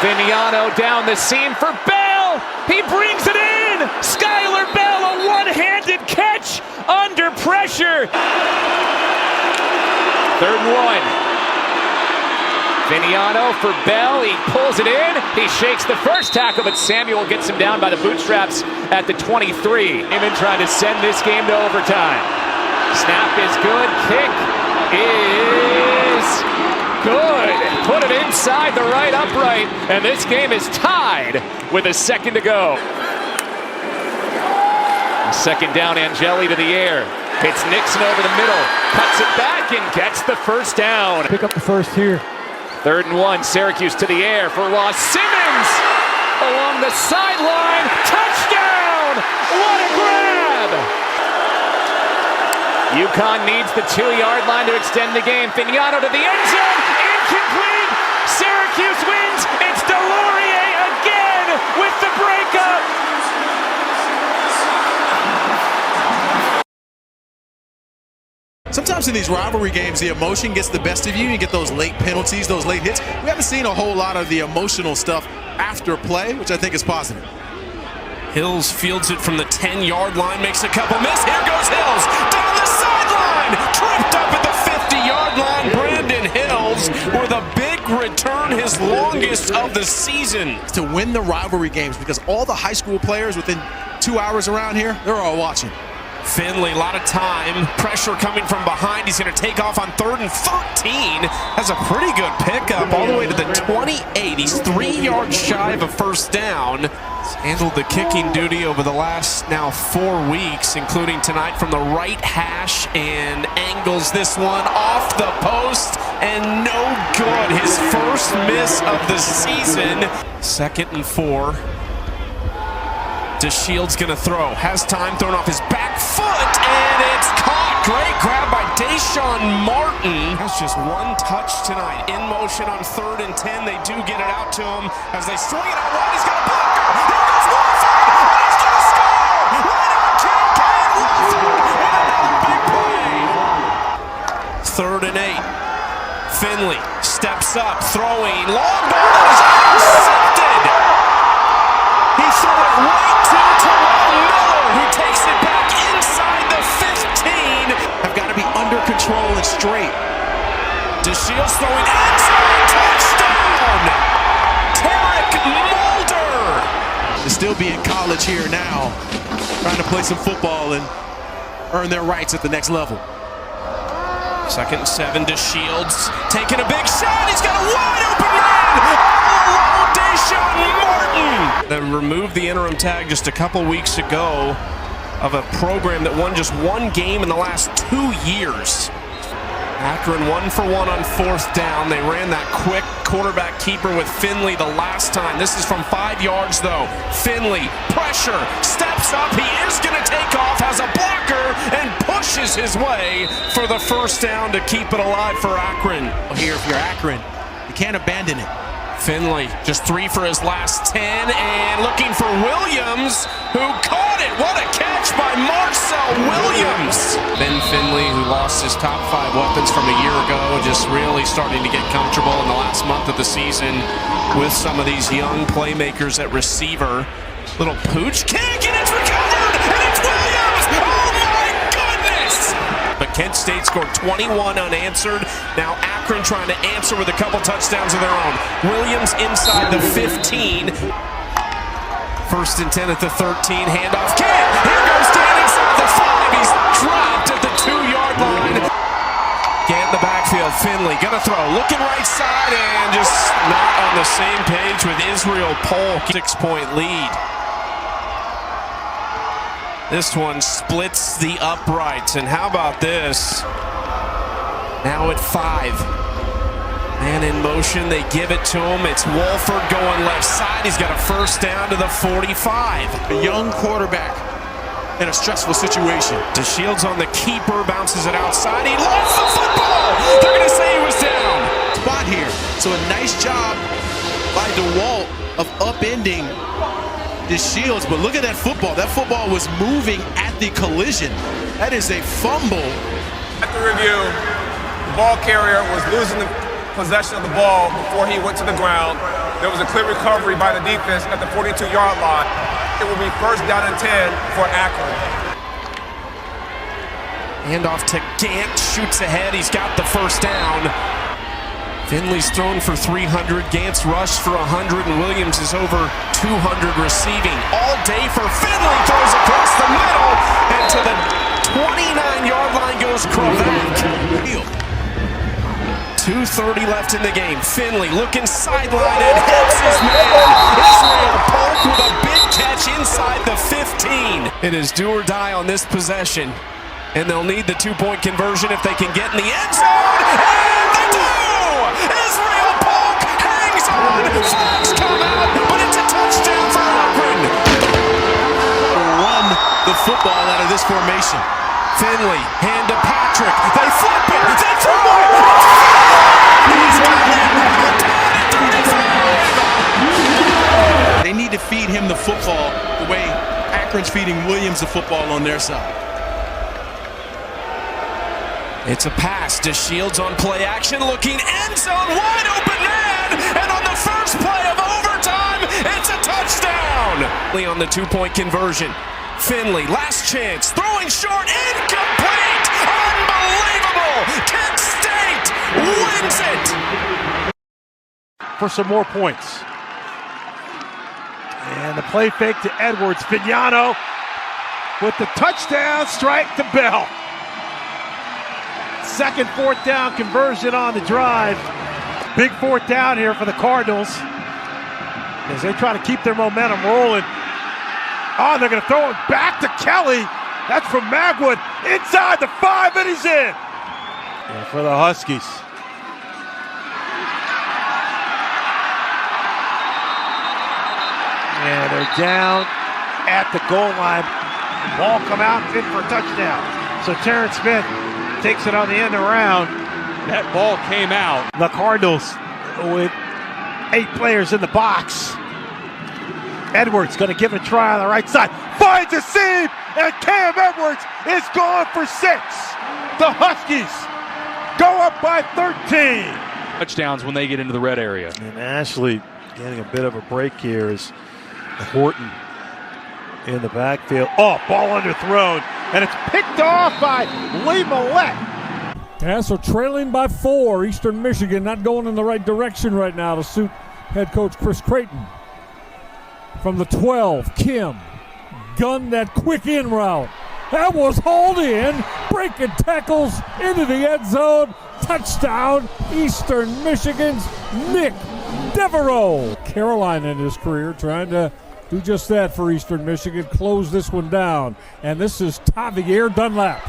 Vignano down the seam for Bell. He brings it in. Skylar Bell, a one-handed catch under pressure. 3rd and 1. Vignano for Bell. He pulls it in. He shakes the first tackle, but Samuel gets him down by the bootstraps at the 23. Even trying to send this game to overtime. Snap is good. Kick is good. Put it inside the right upright, and this game is tied with a second to go. Second down, Angeli to the air. Hits Nixon over the middle. Cuts it back and gets the first down. Pick up the first here. 3rd and 1, Syracuse to the air for Ross Simmons. Along the sideline. Touchdown! What a grab! UConn needs the 2-yard line to extend the game. Vignano to the end zone. Incomplete. Syracuse wins. It's Delorier again with the breakup. Sometimes in these rivalry games, the emotion gets the best of you. You get those late penalties, those late hits. We haven't seen a whole lot of the emotional stuff after play, which I think is positive. Hills fields it from the 10-yard line, makes a couple miss. Here goes Hills down the sideline, tripped up at the 50-yard line. Brandon Hills with a big return, his longest of the season. To win the rivalry games, because all the high school players within 2 hours around here, they're all watching. Finley, a lot of time, pressure coming from behind. He's going to take off on 3rd and 13. Has a pretty good pickup all the way to the 28. He's 3 yards shy of a first down. He's handled the kicking duty over the last now 4 weeks, including tonight from the right hash, and angles this one off the post and no good. His first miss of the season. 2nd and 4. DeShield's going to throw. Has time, thrown off his back foot, and it's caught. Great grab by Deshaun Martin. That's just one touch tonight. In motion on 3rd and 10. They do get it out to him as they swing it out wide. He's got a blocker. Here goes Wofford, and he's going to score. Right on cue, Kane Wofford with another big play. 3rd and 8. Finley steps up, throwing. Long ball that is intercepted. He threw it right to Terrell Miller, who takes it back inside the 15. Have got to be under control and straight. DeShield's throwing inside, touchdown! Tarek Mulder! To still be in college here now, trying to play some football and earn their rights at the next level. 2nd and 7, DeShield's taking a big shot. He's got a wide open man! All alone, Deshaun Martin! They removed the interim tag just a couple weeks ago of a program that won just 1 game in the last 2 years. Akron 1 for 1 on 4th down. They ran that quick quarterback keeper with Finley the last time. This is from 5 yards though. Finley, pressure, steps up. He is going to take off, has a blocker, and pushes his way for the first down to keep it alive for Akron. Here, if you're Akron, you can't abandon it. Finley, just 3 for his last 10, and looking for Williams, who caught it. What a catch by Marcel Williams. Ben Finley, who lost his top 5 weapons from a year ago, just really starting to get comfortable in the last month of the season with some of these young playmakers at receiver. Little pooch kick, and it's recovered, and it's Williams. Oh my goodness! But Kent State scored 21 unanswered. Now Akron trying to answer with a couple touchdowns of their own. Williams inside the 15. 1st and 10 at the 13. Handoff. Kent! Here goes Dan inside the 5. He's dropped at the 2-yard line. Get in the backfield. Finley gonna throw. Looking right side and just not on the same page with Israel Polk. 6-point lead. This one splits the uprights, and how about this? Now at 5. Man in motion, they give it to him. It's Wolford going left side. He's got a first down to the 45. A young quarterback in a stressful situation. DeShields on the keeper, bounces it outside. He lost the football. They're going to say he was down. Spot here. So a nice job by DeWalt of upending DeShields. But look at that football. That football was moving at the collision. That is a fumble. At the review, the ball carrier was losing the possession of the ball before he went to the ground. There was a clear recovery by the defense at the 42-yard line. It will be first down and 10 for Akron. Handoff to Gant, shoots ahead. He's got the first down. Finley's thrown for 300. Gant's rushed for 100, and Williams is over 200 receiving. All day for Finley. Throws across the middle, and to the 29-yard line goes Kravac. 2:30 left in the game. Finley looking sideline and hits his man. Israel Polk with a big catch inside the 15. It is do or die on this possession, and they'll need the 2-point conversion if they can get in the end zone. And they do! Israel Polk hangs on. Flags come out, but it's a touchdown for Akron. Run the football out of this formation. Finley, hand to Patrick. They flip it. They throw it. They need to feed him the football the way Akron's feeding Williams the football on their side. It's a pass. DeShields on play action, looking end zone, wide open man, and on the first play of overtime, it's a touchdown. On the 2-point conversion, Finley, last chance, throwing short, incomplete, unbelievable. Kent State wins it. For some more points. And the play fake to Edwards. Vignano with the touchdown strike to Bell. Second 4th down conversion on the drive. Big 4th down here for the Cardinals as they try to keep their momentum rolling. Oh, they're going to throw it back to Kelly. That's from Magwood inside the 5, and he's in. And for the Huskies. And they're down at the goal line. Ball come out, fit for a touchdown. So Terrence Smith takes it on the end around. That ball came out. The Cardinals with 8 players in the box. Edwards going to give it a try on the right side. Finds a seam, and Cam Edwards is gone for 6. The Huskies go up by 13. Touchdowns when they get into the red area. And Ashley getting a bit of a break here is Horton in the backfield. Oh, ball underthrown, and it's picked off by Lee Millette. Yeah, so trailing by 4. Eastern Michigan not going in the right direction right now to suit head coach Chris Creighton. From the 12, Kim gunned that quick in route. That was hauled in, breaking tackles into the end zone. Touchdown, Eastern Michigan's Nick Devereaux. Caroline in his career trying to do just that for Eastern Michigan. Close this one down. And this is Tavier Dunlap.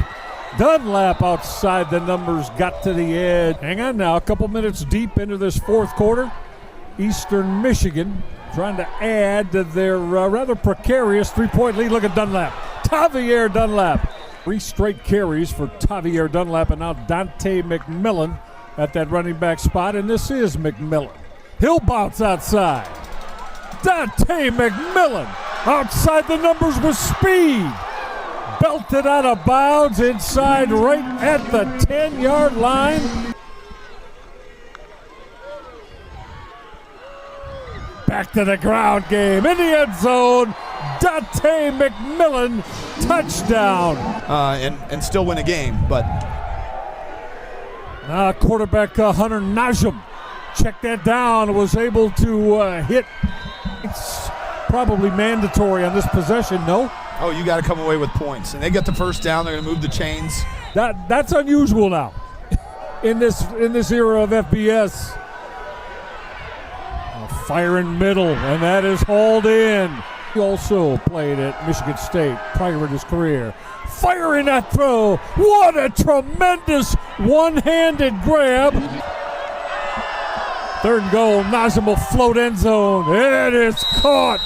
Dunlap outside the numbers, got to the edge. Hang on now, a couple minutes deep into this 4th quarter. Eastern Michigan trying to add to their rather precarious 3-point lead. Look at Dunlap. Tavier Dunlap. 3 straight carries for Tavier Dunlap, and now Dante McMillan at that running back spot, and this is McMillan. He'll bounce outside. Dante McMillan outside the numbers with speed. Belted out of bounds inside right at the 10-yard line. Back to the ground game in the end zone. Dante McMillan, touchdown. And still win a game, but. Quarterback Hunter Najum checked that down, was able to hit. It's probably mandatory on this possession, no? Oh, you got to come away with points. And they get the first down, they're going to move the chains. That's unusual now in this era of FBS. Fire in middle, and that is hauled in. He also played at Michigan State prior in his career. Firing that throw. What a tremendous one-handed grab. Third and goal. Najim will float end zone. It is caught.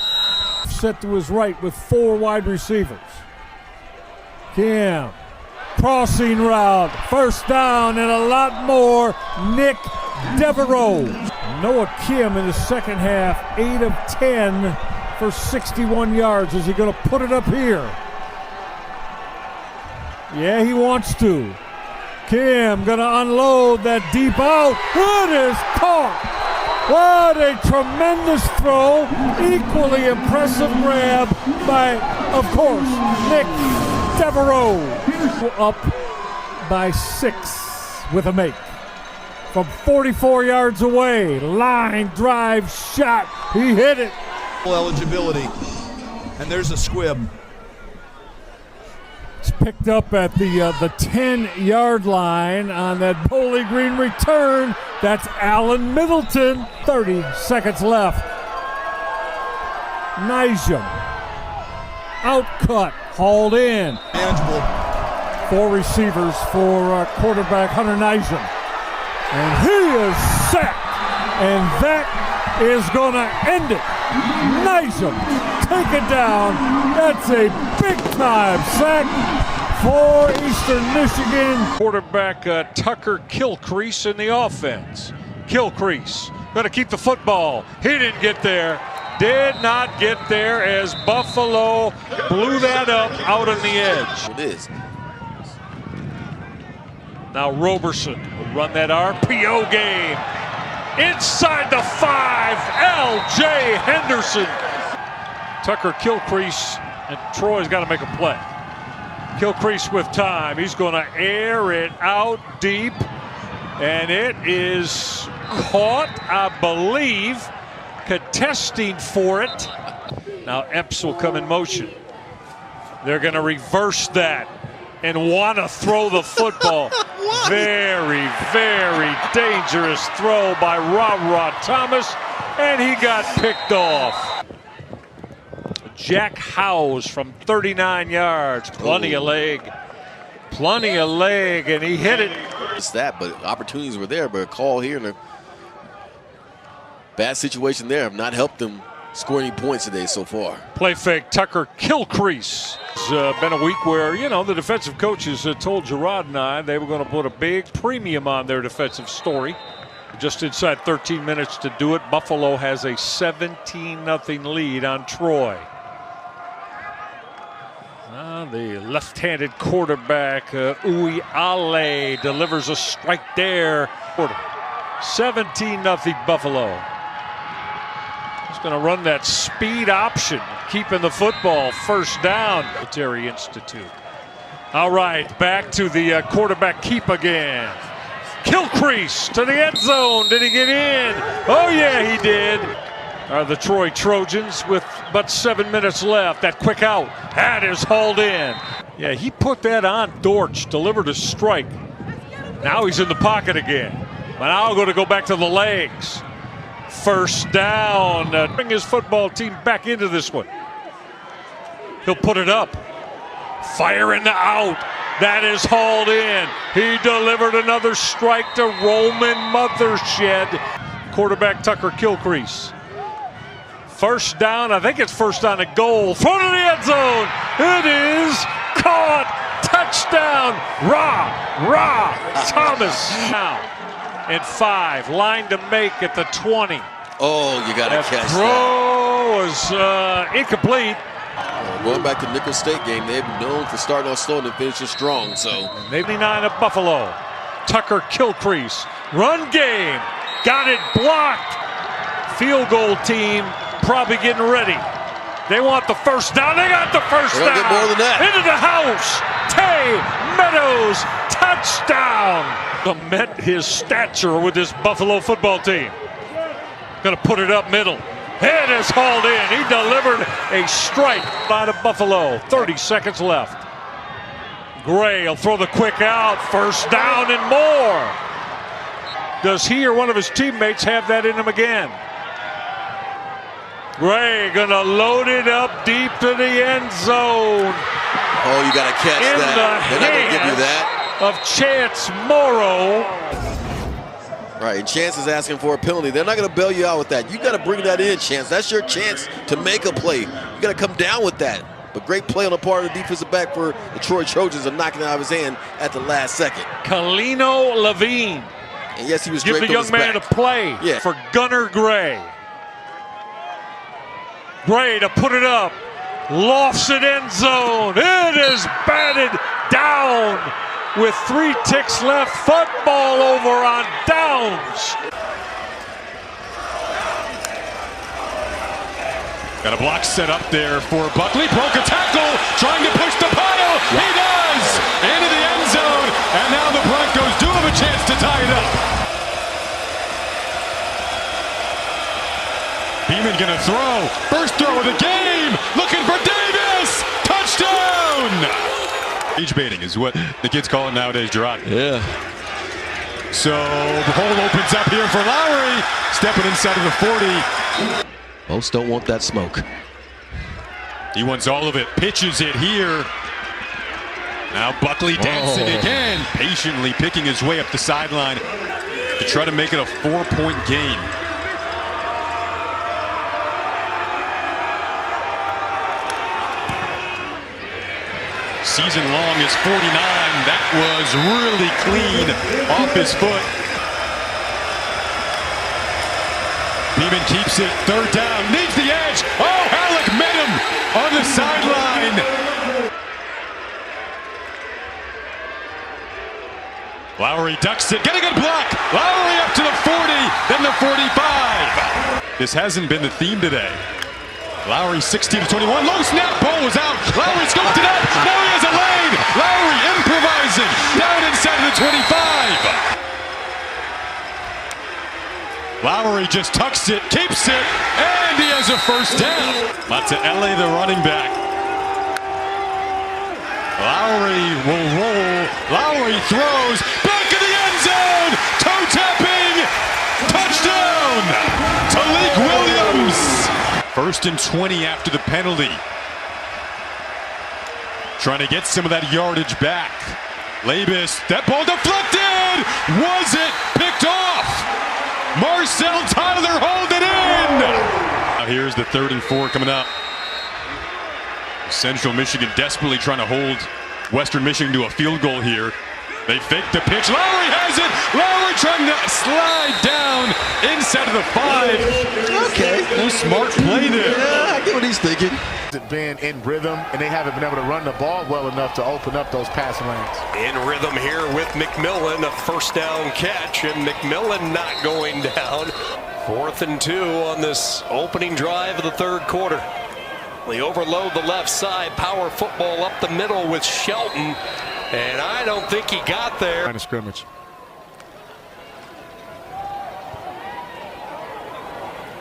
Set to his right with 4 wide receivers. Kim. Crossing route. First down and a lot more. Nick Devereaux. Noah Kim in the second half. 8 of 10 for 61 yards. Is he going to put it up here? Yeah, he wants to. Kim going to unload that deep out. It is caught. What a tremendous throw. Equally impressive grab by, of course, Nick Devereaux. Up by 6 with a make. From 44 yards away. Line drive shot. He hit it. Eligibility. And there's a squib. It's picked up at the 10-yard line on that Bowling Green return. That's Allen Middleton. 30 seconds left. Najim. Outcut. Hauled in. Manageable. 4 receivers for quarterback Hunter Najim. And he is sacked. And that is going to end it. Najim, take it down. That's a big-time sack for Eastern Michigan. Quarterback Tucker Kilcrease in the offense. Kilcrease going to keep the football. He didn't get there. Did not get there as Buffalo blew that up out on the edge. It is. Now Roberson will run that RPO game. Inside the 5, L.J. Henderson. Tucker Kilcrease, and Troy's got to make a play. Kilcrease with time. He's going to air it out deep, and it is caught, I believe, contesting for it. Now Epps will come in motion. They're going to reverse that and want to throw the football. Very, very dangerous throw by Rod Thomas, and he got picked off. Jack Howes from 39 yards, plenty of leg, and he hit it. It's that, but opportunities were there, but a call here and a bad situation there have not helped them score any points today so far. Play fake, Tucker Kilcrease. It's been a week where, you know, the defensive coaches told Gerard and I they were going to put a big premium on their defensive story. Just inside 13 minutes to do it. Buffalo has a 17-0 lead on Troy. The left-handed quarterback, Uwe Ale, delivers a strike there. 17-0 Buffalo. He's going to run that speed option, keeping the football first down. Military Institute. All right, back to the quarterback keep again. Kilcrease to the end zone. Did he get in? Oh, yeah, he did. The Troy Trojans with but 7 minutes left. That quick out. That is hauled in. Yeah, he put that on Dortch, delivered a strike. Now he's in the pocket again. But now I'm going to go back to the legs. First down. Bring his football team back into this one. He'll put it up. Fire in the out. That is hauled in. He delivered another strike to Roman Mothershed. Quarterback Tucker Kilcrease. First down, I think it's first down at goal. Throw to the end zone. It is caught. Touchdown. Thomas. Now, and 5. Line to make at the 20. Oh, you got to catch throw that. Was incomplete. Going back to the Nicholls State game, they've been known for starting off slow and finishing strong. So 89 of Buffalo. Tucker Kilcrease. Run game. Got it blocked. Field goal team probably getting ready. They want the first down. They got the first down. Get more than that. Into the house. Tay Meadows. Touchdown. Met his stature with this Buffalo football team. Going to put it up middle. It is hauled in. He delivered a strike by the Buffalo. 30 seconds left. Gray will throw the quick out. First down and more. Does he or one of his teammates have that in him again? Gray gonna load it up deep to the end zone. Oh, you got to catch that. They're not going to give you that. Of Chance Morrow. Right, and Chance is asking for a penalty. They're not going to bail you out with that. You got to bring that in, Chance. That's your chance to make a play. You got to come down with that. But great play on the part of the defensive back for the Troy Trojans of knocking it out of his hand at the last second. Kalino Levine. And yes, he was Give draped the on young his man back. a play for Gunnar Gray. Gray to put it up. Lofts it end zone. It is batted down with 3 ticks left. Football over on downs. Got a block set up there for Buckley. Broke a tackle, trying to push the pile. He does! Into the end zone. And now the Broncos do have a chance to tie it up. Beeman gonna throw. First throw of the game. Looking for Davis. Touchdown! Age baiting is what the kids call it nowadays, Gerard. Yeah. So the hole opens up here for Lowry. Stepping inside of the 40. Most don't want that smoke. He wants all of it. Pitches it here. Now Buckley dancing again. Patiently picking his way up the sideline to try to make it a 4-point game. Season long is 49. That was really clean off his foot. Beeman keeps it. 3rd down. Needs the edge. Oh, Halleck met him on the sideline. Lowry ducks it. Get a good block. Lowry up to the 40. Then the 45. This hasn't been the theme today. Lowry 16-21. Low snap. Ball was out. Lowry scoped it up. Now he has a lane. Lowry improvising. Down inside of the 25. Lowry just tucks it, keeps it, and he has a first down. Mata'ele, the running back. Lowry will roll. Lowry throws. Back in the end zone. Toe tapping. Touchdown. Talik Williams. 1st and 20 after the penalty. Trying to get some of that yardage back. Labus, that ball deflected. Was it picked off? Marcel Tyler hold it in. Now here's the 3rd and 4 coming up. Central Michigan desperately trying to hold Western Michigan to a field goal here. They fake the pitch. Lowry has it. Lowry trying to slide down inside of the 5. Okay. No smart play there. Yeah, I get what he's thinking. Been in rhythm, and they haven't been able to run the ball well enough to open up those passing lanes. In rhythm here with McMillan, a 1st down catch, and McMillan not going down. 4th and 2 on this opening drive of the 3rd quarter. They overload the left side, power football up the middle with Shelton, and I don't think he got there. Line of scrimmage.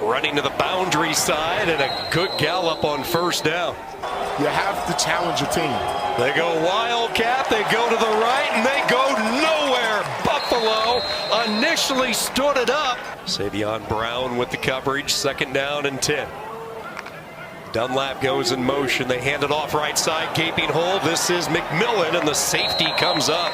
Running to the boundary side, and a good gallop on 1st down. You have to challenge your team. They go Wildcat, they go to the right, and they go nowhere. Buffalo initially stood it up. Savion Brown with the coverage, 2nd down and 10. Dunlap goes in motion. They hand it off right side, gaping hole. This is McMillan, and the safety comes up.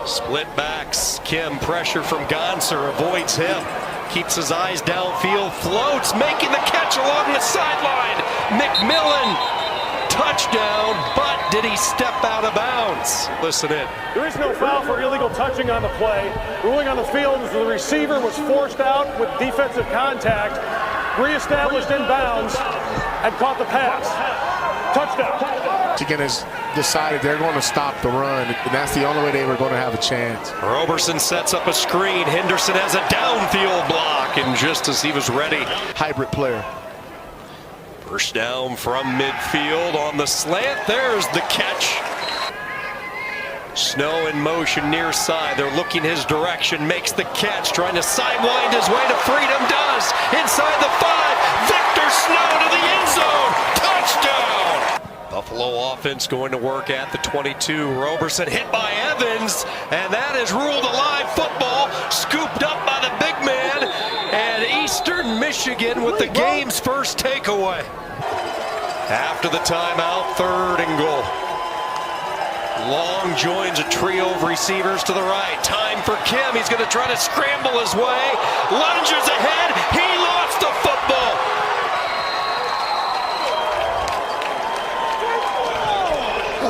Split backs. Kim, pressure from Gonser, avoids him. Keeps his eyes downfield, floats, making the catch along the sideline. McMillan, touchdown, but did he step out of bounds? Listen in. There is no foul for illegal touching on the play. Ruling on the field is the receiver was forced out with defensive contact, reestablished in bounds, and caught the pass. Touchdown. Michigan has decided they're going to stop the run, and that's the only way they were going to have a chance. Roberson sets up a screen. Henderson has a downfield block, and just as he was ready. Hybrid player. 1st down from midfield on the slant. There's the catch. Snow in motion near side. They're looking his direction. Makes the catch. Trying to sidewind his way to freedom. Does. Inside the 5. Victor Snow to the end zone. Touchdown. Buffalo offense going to work at the 22. Roberson hit by Evans. And that is ruled a live football. Scooped up by the big man. And Eastern Michigan with the game's first takeaway. After the timeout, 3rd and goal. Long joins a trio of receivers to the right. Time for Kim. He's going to try to scramble his way. Lunges ahead. He lost the football.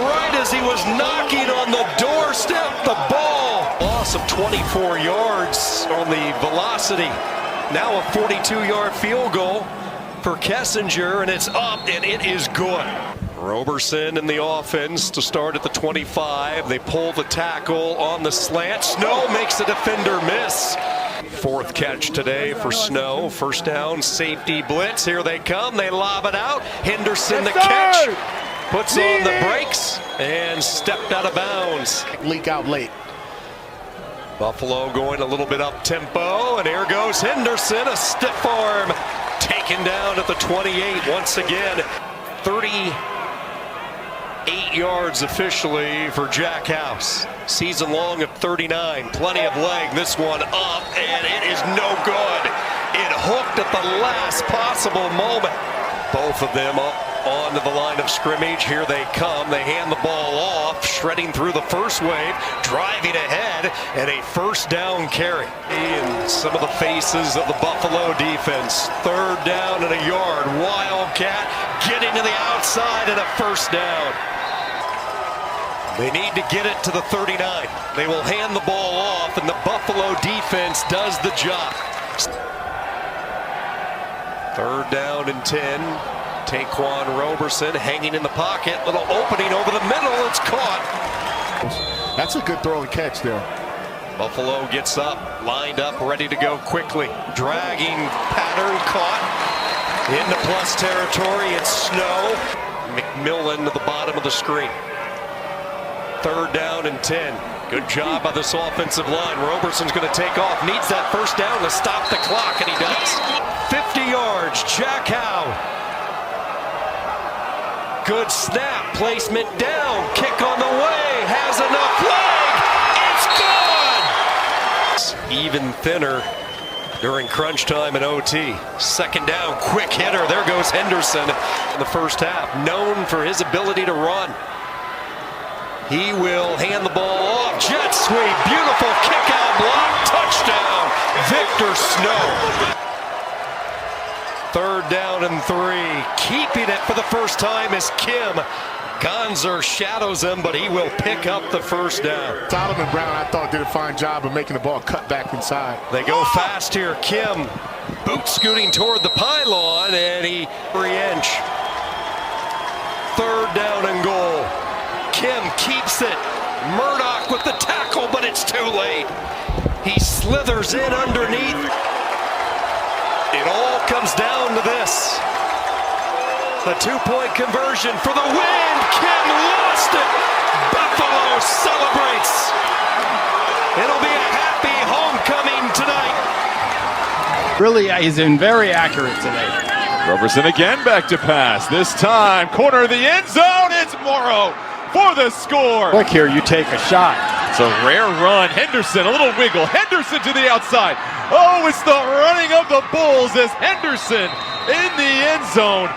Right as he was knocking on the doorstep, the ball. Loss of 24 yards on the velocity. Now a 42-yard field goal for Kessinger, and it's up, and it is good. Roberson in the offense to start at the 25. They pull the tackle on the slant. Snow makes the defender miss. 4th catch today for Snow. First down, safety blitz. Here they come. They lob it out. Henderson the catch. Puts on the brakes and stepped out of bounds. Leak out late. Buffalo going a little bit up tempo, and here goes Henderson, a stiff arm. Taken down at the 28 once again. 38 yards officially for Jack House. Season long of 39. Plenty of leg. This one up, and it is no good. It hooked at the last possible moment. Both of them up onto the line of scrimmage. Here they come. They hand the ball off, shredding through the first wave, driving ahead, and a first down carry. And some of the faces of the Buffalo defense. 3rd down and a yard. Wildcat getting to the outside and a first down. They need to get it to the 39. They will hand the ball off, and the Buffalo defense does the job. 3rd down and 10. Taquan Roberson hanging in the pocket. Little opening over the middle. It's caught. That's a good throw and catch there. Buffalo gets up, lined up, ready to go quickly. Dragging pattern caught. Into plus territory. It's Snow. McMillan to the bottom of the screen. 3rd down and 10. Good job by this offensive line. Roberson's going to take off. Needs that first down to stop the clock, and he does. 50 yards. Jack Howe. Good snap. Placement down. Kick on the way. Has enough leg. It's gone. Even thinner during crunch time in OT. 2nd down. Quick hitter. There goes Henderson in the first half. Known for his ability to run. He will hand the ball off. Jet sweep. Beautiful kick out block. Touchdown. Victor Snow. 3rd down and 3. Keeping it for the first time is Kim. Gonzer shadows him, but he will pick up the first down. Solomon Brown, I thought, did a fine job of making the ball cut back inside. They go fast here. Kim boot scooting toward the pylon, and he 3-inch. 3rd down and goal. Kim keeps it. Murdoch with the tackle, but it's too late. He slithers in underneath. It all comes down to this. The 2-point conversion for the win. Kim lost it. Buffalo celebrates. It'll be a happy homecoming tonight. Really, he's been very accurate today. Roberson again back to pass. This time, corner of the end zone. It's Morrow for the score. Look here, you take a shot. It's a rare run. Henderson, a little wiggle. Henderson to the outside. Oh, it's the running of the Bulls as Henderson in the end zone.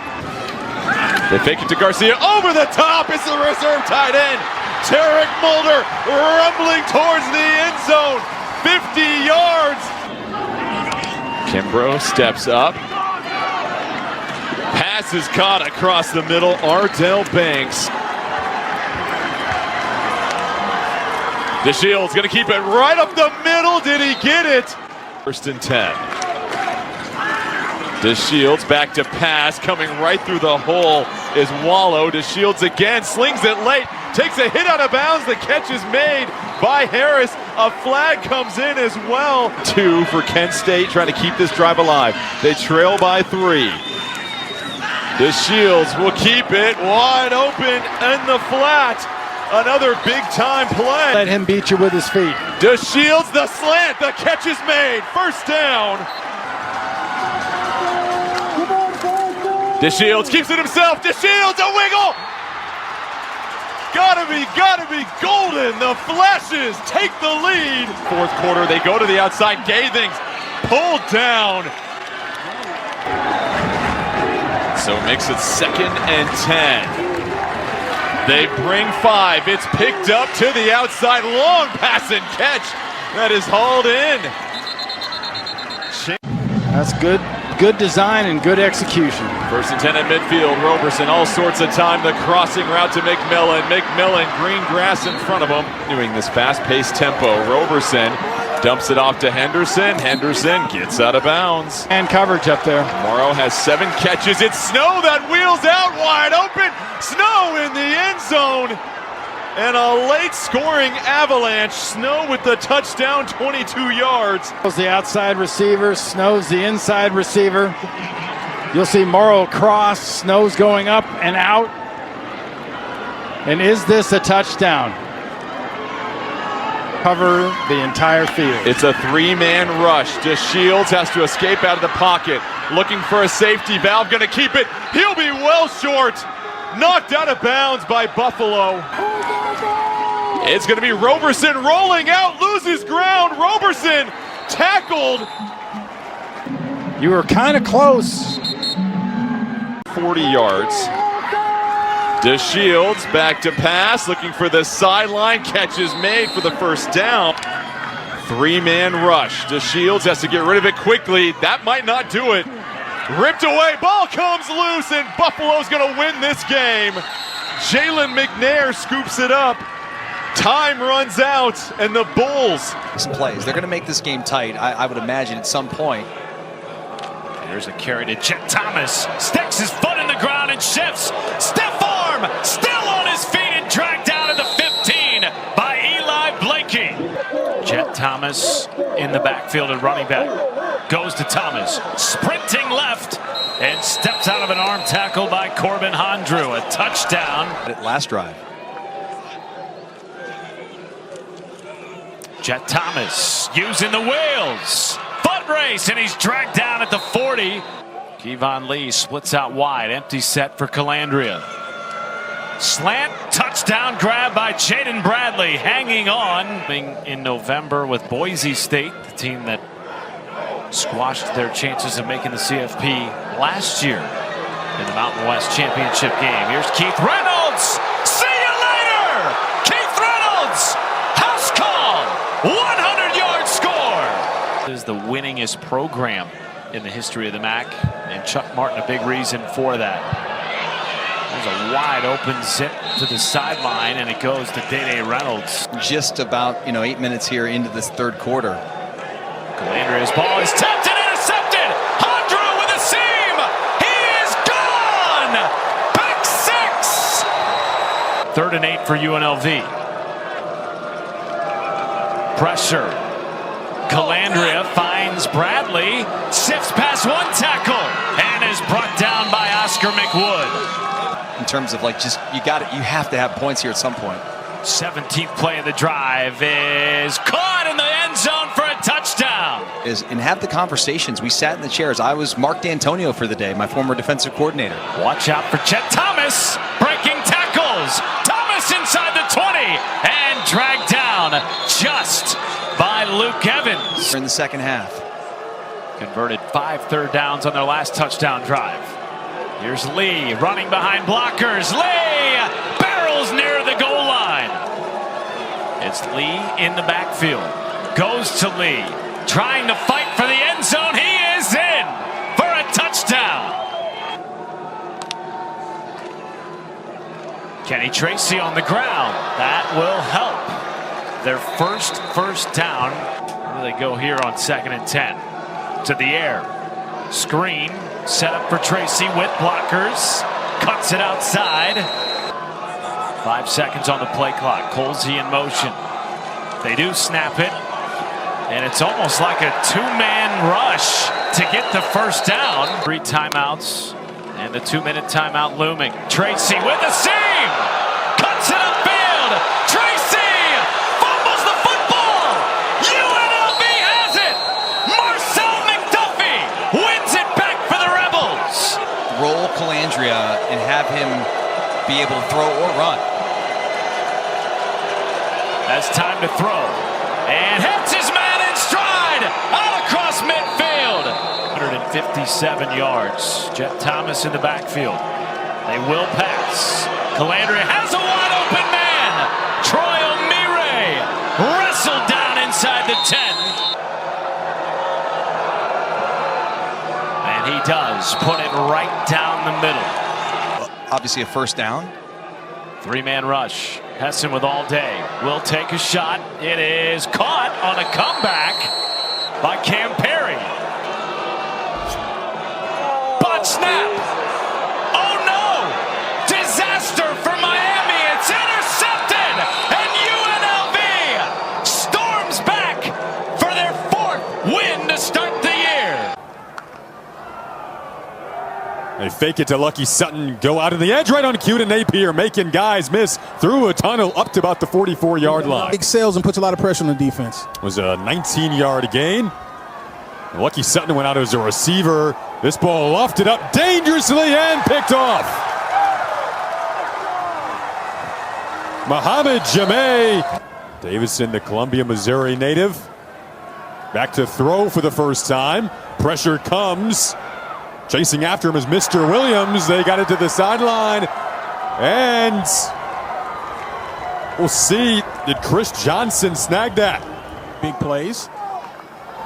They fake it to Garcia. Over the top. It's the reserve tight end. Tarek Mulder rumbling towards the end zone. 50 yards. Kimbrough steps up. Pass is caught across the middle. Ardell Banks. DeShields going to keep it right up the middle. Did he get it? 1st and 10. DeShields back to pass. Coming right through the hole is Wallow. DeShields again. Slings it late. Takes a hit out of bounds. The catch is made by Harris. A flag comes in as well. 2 for Kent State, trying to keep this drive alive. They trail by 3. DeShields will keep it wide open in the flat. Another big-time play. Let him beat you with his feet. DeShields, the slant. The catch is made. First down. DeShields keeps it himself. DeShields, a wiggle. Gotta be golden. The Flashes take the lead. 4th quarter, they go to the outside. Gaithings pulled down. So it makes it 2nd and 10. They bring 5. It's picked up to the outside. Long pass and catch. That is hauled in. That's good design and good execution. 1st and 10 at midfield. Roberson all sorts of time. The crossing route to McMillan. McMillan, green grass in front of him. Doing this fast-paced tempo. Roberson dumps it off to Henderson. Henderson gets out of bounds. And coverage up there. Morrow has 7 catches. It's Snow that wheels out wide open. Snow in the end zone. And a late scoring avalanche. Snow with the touchdown, 22 yards. The outside receiver, Snow's the inside receiver. You'll see Morrow cross, Snow's going up and out. And is this a touchdown? Cover the entire field. It's a 3-man rush. DeShields has to escape out of the pocket. Looking for a safety valve, gonna keep it. He'll be well short. Knocked out of bounds by Buffalo. It's gonna be Roberson rolling out, loses ground. Roberson tackled. You were kind of close. 40 yards. DeShields back to pass, looking for the sideline. Catch is made for the first down. 3-man rush. DeShields has to get rid of it quickly. That might not do it. Ripped away, ball comes loose, and Buffalo's gonna win this game. Jalen McNair scoops it up. Time runs out, and the Bulls. Some plays. They're gonna make this game tight, I would imagine, at some point. Here's a carry to Chet Thomas. Sticks his foot in the ground and shifts. Stiff arm, still on his feet and dragged down at the 15 by Eli Blakey. Chet Thomas in the backfield and running back. Goes to Thomas, sprinting left, and steps out of an arm tackle by Corbin Hondrew. A touchdown. Last drive. Chet Thomas using the wheels. Foot race, and he's dragged down at the 40. Kevon Lee splits out wide. Empty set for Calandria. Slant touchdown grab by Jaden Bradley, hanging on. In November with Boise State, the team that squashed their chances of making the CFP last year in the Mountain West Championship game. Here's Keith Reynolds. See you later! Keith Reynolds! House call! 100-yard score! This is the winningest program in the history of the MAC, and Chuck Martin a big reason for that. There's a wide open zip to the sideline, and it goes to Dede Reynolds. Just about 8 minutes here into this third quarter. Calandria's ball is tipped and intercepted. Hondrew with a seam. He is gone. Back 6. 3rd and 8 for UNLV. Pressure. Calandria finds Bradley. Sifts past one tackle and is brought down by Oscar McWood. In terms of you have to have points here at some point. 17th play of the drive is caught in the end zone for a touchdown. And have the conversations. We sat in the chairs. I was Mark D'Antonio for the day, my former defensive coordinator. Watch out for Chet Thomas, breaking tackles. Thomas inside the 20 and dragged down just by Luke Evans. In the second half. Converted 5 third downs on their last touchdown drive. Here's Lee running behind blockers. Lee barrels near the goal line. It's Lee in the backfield. Goes to Lee. Trying to fight for the end zone. He is in for a touchdown. Kenny Tracy on the ground. That will help. Their first down. Where do they go here on 2nd and 10? To the air. Screen. Set up for Tracy with blockers. Cuts it outside. 5 seconds on the play clock. Colsey in motion. They do snap it. And it's almost like a 2-man rush to get the first down. 3 timeouts. And the 2-minute timeout looming. Tracy with a seam. Cuts it upfield. Tracy fumbles the football. UNLV has it. Marcel McDuffie wins it back for the Rebels. Roll Calandria and have him be able to throw or run. That's time to throw. And hits his man in stride out across midfield. 150 57 yards. Jeff Thomas in the backfield. They will pass. Calandria has a wide open man. Troy O'Meara wrestled down inside the 10. And he does put it right down the middle. Obviously a first down. Three-man rush. Hessen with all day. Will take a shot. It is caught on a comeback by Cam Perry. Butt snap. Oh no! Disaster for Miami. It's intercepted. And UNLV storms back for their 4th win to start the year. They fake it to Lucky Sutton, go out of the edge right on cue to Napier, making guys miss through a tunnel up to about the 44-yard line. Excels and puts a lot of pressure on the defense. It was a 19-yard gain. Lucky Sutton went out as a receiver. This ball lofted up dangerously and picked off. Muhammad Jameh Davidson, the Columbia, Missouri native. Back to throw for the first time. Pressure comes. Chasing after him is Mr. Williams. They got it to the sideline. And we'll see. Did Chris Johnson snag that? Big plays.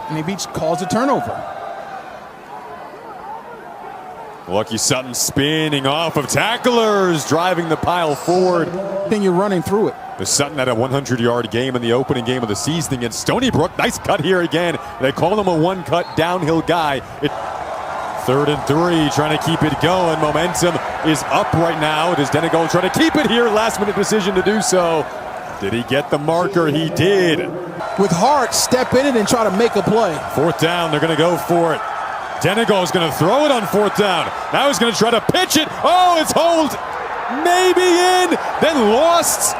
And he calls a turnover. Lucky Sutton spinning off of tacklers, driving the pile forward. Then you're running through it. The Sutton had a 100-yard game in the opening game of the season against Stony Brook. Nice cut here again. They call him a one-cut downhill guy. 3rd and 3, trying to keep it going. Momentum is up right now. Does Denegal try to keep it here? Last-minute decision to do so. Did he get the marker? He did. With heart, step in it and try to make a play. 4th down, they're going to go for it. Denegal is going to throw it on 4th down. Now he's going to try to pitch it. Oh, it's hold. Maybe in, then lost.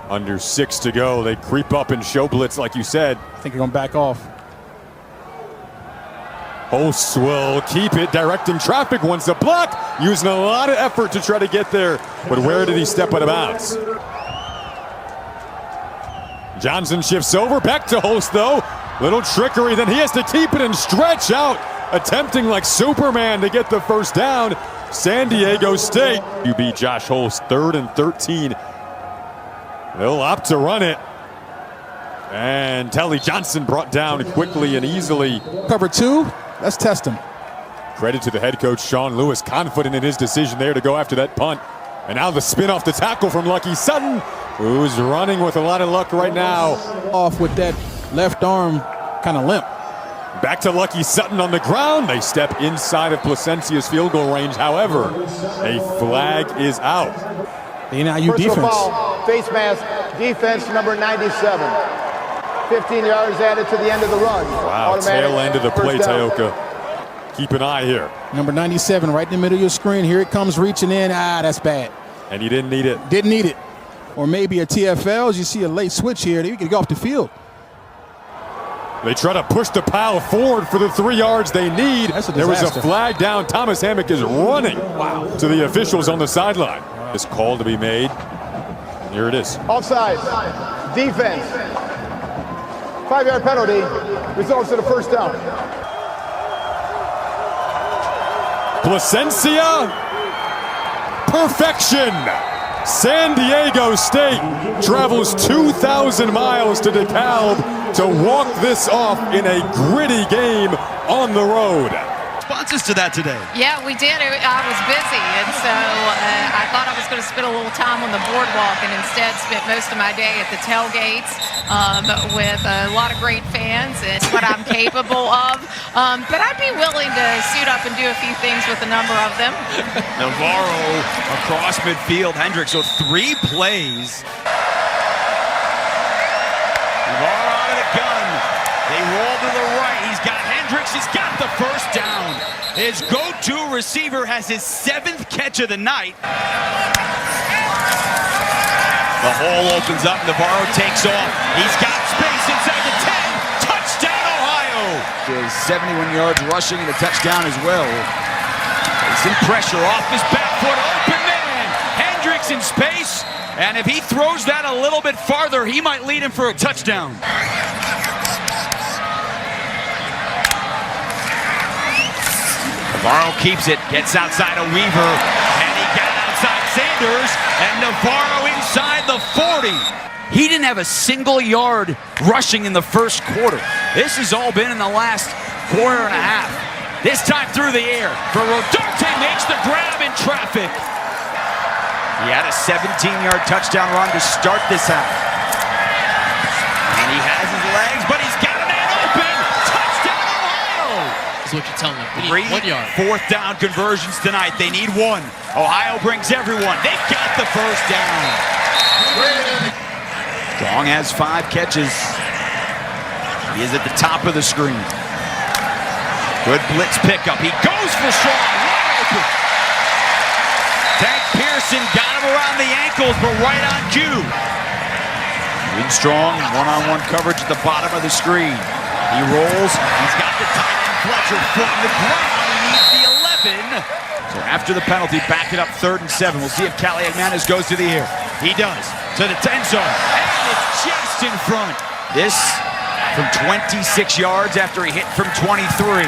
Under 6 to go. They creep up and show blitz, like you said. I think they're going to back off. Hosts will keep it, directing traffic once a block, using a lot of effort to try to get there. But where did he step out of bounds? Johnson shifts over, back to Host though. Little trickery, then he has to keep it and stretch out, attempting like Superman to get the first down. San Diego State. QB Josh Host, 3rd and 13. They'll opt to run it. And Telly Johnson brought down quickly and easily. Cover 2. Let's test him. Credit to the head coach, Sean Lewis, confident in his decision there to go after that punt. And now the spin off the tackle from Lucky Sutton, who's running with a lot of luck right now. Off with that left arm kind of limp. Back to Lucky Sutton on the ground. They step inside of Placencia's field goal range. However, a flag is out. The NIU defense. Foul, face mask, defense number 97. 15 yards added to the end of the run. Wow, tail end of the play, Teoka. Keep an eye here. Number 97 right in the middle of your screen. Here it comes reaching in. That's bad. And you didn't need it. Didn't need it. Or maybe a TFL. As you see a late switch here, you can go off the field. They try to push the pile forward for the 3 yards they need. There was a flag down. Thomas Hammock is running to the officials on the sideline. This call to be made. Here it is. Offside. Defense. 5-yard penalty. Results in a first down. Placencia. Perfection. San Diego State travels 2,000 miles to DeKalb to walk this off in a gritty game on the road. Responses to that today? Yeah, we did. I was busy, and so I thought I was going to spend a little time on the boardwalk, and instead spent most of my day at the tailgates with a lot of great fans. It's what I'm capable of, but I'd be willing to suit up and do a few things with a number of them. Navarro across midfield. Hendricks, so 3 plays. Navarro out of the gun. They roll to the right. He's got Hendricks. He's got the first down. His go-to receiver has his 7th catch of the night. The hole opens up. Navarro takes off. He's got space inside the 10. Touchdown, Ohio. Is 71 yards rushing and a touchdown as well. Facing pressure off his back foot. Open man. Hendricks in space. And if he throws that a little bit farther, he might lead him for a touchdown. Navarro keeps it, gets outside of Weaver, and he got outside Sanders, and Navarro inside the 40. He didn't have a single yard rushing in the first quarter. This has all been in the last quarter and a half. This time through the air, for Rodarte makes the grab in traffic. He had a 17-yard touchdown run to start this half. And he has his legs, but he's got a man open. Touchdown, Ohio! That's what you're telling me. We need 1 yard. Fourth down conversions tonight. They need one. Ohio brings everyone. They got the first down. Strong has 5 catches. He is at the top of the screen. Good blitz pickup. He goes for Strong. Wide open. Tank Pearson got him around the ankles, but right on cue. In Strong, one-on-one coverage at the bottom of the screen. He rolls. He's got the tight end Fletcher foot in the ground. He needs the 11. So after the penalty, back it up 3rd and 7. We'll see if Kaliakmanis goes to the air. He does. To the 10 zone. And it's just in front. This from 26 yards after he hit from 23.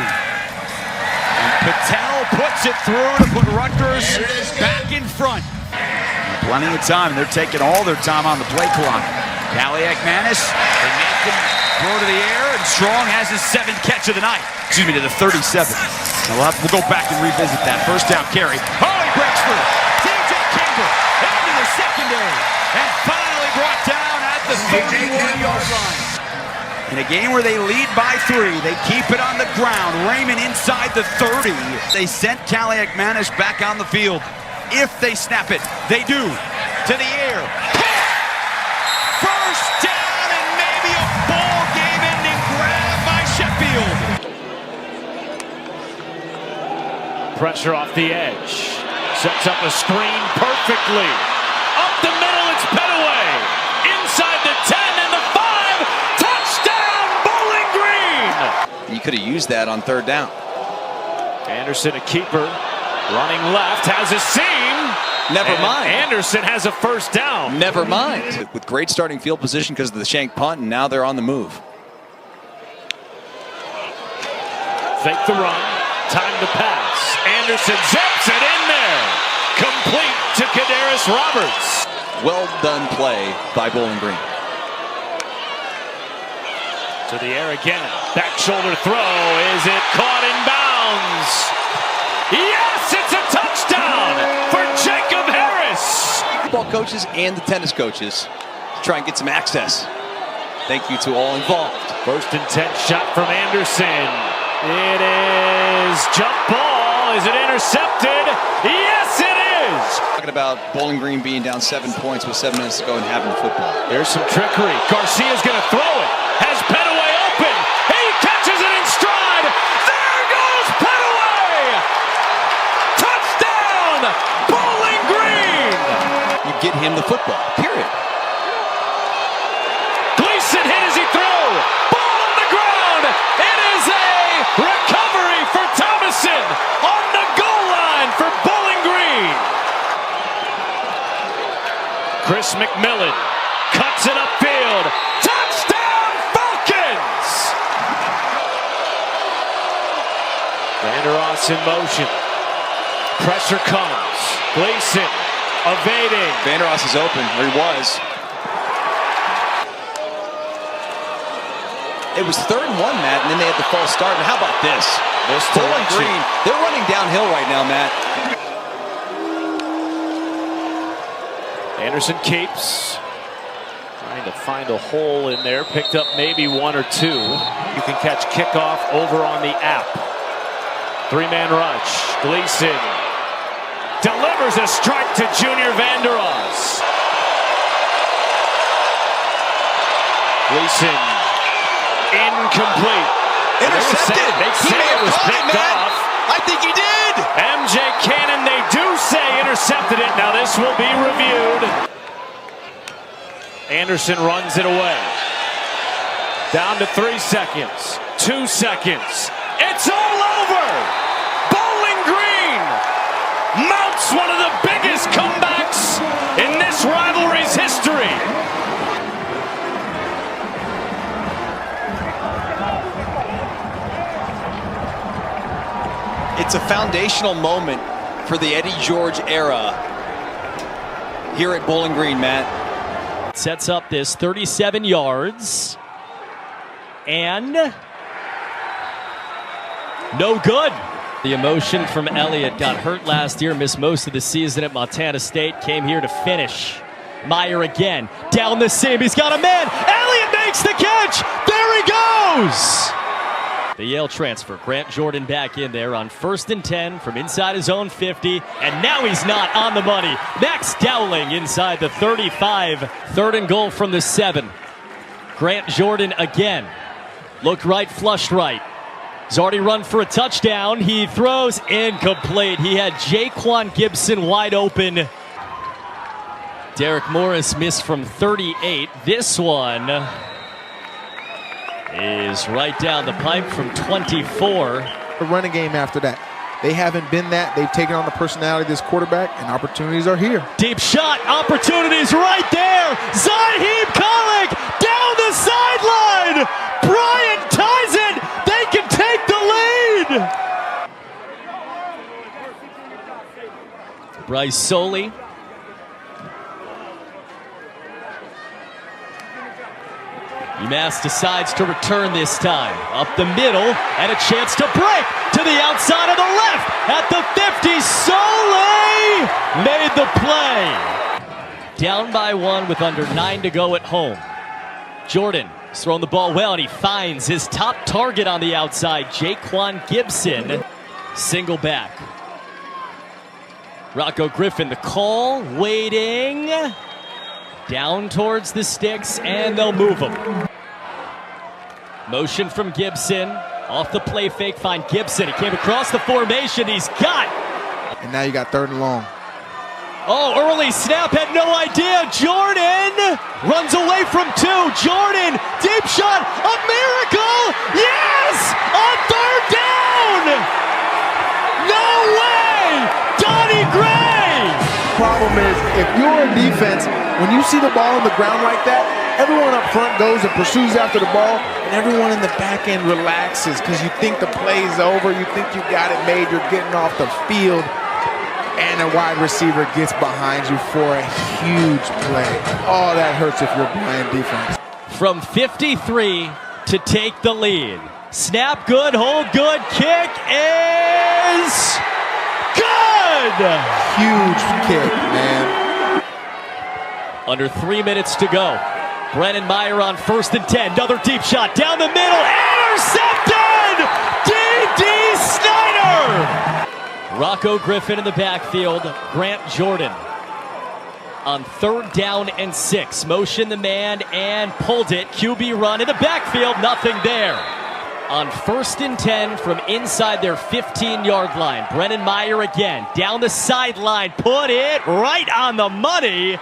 And Patel puts it through to put Rutgers back in front. Plenty of time. They're taking all their time on the play clock. Kaliakmanis, they make him throw to the air, and Strong has his 7th catch of the night. Excuse me, to the 37th. Now we'll go back and revisit that. First down carry. Oh, he breaks through. TJ Kimber into the secondary. And finally brought down at the 31-yard line. In a game where they lead by 3, they keep it on the ground. Raymond inside the 30. They sent Kaliakmanis back on the field. If they snap it, they do. To the air. First down and maybe a ball game-ending grab by Sheffield. Pressure off the edge. Sets up a screen perfectly. Up the middle, it's Petaway. Inside the 10 and the 5. Touchdown, Bowling Green! You could have used that on 3rd down. Anderson, a keeper. Running left, has a seam. Never mind. Anderson has a first down. Never mind. With great starting field position because of the shank punt, and now they're on the move. Fake the run. Time to pass. Anderson zips it in there. Complete to Kadarius Roberts. Well done play by Bowling Green. To the air again. Back shoulder throw. Is it caught in bounds? Yes, it's a touchdown for Jacob Harris. Football coaches and the tennis coaches try and get some access. Thank you to all involved. First and 10 shot from Anderson. It is jump ball. Is it intercepted? Yes, it is. Talking about Bowling Green being down 7 points with 7 minutes to go and having the football. There's some trickery. Garcia's going to throw it. Has Petaway open. He catches it in stride. There goes Petaway. Touchdown, Bowling Green. You get him the football, period. Gleason hit as he threw. Ball on the ground. It is a recovery for Thomason on the goal line for Bowling Green. Chris McMillan cuts it upfield. Touchdown, Falcons! Vander Ross in motion. Pressure comes. Gleason evading. Vander Ross is open, or he was. It was 3rd and 1, Matt, and then they had the false start. And how about this? Bowling Green, they're running downhill right now, Matt. Anderson keeps. Trying to find a hole in there. Picked up maybe 1 or 2. You can catch kickoff over on the app. 3-man rush. Gleason delivers a strike to Junior Vander Ross. Gleason incomplete. Intercepted. They say it was picked off. I think he did. MJ Cannon, they do say intercepted it. Now this will be reviewed. Anderson runs it away. Down to 3 seconds. 2 seconds. It's all over. Bowling Green mounts one of the biggest comebacks in this rivalry's history. It's a foundational moment for the Eddie George era here at Bowling Green, Matt. Sets up this 37 yards. And no good. The emotion from Elliott. Got hurt last year, missed most of the season at Montana State. Came here to finish. Meyer again, down the seam. He's got a man. Elliott makes the catch. There he goes. The Yale transfer, Grant Jordan back in there on 1st and 10 from inside his own 50. And now he's not on the money. Max Dowling inside the 35. 3rd and goal from the 7. Grant Jordan again. Looked right, flushed right. He's already run for a touchdown. He throws incomplete. He had Jaquan Gibson wide open. Derek Morris missed from 38. This one is right down the pipe from 24. The running game after that. They haven't been that. They've taken on the personality of this quarterback, and opportunities are here. Deep shot, opportunities right there. Zaheem Khalek down the sideline. Bryant ties it. They can take the lead. Bryce Soley. UMass decides to return this time. Up the middle, and a chance to break to the outside of the left. At the 50, Soley made the play. Down by 1 with under 9 to go at home. Jordan is throwing the ball well, and he finds his top target on the outside, Jaquan Gibson. Single back. Rocco Griffin, the call, waiting. Down towards the sticks, and they'll move him. Motion from Gibson. Off the play fake, find Gibson. He came across the formation. He's got. And now you got 3rd and long. Oh, early snap, had no idea. Jordan runs away from 2. Jordan, deep shot, a miracle. Yes! On 3rd down! No way! Donnie Gray! Problem is, if you're a defense, when you see the ball on the ground like that, everyone up front goes and pursues after the ball, and everyone in the back end relaxes because you think the play's over, you think you got it made, you're getting off the field, and a wide receiver gets behind you for a huge play. Oh, that hurts if you're behind defense. From 53 to take the lead. Snap good, hold good, kick is good! Huge kick, man. Under 3 minutes to go. Brennan Meyer on 1st and 10. Another deep shot down the middle. Intercepted! D.D. Snyder! Rocco Griffin in the backfield. Grant Jordan on 3rd down and 6. Motion the man and pulled it. QB run in the backfield. Nothing there. On 1st and 10 from inside their 15-yard line. Brennan Meyer again. Down the sideline. Put it right on the money.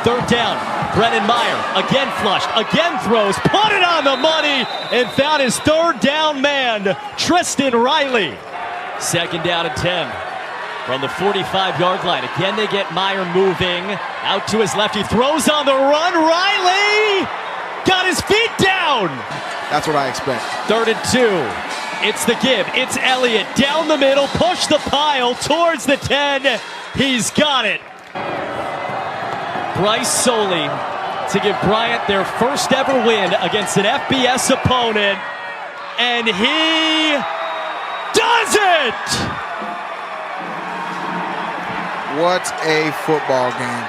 3rd down, Brennan Meyer, again flushed, again throws, put it on the money, and found his 3rd down man, Tristan Riley. 2nd down and 10 from the 45-yard line. Again, they get Meyer moving, out to his left, he throws on the run, Riley got his feet down. That's what I expect. 3rd and 2, it's the give, it's Elliott, down the middle, push the pile towards the 10, he's got it. Bryce Soley to give Bryant their first ever win against an FBS opponent, and he does it! What a football game.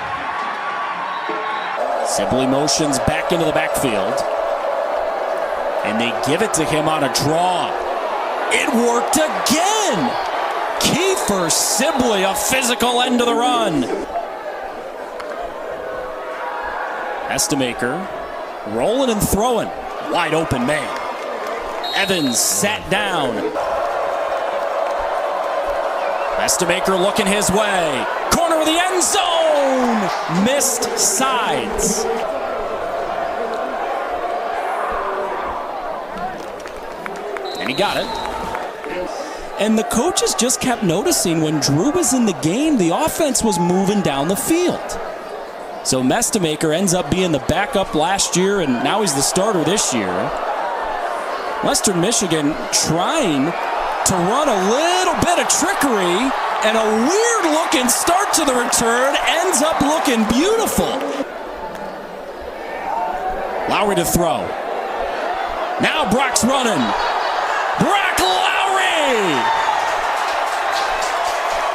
Sibley motions back into the backfield, and they give it to him on a draw. It worked again! Kiefer Sibley, a physical end to the run. Estemaker rolling and throwing. Wide open man. Evans sat down. Estemaker looking his way. Corner of the end zone. Missed sides. And he got it. And the coaches just kept noticing when Drew was in the game, the offense was moving down the field. So Estemaker ends up being the backup last year, and now he's the starter this year. Western Michigan trying to run a little bit of trickery, and a weird-looking start to the return ends up looking beautiful. Lowry to throw. Now Brock's running. Brock Lowry!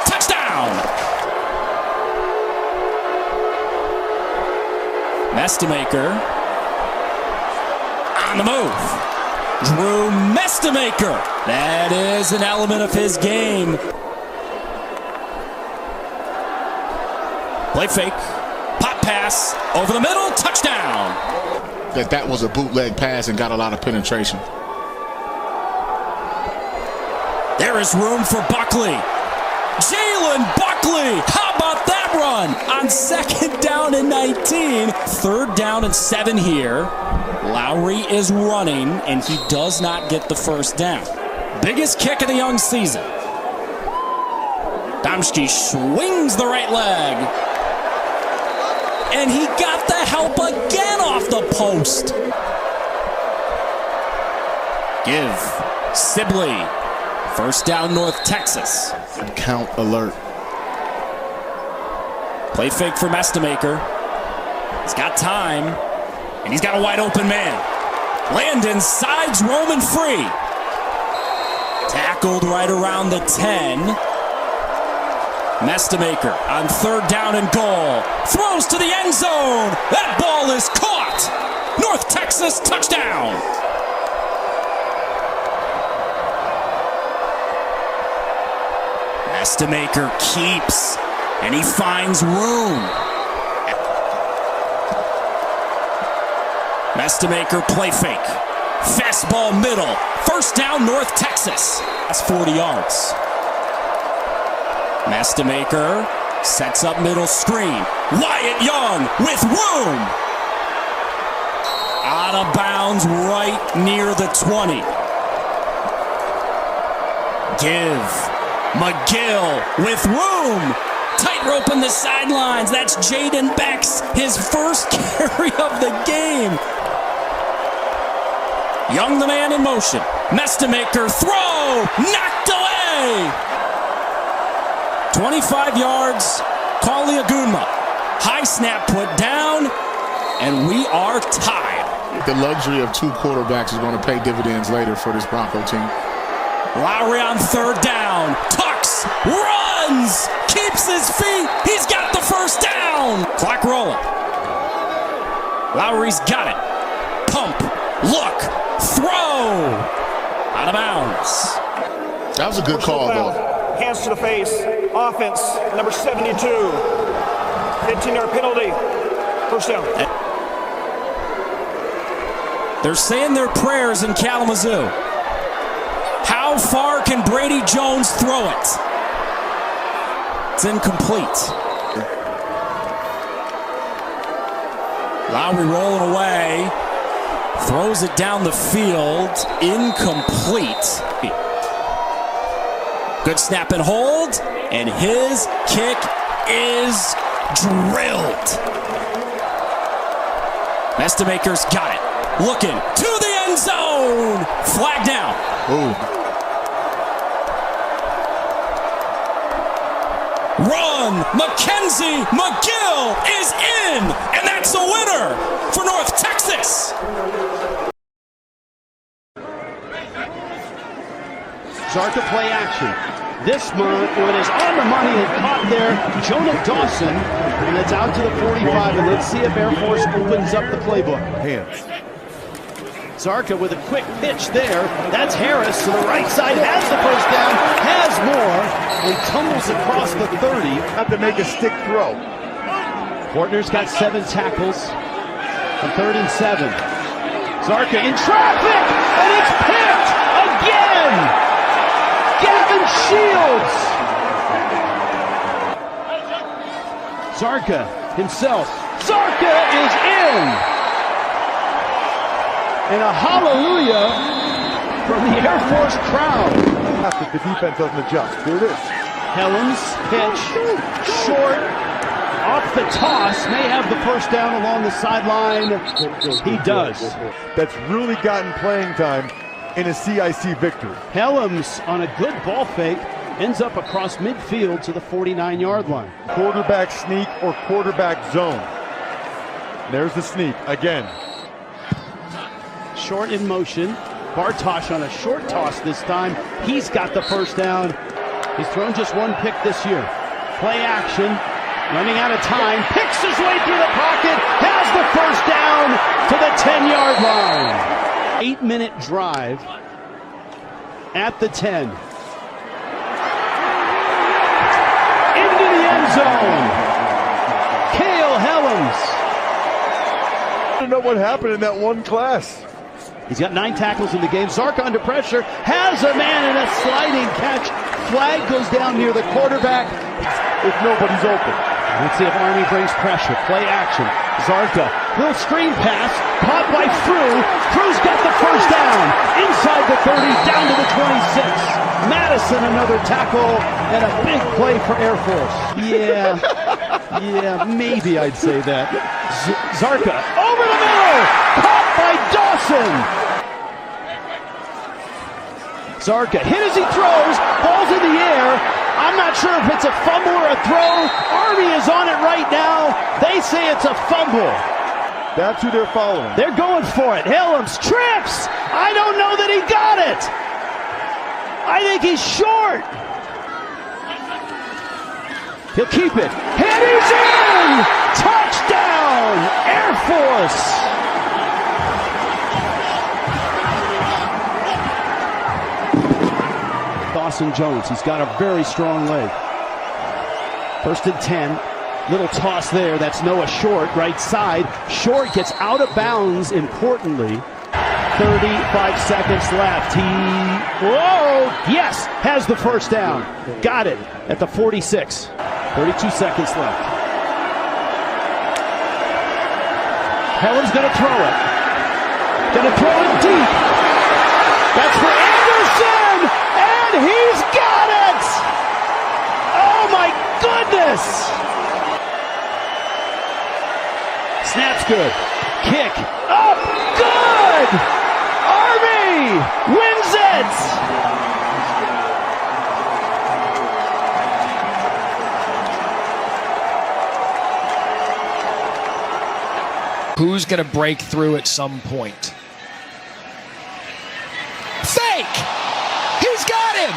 Touchdown! Mestemaker on the move. Drew Mestemaker. That is an element of his game. Play fake. Pop pass. Over the middle. Touchdown. That was a bootleg pass and got a lot of penetration. There is room for Buckley. Jalen Buckley. How about that run on 2nd down and 19? 3rd down and 7 here. Lowry is running, and he does not get the first down. Biggest kick of the young season. Domsky swings the right leg. And he got the help again off the post. Give. Sibley. 1st down, North Texas. Count alert. Play fake for Mestemaker. He's got time, and he's got a wide open man. Landon sides Roman free. Tackled right around the 10. Mestemaker on 3rd down and goal. Throws to the end zone. That ball is caught. North Texas touchdown. Mestemaker keeps, and he finds room. Mestemaker play fake. Fastball middle. 1st down, North Texas. That's 40 yards. Mestemaker sets up middle screen. Wyatt Young with room. Out of bounds right near the 20. Give. McGill with room. Tightrope in the sidelines. That's Jaden Becks, his first carry of the game. Young the man in motion. Mestemaker throw. Knocked away. 25 yards. Kaliaguma. High snap put down. And we are tied. The luxury of 2 quarterbacks is going to pay dividends later for this Bronco team. Lowry on 3rd down. Tucks. Runs. Keeps his feet. He's got the first down. Clock rolling. Lowry's got it. Pump. Look. Throw. Out of bounds. That was a good call, though. Hands to the face. Offense, number 72. 15-yard penalty. First down. They're saying their prayers in Kalamazoo. How far can Brady Jones throw it? It's incomplete. Lowry rolling away. Throws it down the field. Incomplete. Good snap and hold. And his kick is drilled. Mestemaker's got it. Looking to the end zone. Flag down. Ooh. Run. Mackenzie McGill is in. And that's a winner for North Texas. Zarka play action. This one is on the money and caught there. Jonah Dawson, and it's out to the 45. And let's see if Air Force opens up the playbook. Hands. Zarka with a quick pitch there. That's Harris to the right side. Has the first down. Has more. And tumbles across the 30. Have to make a stick throw. Portner's got 7 tackles. On 3rd and 7. Zarka in traffic. And it's picked again. Gavin Shields. Zarka himself. Zarka is in. And a hallelujah from the Air Force crowd. If the defense doesn't adjust. Here it is. Helms pitch. Short. Off the toss. May have the first down along the sideline. He does. That's really gotten playing time in a CIC victory. Helms on a good ball fake ends up across midfield to the 49-yard line. Quarterback sneak or quarterback zone. There's the sneak again. Short in motion. Bartosh on a short toss this time. He's got the first down. He's thrown just one pick this year. Play action. Running out of time. Picks his way through the pocket. Has the first down to the 10-yard line. 8-minute drive at the 10. Into the end zone. Cale Helms. I don't know what happened in that one class. He's got 9 tackles in the game. Zarka under pressure. Has a man in a sliding catch. Flag goes down near the quarterback. If nobody's open. Let's see if Army brings pressure. Play action. Zarka. Little screen pass. Caught by Frew. Frew's got the first down. Inside the 30. Down to the 26. Madison another tackle. And a big play for Air Force. Yeah, maybe I'd say that. Zarka over the middle. Caught by Dawson. Zarka hit as he throws. Ball's in the air. I'm not sure if it's a fumble or a throw. Army is on it right now. They say it's a fumble. That's who they're following. They're going for it. Helms trips. I don't know that he got it. I think he's short. He'll keep it. And he's in! Touchdown! Air Force! Dawson Jones, he's got a very strong leg. 1st and 10. Little toss there. That's Noah Short, right side. Short gets out of bounds, importantly. 35 seconds left. Yes, has the first down. Got it at the 46. 32 seconds left. Helen's going to throw it. Going to throw it deep. That's for Anderson, and he's got it! Oh my goodness! Snap's good. Kick up, good! Army wins it! Who's going to break through at some point? Fake! He's got him!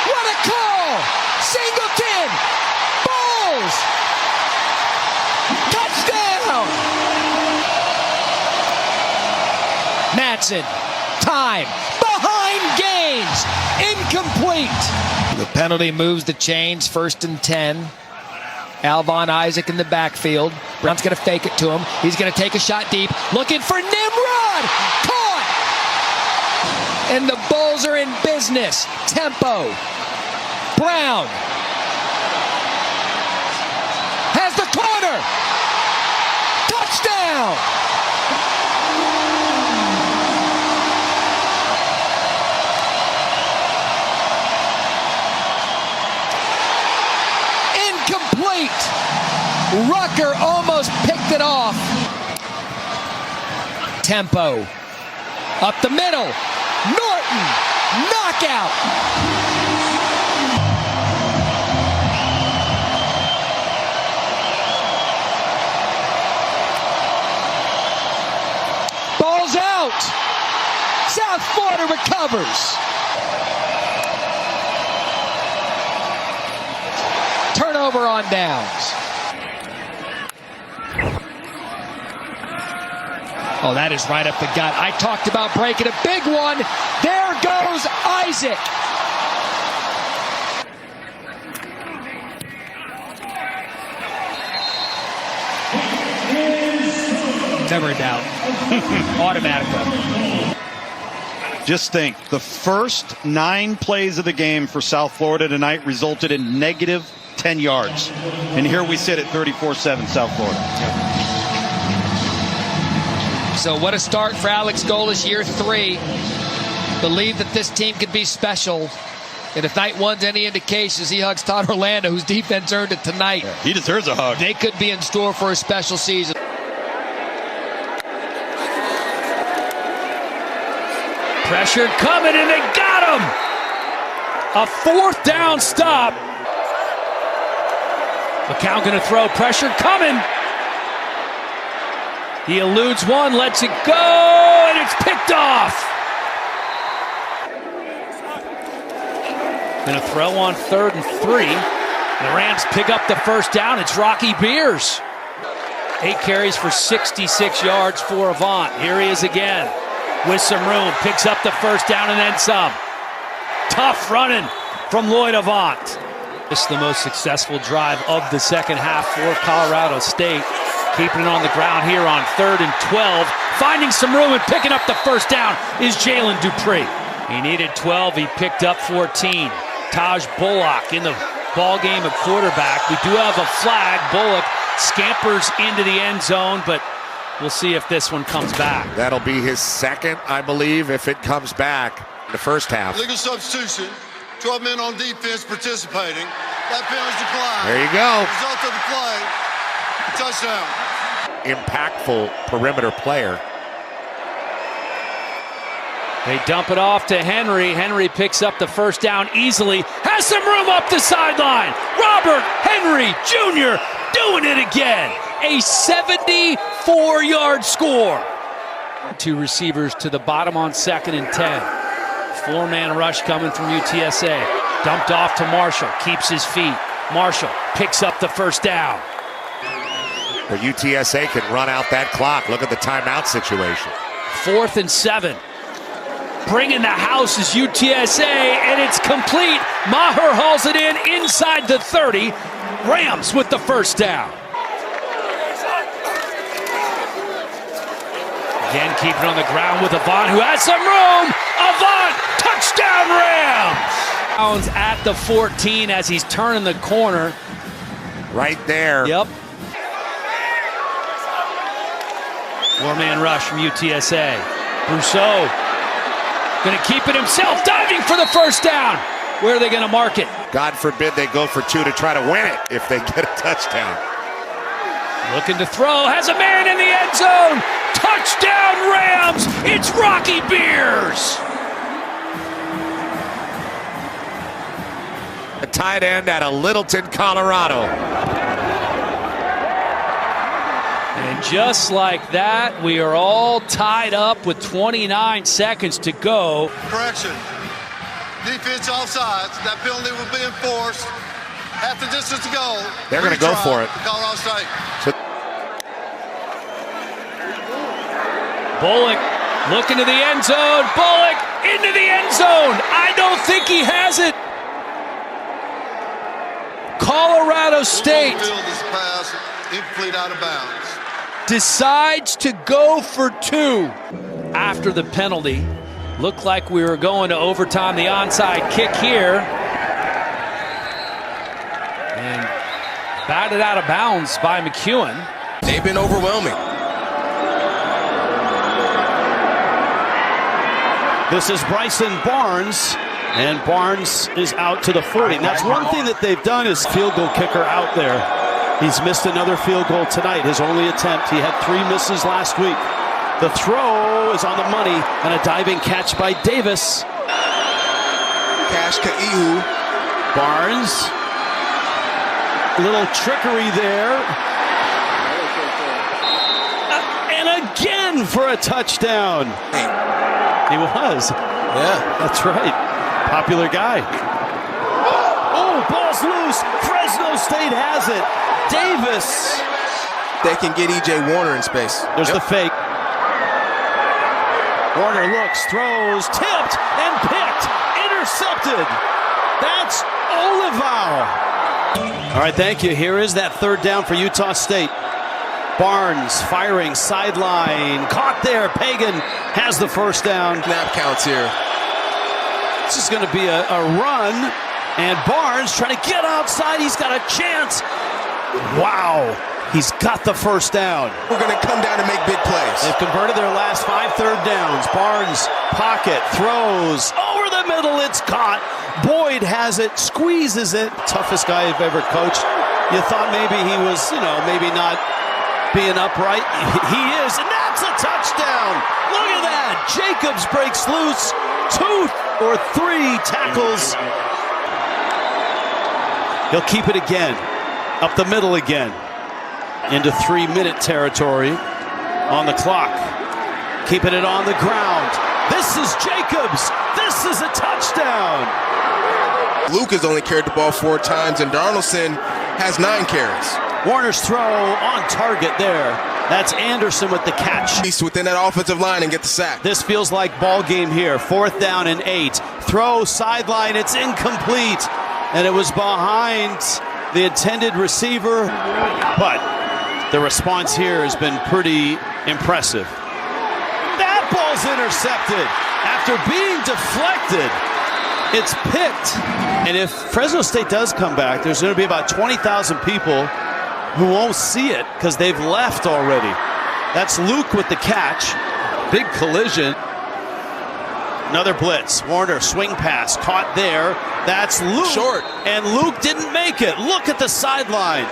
What a call! Singleton! Balls! Touchdown! Madsen. Time. Behind gains. Incomplete. The penalty moves the chains. 1st and 10. Alvon Isaac in the backfield. Brown's going to fake it to him. He's going to take a shot deep. Looking for Nimrod. Caught. And the Bulls are in business. Tempo. Brown. Has the corner. Touchdown. Rucker almost picked it off. Tempo. Up the middle. Norton. Knockout. Ball's out. South Florida recovers. Turnover on downs. Oh, that is right up the gut. I talked about breaking a big one. There goes Isaac. Never in doubt. Automatica. Just think, the first 9 plays of the game for South Florida tonight resulted in negative 10 yards. And here we sit at 34-7 South Florida. So what a start for Alex Golesh, year 3. Believe that this team could be special. And if night one's any indications, he hugs Todd Orlando, whose defense earned it tonight. Yeah, he deserves a hug. They could be in store for a special season. Pressure coming, and they got him! A 4th down stop. McCown gonna throw, pressure coming. He eludes one, lets it go, and it's picked off. Gonna throw on 3rd and 3. The Rams pick up the first down. It's Rocky Beers. 8 carries for 66 yards for Avant. Here he is again with some room. Picks up the first down and then some. Tough running from Lloyd Avant. This is the most successful drive of the second half for Colorado State. Keeping it on the ground here on 3rd and 12. Finding some room and picking up the first down is Jalen Dupree. He needed 12. He picked up 14. Taj Bullock in the ball game of quarterback. We do have a flag. Bullock scampers into the end zone, but we'll see if this one comes back. That'll be his second, I believe, if it comes back in the first half. Legal substitution. 12 men on defense participating. That penalty's declined. There you go. Result of the play, touchdown. Impactful perimeter player. They dump it off to Henry. Henry picks up the first down easily. Has some room up the sideline. Robert Henry Jr. doing it again. A 74-yard score. 2 receivers to the bottom on 2nd and 10. 4-man rush coming from UTSA. Dumped off to Marshall. Keeps his feet. Marshall picks up the first down. But UTSA can run out that clock. Look at the timeout situation. 4th and 7. Bringing the house is UTSA, and it's complete. Maher hauls it in inside the 30. Rams with the first down. Again, keeping on the ground with Avant, who has some room. Avant, touchdown Rams! At the 14 as he's turning the corner. Right there. Yep. 4-man rush from UTSA. Brousseau gonna keep it himself, diving for the first down. Where are they gonna mark it? God forbid they go for 2 to try to win it if they get a touchdown. Looking to throw, has a man in the end zone. Touchdown Rams, it's Rocky Beers. A tight end out of Littleton, Colorado. And just like that, we are all tied up with 29 seconds to go. Correction. Defense offsides. That penalty will be enforced. Half the distance to go. They're going to go for it. Colorado State. Bullock looking to the end zone. Bullock into the end zone. I don't think he has it. Colorado State Incomplete, out of bounds. Decides to go for 2 after the penalty. Looked like we were going to overtime. The onside kick here. And batted out of bounds by McEwen. They've been overwhelming. This is Bryson Barnes, and Barnes is out to the 40. And that's one thing that they've done is field goal kicker out there. He's missed another field goal tonight, his only attempt. He had 3 misses last week. The throw is on the money, and a diving catch by Davis. Cash Kaihu. Barnes. A little trickery there. And again for a touchdown. He was. Yeah. That's right. Popular guy. Oh, ball's loose. Fresno State has it. Davis. They can get E.J. Warner in space. There's the fake. Warner looks, throws, tipped, and picked. Intercepted. That's Olivau. All right, thank you. Here is that 3rd down for Utah State. Barnes firing sideline. Caught there. Pagan has the first down. Snap counts here. This is going to be a run. And Barnes trying to get outside. He's got a chance. Wow. He's got the first down. We're going to come down and make big plays. They've converted their last 5 third downs. Barnes, pocket, throws. Over the middle, it's caught. Boyd has it, squeezes it. Toughest guy I've ever coached. You thought maybe he was, maybe not being upright. He is, and that's It's a touchdown. Look at that. Jacobs breaks loose. 2 or 3 tackles. He'll keep it again. Up the middle again. Into 3-minute territory on the clock. Keeping it on the ground. This is Jacobs. This is a touchdown. Luke has only carried the ball 4 times, and Darnellson has 9 carries. Warner's throw on target there. That's Anderson with the catch. He's within that offensive line and get the sack. This feels like ball game here. 4th down and 8. Throw sideline. It's incomplete. And it was behind the intended receiver. But the response here has been pretty impressive. That ball's intercepted after being deflected. It's picked. And if Fresno State does come back, there's going to be about 20,000 people who won't see it because they've left already. That's Luke with the catch. Big collision. Another blitz. Warner, swing pass, caught there. That's Luke. Short. And Luke didn't make it. Look at the sideline.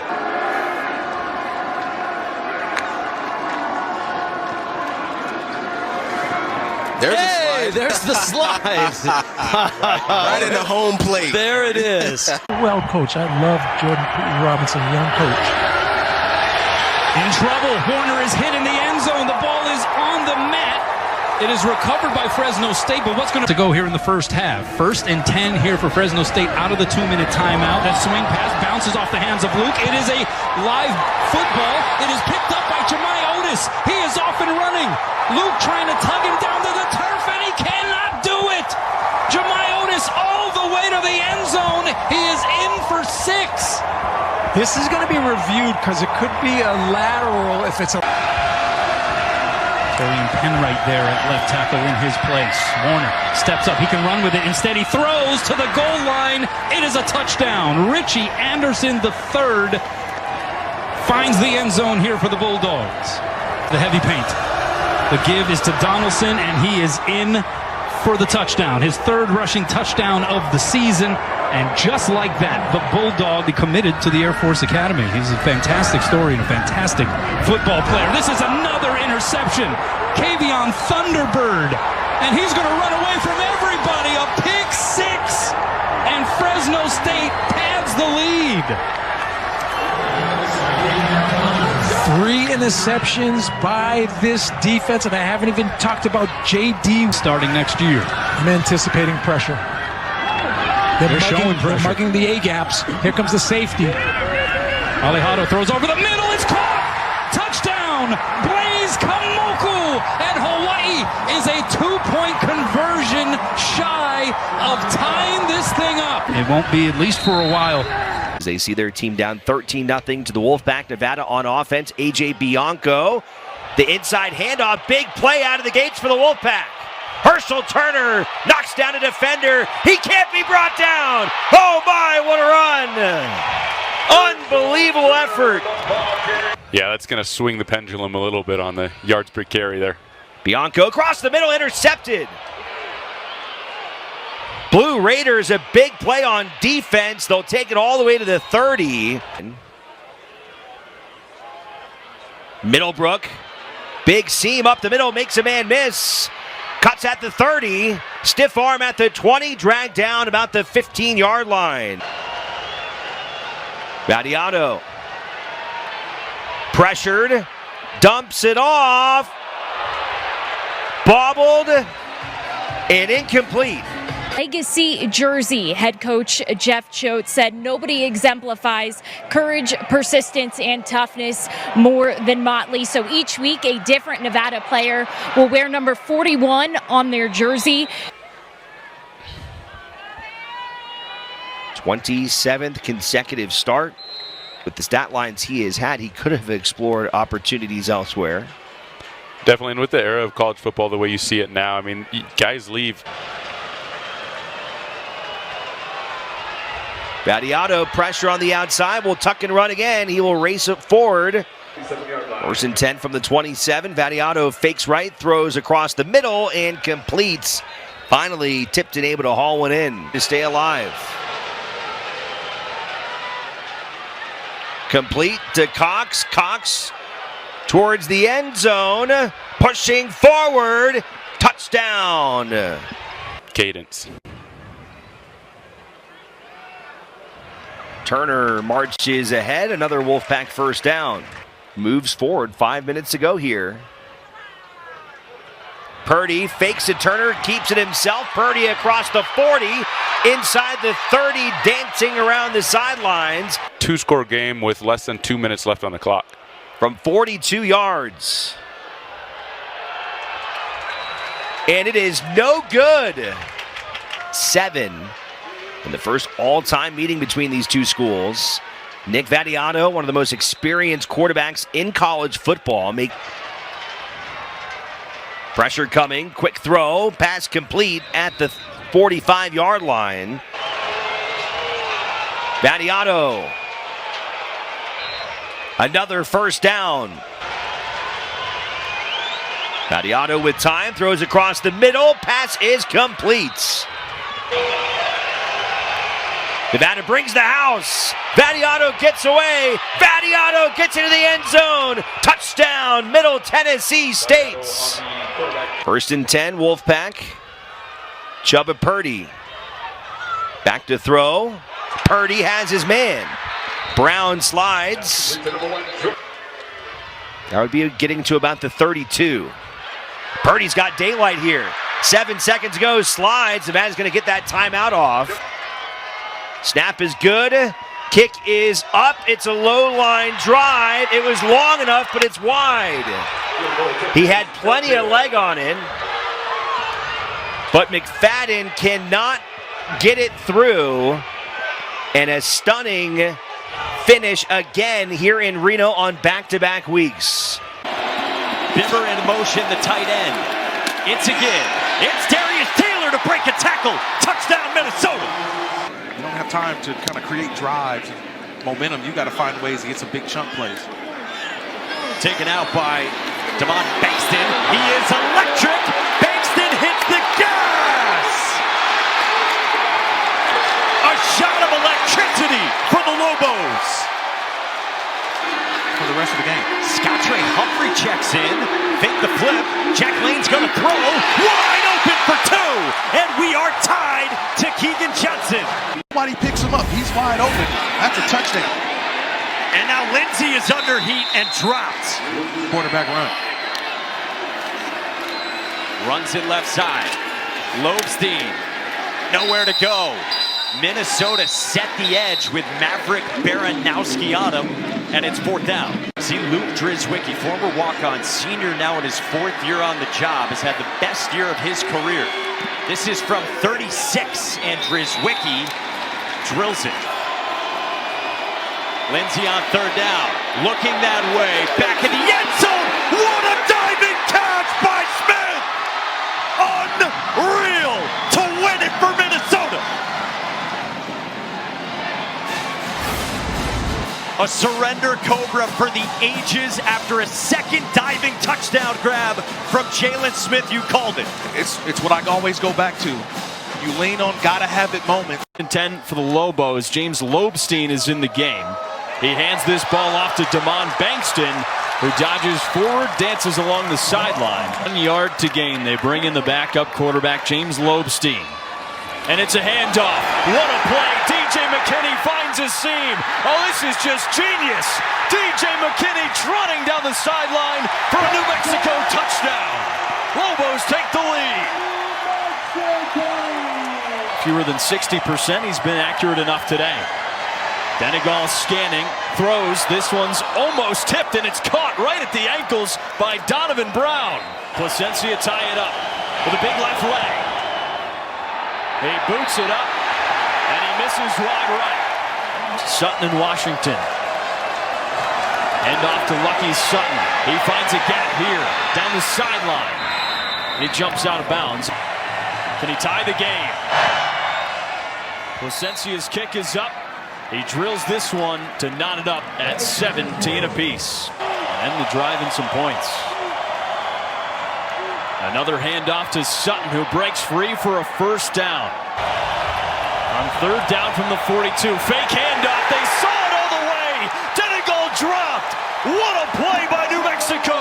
There's the slide. Right in the home plate. There it is. Well coached. I love Jordan Robinson, young coach. In trouble. Warner is hit in the end zone. The ball is on the mat. It is recovered by Fresno State, but what's going to go here in the first half? 1st and 10 here for Fresno State out of the 2-minute timeout. That swing pass bounces off the hands of Luke. It is a live football. It is picked up by Jemai Otis. He is off and running. Luke trying to tug him down to the turf, and he cannot do it. Jemai Otis all the way to the end zone. He is in for 6. This is going to be reviewed because it could be a lateral if it's a... Dorian Penwright there at left tackle in his place. Warner steps up. He can run with it. Instead, he throws to the goal line. It is a touchdown. Richie Anderson III finds the end zone here for the Bulldogs. The heavy paint. The give is to Donaldson, and he is in for the touchdown. His 3rd rushing touchdown of the season. And just like that, the Bulldog committed to the Air Force Academy. He's a fantastic story and a fantastic football player. This is another interception. Kavion Thunderbird. And he's going to run away from everybody. A pick 6. And Fresno State pads the lead. 3 interceptions by this defense, and I haven't even talked about J.D. starting next year. I'm anticipating pressure. They're showing pressure. They're mugging the A-gaps. Here comes the safety. Alejado throws over the middle. It's caught. Touchdown. Blaze Kamoku. And Hawaii is a 2-point conversion shy of tying this thing up. It won't be, at least for a while. As they see their team down 13-0 to the Wolfpack. Nevada on offense. A.J. Bianco. The inside handoff. Big play out of the gates for the Wolfpack. Herschel Turner knocks down a defender. He can't be brought down. Oh my, what a run. Unbelievable effort. Yeah, that's going to swing the pendulum a little bit on the yards per carry there. Bianco across the middle, intercepted. Blue Raiders, a big play on defense. They'll take it all the way to the 30. Middlebrook, big seam up the middle, makes a man miss. Cuts at the 30, stiff arm at the 20, dragged down about the 15-yard line. Vadiano, pressured, dumps it off, bobbled, and incomplete. Legacy jersey. Head coach Jeff Choate said nobody exemplifies courage, persistence, and toughness more than Motley. So each week, a different Nevada player will wear number 41 on their jersey. 27th consecutive start. With the stat lines he has had, he could have explored opportunities elsewhere. Definitely, and with the era of college football, the way you see it now, I mean, guys leave. Vadiano, pressure on the outside, will tuck and run again. He will race it forward. 1st and 10 from the 27. Vadiano fakes right, throws across the middle, and completes. Finally tipped and able to haul one in to stay alive. Complete to Cox. Cox towards the end zone. pushing forward, touchdown. Cadence. Turner marches ahead, another Wolfpack first down. Moves forward, 5 minutes to go here. Purdy fakes it, Turner keeps it himself. Purdy across the 40, inside the 30, dancing around the sidelines. 2-score game with less than 2 minutes left on the clock. From 42 yards. And it is no good. 7 in the first all-time meeting between these two schools. Nick Vattiato, one of the most experienced quarterbacks in college football. Pressure coming, quick throw, pass complete at the 45-yard line. Vattiato. Another first down. Vattiato with time, throws across the middle, pass is complete. Nevada brings the house. Vattiato gets away. Vattiato gets into the end zone. Touchdown, Middle Tennessee State. 1st and 10, Wolfpack. Chubba Purdy. Back to throw. Purdy has his man. Brown slides. That would be getting to about the 32. Purdy's got daylight here. 7 seconds to go, slides. Nevada's going to get that timeout off. Snap is good. Kick is up. It's a low line drive. It was long enough, but it's wide. He had plenty of leg on it, but McFadden cannot get it through. And a stunning finish again here in Reno on back-to-back weeks. Bimmer in motion, the tight end. It's again. It's Darius Taylor to break a tackle. Touchdown, Minnesota. You don't have time to kind of create drives and momentum. You got to find ways to get some big chunk plays. Taken out by Damon Bankston. He is electric. Bankston hits the gas. A shot of electricity for the Lobos. For the rest of the game. Scottre Humphrey checks in. Fake the flip. Jack Lane's going to throw. Wide open for 2. And we are tied to Keegan Johnson. Nobody picks him up. He's wide open. That's a touchdown. And now Lindsey is under heat and drops. Quarterback run. Runs it left side. Lobstein. Nowhere to go. Minnesota set the edge with Maverick Baranowski on him, and it's 4th down. See Luke Drizwicki, former walk-on, senior now in his 4th year on the job, has had the best year of his career. This is from 36, and Drizwicki drills it. Lindsey on 3rd down, looking that way, back in the end zone. What a diving catch by Smith! Unreal to win it for Minnesota. A surrender cobra for the ages after a second diving touchdown grab from Jalen Smith. You called it. It's what I always go back to. You lean on, gotta have it moment. 10 for the Lobos. James Lobstein is in the game. He hands this ball off to Damon Bankston, who dodges forward, dances along the sideline. 1 yard to gain. They bring in the backup quarterback, James Lobstein. And it's a handoff. What a play. DJ McKinney finds his seam. Oh, this is just genius. DJ McKinney trotting down the sideline for a New Mexico touchdown. Lobos take the lead. Fewer than 60%. He's been accurate enough today. Denegal scanning, throws. This one's almost tipped, and it's caught right at the ankles by Donovan Brown. Placencia tie it up with a big left leg. He boots it up, and he misses wide right. Sutton and Washington. Hand off to Lucky Sutton. He finds a gap here, down the sideline. He jumps out of bounds. Can he tie the game? Placencia's kick is up. He drills this one to knot it up at 17 apiece. And the drive and some points. Another handoff to Sutton, who breaks free for a first down. On 3rd down from the 42. Fake handoff. They saw it all the way. Denegal dropped. What a play by New Mexico.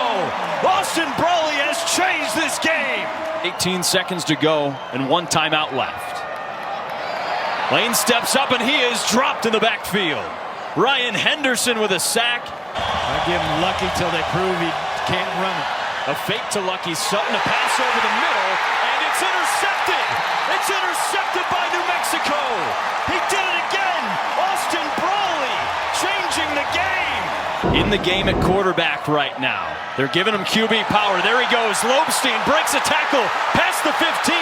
Austin Brawley has 18 seconds to go and 1 timeout left. Lane steps up and he is dropped in the backfield. Ryan Henderson with a sack. I give him Lucky till they prove he can't run it. A fake to Lucky Sutton, a pass over the middle, and it's intercepted. It's intercepted by New Mexico. He did it again. Austin Brawley changing the game. In the game at quarterback right now. They're giving him QB power. There he goes. Lobstein breaks a tackle past the 15,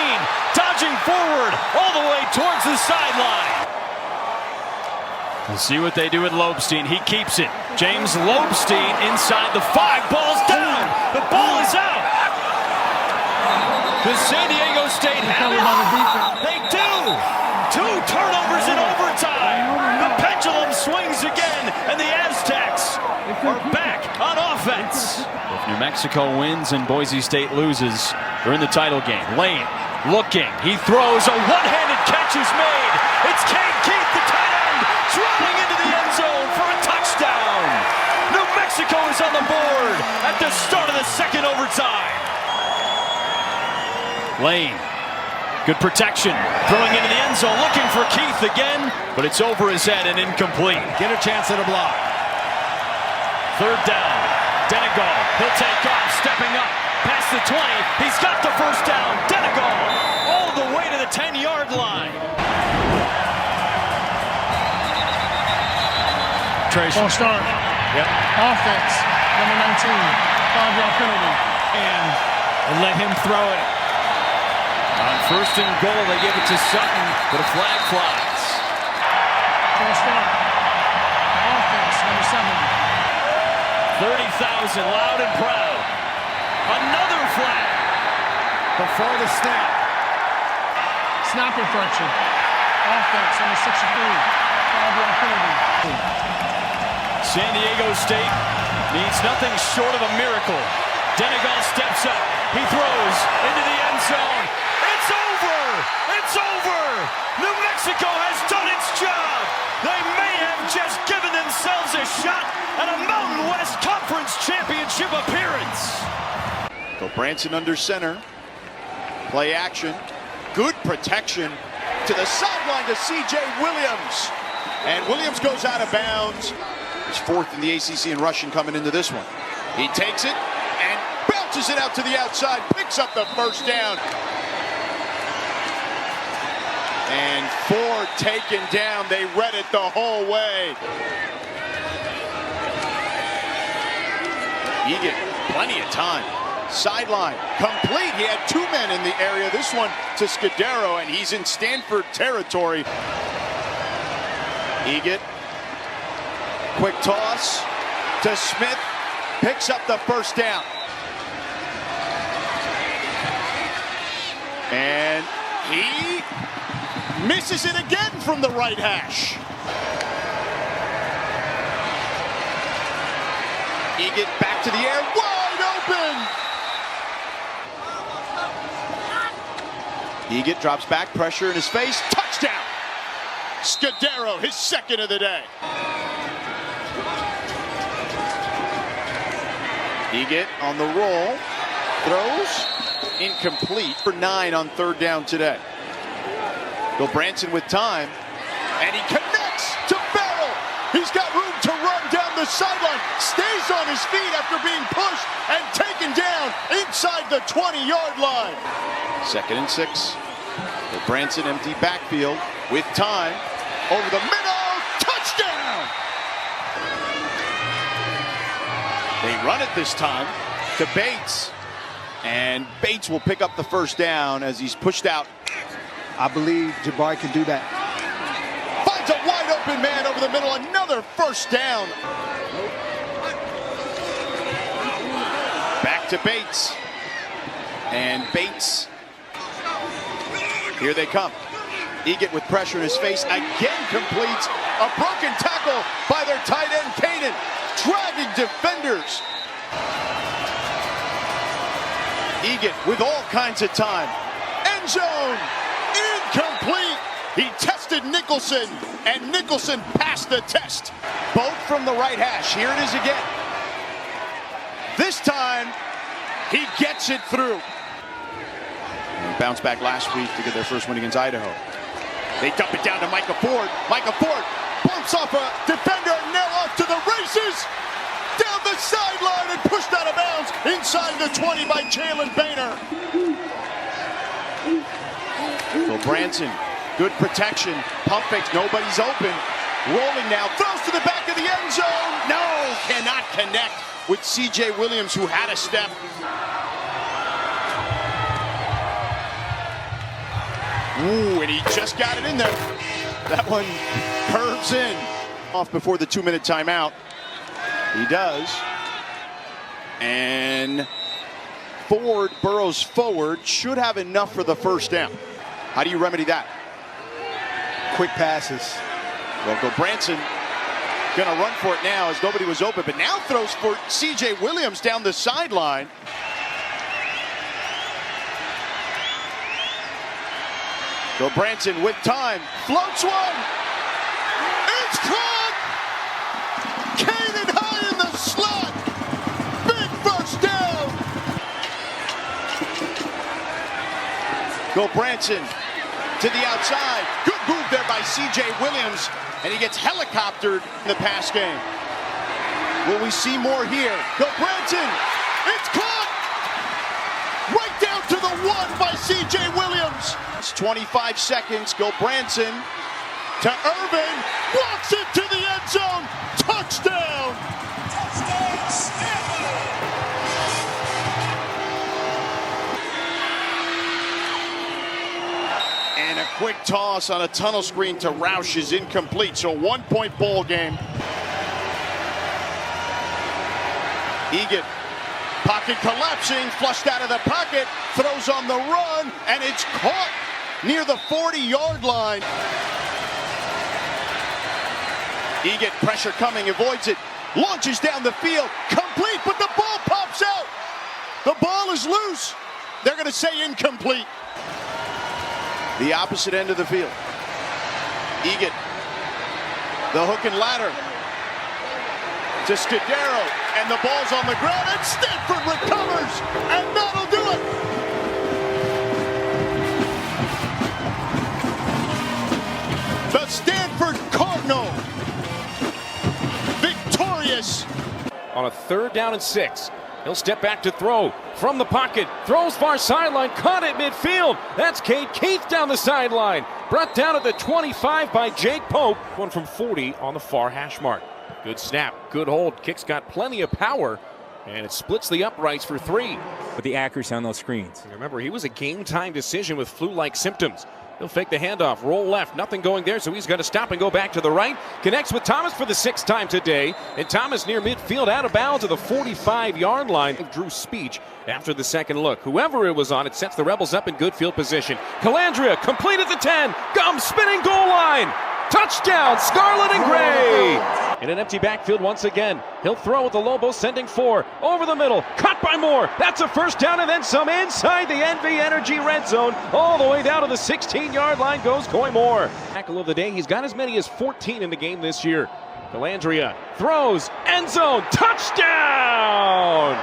dodging forward all the way towards the sideline. We'll see what they do with Lobstein. He keeps it. James Lobstein inside the 5. Ball's down. The ball is out. Does San Diego State have it? They do. 2 turnovers in overtime. The pendulum swings again, and the Aztecs are back on offense. If New Mexico wins and Boise State loses, they're in the title game. Lane looking. He throws. A one-handed catch is made. It's Cade Keith, the tight end, driving into the end zone for a touchdown. New Mexico is on the board at the start of the second overtime. Lane, good protection, throwing into the end zone, looking for Keith again, but it's over his head and incomplete. Get a chance at a block. 3rd down. Denegal, he'll take off, stepping up, past the 20. He's got the first down. Denegal, all the way to the 10-yard line. Trace. Ball start. Yep. Offense. Number 19. 5-yard penalty. And let him throw it. On 1st and goal, they give it to Sutton, but a flag flies. Ball start. Offense. Number 7. 30,000 loud and proud. Another flag before the snap. Snap infraction. Offense. Number 63. 5-yard penalty. San Diego State needs nothing short of a miracle. Denegal steps up. He throws into the end zone. It's over! It's over! New Mexico has done its job! They may have just given themselves a shot at a Mountain West Conference Championship appearance. So Branson under center. Play action. Good protection to the sideline to C.J. Williams. And Williams goes out of bounds. He's 4th in the ACC in rushing coming into this one. He takes it and bounces it out to the outside, picks up the first down. And 4 taken down. They read it the whole way. Egan, plenty of time. Sideline, complete. He had 2 men in the area. This one to Scudero, and he's in Stanford territory. Egan, quick toss to Smith, picks up the first down. And he misses it again from the right hash. Egan back to the air, wide open. Egan drops back, pressure in his face, touchdown. Scudero, his 2nd of the day. Egan on the roll, throws, incomplete for 9 on 3rd down today. Bill Branson with time, and he connects to Farrell. He's got room to run down the sideline, stays on his feet after being pushed and taken down inside the 20-yard line. 2nd and 6. Bill Branson empty backfield with time, over the middle, touchdown! They run it this time to Bates, and Bates will pick up the first down as he's pushed out. I believe Jabari can do that. Finds a wide open man over the middle, another first down. Back to Bates, and Bates, here they come. Egan with pressure in his face, again completes a broken tackle by their tight end, Caden, dragging defenders. Egan with all kinds of time. End zone, incomplete. He tested Nicholson, and Nicholson passed the test. Both from the right hash. Here it is again. This time, he gets it through. Bounced back last week to get their first win against Idaho. They dump it down to Micah Ford. Micah Ford bumps off a defender and now off to the races. Down the sideline and pushed out of bounds inside the 20 by Jalen Boehner. So Branson, good protection. Pump fakes, nobody's open. Rolling now, throws to the back of the end zone. No, cannot connect with CJ Williams, who had a step. Ooh, and he just got it in there. That one curves in. Off before the 2-minute timeout. He does. And Ford burrows forward. Should have enough for the first down. How do you remedy that? Quick passes. Well, Branson gonna run for it now as nobody was open, but now throws for CJ Williams down the sideline. Branson with time, floats one. It's caught! Caden high in the slot. Big first down. Branson to the outside. Good move there by CJ Williams, and he gets helicoptered in the pass game. Will we see more here? Branson, it's caught! Right down to the 1 by CJ Williams. It's 25 seconds. Branson to Irvin. Walks it to the end zone. Touchdown! And a quick toss on a tunnel screen to Roush is incomplete. So 1-point ball game. Egan. Pocket collapsing, flushed out of the pocket, throws on the run, and it's caught near the 40-yard line. Egan, pressure coming, avoids it, launches down the field, complete, but the ball pops out. The ball is loose. They're going to say incomplete. The opposite end of the field. Egan, the hook and ladder to Scudero, and the ball's on the ground, and Stanford recovers, and that'll do it. The Stanford Cardinal, victorious. On a 3rd down and 6, he'll step back to throw from the pocket, throws far sideline, caught at midfield. That's Cade Keith down the sideline, brought down at the 25 by Jake Pope. One from 40 on the far hash mark. Good snap, good hold. Kick's got plenty of power, and it splits the uprights for 3. With the accuracy on those screens. And remember, he was a game-time decision with flu-like symptoms. He'll fake the handoff, roll left, nothing going there, so he's going to stop and go back to the right. Connects with Thomas for the 6th time today, and Thomas near midfield, out of bounds to the 45-yard line. Drew Speech after the second look. Whoever it was on, it sets the Rebels up in good field position. Calandria complete at the 10. Gum spinning goal line. Touchdown, Scarlet and Gray! In an empty backfield once again. He'll throw with the Lobos, sending 4 over the middle. Caught by Moore. That's a first down, and then some inside the NV Energy red zone. All the way down to the 16-yard line goes Coy Moore. Tackle of the day. He's got as many as 14 in the game this year. Calandria throws, end zone, touchdown!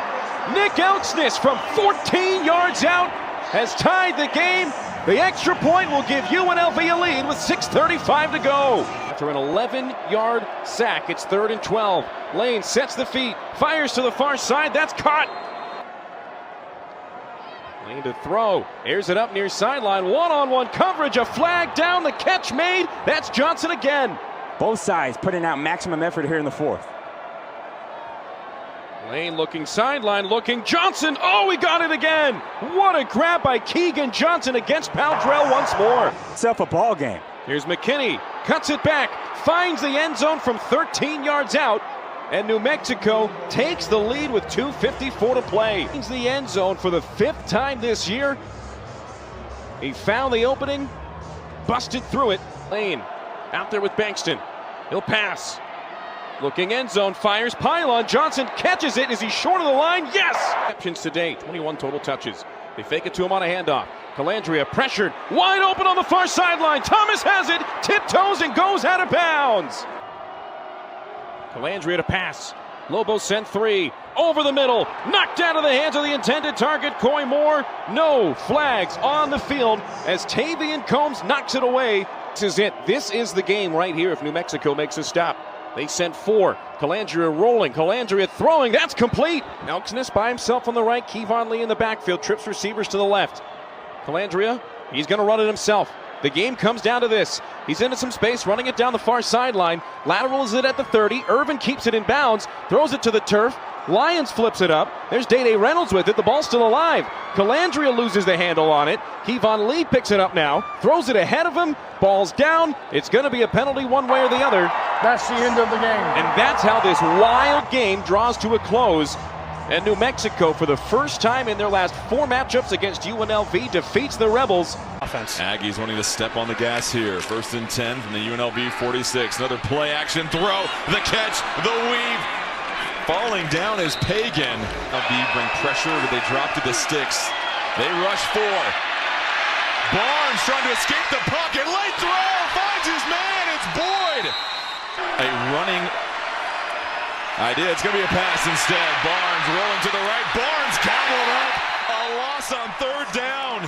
Nick Elksnis from 14 yards out has tied the game. The extra point will give UNLV a lead with 6:35 to go. After an 11-yard sack, it's 3rd and 12. Lane sets the feet, fires to the far side. That's caught. Lane to throw, airs it up near sideline. One-on-one coverage, a flag down, the catch made. That's Johnson again. Both sides putting out maximum effort here in the 4th. Lane looking sideline, looking Johnson. Oh, he got it again. What a grab by Keegan Johnson against Powdrell once more. Itself a ball game. Here's McKinney, cuts it back, finds the end zone from 13 yards out, and New Mexico takes the lead with 2:54 to play. Finds the end zone for the 5th time this year. He found the opening, busted through it. Lane out there with Bankston. He'll pass. Looking end zone, fires pylon. Johnson catches it. Is he short of the line? Yes! Receptions today, 21 total touches. They fake it to him on a handoff. Calandria pressured, wide open on the far sideline. Thomas has it, tiptoes and goes out of bounds. Calandria to pass. Lobo sent three. Over the middle. Knocked out of the hands of the intended target. Coy Moore. No flags on the field as Tavian Combs knocks it away. This is it. This is the game right here if New Mexico makes a stop. They sent four. Calandria rolling. Calandria throwing. That's complete. Elksness by himself on the right. Kevon Lee in the backfield. Trips receivers to the left. Calandria, he's going to run it himself. The game comes down to this. He's into some space, running it down the far sideline. Laterals it at the 30. Irvin keeps it in bounds. Throws it to the turf. Lyons flips it up. There's Day-Day Reynolds with it. The ball's still alive. Calandria loses the handle on it. Kevon Lee picks it up now. Throws it ahead of him. Ball's down. It's going to be a penalty one way or the other. That's the end of the game. And that's how this wild game draws to a close. And New Mexico, for the first time in their last four matchups against UNLV, defeats the Rebels. Offense. Aggies wanting to step on the gas here. 1st and 10 from the UNLV 46. Another play action throw. The catch. The weave. Falling down is Pagan. UNLV bring pressure, but they drop to the sticks. They rush four. Barnes trying to escape the pocket. Late throw. Finds his man. It's Boyd. A running idea. It's going to be a pass instead. Barnes rolling to the right. Barnes gobbled up. A loss on 3rd down.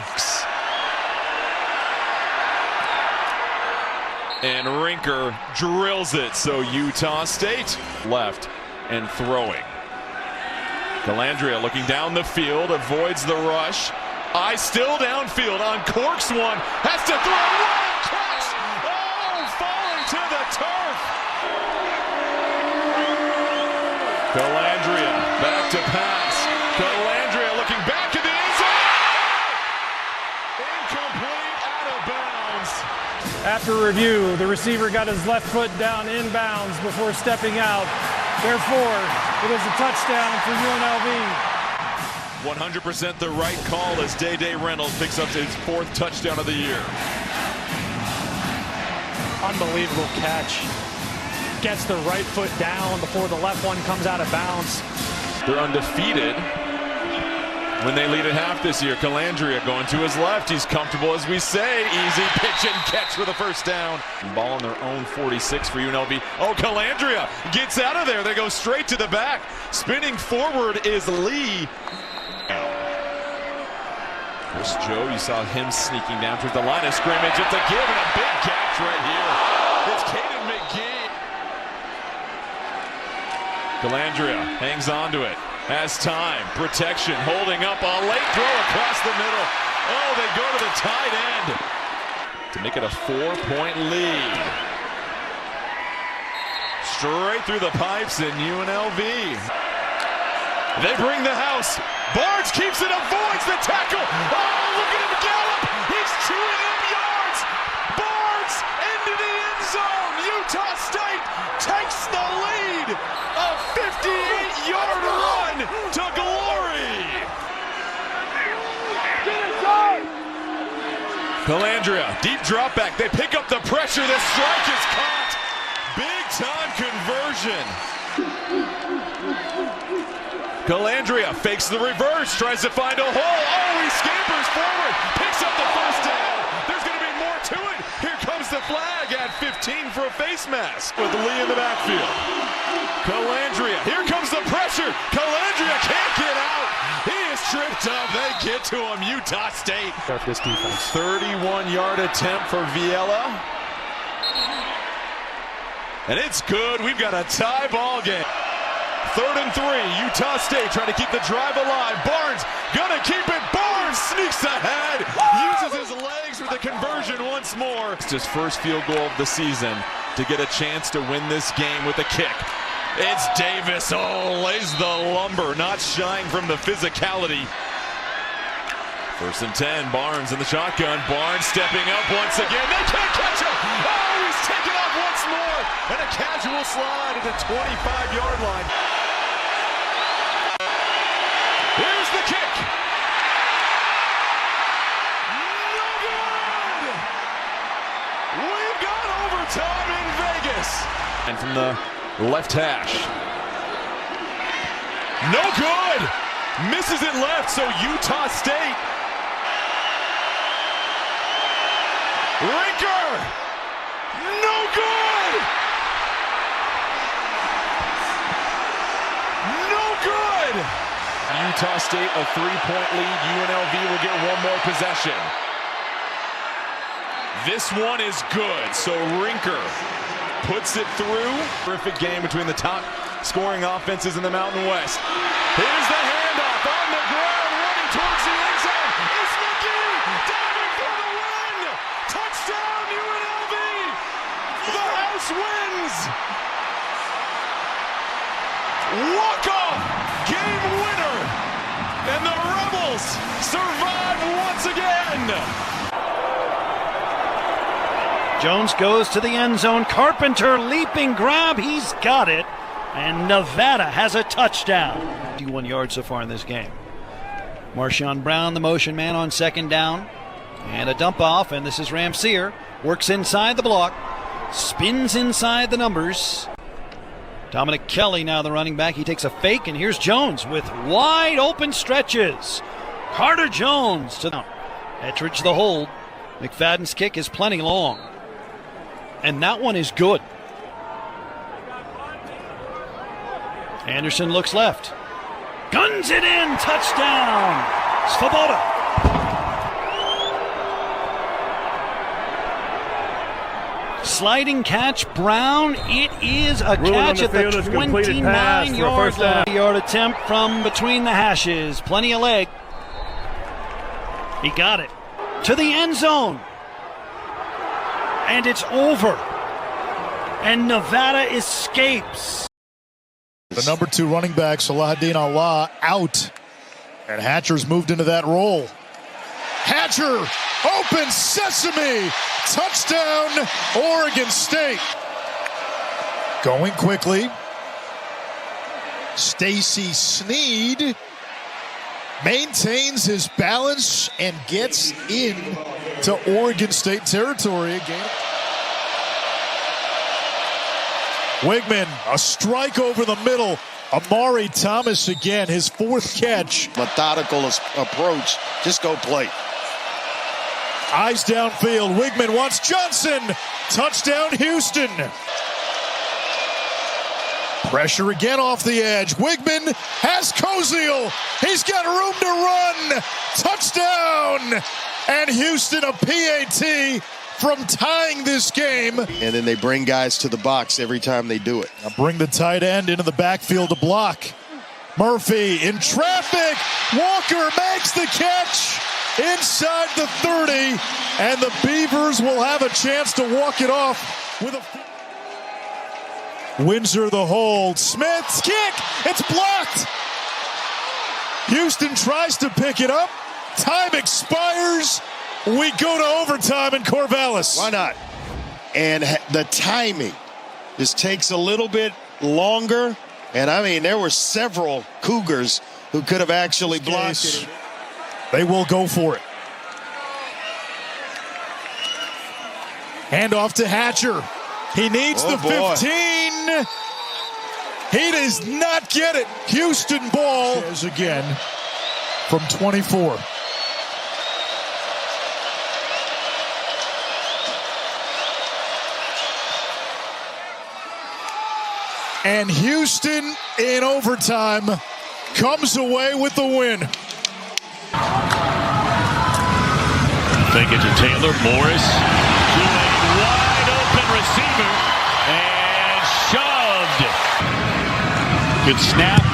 And Rinker drills it. So Utah State left and throwing. Calandria looking down the field. Avoids the rush. Eye still downfield on corks one. Has to throw. One catch. Oh, falling to the turf. Calandria back to pass. Calandria looking back in the end zone. Incomplete, out of bounds. After review, the receiver got his left foot down inbounds before stepping out. Therefore, it is a touchdown for UNLV. 100% the right call as Day-Day Reynolds picks up his 4th touchdown of the year. Unbelievable catch. Gets the right foot down before the left one comes out of bounds. They're undefeated when they lead at half this year. Calandria going to his left. He's comfortable, as we say. Easy pitch and catch for the 1st down. Ball on their own 46 for UNLV. Oh, Calandria gets out of there. They go straight to the back. Spinning forward is Lee. Chris Joe, you saw him sneaking down towards the line of scrimmage. It's a give and a big catch right here. It's Caden McGee. Calandria hangs on to it. Has time. Protection. Holding up. A late throw across the middle. Oh, they go to the tight end to make it a 4-point lead. Straight through the pipes in UNLV. They bring the house. Barnes keeps it, avoids the tackle. Oh, look at him gallop. He's chewing up yards. Barnes into the end zone. Utah State takes the lead. A 58-yard run to glory. Calandria, deep drop back. They pick up the pressure. The strike is caught. Big time conversion. Calandria fakes the reverse, tries to find a hole. Oh, he scampers forward, picks up the 1st down. There's going to be more to it. Here comes the flag at 15 for a face mask with Lee in the backfield. Calandria, here comes the pressure. Calandria can't get out. He is tripped up. They get to him. Utah State. This defense. 31-yard attempt for Viella. And it's good. We've got a tie ball game. 3rd and 3. Utah State trying to keep the drive alive. Barnes gonna keep it. Barnes sneaks ahead. Uses his legs for the conversion once more. It's his first field goal of the season to get a chance to win this game with a kick. It's Davis. Oh, lays the lumber, not shying from the physicality. 1st and 10. Barnes in the shotgun. Barnes stepping up once again. They can't catch him. Oh, he's taken off once more. And a casual slide at the 25-yard line. Here's the kick. No good. We've got overtime in Vegas. And from the left hash. No good. Misses it left, so Utah State. Rinker. No good. good. Utah State a 3-point lead. UNLV will get one more possession. This one is good. So Rinker puts it through. Terrific game between the top scoring offenses in the Mountain West. Here's the handoff on the ground, running towards the end zone. It's McGee diving for the win. Touchdown UNLV. The house wins. Walk-off game winner. And the Rebels survive once again. Jones goes to the end zone. Carpenter leaping grab. He's got it. And Nevada has a touchdown. 51 yards so far in this game. Marshawn Brown, the motion man on second down. And a dump off. And this is Ramseer. Works inside the block. Spins inside the numbers. Dominic Kelly now the running back. He takes a fake. And here's Jones with wide open stretches. Carter Jones to Ettridge the hold. McFadden's kick is plenty long. And that one is good. Anderson looks left. Guns it in. Touchdown. Svoboda. Sliding catch. Brown. It is a catch at the 29-yard line. Yard attempt from between the hashes. Plenty of leg. He got it. To the end zone. And it's over. And Nevada escapes. The number 2 running back, Salahuddin Allah, out. And Hatcher's moved into that role. Hatcher, open sesame. Touchdown, Oregon State. Going quickly. Stacy Snead maintains his balance and gets in to Oregon State territory again. Wigman, a strike over the middle. Amari Thomas again, his 4th catch. Methodical approach. Just go play. Eyes downfield. Wigman wants Johnson. Touchdown, Houston. Pressure again off the edge. Wigman has Koziel. He's got room to run. Touchdown. And Houston a PAT from tying this game. And then they bring guys to the box every time they do it. Now bring the tight end into the backfield to block. Murphy in traffic. Walker makes the catch inside the 30. And the Beavers will have a chance to walk it off with a... Windsor the hold. Smith's kick. It's blocked. Houston tries to pick it up. Time expires. We go to overtime in Corvallis. Why not? And the timing just takes a little bit longer. And I mean, there were several Cougars who could have actually blocked it. They will go for it. Hand off to Hatcher. He needs the 15. He does not get it. Houston ball again from 24. And Houston in overtime comes away with the win. Fake it to Taylor. Morris to a wide open receiver and shoved. Good snap,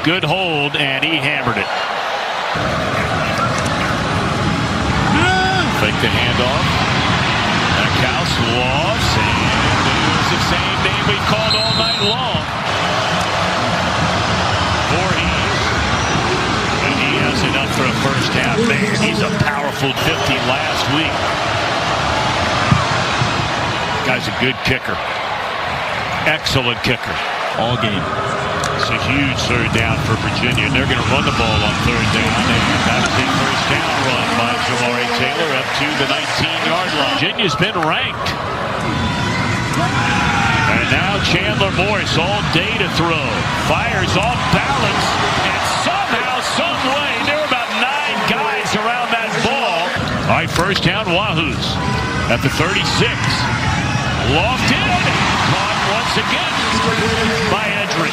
good hold, and he hammered it. Fake the handoff. Backhouse lost, and it was the same name we called all night long. Voorhees, and he has enough for a first half. Man, he's a powerful 50 last week. Guy's a good kicker. Excellent kicker. All game. It's a huge third down for Virginia. They're going to run the ball on third down. And that's a big first down run by Jamari Taylor up to the 19-yard line. Virginia's been ranked. And now Chandler Morris all day to throw. Fires off balance. And somehow, some way, there are about 9 guys around that ball. All right, first down, Wahoos at the 36. Lofted. Caught once again by Edrick.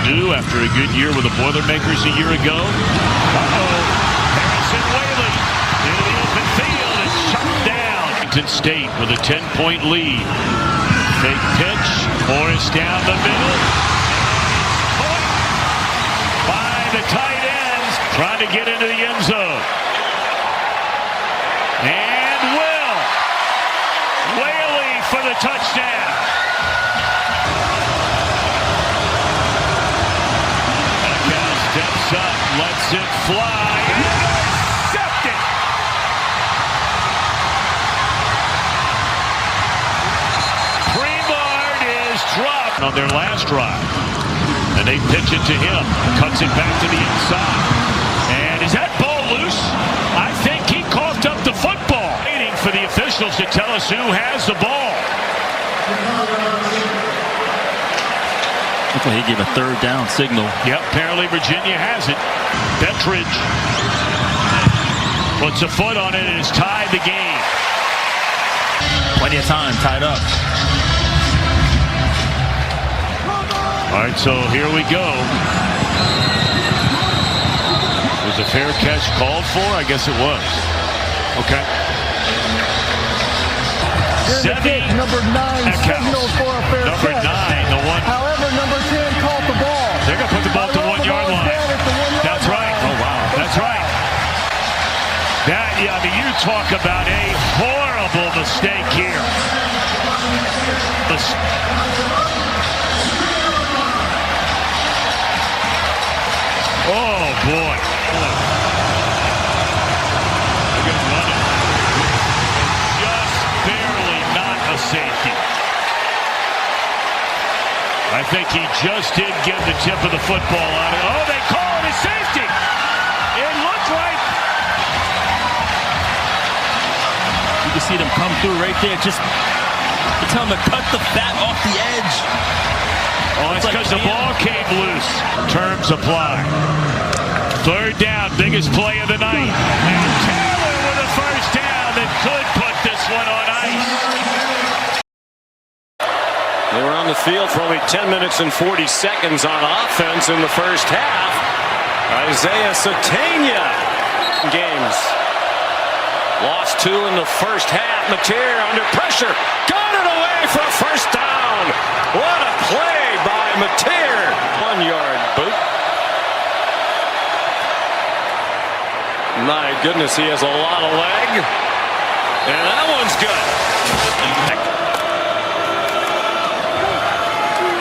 new after a good year with the Boilermakers a year ago. Harrison Whaley into the open field and shut down. Washington State with a 10-point lead. Fake pitch, Morris down the middle. Caught by the tight ends, trying to get into the end zone. And Will Whaley for the touchdown. Steps up, lets it fly, intercepted! Premard is dropped on their last drive. And they pitch it to him, cuts it back to the inside. And is that ball loose? I think he coughed up the football. Waiting for the officials to tell us who has the ball. Looks like he gave a third down signal. Yep, apparently Virginia has it. Bettridge puts a foot on it and has tied the game. Plenty of time, tied up. All right, so here we go. Was a fair catch called for? I guess it was. Okay. Number 9 signaled for a fair Number catch. 9, the one. However, number 10 caught the ball. They're going to put the ball at the 1 yard line. That's right. Oh, wow. That's right. I mean, you talk about a horrible mistake here. Oh, boy. They're going to run it. Just barely not a safety. I think he just did get the tip of the football on it. Oh, they call it a safety. It looked like. You can see them come through right there. Just tell them to cut the fat off the edge. Oh, it's because the ball came loose. Terms apply. Third down, biggest play of the night. And Taylor with a first down that could put this one on ice. They were on the field for only 10 minutes and 40 seconds on offense in the first half. Isaiah Satania games. Lost 2 in the first half. Mateer under pressure. Got it away for a first down. What a play by Mateer. 1 yard boot. My goodness, he has a lot of leg. And that one's good.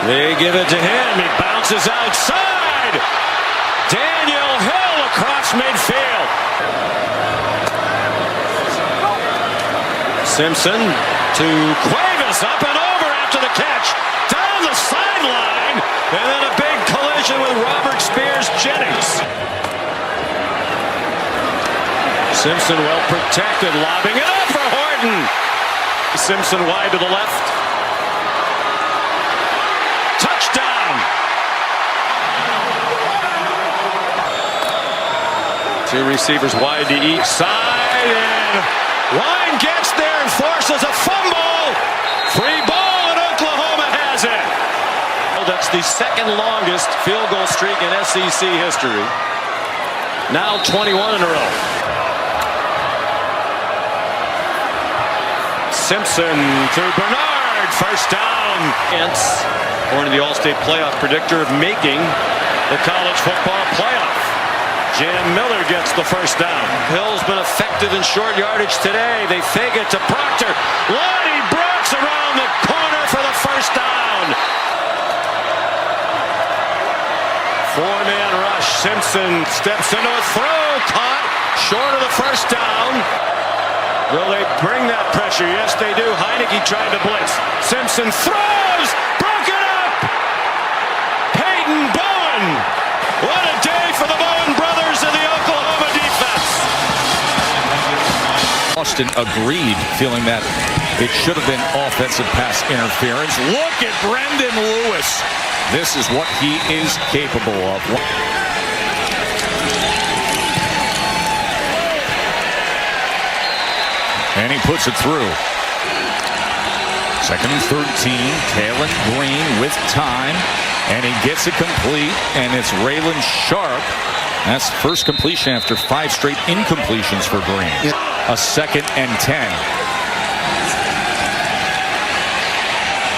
They give it to him. He bounces outside. Daniel Hill across midfield. Simpson to Cuevas, up and over after the catch. Down the sideline. And then a big collision with Robert Spears Jennings. Simpson well protected, lobbing it up for Horton. Simpson wide to the left. Touchdown! Two receivers wide to each side, and Wine gets there and forces a fumble. Free ball, and Oklahoma has it. That's the second longest field goal streak in SEC history. Now 21 in a row. Simpson through Bernard, first down. According to the All-State Playoff predictor of making the college football playoff. Jam Miller gets the first down. Hill's been effective in short yardage today. They fake it to Proctor. Lonnie Brooks around the corner for the first down. Four-man rush. Simpson steps into a throw. Caught short of the first down. Will they bring that pressure? Yes, they do. Heineke tried to blitz. Simpson throws! Broken up! Peyton Bowen! What a day for the Bowen brothers and the Oklahoma defense! Austin agreed, feeling that it should have been offensive pass interference. Look at Brendan Lewis. This is what he is capable of. And he puts it through. Second and 13. Kalen Green with time. And he gets it complete, and it's Raylan Sharp. That's first completion after 5 straight incompletions for Green. A 2nd and 10.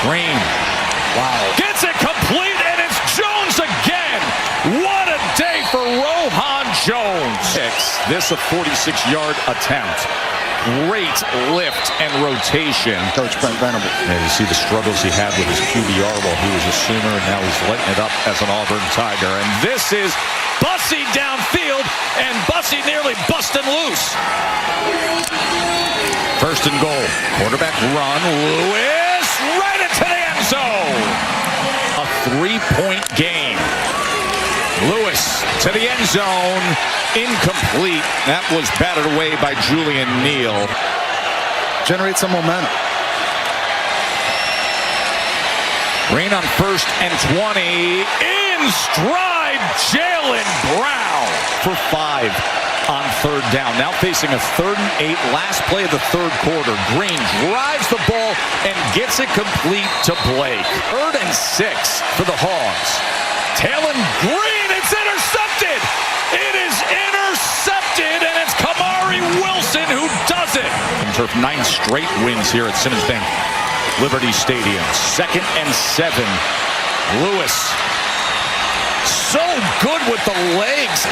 Green. Wow. Gets it complete, and it's Jones again. What a day for Rohan Jones. This a 46-yard attempt. Great lift and rotation. Coach Brent Venable. And you see the struggles he had with his QBR while he was a Sooner, and now he's lighting it up as an Auburn Tiger. And this is Bussey downfield, and Bussey nearly busting loose. 1st and goal. Quarterback run. Lewis right into the end zone. A 3-point game. Lewis to the end zone. Incomplete. That was batted away by Julian Neal. Generate some momentum. Green on 1st and 20. In stride, Jalen Brown for 5 on 3rd down. Now facing a 3rd and 8. Last play of the 3rd quarter. Green drives the ball and gets it complete to Blake. 3rd and 6 for the Hogs. Talon Green, it's intercepted! It is intercepted, and it's Kamari Wilson who does it! Turf 9 straight wins here at Simmons Bank Liberty Stadium. 2nd and 7. Lewis, so good with the legs.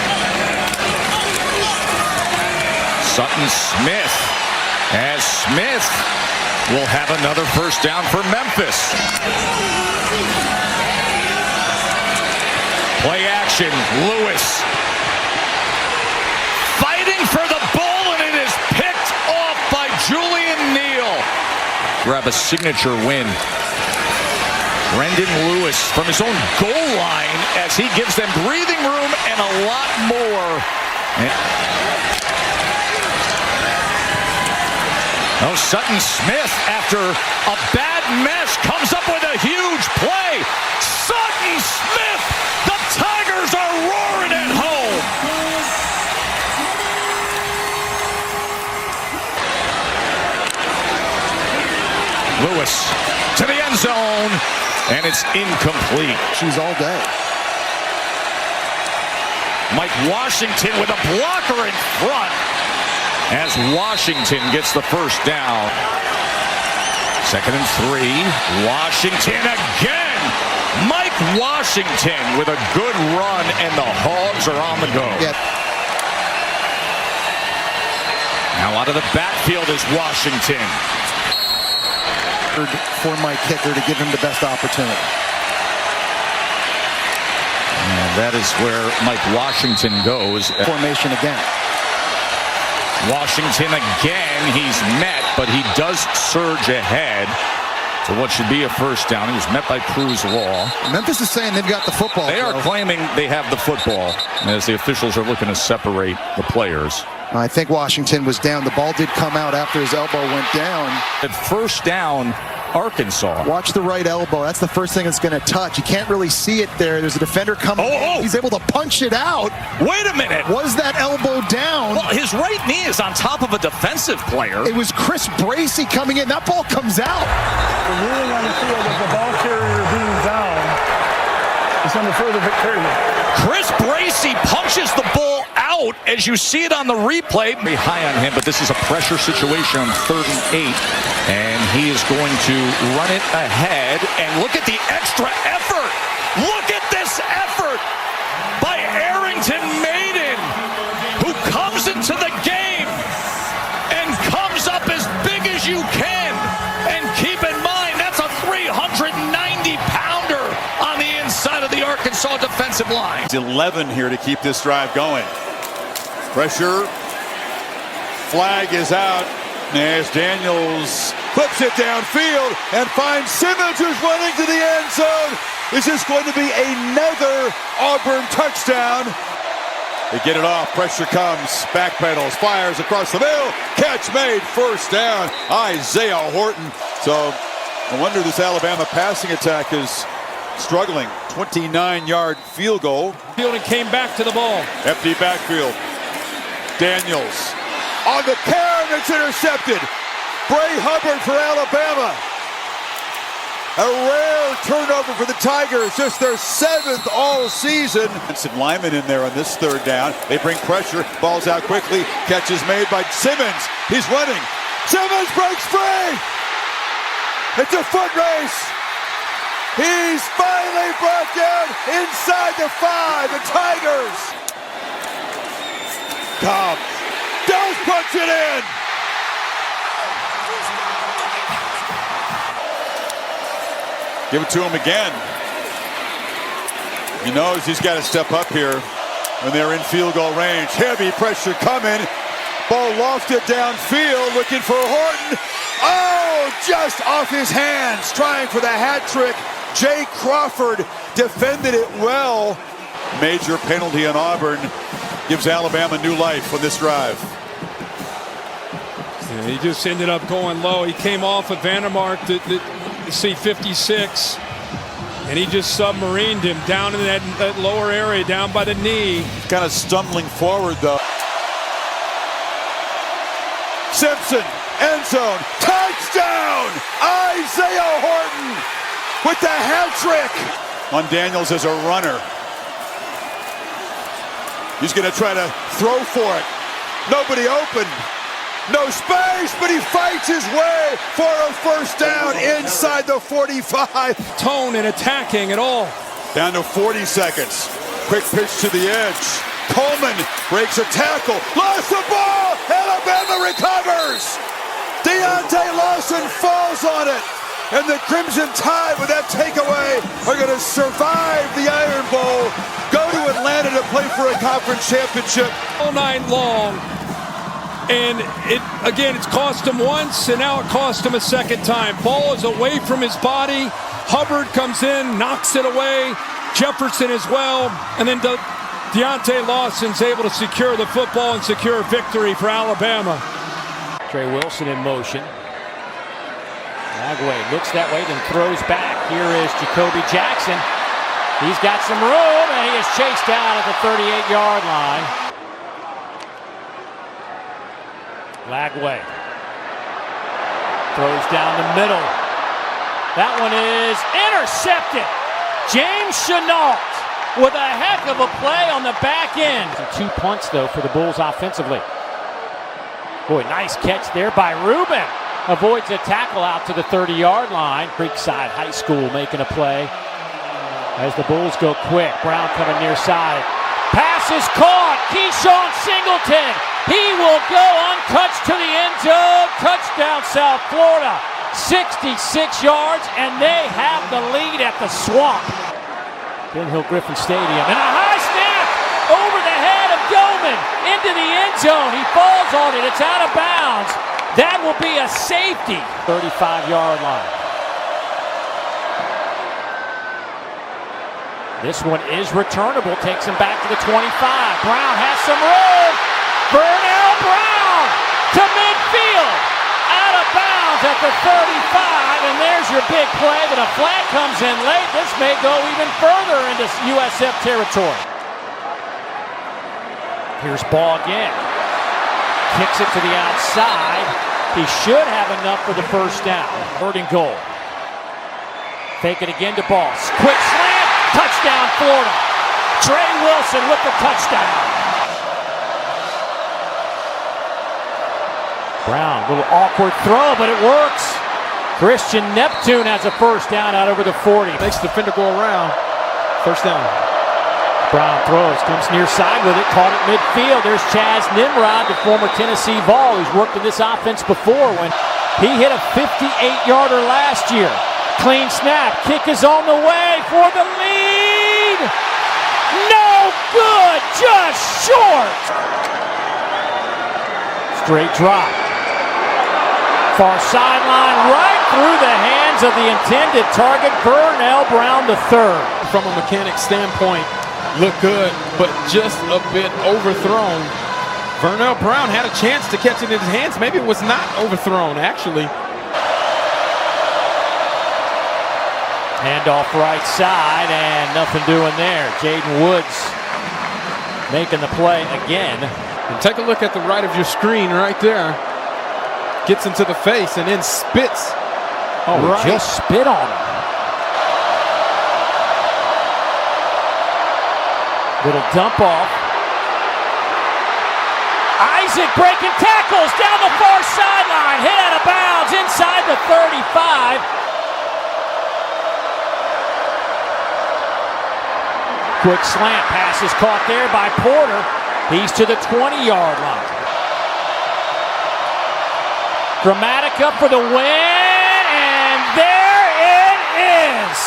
Sutton Smith, as Smith will have another 1st down for Memphis. Play action, Lewis. Fighting for the ball, and it is picked off by Julian Neal. Grab a signature win. Brendan Lewis from his own goal line as he gives them breathing room and a lot more. Sutton Smith, after a bad mesh, comes up with a huge play. Sutton Smith, the Tigers are roaring at home. Lewis to the end zone, and it's incomplete. She's all day. Mike Washington with a blocker in front as Washington gets the 1st down. 2nd and 3. Washington again. Mike Washington with a good run, and the Hogs are on the go. Yep. Now out of the backfield is Washington. For my kicker to give him the best opportunity. And that is where Mike Washington goes. Formation again. Washington again. He's met, but he does surge ahead to what should be a 1st down. He was met by Cruz Law. Memphis is saying they've got the football. They are claiming they have the football as the officials are looking to separate the players. I think Washington was down. The ball did come out after his elbow went down. At 1st down, Arkansas. Watch the right elbow. That's the first thing it's going to touch. You can't really see it there. There's a defender coming. Oh. He's able to punch it out. Wait a minute. Was that elbow down? Well, his right knee is on top of a defensive player. It was Chris Bracey coming in. That ball comes out. The ruling on the field of the ball carrier being down is under further victory. Chris Bracey punches the ball out as you see it on the replay. Very high on him, but this is a pressure situation on 3rd and 8. And he is going to run it ahead. And look at the extra effort. Look at this effort by Arrington Maiden, who comes into the game and comes up as big as you can. And keep in mind, that's a 390-pounder on the inside of the Arkansas defensive line. It's 11 here to keep this drive going. Pressure. Flag is out as Daniels clips it downfield and finds Simmons, who's running to the end zone. This is going to be another Auburn touchdown. They get it off. Pressure comes. Backpedals. Fires across the middle. Catch made. 1st down. Isaiah Horton. So no wonder this Alabama passing attack is struggling. 29-yard field goal. Fielding came back to the ball. Empty backfield. Daniels on the carry, and it's intercepted. Bray Hubbard for Alabama. A rare turnover for the Tigers, just their 7th all season. And some linemen in there on this 3rd down. They bring pressure, ball's out quickly. Catch is made by Simmons. He's running. Simmons breaks free. It's a foot race. He's finally brought down inside the 5. The Tigers. Cobb does punch it in. Give it to him again. He knows he's got to step up here when they're in field goal range. Heavy pressure coming. Ball lofted downfield, looking for Horton. Oh, just off his hands, trying for the hat trick. Jay Crawford defended it well. Major penalty on Auburn gives Alabama new life on this drive. Yeah, he just ended up going low. He came off of Vandermark to see 56, and he just submarined him down in that lower area, down by the knee. Kind of stumbling forward, though. Simpson, end zone, touchdown! Isaiah Horton with the hat trick on Daniels as a runner. He's going to try to throw for it. Nobody open. No space, but he fights his way for a first down inside the 45. Tone and attacking at all. Down to 40 seconds. Quick pitch to the edge. Coleman breaks a tackle. Lost the ball. Alabama recovers. Deontay Lawson falls on it. And the Crimson Tide, with that takeaway, are going to survive the Iron Bowl. Go to Atlanta to play for a conference championship. All night long. And it's cost him once, and now it cost him a second time. Ball is away from his body. Hubbard comes in, knocks it away. Jefferson as well. And then Deontay Lawson's able to secure the football and secure victory for Alabama. Trey Wilson in motion. Lagway looks that way, then throws back. Here is Jacoby Jackson. He's got some room, and he is chased down at the 38-yard line. Lagway throws down the middle. That one is intercepted. James Chenault with a heck of a play on the back end. 2 punts, though, for the Bulls offensively. Boy, nice catch there by Rubin. Avoids a tackle out to the 30-yard line. Creekside High School making a play as the Bulls go quick. Brown coming near side. Pass is caught. Keyshawn Singleton. He will go untouched to the end zone. Touchdown, South Florida. 66 yards, and they have the lead at the Swamp. Ben Hill Griffin Stadium. And a high snap over the head of Goldman into the end zone. He falls on it. It's out of bounds. That will be a safety. 35-yard line. This one is returnable. Takes him back to the 25. Brown has some room. Burnell Brown to midfield. Out of bounds at the 35. And there's your big play. But a flag comes in late. This may go even further into USF territory. Here's Ball again. Kicks it to the outside. He should have enough for the first down. Third and goal. Fake it again to Ball. Quick slant. Touchdown, Florida. Trey Wilson with the touchdown. Brown, little awkward throw, but it works. Christian Neptune has a first down out over the 40. Makes the defender go around. First down. Brown throws, comes near side with it, caught at midfield. There's Chaz Nimrod, the former Tennessee Vol, who's worked in this offense before when he hit a 58-yarder last year. Clean snap, kick is on the way for the lead. No good, just short. Straight drop. Far sideline, right through the hands of the intended target, Burnell Brown III. From a mechanic standpoint, looked good, but just a bit overthrown. Burnell Brown had a chance to catch it in his hands. Maybe it was not overthrown, actually. Handoff right side, and nothing doing there. Jaden Woods making the play again. And take a look at the right of your screen right there. Gets into the face and then spits. Oh, right. Just spit on him. Little dump off. Isaac breaking tackles down the far sideline. Hit out of bounds inside the 35. Quick slant pass is caught there by Porter. He's to the 20-yard line. Dramatica for the win, and there it is.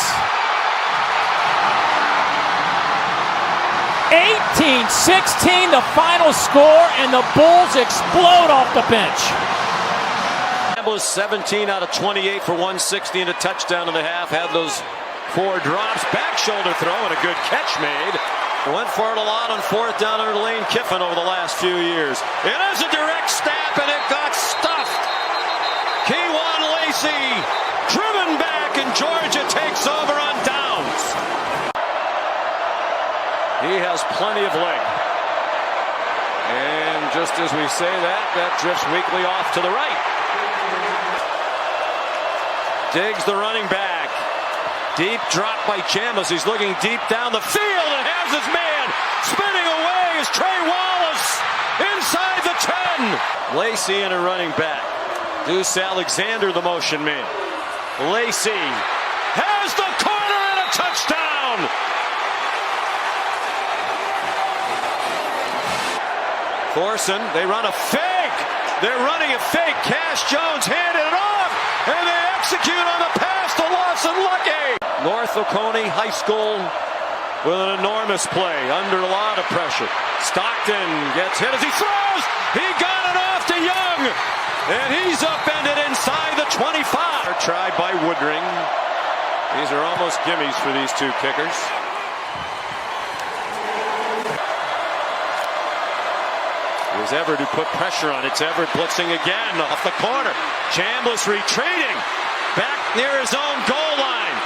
18-16 the final score, and the Bulls explode off the bench. Was 17 out of 28 for 160 and a touchdown in the half. Had those 4 drops, back shoulder throw, and a good catch made. Went for it a lot on 4th down under Lane Kiffin over the last few years. It is a direct snap, and it got stuffed. Kewan Lacey driven back, and Georgia takes over on downs. He has plenty of leg. And just as we say that, that drifts weakly off to the right. Diggs the running back. Deep drop by Chambliss. He's looking deep down the field and has his man. Spinning away is Trey Wallace inside the 10. Lacey and a running back. Deuce Alexander, the motion man. Lacey has the corner and a touchdown. Thorson, they run a fake. They're running a fake. Cash Jones handed it off, and they execute on the pass to Lawson Luckey. North Oconee High School with an enormous play under a lot of pressure. Stockton gets hit as he throws. He got it off to Young, and he's upended inside the 25. Tried by Woodring. These are almost gimmies for these two kickers. It was Everett who put pressure on it. It's Everett blitzing again off the corner. Chambliss retreating back near his own goal line.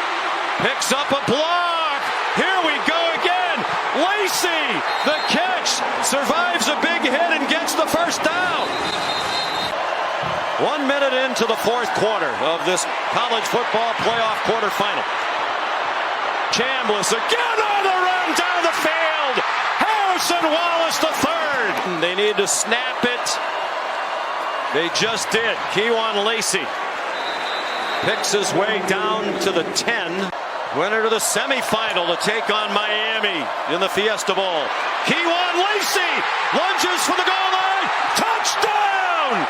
Picks up a block. Here we go again. Lacey, the catch, survives a big hit and gets the first down. 1 minute into the 4th quarter of this college football playoff quarterfinal. Chambliss again on the run down the field. Harrison Wallace the third. They need to snap it. They just did. Kewan Lacey picks his way down to the 10. Winner to the semifinal to take on Miami in the Fiesta Bowl. Kewan Lacey lunges for the goal line. Touchdown!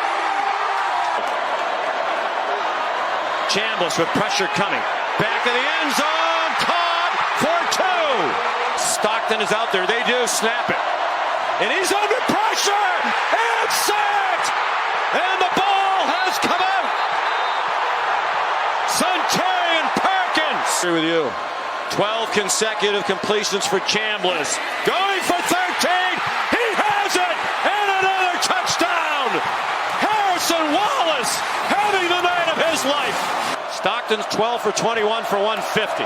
Chambliss with pressure coming. Back of the end zone. Caught for 2. Stockton is out there. They do snap it. And he's under pressure. It's set. And the ball has come out. Sunterian Perkins. Agree with you. 12 consecutive completions for Chambliss. Going for 13. He has it. And another touchdown. Harrison Wallace having the night of his life. Stockton's 12 for 21 for 150.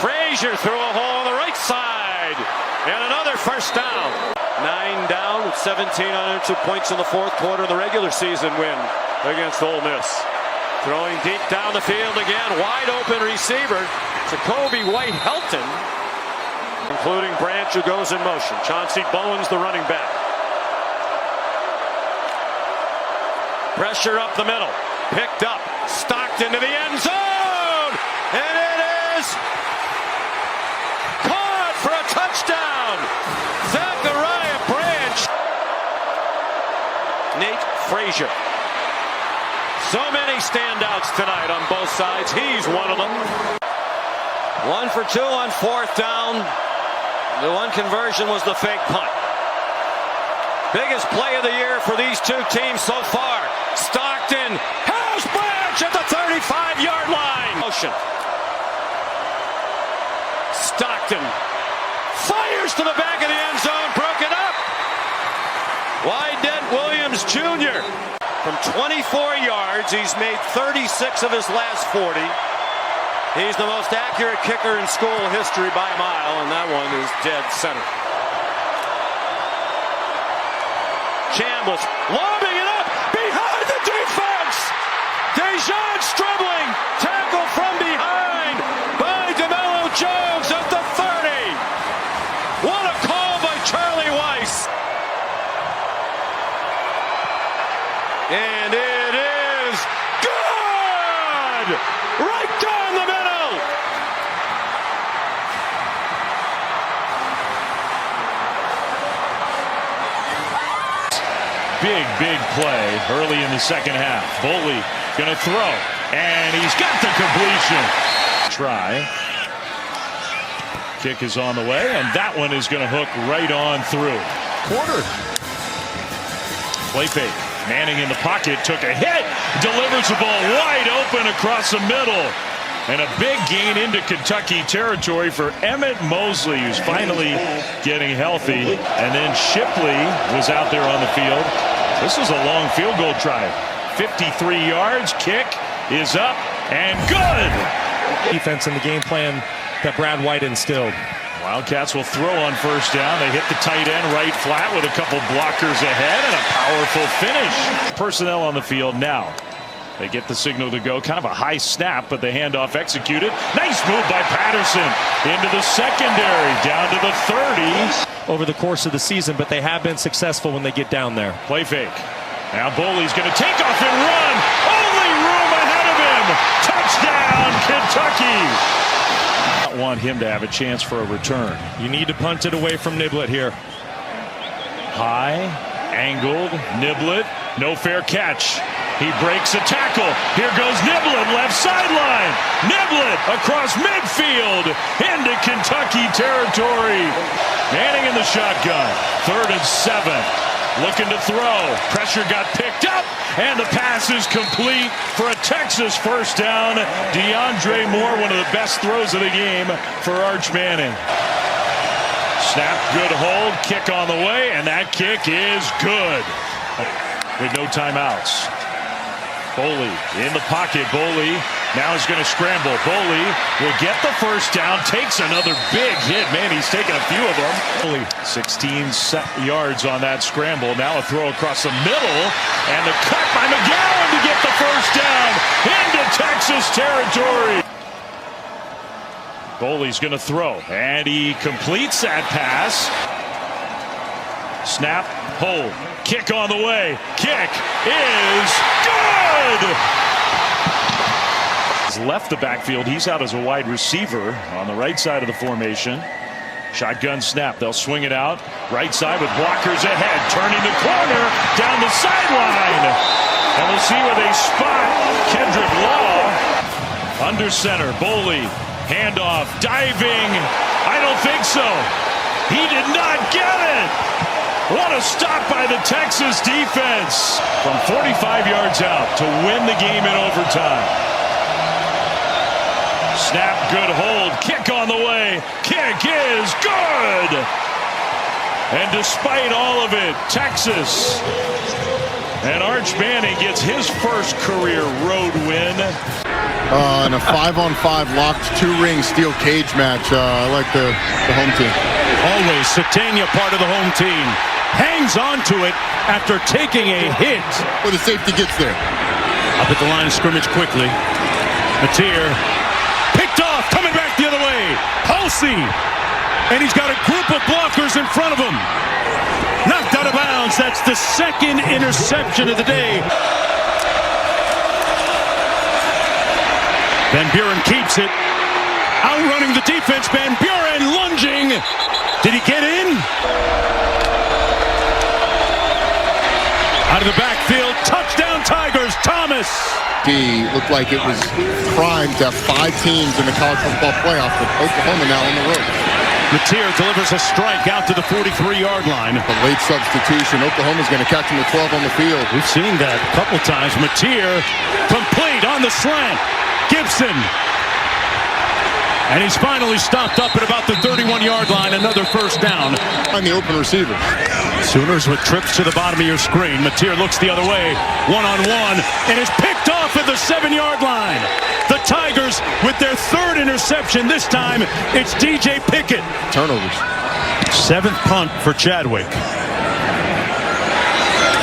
Frazier threw a hole on the right side. And another first down. 9 down with 17 unanswered points in the 4th quarter of the regular season win against Ole Miss. Throwing deep down the field again. Wide open receiver. Jacoby White-Helton. Including Branch, who goes in motion. Chauncey Bowens, the running back. Pressure up the middle. Picked up. Stockton to the end zone. And it is caught for a touchdown. Zachariah Branch. Nate Frazier. So many standouts tonight on both sides. He's one of them. 1 for 2 on 4th down. The one conversion was the fake punt. Biggest play of the year for these two teams so far. Stockton has Branch at the 35-yard line. Motion. Stockton fires to the back of the end zone. Broken up. Wydent Williams Jr. From 24 yards, he's made 36 of his last 40. He's the most accurate kicker in school history by a mile, and that one is dead center. Chambliss lobbing it up behind the defense. Dejon Stribling tackle from behind by DeMello Jones at the 30. big play early in the second half. Boley going to throw, and he's got the completion. Try. Kick is on the way, and that one is going to hook right on through. Quarter. Play fake. Manning in the pocket, took a hit, delivers the ball wide open across the middle. And a big gain into Kentucky territory for Emmett Mosley, who's finally getting healthy. And then Shipley was out there on the field. This is a long field goal try. 53 yards, kick is up and good. Defense in the game plan that Brad White instilled. Wildcats will throw on first down. They hit the tight end right flat with a couple blockers ahead and a powerful finish. Personnel on the field now. They get the signal to go. Kind of a high snap, but the handoff executed. Nice move by Patterson into the secondary, down to the 30. Over the course of the season, but they have been successful when they get down there. Play fake. Now Boley's going to take off and run. Only room ahead of him. Touchdown, Kentucky. Want him to have a chance for a return. You need to punt it away from Niblett here. High, angled, Niblett, no fair catch. He breaks a tackle. Here goes Niblett, left sideline. Niblett across midfield into Kentucky territory. Manning in the shotgun. 3rd and 7. Looking to throw. Pressure got picked up, and the pass is complete for a Texas first down. DeAndre Moore, one of the best throws of the game for Arch Manning. Snap, good hold, kick on the way, and that kick is good. With no timeouts. Boley in the pocket. Boley now is going to scramble. Boley will get the first down, takes another big hit. Man, he's taken a few of them. Boley 16 yards on that scramble. Now a throw across the middle, and the cut by McGowan to get the first down into Texas territory. Boley's going to throw, and he completes that pass. Snap, hold, kick on the way. Kick is good! He's left the backfield. He's out as a wide receiver on the right side of the formation. Shotgun snap. They'll swing it out. Right side with blockers ahead. Turning the corner down the sideline. And we'll see where they spot Kendrick Law. Under center. Boley. Handoff. Diving. I don't think so. He did not get it. What a stop by the Texas defense. From 45 yards out to win the game in overtime. Snap, good hold, kick on the way, kick is good! And despite all of it, Texas and Arch Manning gets his first career road win. In a 5-on-5 locked 2-ring steel cage match, I like the home team. Always Satania part of the home team. Hangs on to it after taking a hit. Well, the safety gets there. Up at the line of scrimmage quickly. Mateer picked off, coming back the other way. Hulsey, and he's got a group of blockers in front of him. Knocked out of bounds. That's the second interception of the day. Van Buren keeps it. Outrunning the defense. Van Buren lunging. Did he get in? Out of the backfield, touchdown Tigers, Thomas. He looked like it was primed to have 5 teams in the college football playoff, with Oklahoma now on the road. Mateer delivers a strike out to the 43-yard line. A late substitution. Oklahoma's going to catch him with 12 on the field. We've seen that a couple times. Mateer complete on the slant. Gibson. And he's finally stopped up at about the 31-yard line. Another first down. On the open receiver. Sooners with trips to the bottom of your screen. Mateer looks the other way. One-on-one. And is picked off at the 7-yard line. The Tigers with their 3rd interception. This time, it's DJ Pickett. Turnovers. 7th punt for Chadwick.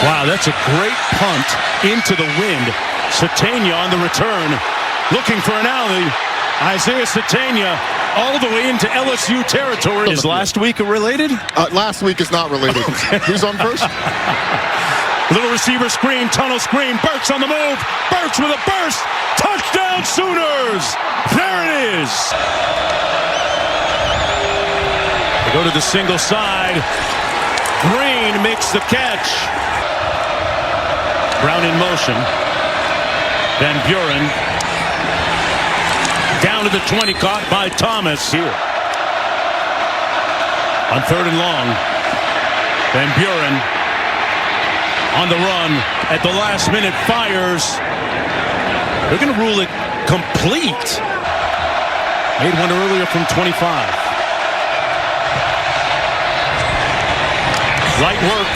Wow, that's a great punt into the wind. Satania on the return. Looking for an alley. Isaiah Satania all the way into LSU territory. Is last week related? Last week is not related. Who's on first? Little receiver screen, tunnel screen. Burks on the move. Burks with a burst. Touchdown Sooners. There it is. They go to the single side. Green makes the catch. Brown in motion. Van Buren down to the 20, caught by Thomas here. On 3rd and long, Van Buren on the run at the last minute fires. They're going to rule it complete. Made one earlier from 25. Light work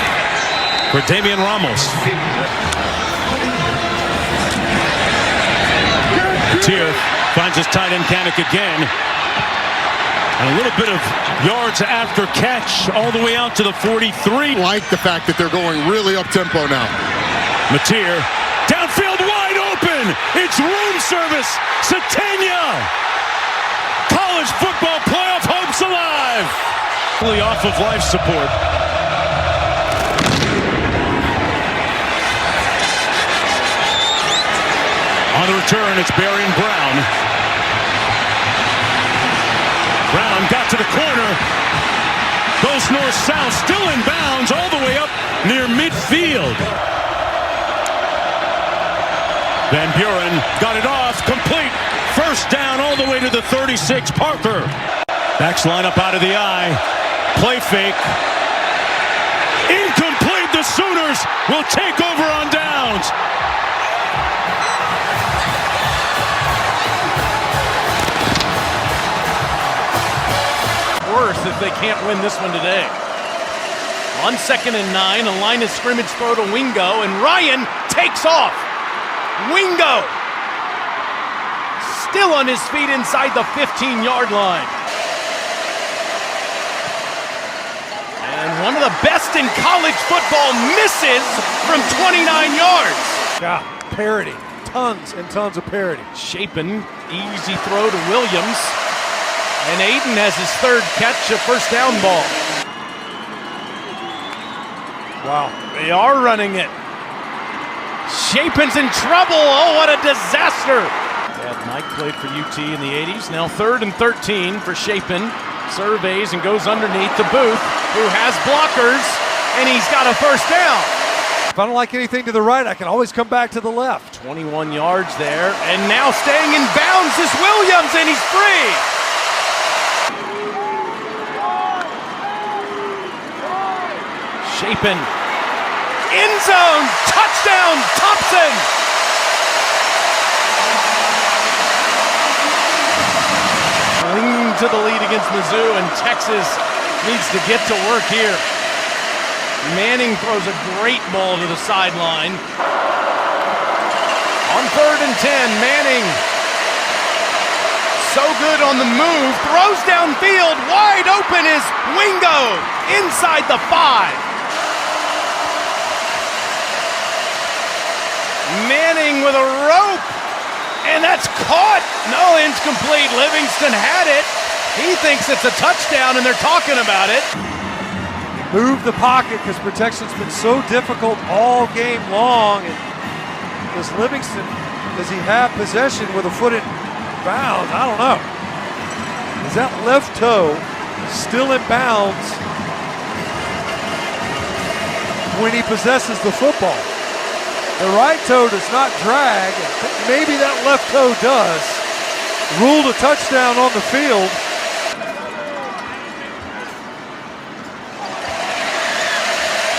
for Damian Ramos. Tier finds his tight end Kanik again. And a little bit of yards after catch all the way out to the 43. Like the fact that they're going really up-tempo now. Mateer, downfield wide open. It's room service. Satania. College football playoff hopes alive. Really off of life support. On the return, it's Berry and Brown. Brown got to the corner. Goes north-south, still in bounds, all the way up near midfield. Van Buren got it off, complete. First down all the way to the 36, Parker. Backs line up out of the eye. Play fake. Incomplete, the Sooners will take over on downs. Worse if they can't win this one today. On 2nd and 9, a line of scrimmage throw to Wingo, and Ryan takes off. Wingo still on his feet inside the 15-yard line. And one of the best in college football misses from 29 yards. Yeah, parity. Tons and tons of parity. Shapen, easy throw to Williams. And Aiden has his 3rd catch, a first down ball. Wow. They are running it. Shapen's in trouble. Oh, what a disaster. Mike played for UT in the 80s. Now 3rd and 13 for Shapen. Surveys and goes underneath to Booth, who has blockers, and he's got a first down. If I don't like anything to the right, I can always come back to the left. 21 yards there, and now staying in bounds is Williams, and he's free. Shapen, end zone, touchdown, Thompson. Clinging to the lead against Mizzou, and Texas needs to get to work here. Manning throws a great ball to the sideline. On 3rd and 10, Manning, so good on the move, throws downfield, wide open is Wingo, inside the 5. Manning with a rope, and that's caught. No, incomplete. Livingston had it. He thinks it's a touchdown, and they're talking about it. Move the pocket because protection's been so difficult all game long. And does Livingston, does he have possession with a foot in bounds? I don't know. Is that left toe still in bounds when he possesses the football? The right toe does not drag. Maybe that left toe does. Ruled a touchdown on the field.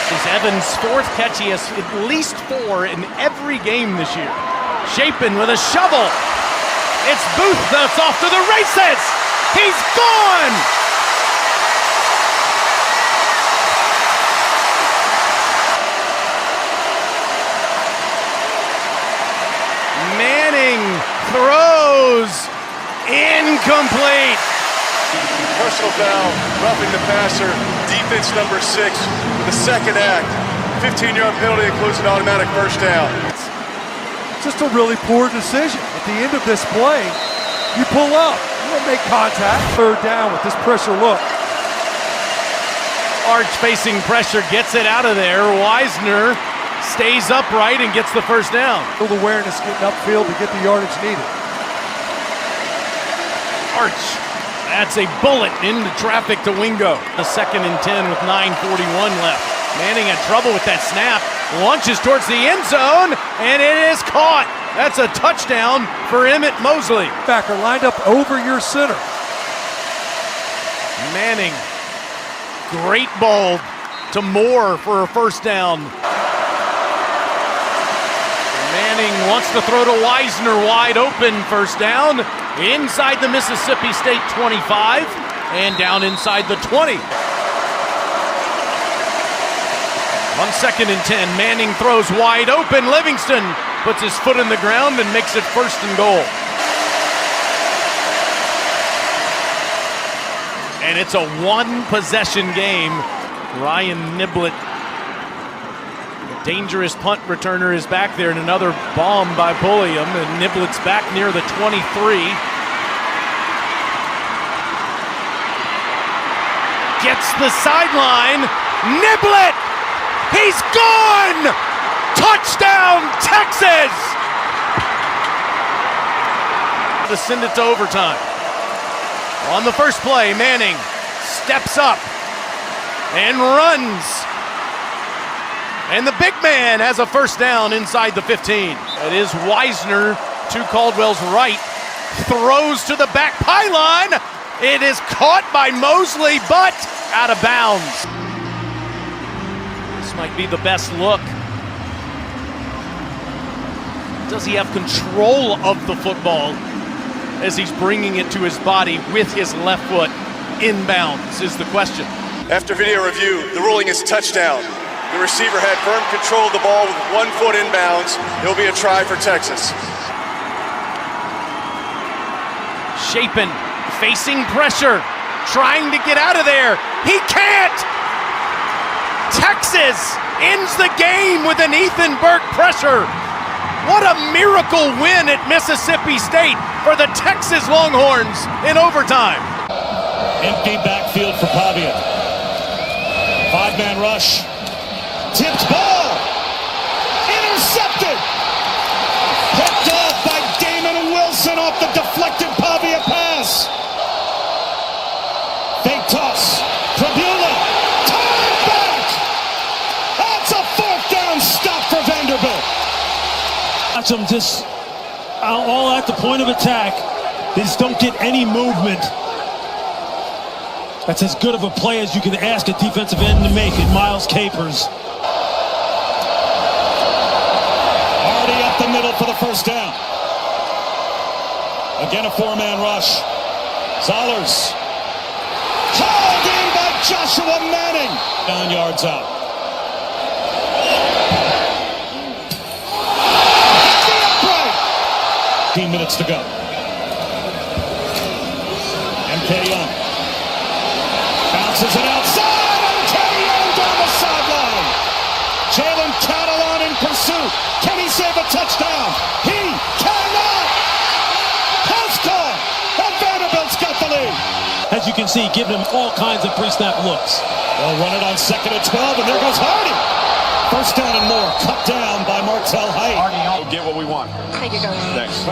This is Evans' 4th catch. He has at least 4 in every game this year. Shapen with a shovel. It's Booth that's off to the races. He's gone. Manning throws incomplete. Personal foul, roughing the passer, defense number 6 with the 2nd act. 15-yard penalty includes an automatic first down. Just a really poor decision. At the end of this play, you pull up, you don't make contact. 3rd down with this pressure look. Arch facing pressure, gets it out of there. Wisner stays upright and gets the first down. Field awareness getting upfield to get the yardage needed. Arch, that's a bullet into traffic to Wingo. The 2nd and 10 with 9:41 left. Manning had trouble with that snap. launches towards the end zone, and it is caught. That's a touchdown for Emmett Mosley. Backer lined up over your center. Manning, great ball to Moore for a first down. Manning wants to throw to Wisner, wide open, first down, inside the Mississippi State 25, and down inside the 20. On 2nd and 10, Manning throws wide open. Livingston puts his foot in the ground and makes it 1st and goal. And it's a one-possession game. Ryan Niblett, the dangerous punt returner, is back there, and another bomb by Bulliam, and Niblett's back near the 23. Gets the sideline. Niblett! He's gone! Touchdown, Texas! To send it to overtime. On the first play, Manning steps up and runs. And the big man has a first down inside the 15. It is Wisner to Caldwell's right. Throws to the back pylon. It is caught by Mosley, but out of bounds. This might be the best look. Does he have control of the football as he's bringing it to his body with his left foot inbounds is the question. After video review, the ruling is touchdown. The receiver had firm control of the ball with 1 foot inbounds. It'll be a try for Texas. Shapen facing pressure, trying to get out of there. He can't! Texas ends the game with an Ethan Burke pressure. What a miracle win at Mississippi State for the Texas Longhorns in overtime. Empty backfield for Pavia. 5-man rush. Tipped ball. Intercepted. Picked off by Damon Wilson off the deflected Pavia pass. Fake toss. Prabula. Time back. That's a 4th down stop for Vanderbilt. Watch them just all at the point of attack. They just don't get any movement. That's as good of a play as you can ask a defensive end to make in Miles Capers. Hardy up the middle for the first down. Again a 4-man rush. Zollers. Hauled in by Joshua Manning. 9 yards out. 15 minutes to go. MK Young. Bounces it outside. MK Young down the sideline. Jalen Catalon in pursuit. Can he save a touchdown? He cannot. Pass call. And Vanderbilt's got the lead. As you can see, giving him all kinds of pre-snap looks. They'll run it on 2nd and 12, and there goes Hardy. First down and more, cut down by Martell Height. We'll get what we want. Thank you, Coach. Thanks.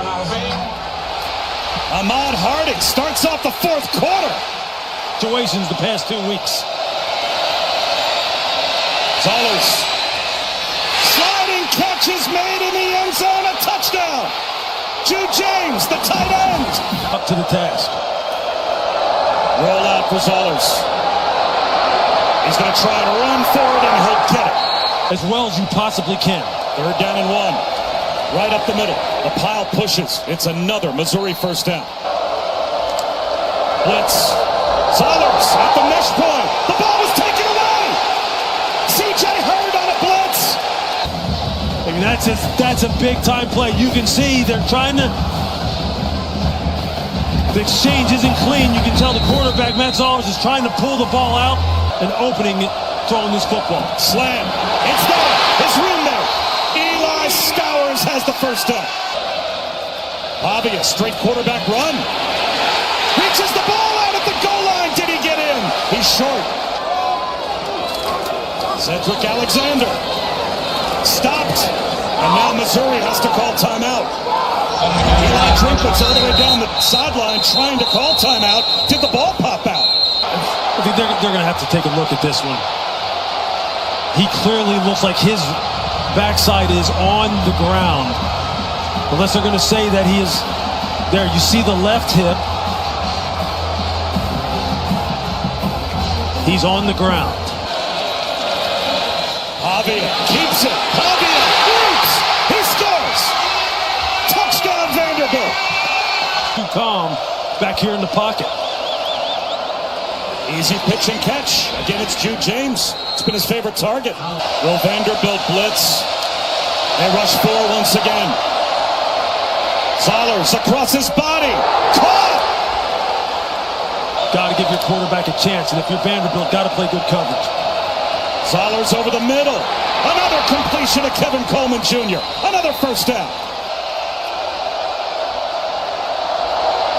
Ahmad Hardy starts off the 4th quarter. Situations the past 2 weeks. Zollers. Sliding catch is made in the end zone, a touchdown. Jude James, the tight end. Up to the task. Roll out for Zollers. He's going to try and run forward, and he'll get it. As well as you possibly can. 3rd down and 1. Right up the middle. The pile pushes. It's another Missouri first down. Blitz. Zollers at the mesh point. The ball was taken away. C.J. Hurd on a blitz. And that's a big time play. You can see they're trying to. The exchange isn't clean. You can tell the quarterback, Matt Zollers, is trying to pull the ball out and opening it, throwing this football. Slam. It's there. His roommate. Eli Stowers has the first down. Pavia, straight quarterback run. Reaches the ball out at the goal line. Did he get in? He's short. Cedric Alexander. Stopped. And now Missouri has to call timeout. Eli Trinklett's all the way down the sideline trying to call timeout. Did the ball pop out? I think they're going to have to take a look at this one. He clearly looks like his backside is on the ground. Unless they're going to say that he is there. You see the left hip. He's on the ground. Pavia keeps it. Pavia shoots. He scores. Touchdown Vanderbilt. Too calm back here in the pocket. Easy pitch and catch. Again, it's Jude James. It's been his favorite target. Will Vanderbilt blitz? They rush 4 once again. Zollers across his body. Caught! Got to give your quarterback a chance, and if you're Vanderbilt, got to play good coverage. Zollers over the middle. Another completion to Kevin Coleman Jr. Another first down.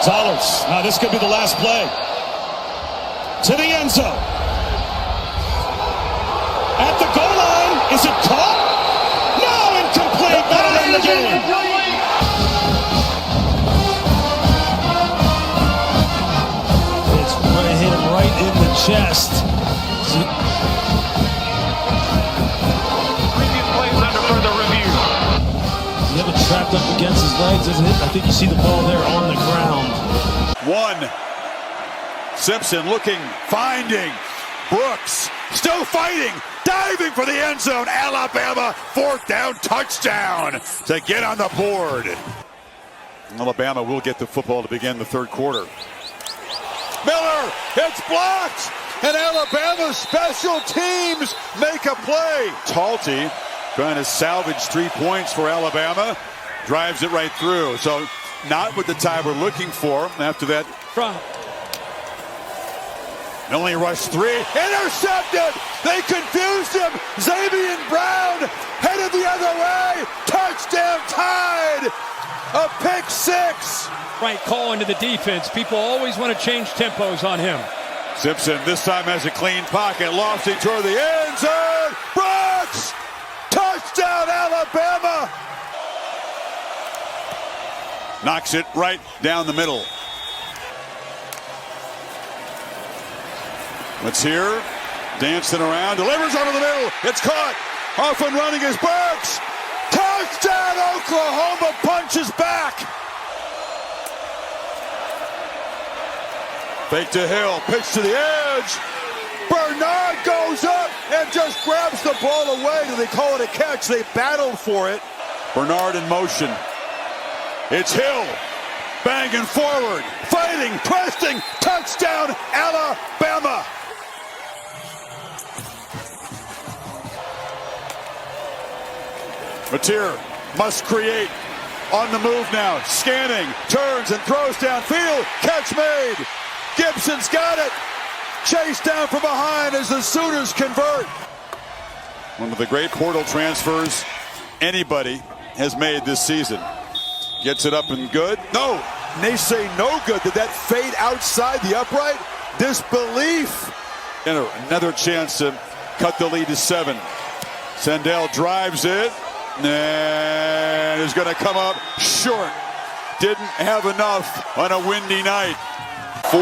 Zollers. Now this could be the last play. To the end zone. At the goal line. Is it caught? No, incomplete. That'll end the game. Hit him right in the chest. Previous plays under further review. You have it trapped up against his legs, isn't it? I think you see the ball there on the ground. 1. Simpson looking, finding. Brooks still fighting, diving for the end zone. Alabama 4th down touchdown to get on the board. Alabama will get the football to begin the third quarter. Miller, it's blocked, and Alabama special teams make a play. Talty trying to salvage 3 points for Alabama, drives it right through. So not what the tie we're looking for after that drop. Only rush 3, intercepted. They confused him. Xavier Brown headed the other way. Touchdown tied. A pick 6. Right call into the defense. People always want to change tempos on him. Simpson this time has a clean pocket. Lofty toward the end zone. Brooks! Touchdown Alabama! Knocks it right down the middle. Let's hear. Dancing around. Delivers over the middle. It's caught. Off and running is Brooks. Touchdown Oklahoma, punches back. Fake to Hill, pitch to the edge. Bernard goes up and just grabs the ball away. Do they call it a catch? They battled for it. Bernard in motion. It's Hill, banging forward, fighting, pressing, touchdown Alabama. Mateer must create, on the move now, scanning, turns and throws downfield, catch made. Gibson's got it. Chased down from behind as the Sooners convert. One of the great portal transfers anybody has made this season. Gets it up and good. No, they say no good. Did that fade outside the upright? Disbelief. And another chance to cut the lead to 7. Sendell drives it and is going to come up short. Didn't have enough on a windy night. 4.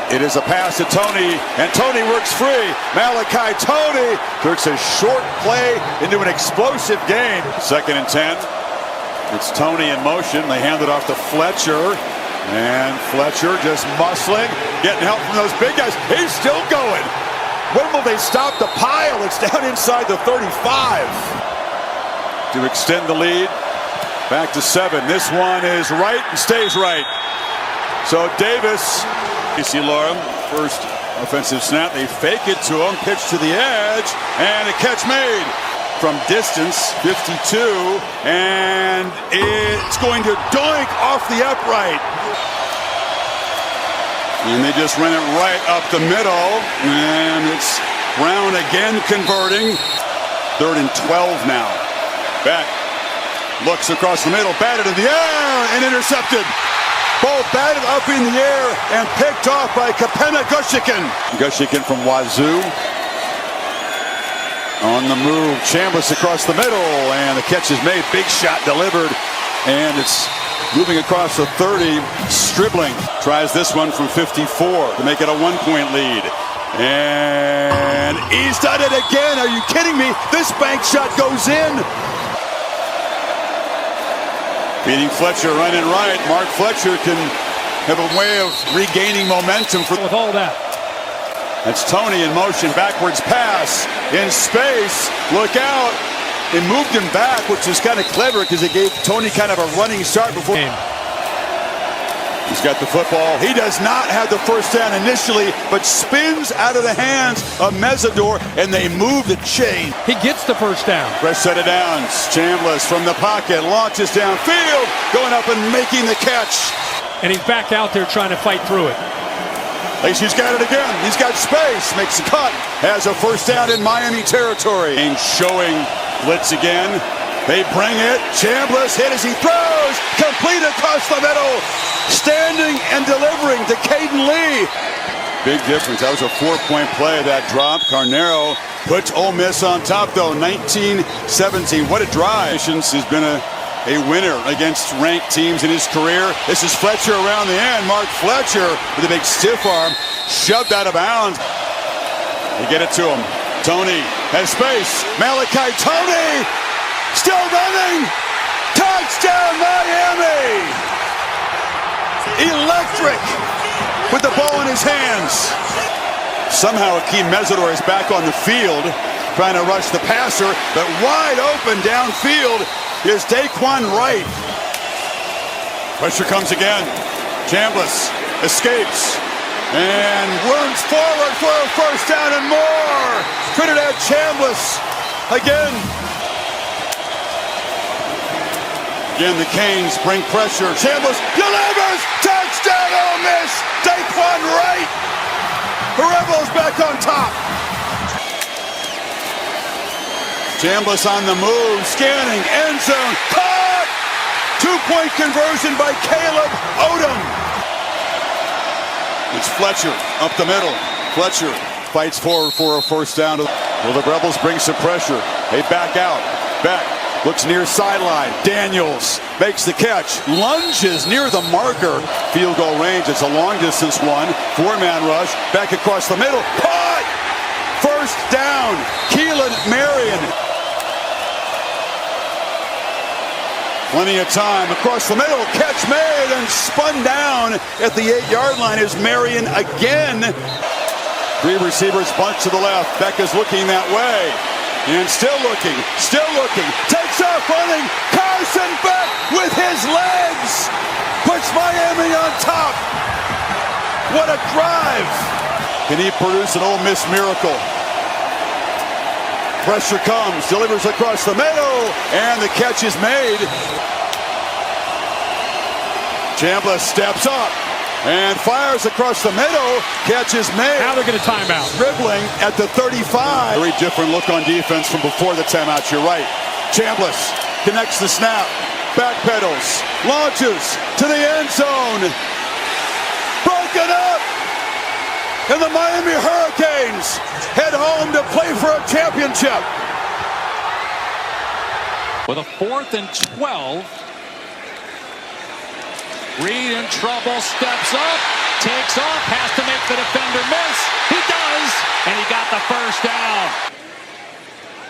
It is a pass to Tony, and Tony works free. Malachi Tony turns a short play into an explosive gain. 2nd and 10. It's Tony in motion. They hand it off to Fletcher, and Fletcher just muscling, getting help from those big guys. He's still going. When will they stop the pile? It's down inside the 35. To extend the lead, back to 7. This one is right and stays right. So Davis, Casey Lorem, first offensive snap. They fake it to him, pitch to the edge, and a catch made from distance, 52, and it's going to doink off the upright. And they just ran it right up the middle, and it's Brown again converting. 3rd and 12 now. Back, looks across the middle, batted in the air, and intercepted. Ball batted up in the air and picked off by Kapena Gushikin. Gushikin from Wazoo. On the move, Chambliss across the middle, and the catch is made. Big shot delivered, and it's moving across the 30. Stribling tries this one from 54 to make it a 1-point lead. And he's done it again. Are you kidding me? This bank shot goes in. Beating Fletcher running right. Mark Fletcher can have a way of regaining momentum with all that. That's Tony in motion. Backwards pass in space. Look out. They moved him back, which is kind of clever because it gave Tony kind of a running start before. He's got the football. He does not have the first down initially, but spins out of the hands of Mesidor, and they move the chain. He gets the first down. Fresh set of downs. Chambliss from the pocket launches downfield, going up and making the catch. And he's back out there trying to fight through it. Lacey's got it again. He's got space. Makes a cut. Has a first down in Miami territory. And showing blitz again. They bring it. Chambliss hit as he throws. Complete across the middle. Standing and delivering to Caden Lee. Big difference. That was a 4-point play, that drop. Carnero puts Ole Miss on top, though. 19-17. What a drive. He's been a winner against ranked teams in his career. This is Fletcher around the end. Mark Fletcher with a big stiff arm. Shoved out of bounds. They get it to him. Tony has space. Malachi Tony still running. Touchdown Miami. Electric with the ball in his hands. Somehow Akeem Mesidor is back on the field trying to rush the passer, but wide open downfield is Daquan Wright. Pressure comes again. Chambliss escapes and runs forward for a first down and more. Trinidad Chambliss again. Again, the Canes bring pressure. Chambliss delivers. Touchdown, Ole Miss. Daquan Wright. The Rebels back on top. Chambliss on the move. Scanning. End zone. Caught. 2-point conversion by Caleb Odom. It's Fletcher up the middle. Fletcher fights forward for a first down. Well, the Rebels bring some pressure. They back out. Back. Looks near sideline. Daniels makes the catch. Lunges near the marker. Field goal range. It's a long distance one. 4-man rush. Back across the middle. Caught! First down. Keelan Marion. Plenty of time. Across the middle. Catch made and spun down at the 8-yard line is Marion again. 3 receivers bunch to the left. Beck is looking that way. And still looking, takes off running, Carson Beck with his legs, puts Miami on top. What a drive. Can he produce an Ole Miss miracle? Pressure comes, delivers across the middle, and the catch is made. Chambliss steps up and fires across the middle. Catch is made. Now they're going to timeout. Dribbling at the 35. Very different look on defense from before the timeout. You're right. Chambliss connects the snap. Backpedals. Launches to the end zone. Broken up. And the Miami Hurricanes head home to play for a championship. With a 4th and 12. Reed in trouble, steps up, takes off, has to make the defender miss. He does, and he got the first down.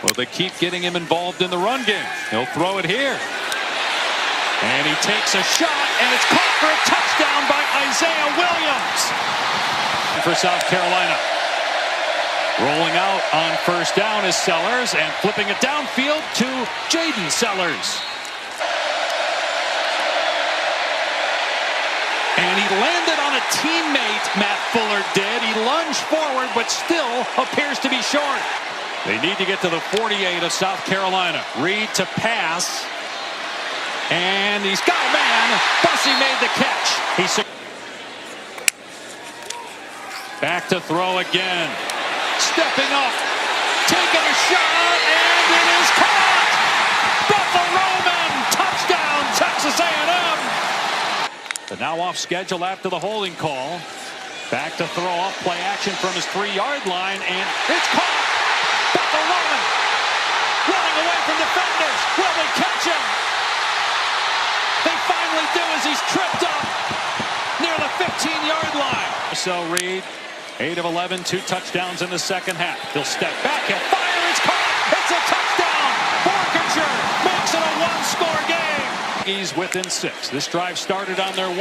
Well, they keep getting him involved in the run game. He'll throw it here. And he takes a shot, and it's caught for a touchdown by Isaiah Williams. For South Carolina. Rolling out on first down is Sellers, and flipping it downfield to Jaden Sellers. And he landed on a teammate, Matt Fuller did. He lunged forward, but still appears to be short. They need to get to the 48 of South Carolina. Reed to pass. And he's got a man. Bussey made the catch. Back to throw again. Stepping up. Taking a shot, and it is caught. Bethel Roman. Touchdown, Texas A&M. But now off schedule after the holding call. Back to throw off play action from his 3-yard line, and it's caught. Bethel Roman running away from defenders. Will they catch him? They finally do as he's tripped up near the 15-yard line. So Reed 8 of 11, 2 touchdowns in the second half. He'll step back and fire. It's caught. It's a touchdown. Forkinger makes it a one-score game. He's within 6. This drive started on their 1.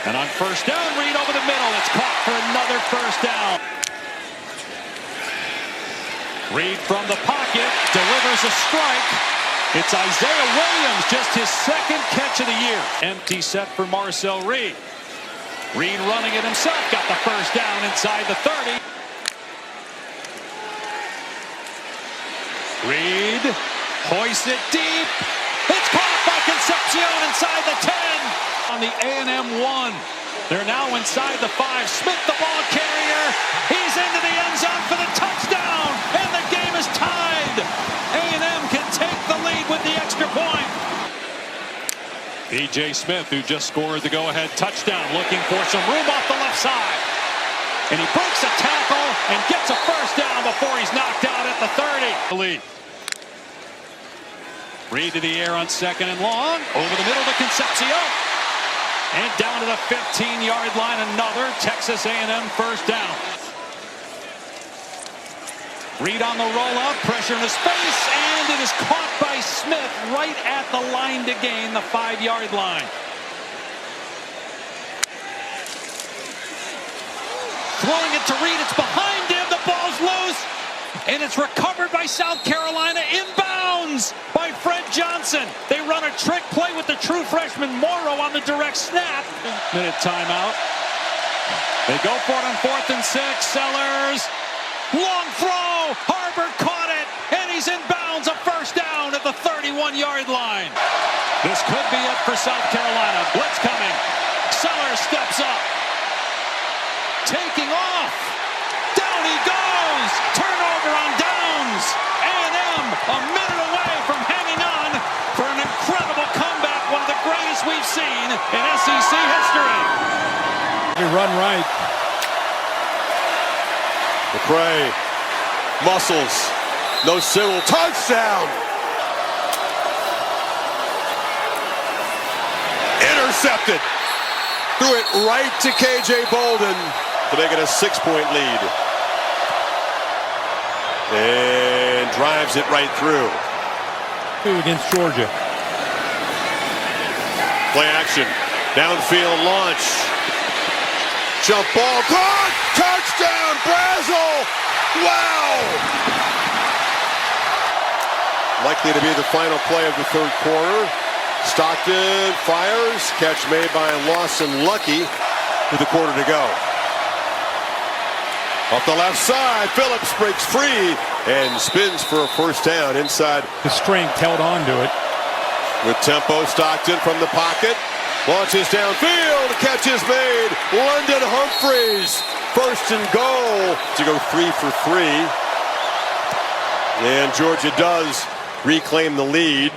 And on first down, Reed over the middle. It's caught for another first down. Reed from the pocket delivers a strike. It's Isaiah Williams, just his second catch of the year. Empty set for Marcel Reed. Reed running it himself, got the first down inside the 30. Reed hoists it deep. It's caught by Concepcion inside the 10. On the A&M 1. They're now inside the 5. Smith, the ball carrier. He's into the end zone for the touchdown. And the game is tied. A&M can take the lead with the extra point. B.J. Smith, who just scored the go-ahead touchdown, looking for some room off the left side. And he breaks a tackle and gets a first down before he's knocked out at the 30. The lead. Reed to the air on 2nd and long. Over the middle to Concepcion. And down to the 15-yard line, another Texas A&M first down. Reed on the roll-up, pressure in his face, and it is caught by Smith right at the line to gain the 5-yard line. Throwing it to Reed, it's behind him, the ball's loose, and it's recovered by South Carolina, inbounds by Fred Johnson. They run a trick play with the true freshman Morrow on the direct snap. Minute timeout. They go for it on 4th and 6, Sellers. Long throw, Harbert caught it, and he's in bounds, a first down at the 31-yard line. This could be it for South Carolina. Blitz coming. Sellers steps up. Taking off. Down he goes. Turnover on downs. A&M a minute away from hanging on for an incredible comeback, one of the greatest we've seen in SEC history. They run right. McCray, muscles, no civil, touchdown! Intercepted. Threw it right to KJ Bolden to make it a 6-point lead. And drives it right through. Against Georgia. Play action, downfield launch. Jump ball, caught! Touchdown, Brazel! Wow! Likely to be the final play of the 3rd quarter. Stockton fires, catch made by Lawson Lucky with a quarter to go. Off the left side, Phillips breaks free and spins for a first down inside. The strength held on to it. With tempo, Stockton from the pocket. Launches downfield, catch is made. London Humphreys, 1st and goal to go 3 for 3. And Georgia does reclaim the lead.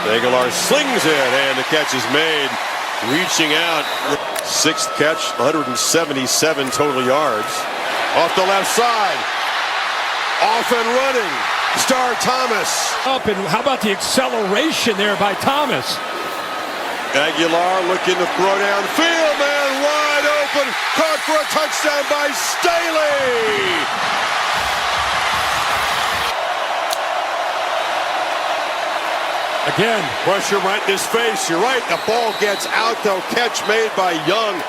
Aguilar slings it, and the catch is made. Reaching out, 6th catch, 177 total yards. Off the left side, off and running. Star Thomas. Up, and how about the acceleration there by Thomas? Aguilar looking to throw downfield, man, wide open. Caught for a touchdown by Staley. Again, pressure right in his face. You're right, the ball gets out, though. Catch made by Young.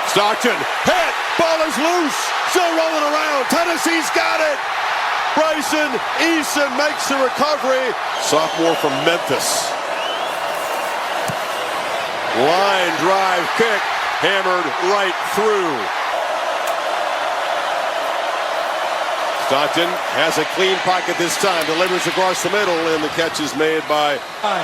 Stockton, hit, ball is loose, still rolling around. Tennessee's got it. Bryson Eason makes the recovery. Sophomore from Memphis. Line drive kick, hammered right through. Stockton has a clean pocket this time, delivers across the middle, and the catch is made by,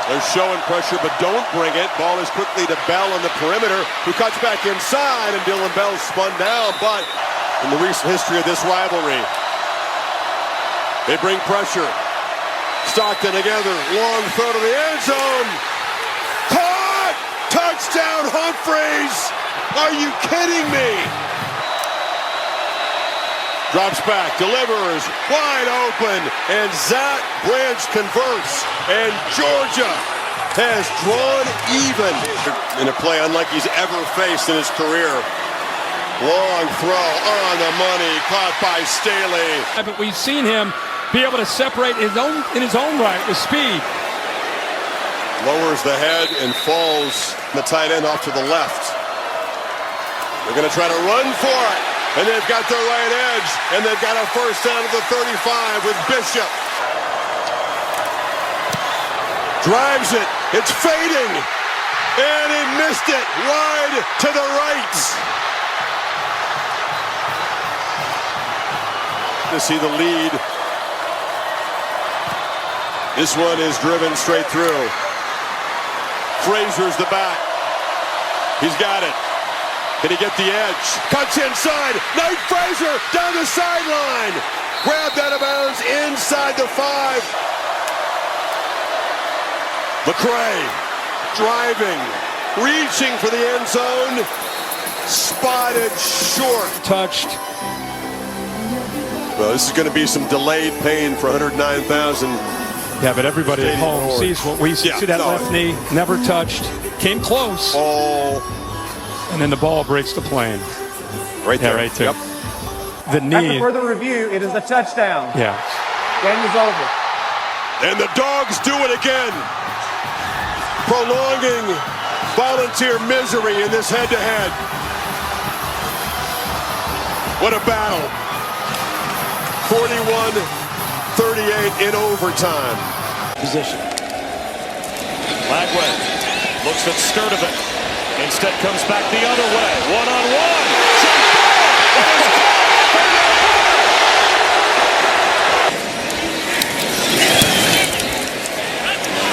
they're showing pressure, but don't bring it. Ball is quickly to Bell on the perimeter, who cuts back inside, and Dylan Bell spun down, but in the recent history of this rivalry, they bring pressure. Stockton together, long throw to the end zone. Caught! Touchdown, Humphreys! Are you kidding me? Drops back, delivers, wide open, and Zach Branch converts, and Georgia has drawn even in a play unlike he's ever faced in his career. Long throw on the money, caught by Staley. But we've seen him be able to separate in his own right with speed. Lowers the head and falls the tight end off to the left. They're going to try to run for it, and they've got their right edge, and they've got a first down at the 35 with Bishop. Drives it, it's fading, and he missed it wide to the right. To see the lead. This one is driven straight through. Frazier's the back. He's got it. Can he get the edge? Cuts inside. Nate Frazier down the sideline. Grabbed out of bounds inside the 5. McCray driving, reaching for the end zone. Spotted short. Touched. Well, this is going to be some delayed pain for 109,000. Yeah, but everybody at home sees what we see. That left knee, never touched. Came close. Oh. And then the ball breaks the plane. Right there. Yeah, right there. Yep. The knee. After further review, it is a touchdown. Yeah. Game is over. And the Dogs do it again. Prolonging Volunteer misery in this head-to-head. What a battle. 41-38 in overtime. Position. Lagway looks at Sturdivant. Instead comes back the other way. One-on-one. Jump ball. It is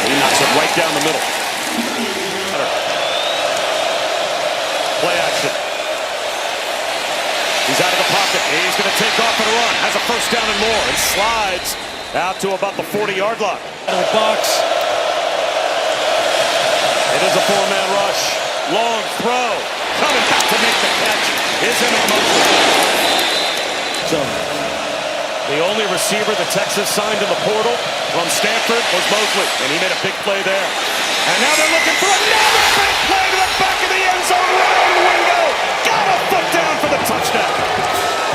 He knocks it right down the middle. Play action. He's out of the pocket. He's going to take off and run. Has a first down and more. And slides out to about the 40-yard line. In the box. It is a four-man rush. Long throw. Coming back to make the catch is Emmett Mosley. So, the only receiver the Texas signed in the portal from Stanford was Mosley. And he made a big play there. And now they're looking for another big play to the back of the end zone. Ryan Wingo got a foot down for the touchdown.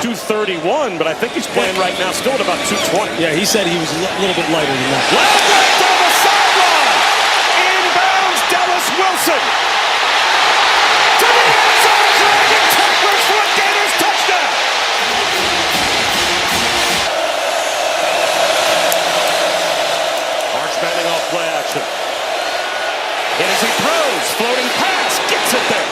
231, but I think he's playing right now still at about 220. Yeah, he said he was a little bit lighter than that. Lagway down the sideline. Inbounds Dallas Wilson. To the end zone, dragging tacklers for a Gators touchdown. Arch Manning off play action. And as he throws, floating pass, gets it there.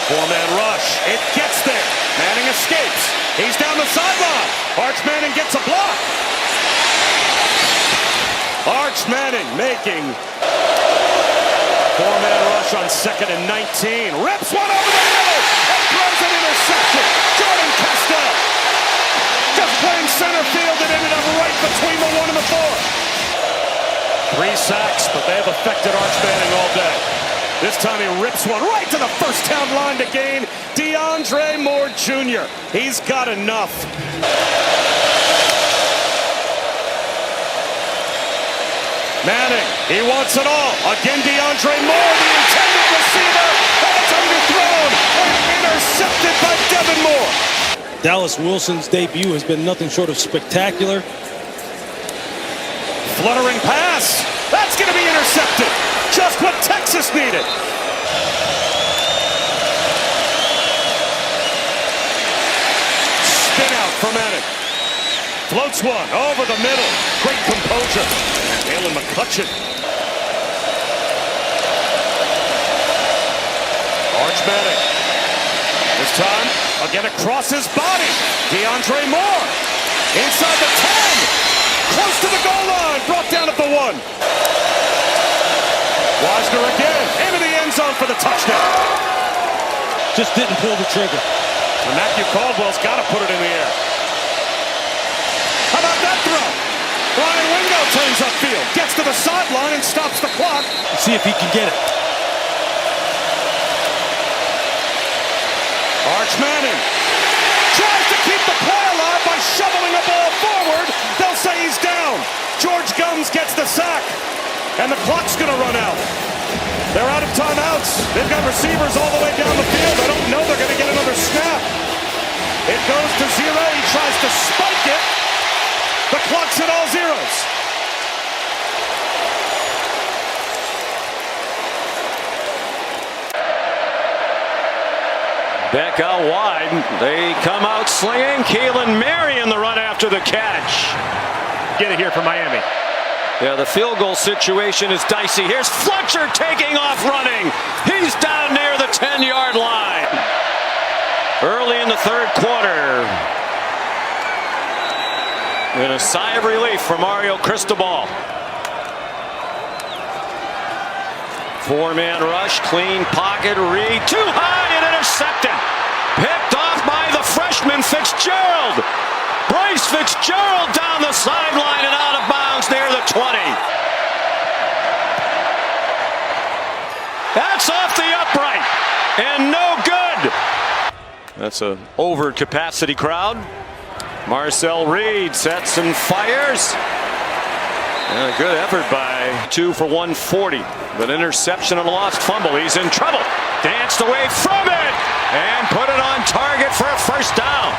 Four-man rush. It gets there. Manning escapes. He's down the sideline. Arch Manning gets a block. Arch Manning making four-man rush on 2nd and 19. Rips one over the middle and throws an interception. Jordan Castell just playing center field and ended up right between the 1 and the 4. 3 sacks, but they have affected Arch Manning all day. This time he rips one right to the first down line to gain DeAndre Moore Jr. He's got enough. Manning, he wants it all. Again, DeAndre Moore, the intended receiver, and it's underthrown and intercepted by Devin Moore. Dallas Wilson's debut has been nothing short of spectacular. Fluttering pass. That's going to be intercepted. Just what Texas needed. Spin out for Manning. Floats one over the middle. Great composure. Jalen McCutcheon. Arch Manning. This time, again across his body. DeAndre Moore. Inside the 10. Close to the goal line. Brought down at the 1. Wisner again. Into the end zone for the touchdown. Just didn't pull the trigger. And Matthew Caldwell's got to put it in the air. How about that throw? Ryan Wingo turns upfield. Gets to the sideline and stops the clock. Let's see if he can get it. Arch Manning tries to keep the play alive by shoveling a ball forward. They'll say he's down. George Gumbs gets the sack, and the clock's going to run out. They're out of timeouts. They've got receivers all the way down the field. I don't know they're going to get another snap. It goes to 0. He tries to spike it. The clock's at all zeros. Back out wide. They come out slinging. Keelan Marion the run after the catch. Get it here for Miami. Yeah, the field goal situation is dicey. Here's Fletcher taking off running. He's down near the 10-yard line. Early in the third quarter. And a sigh of relief for Mario Cristobal. Four-man rush, clean pocket, Reed too high and intercepted. Picked off by the freshman Fitzgerald. Bryce Fitzgerald down the sideline and out of bounds near the 20. That's off the upright and no good. That's an over-capacity crowd. Marcel Reed sets and fires. And a good effort by 2 for 140. But interception and a lost fumble. He's in trouble. Danced away from it and put it on target for a first down.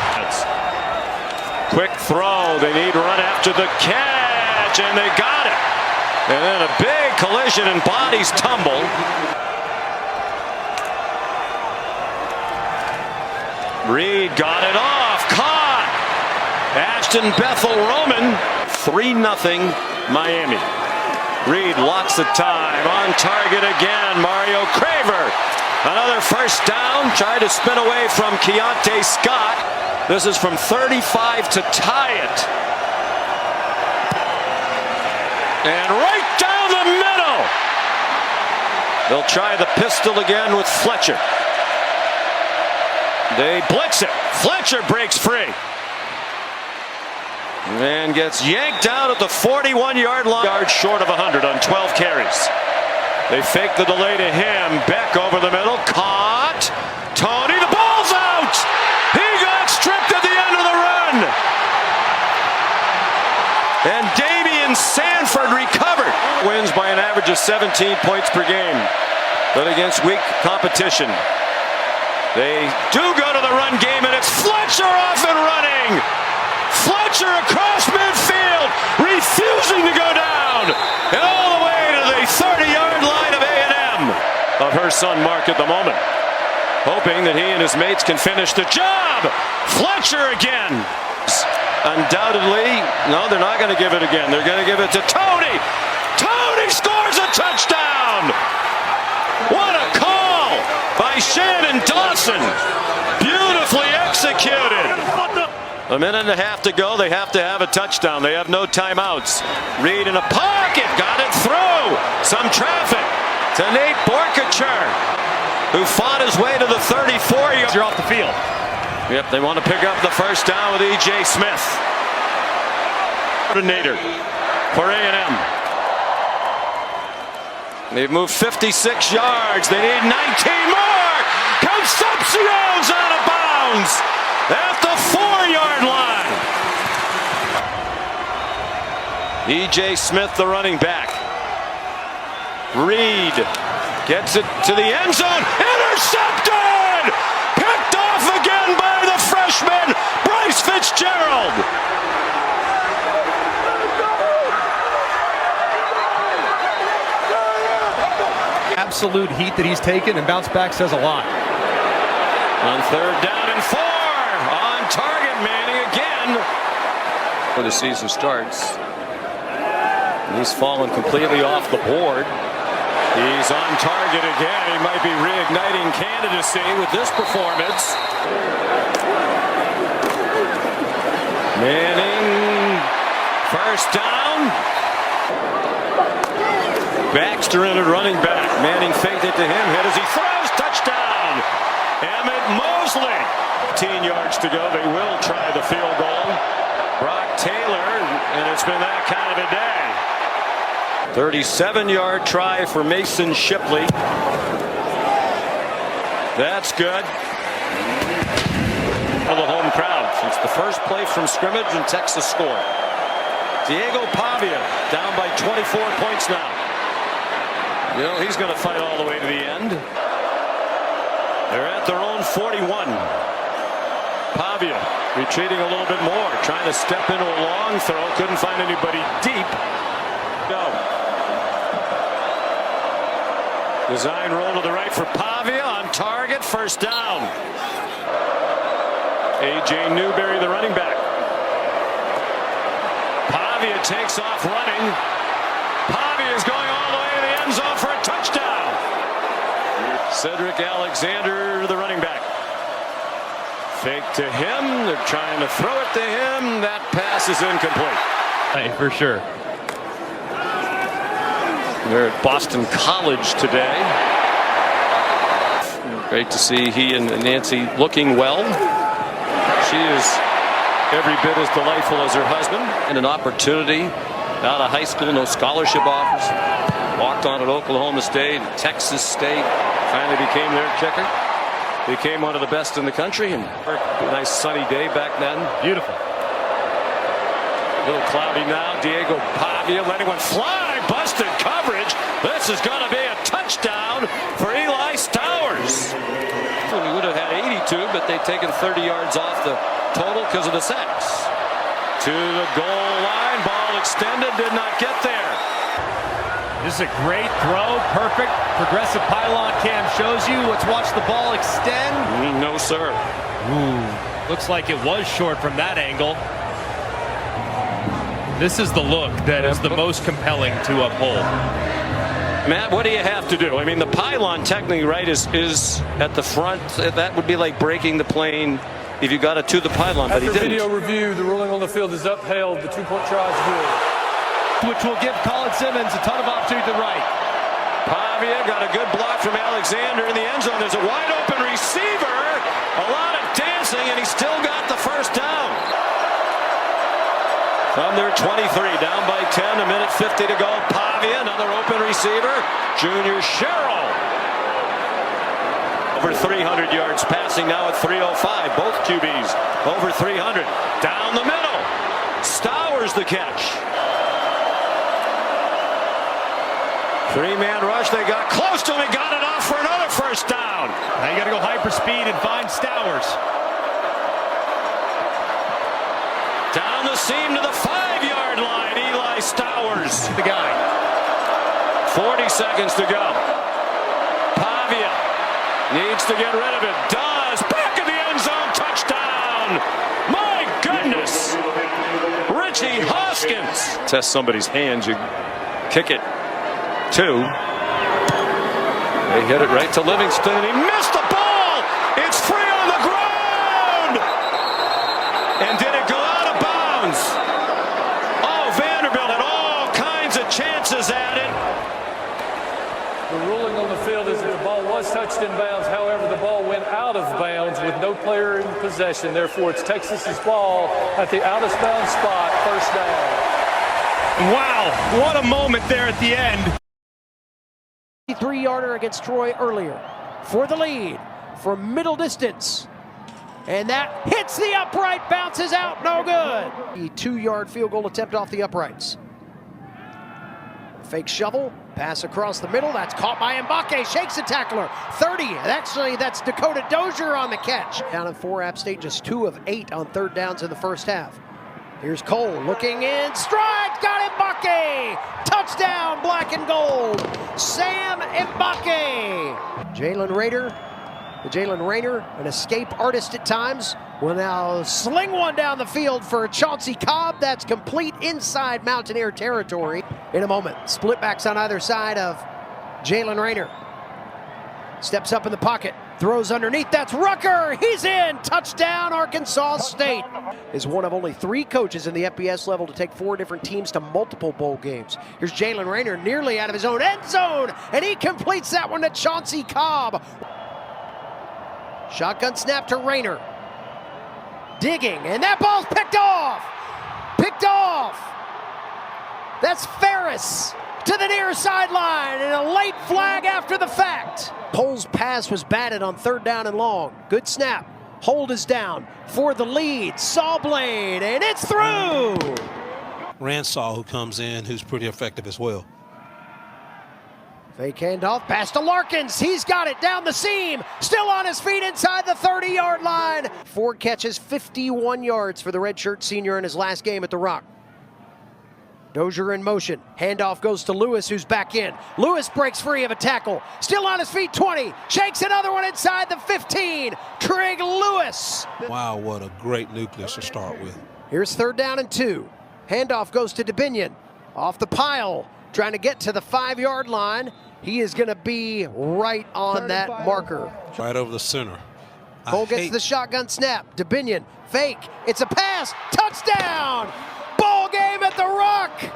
Quick throw. They need run after the catch, and they got it. And then a big collision and bodies tumble. Reed got it off. Caught. Ashton Bethel Roman. 3-0 Miami. Reed lots the time. On target again. Mario Craver. Another first down. Tried to spin away from Keontae Scott. This is from 35 to tie it. And right down the middle. They'll try the pistol again with Fletcher. They blitz it. Fletcher breaks free. And gets yanked out at the 41-yard line. Yards short of 100 on 12 carries. They fake the delay to him. Beck over the middle. Caught. Tony, the ball's out. He got stripped at the end of the run. And Damian Sanford recovered. Wins by an average of 17 points per game. But against weak competition. They do go to the run game, and it's Fletcher off and running. Fletcher across midfield, refusing to go down, and all the way to the 30-yard line of A&M. Of her son Mark at the moment, hoping that he and his mates can finish the job. Fletcher again. Undoubtedly, no, they're not going to give it again. They're going to give it to Tony. Tony scores a touchdown. What a call by Shannon Dawson. Beautifully executed. A minute and a half to go. They have to have a touchdown. They have no timeouts. Reed in a pocket. Got it through. Some traffic to Nate Borkacher, who fought his way to the 34-yard. You're off the field. Yep, they want to pick up the first down with E.J. Smith. Coordinator for A&M. They've moved 56 yards. They need 19 more. Concepcion's out of bounds at the 4-yard line. E.J. Smith, the running back. Reed gets it to the end zone. Intercepted! Picked off again by the freshman, Bryce Fitzgerald. Absolute heat that he's taken, and bounce back says a lot. On third down and 4. On target, Manning again. Before the season starts. He's fallen completely off the board. He's on target again. He might be reigniting candidacy with this performance. Manning, first down. Baxter in at running back. Manning faked it to him. Hit as he throws. Touchdown. Emmett Mosley. 15 yards to go. They will try the field goal. Brock Taylor, and it's been that kind of a day. 37-yard try for Mason Shipley. That's good. For the home crowd since the first play from scrimmage and Texas scored. Diego Pavia down by 24 points now. You know, he's going to fight all the way to the end. They're at their own 41. Pavia retreating a little bit more, trying to step into a long throw. Couldn't find anybody deep. Go. Design roll to the right for Pavia on target. First down. A.J. Newberry, the running back. Pavia takes off running. Pavia is going all the way to the end zone for a touchdown. Cedric Alexander, the running back. Fake to him. They're trying to throw it to him. That pass is incomplete. Hey, for sure. They're at Boston College today. Great to see he and Nancy looking well. She is every bit as delightful as her husband. And an opportunity out of high school, no scholarship offers. Walked on at Oklahoma State, Texas State. Finally became their kicker. Became one of the best in the country. And a nice sunny day back then. Beautiful. A little cloudy now. Diego Pavia letting one fly. Busted coverage. This is going to be a touchdown for Eli Stowers. We would have had 82, but they've taken 30 yards off the total because of the sacks. To the goal line. Ball extended. Did not get there. This is a great throw. Perfect. Progressive pylon cam shows you. Let's watch the ball extend. No, sir. Ooh. Looks like it was short from that angle. This is the look that is the most compelling to uphold. Matt, what do you have to do? I mean, the pylon technically, right, is at the front. That would be like breaking the plane if you got it to the pylon, but he After didn't. video review, the ruling on the field is upheld. The 2-point try is good. Which will give Colin Simmons a ton of opportunity to the right. Pavia got a good block from Alexander in the end zone. There's a wide open receiver. A lot of dancing, and he still got the first down. From their 23, down by 10, a minute 50 to go. Pavia, another open receiver. Junior Sherrill. Over 300 yards passing now at 305. Both QBs over 300. Down the middle. Stowers the catch. Three-man rush. They got close to him. He got it off for another first down. Now you got to go hyperspeed and find Stowers. Down the seam to the 5-yard line. Eli Stowers. The guy. 40 seconds to go. Pavia needs to get rid of it. Does. Back of the end zone. Touchdown. My goodness. Richie Hoskins. Test somebody's hands. You kick it. 2. They hit it right to Livingston, and he missed the ball. It's free on the ground. And did it go out of bounds? Oh, Vanderbilt had all kinds of chances at it. The ruling on the field is that the ball was touched in bounds. However, the ball went out of bounds with no player in possession. Therefore, it's Texas's ball at the out of bounds spot. First down. Wow, what a moment there at the end. 3-yarder against Troy earlier for the lead from middle distance, and that hits the upright, bounces out, no good. The 2-yard field goal attempt off the uprights. Fake shovel, pass across the middle, that's caught by Mbake, shakes the tackler. 30, actually that's Dakota Dozier on the catch. Down in 4, App State just 2 of 8 on third downs in the first half. Here's Cole looking in, strike, got Mbake! Touchdown, black and gold, Sam Mbake! Jalen Rayner, an escape artist at times, will now sling one down the field for Chauncey Cobb. That's complete inside Mountaineer territory. In a moment, split backs on either side of Jalen Rayner. Steps up in the pocket, throws underneath, that's Rucker, he's in, touchdown Arkansas State. Is one of only 3 coaches in the FBS level to take 4 different teams to multiple bowl games. Here's Jalen Rayner nearly out of his own end zone, and he completes that one to Chauncey Cobb. Shotgun snap to Rayner. Digging, and that ball's picked off! Picked off! That's Ferris to the near sideline, and a late flag after the fact. Pole's pass was batted on third down and long. Good snap. Hold is down for the lead. Sawblade, and it's through. Ransaw, who comes in, who's pretty effective as well. Fake handoff, pass to Larkins. He's got it down the seam. Still on his feet inside the 30-yard line. 4 catches, 51 yards for the redshirt senior in his last game at the Rock. Dozier in motion. Handoff goes to Lewis, who's back in. Lewis breaks free of a tackle. Still on his feet, 20. Shakes another one inside the 15. Trig Lewis. Wow, what a great nucleus to start with. Here's 3rd down and 2. Handoff goes to DeBinion. Off the pile, trying to get to the 5-yard line. He is going to be right on that marker. Right over the center. Cole gets the shotgun snap. DeBinion, fake. It's a pass. Touchdown! Ball game at the Rock!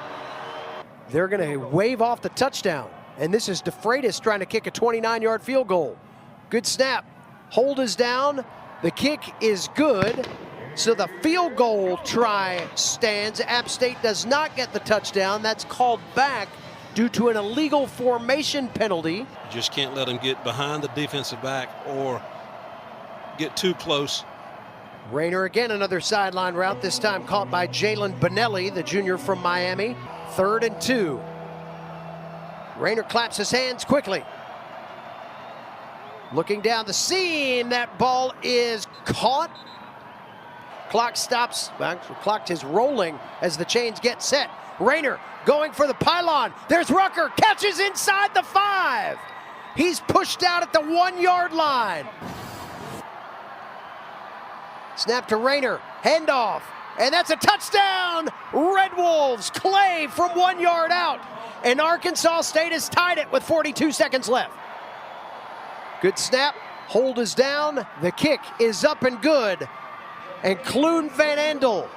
They're going to wave off the touchdown. And this is DeFreitas trying to kick a 29-yard field goal. Good snap. Hold is down. The kick is good. So the field goal try stands. App State does not get the touchdown. That's called back due to an illegal formation penalty. You just can't let them get behind the defensive back or get too close. Rayner again, another sideline route, this time caught by Jalen Benelli, the junior from Miami. 3rd and 2. Rayner claps his hands quickly. Looking down the seam, that ball is caught. Clock stops, clock is rolling as the chains get set. Rayner going for the pylon. There's Rucker, catches inside the 5. He's pushed out at the 1-yard line. Snap to Rayner, handoff, and that's a touchdown! Red Wolves, Clay from 1 yard out, and Arkansas State has tied it with 42 seconds left. Good snap, hold is down, the kick is up and good, and Clune Van Andel.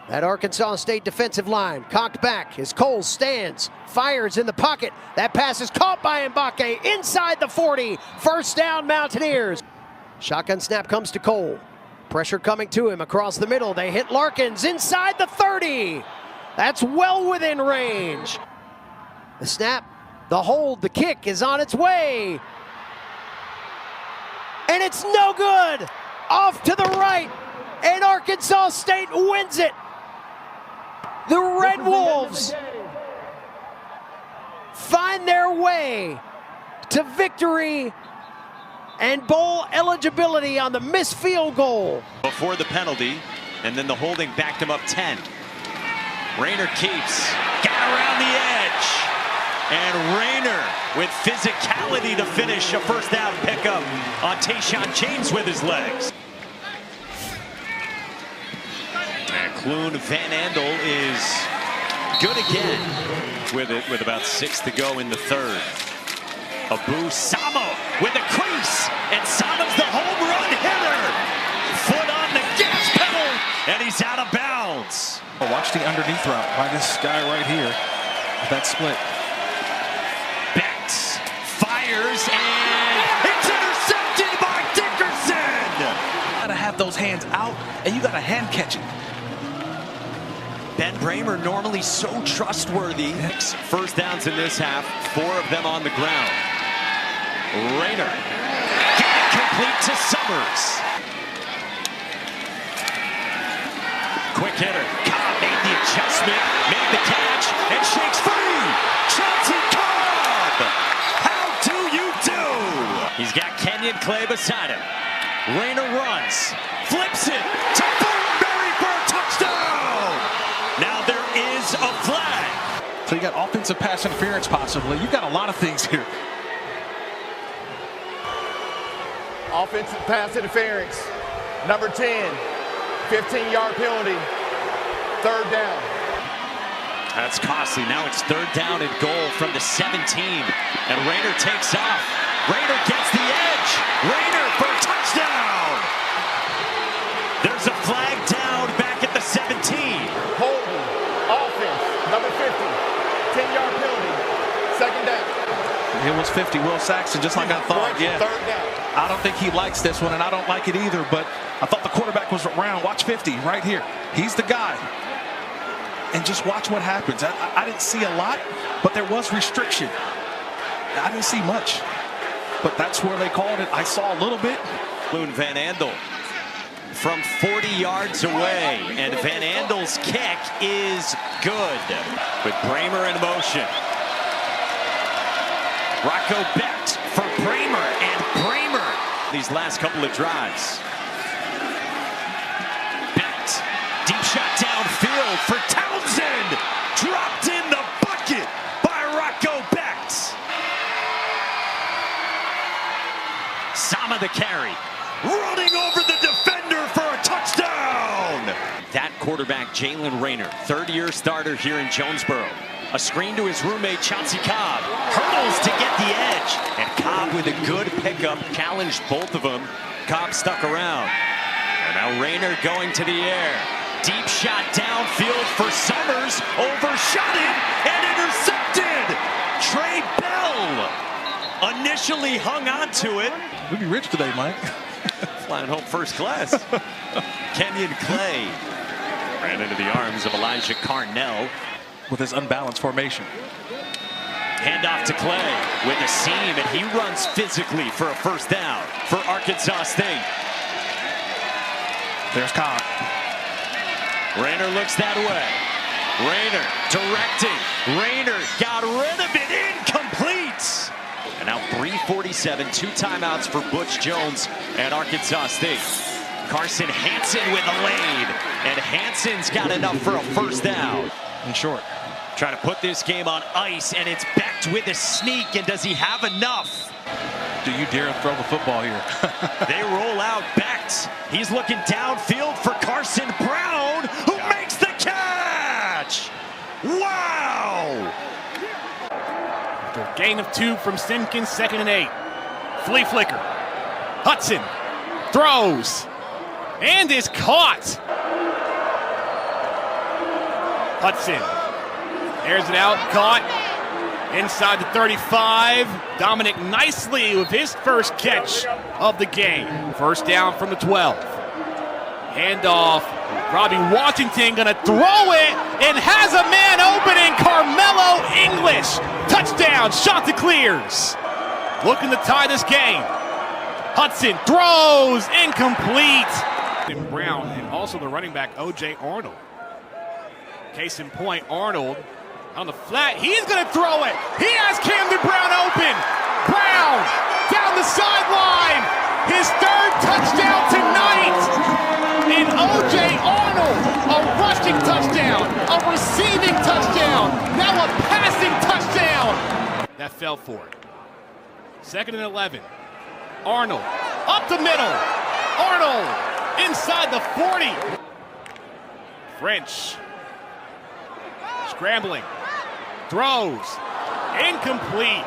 That Arkansas State defensive line cocked back as Cole stands, fires in the pocket. That pass is caught by Mbake inside the 40. 1st down, Mountaineers. Shotgun snap comes to Cole. Pressure coming to him across the middle. They hit Larkins inside the 30. That's well within range. The snap, the hold, the kick is on its way. And it's no good. Off to the right. And Arkansas State wins it. The Red Wolves find their way to victory and bowl eligibility on the missed field goal. Before the penalty, and then the holding backed him up 10. Rayner keeps, got around the edge. And Rayner with physicality to finish a 1st down pickup on Tayshaun James with his legs. And Clune Van Andel is good again with it with about 6 to go in the 3rd. Abu Samo with a crease, and Samo's the home run hitter. Foot on the gas pedal, and he's out of bounds. Watch the underneath route by this guy right here. That split. Betts fires, and it's intercepted by Dickerson. You gotta have those hands out, and you gotta hand catch it. Ben Bramer normally so trustworthy. 1st downs in this half, 4 of them on the ground. Rayner, get it complete to Summers. Quick hitter, Cobb made the adjustment, made the catch, and shakes free. Chauncey Cobb, how do you do? He's got Kenyon Clay beside him. Rayner runs, flips it to Thornberry for a touchdown. Now there is a flag. So you got offensive pass interference possibly. You've got a lot of things here. Offensive pass interference. Number 10, 15-yard penalty. 3rd down. That's costly. Now it's 3rd down and goal from the 17. And Rayner takes off. Rayner gets the edge. Rayner for a touchdown. There's a flag down back at the 17. Holding. Offense. Number 50. 10-yard penalty. 2nd down. It was 50. Will Saxon, just like I thought. Yeah. 3rd down. I don't think he likes this one, and I don't like it either, but I thought the quarterback was around. Watch 50 right here. He's the guy. And just watch what happens. I didn't see a lot, but there was restriction. I didn't see much, but that's where they called it. I saw a little bit. Clune Van Andel from 40 yards away. And Van Andel's kick is good. With Bramer in motion. Rocco Becht for Bramer, and Bramer these last couple of drives. Becht, deep shot downfield for Townsend. Dropped in the bucket by Rocco Becht. Sama the carry, running over the defender for a touchdown. That quarterback, Jalen Rayner, third-year starter here in Jonesboro. A screen to his roommate, Chauncey Cobb. Hurdles to get the edge. And Cobb with a good pickup, challenged both of them. Cobb stuck around. And now Rayner going to the air. Deep shot downfield for Summers. Overshot it and intercepted. Trey Bell initially hung on to it. We'd be rich today, Mike. Flying home first class. Kenyon Clay ran into the arms of Elijah Carnell with his unbalanced formation. Handoff to Clay with a seam, and he runs physically for a first down for Arkansas State. There's Cobb. Rayner looks that way. Rayner directing. Rayner got rid of it. Incomplete. And now 3:47, 2 timeouts for Butch Jones at Arkansas State. Carson Hansen with a lane, and Hansen's got enough for a first down. In short. Trying to put this game on ice, and it's Becht with a sneak, and does he have enough? Do you dare throw the football here? They roll out Becht. He's looking downfield for Carson Brown, who makes the catch! Wow! After a gain of 2 from Simpkins, 2nd and 8. Flea flicker. Hudson throws and is caught. Hudson airs it out, caught inside the 35. Dominic nicely with his first catch of the game. First down from the 12. Handoff. Robbie Washington gonna throw it and has a man open in Carmelo English. Touchdown, Chanticleers. Looking to tie this game. Hudson throws, incomplete. And Brown, and also the running back O.J. Arnold. Case in point, Arnold on the flat. He's going to throw it. He has Camden Brown open. Brown down the sideline. His 3rd touchdown tonight. And O.J. Arnold, a rushing touchdown, a receiving touchdown, now a passing touchdown. That fell for it. 2nd and 11. Arnold up the middle. Arnold inside the 40. French scrambling, throws, incomplete.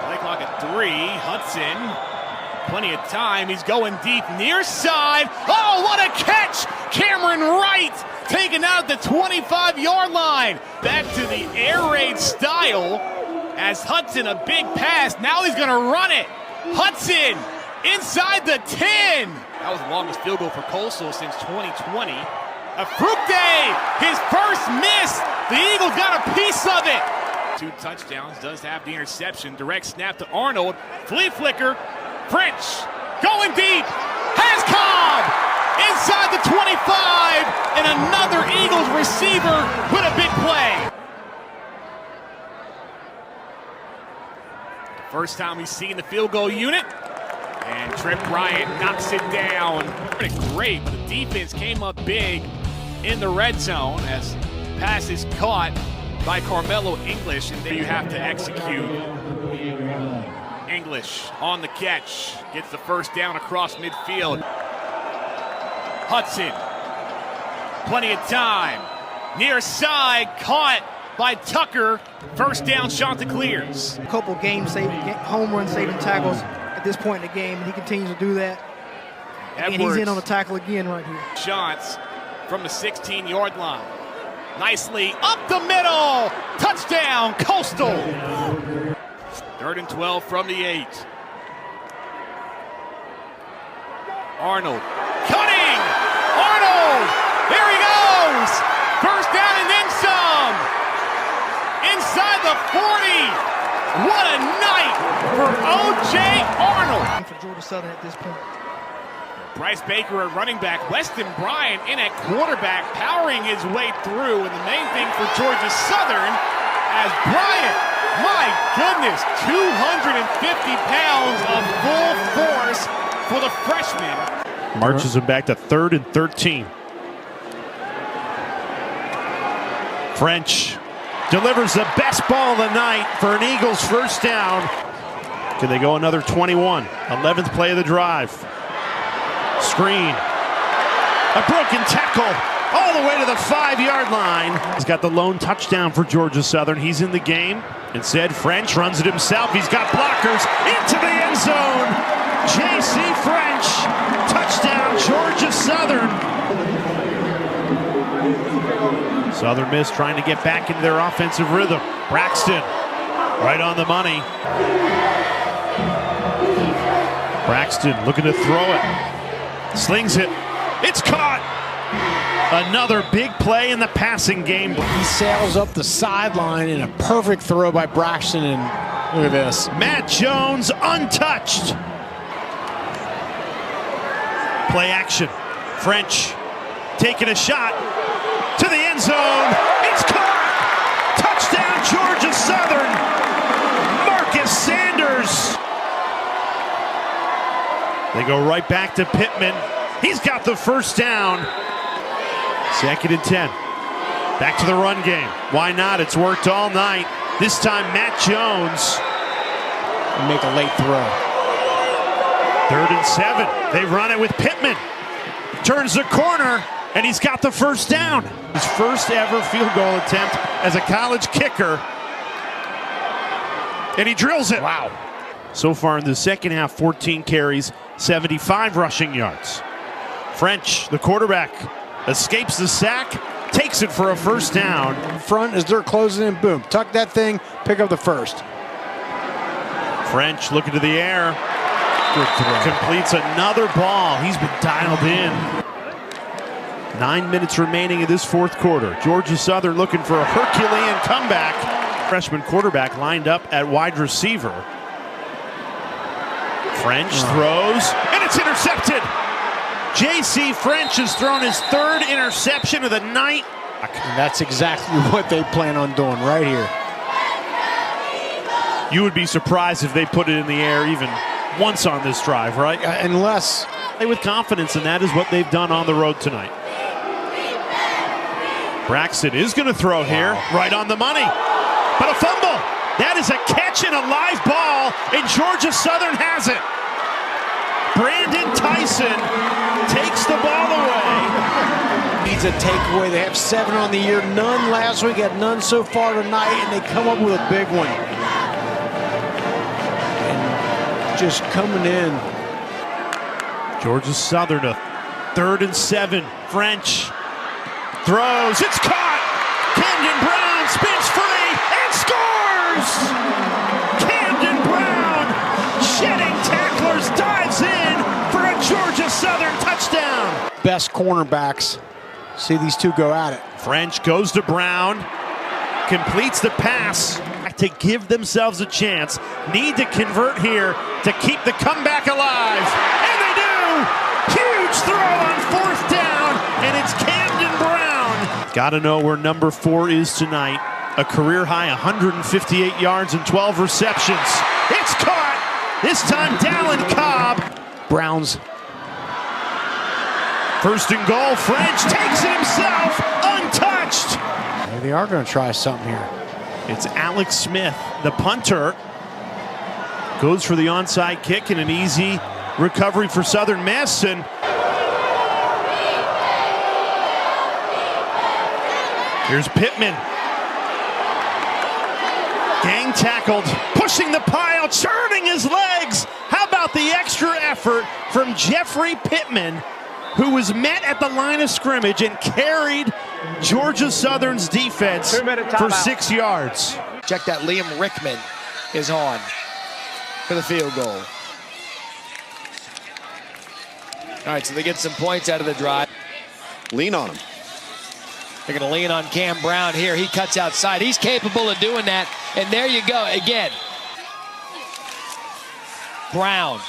Play clock at 3. Hudson, plenty of time. He's going deep, near side. Oh, what a catch! Cameron Wright taken out at the 25-yard line. Back to the air raid style as Hudson, a big pass. Now he's going to run it. Hudson inside the 10. That was the longest field goal for Coastal since 2020. A Fructe, his first miss. The Eagles got a piece of it. 2 touchdowns, does have the interception. Direct snap to Arnold. Flea flicker. French going deep. Has Cobb inside the 25. And another Eagles receiver with a big play. First time we've seen the field goal unit. And Trip Bryant knocks it down. Great, but the defense came up big in the red zone as pass is caught by Carmelo English, and then you have to execute. English on the catch, gets the first down across midfield. Hudson, plenty of time, near side, caught by Tucker. First down, Chanticleers. A couple game home run saving tackles at this point in the game, and he continues to do that. And he's in on the tackle again right here. Shots from the 16-yard line. Nicely up the middle. Touchdown, Coastal. 3rd and 12 from the 8. Arnold cutting. Arnold. There he goes. First down and then some. Inside the 40. What a night for O.J. Arnold. For Georgia Southern at this point. Bryce Baker at running back, Weston Bryant in at quarterback, powering his way through. And the main thing for Georgia Southern, as Bryant, my goodness, 250 pounds of full force for the freshman. Marches him back to 3rd and 13. French delivers the best ball of the night for an Eagles first down. Can they go another 21? 11th play of the drive. Screen. A broken tackle all the way to the 5-yard line. He's got the lone touchdown for Georgia Southern. He's in the game. Instead, French runs it himself. He's got blockers into the end zone. J.C. French. Touchdown, Georgia Southern. Southern Miss trying to get back into their offensive rhythm. Braxton right on the money. Braxton looking to throw it. Slings it. It's caught. Another big play in the passing game. He sails up the sideline in a perfect throw by Braxton, and look at this. Matt Jones untouched. Play action. French taking a shot to the end zone. It's caught. Touchdown, Georgia Southern. Marcus Sanders. They go right back to Pittman. He's got the first down. 2nd and 10. Back to the run game. Why not? It's worked all night. This time, Matt Jones. And make a late throw. 3rd and 7. They run it with Pittman. Turns the corner, and he's got the first down. His first ever field goal attempt as a college kicker. And he drills it. Wow. So far in the second half, 14 carries, 75 rushing yards. French, the quarterback, escapes the sack, takes it for a first down. Front as they're closing in, boom. Tuck that thing, pick up the first. French looking to the air. Good throw. Completes another ball. He's been dialed in. 9 minutes remaining in this fourth quarter. Georgia Southern looking for a Herculean comeback. Freshman quarterback lined up at wide receiver. French throws, and it's intercepted. J.C. French has thrown his 3rd interception of the night. And that's exactly what they plan on doing right here. You would be surprised if they put it in the air even once on this drive, right? Unless. With confidence, and that is what they've done on the road tonight. Braxton is going to throw here, right on the money. But a fumble. That is a catch and a live ball, and Georgia Southern has it. Brandon Tyson takes the ball away. Needs a takeaway. They have 7 on the year. None last week, had none so far tonight, and they come up with a big one. And just coming in. Georgia Southern, a 3rd and 7. French throws. It's caught. Camden Brown spins free and scores. Camden Brown, shedding tacklers, dives in for a Georgia Southern touchdown. Best cornerbacks. See these two go at it. French goes to Brown, completes the pass to give themselves a chance. Need to convert here to keep the comeback alive. And they do! Huge throw on 4th down, and it's Camden Brown. Got to know where number 4 is tonight. A career high 158 yards and 12 receptions. It's caught! This time Dallin Cobb. Brown's. 1st and goal. French takes it himself, untouched. They are going to try something here. It's Alex Smith, the punter. Goes for the onside kick and an easy recovery for Southern Miss. And here's Pittman. Gang tackled, pushing the pile, churning his legs. How about the extra effort from Jeffrey Pittman, who was met at the line of scrimmage and carried Georgia Southern's defense for 6 yards. Check that, Liam Rickman is on for the field goal. All right, so they get some points out of the drive. Lean on him. They're going to lean on Cam Brown here. He cuts outside. He's capable of doing that. And there you go again. Brown.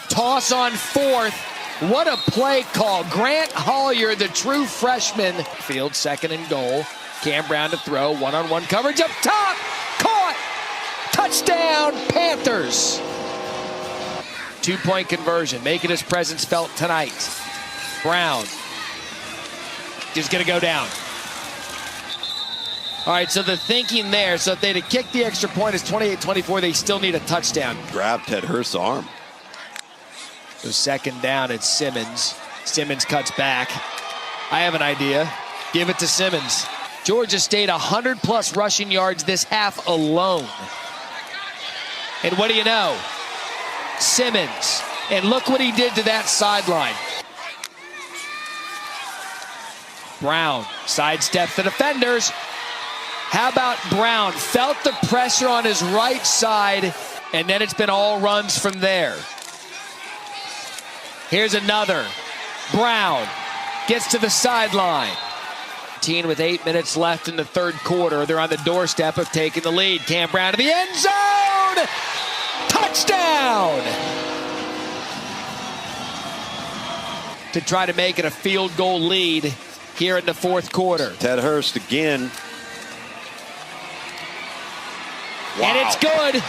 Toss on 4th. What a play call. Grant Hollier, the true freshman. Field, 2nd and goal. Cam Brown to throw. One-on-one coverage up top. Caught. Touchdown, Panthers. 2-point conversion, making his presence felt tonight. Brown is going to go down. All right, so the thinking there, so if they'd have kicked the extra point, it's 28-24, they still need a touchdown. Grabbed Ted Hurst's arm. So 2nd down, it's Simmons. Simmons cuts back. I have an idea. Give it to Simmons. Georgia State 100+ rushing yards this half alone. And what do you know? Simmons. And look what he did to that sideline. Brown sidesteps the defenders. How about Brown? Felt the pressure on his right side, and then it's been all runs from there. Here's another. Brown gets to the sideline. Team with 8 minutes left in the 3rd quarter. They're on the doorstep of taking the lead. Cam Brown to the end zone. Touchdown! To try to make it a field goal lead here in the 4th quarter. Ted Hurst again. Wow. And it's good.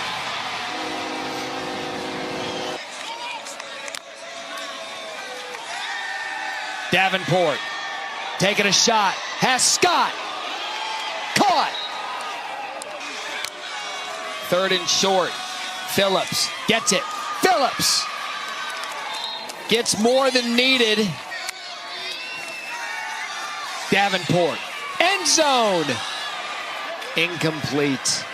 Davenport taking a shot. Has Scott. Caught. 3rd and short. Phillips gets it. Phillips gets more than needed. Davenport. End zone. Incomplete.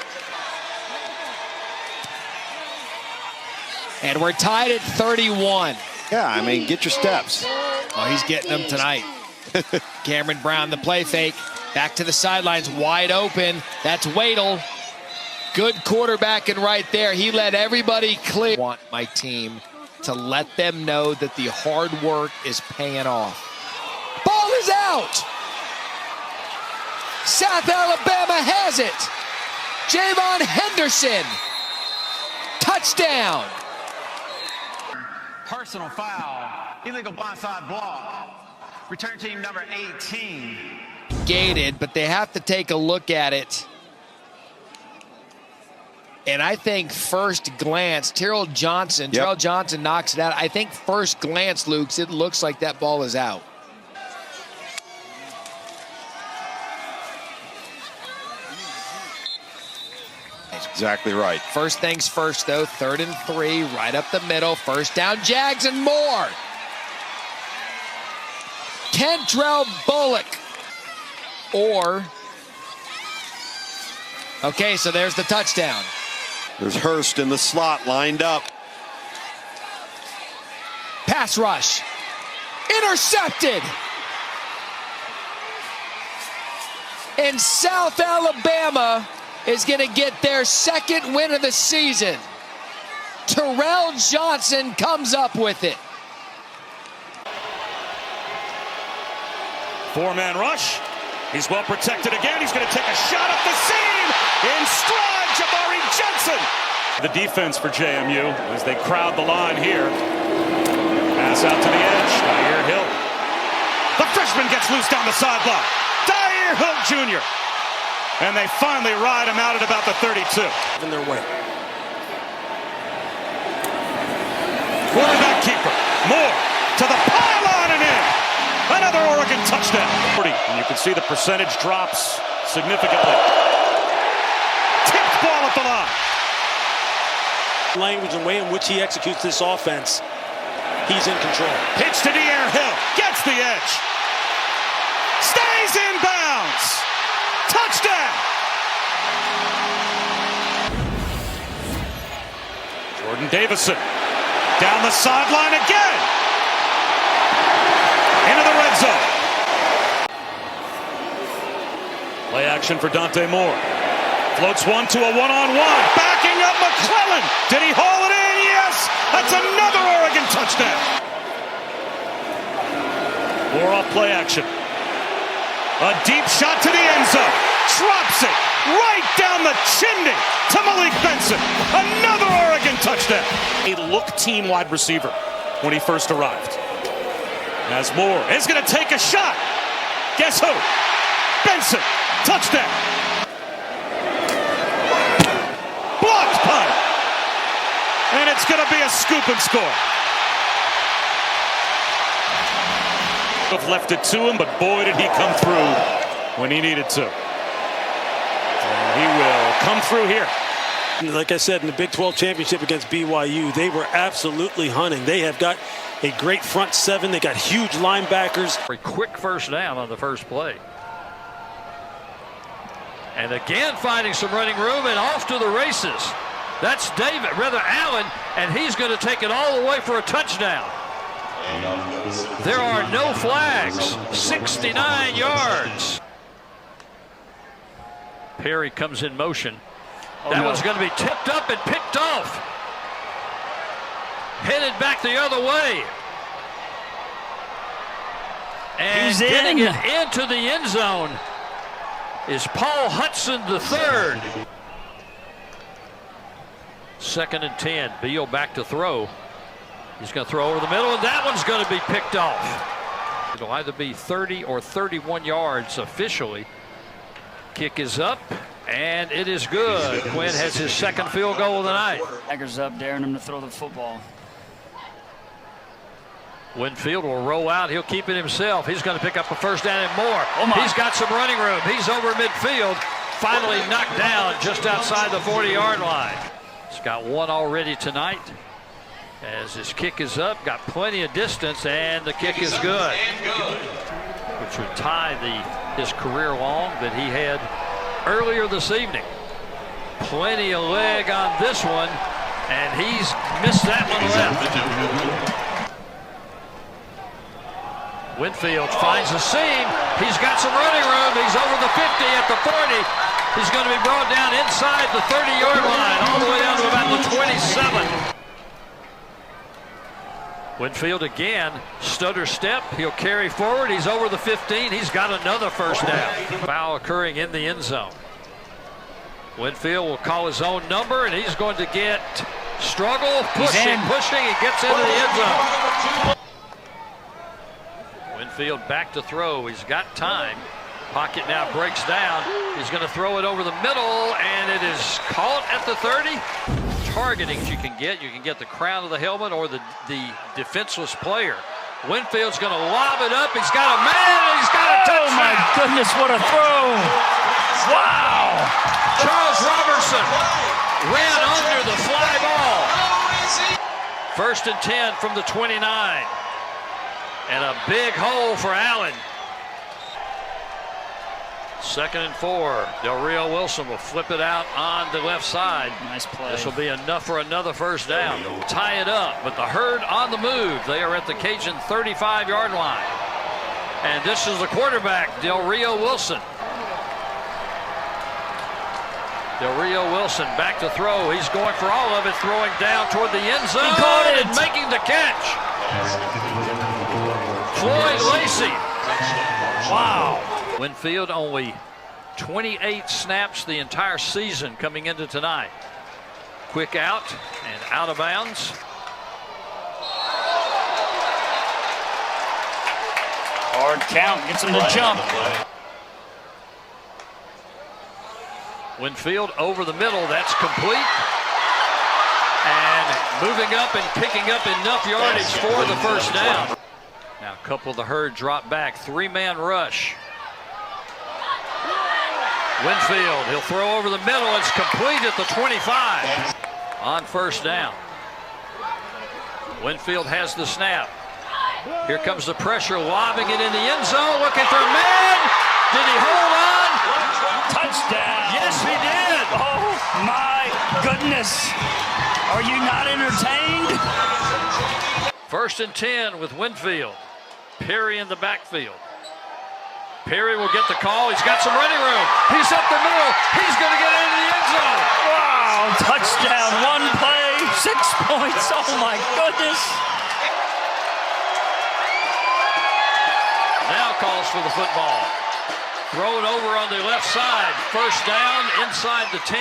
And we're tied at 31. Yeah, I mean, get your steps. Oh, he's getting them tonight. Cameron Brown, the play fake. Back to the sidelines, wide open. That's Waddle. Good quarterbacking right there. He let everybody clear. I want my team to let them know that the hard work is paying off. Ball is out. South Alabama has it. Javon Henderson. Touchdown. Personal foul. Illegal blindside block. Return team number 18. Gated, but they have to take a look at it. And I think first glance, Terrell Johnson knocks it out. I think first glance, Luke, it looks like that ball is out. That's exactly right. First things first, though. 3rd and 3, right up the middle. First down, Jags and more. Kentrell Bullock. Okay, so there's the touchdown. There's Hurst in the slot lined up. Pass rush. Intercepted. And South Alabama is going to get their 2nd win of the season. Terrell Johnson comes up with it. 4-man rush. He's well protected again. He's going to take a shot up the seam. In stride, Jabari Johnson. The defense for JMU as they crowd the line here. Pass out to the edge. Dyer Hill. The freshman gets loose down the sideline. Dyer Hill Jr. And they finally ride him out at about the 32. In their way. Quarterback keeper. Moore to the pylon and in. Another Oregon touchdown. And you can see the percentage drops significantly. Tipped ball at the line. Language and way in which he executes this offense, he's in control. Pitch to Dyer Hill. Gets the edge. Stays in bounds. Touchdown. Jordan Davison. Down the sideline again. Into the red zone. Play action for Dante Moore. Floats one to a one-on-one. Backing up McClellan. Did he haul it in? Yes. That's another Oregon touchdown. Moore off play action. A deep shot to the end zone. Drops it right down the chimney to Malik Benson. Another Oregon touchdown. A look team wide receiver when he first arrived. As Moore is going to take a shot. Guess who? Benson. Touchdown. Blocked punt. And it's going to be a scoop and score. Have left it to him, but boy, did he come through when he needed to. And he will come through here. Like I said, in the Big 12 championship against BYU, they were absolutely hunting. They have got a great front seven. They got huge linebackers. A quick first down on the first play. And again finding some running room and off to the races. That's Allen, and he's going to take it all the way for a touchdown. There are no flags. 69 yards. Perry comes in motion. That one's going to be tipped up and picked off. Headed back the other way. And getting it into the end zone is Paul Hudson III. 2nd and 10. Beal back to throw. He's going to throw over the middle, and that one's going to be picked off. It'll either be 30 or 31 yards officially. Kick is up, and it is good. Quinn has his 2nd field goal of the night. Tigers up, daring him to throw the football. Winfield will roll out. He'll keep it himself. He's going to pick up a first down and more. He's got some running room. He's over midfield. Finally knocked down just outside the 40-yard line. He's got one already tonight. As his kick is up, got plenty of distance, and the kick is good. Which would tie his career long that he had earlier this evening. Plenty of leg on this one, and he's missed that one left. Winfield finds a seam. He's got some running room. He's over the 50 at the 40. He's going to be brought down inside the 30-yard line, all the way down to about the 27. Winfield again, stutter step. He'll carry forward. He's over the 15. He's got another first down. Foul occurring in the end zone. Winfield will call his own number, and he's going to get struggle, pushing. He gets into the end zone. Winfield back to throw. He's got time. Pocket now breaks down. He's going to throw it over the middle, and it is caught at the 30. Targetings you can get the crown of the helmet or the defenseless player. Winfield's going to lob it up. He's got a man, and he's got a touchdown. Oh my goodness, what a throw. Wow. Charles Robertson ran under the fly ball. 1st and 10 from the 29. And a big hole for Allen. 2nd and 4. Del Rio Wilson will flip it out on the left side. Nice play. This will be enough for another first down. Tie it up, but the Herd on the move. They are at the Cajun 35-yard line. And this is the quarterback, Del Rio Wilson. Del Rio Wilson back to throw. He's going for all of it, throwing down toward the end zone and making the catch. Floyd Lacey. Wow. Winfield only 28 snaps the entire season coming into tonight. Quick out and out of bounds. Hard count, gets him to jump. Winfield over the middle, that's complete. And moving up and picking up enough yardage for the first down. Now a couple of the Herd drop back, 3-man rush. Winfield, he'll throw over the middle. It's complete at the 25 on first down. Winfield has the snap. Here comes the pressure, lobbing it in the end zone, looking for a man. Did he hold on? Touchdown. Yes, he did. Oh, my goodness. Are you not entertained? 1st and 10 with Winfield. Perry in the backfield. Perry will get the call. He's got some running room. He's up the middle. He's going to get into the end zone. Wow, touchdown, one play, 6 points. Oh, my goodness. Now calls for the football. Throw it over on the left side. First down inside the 10,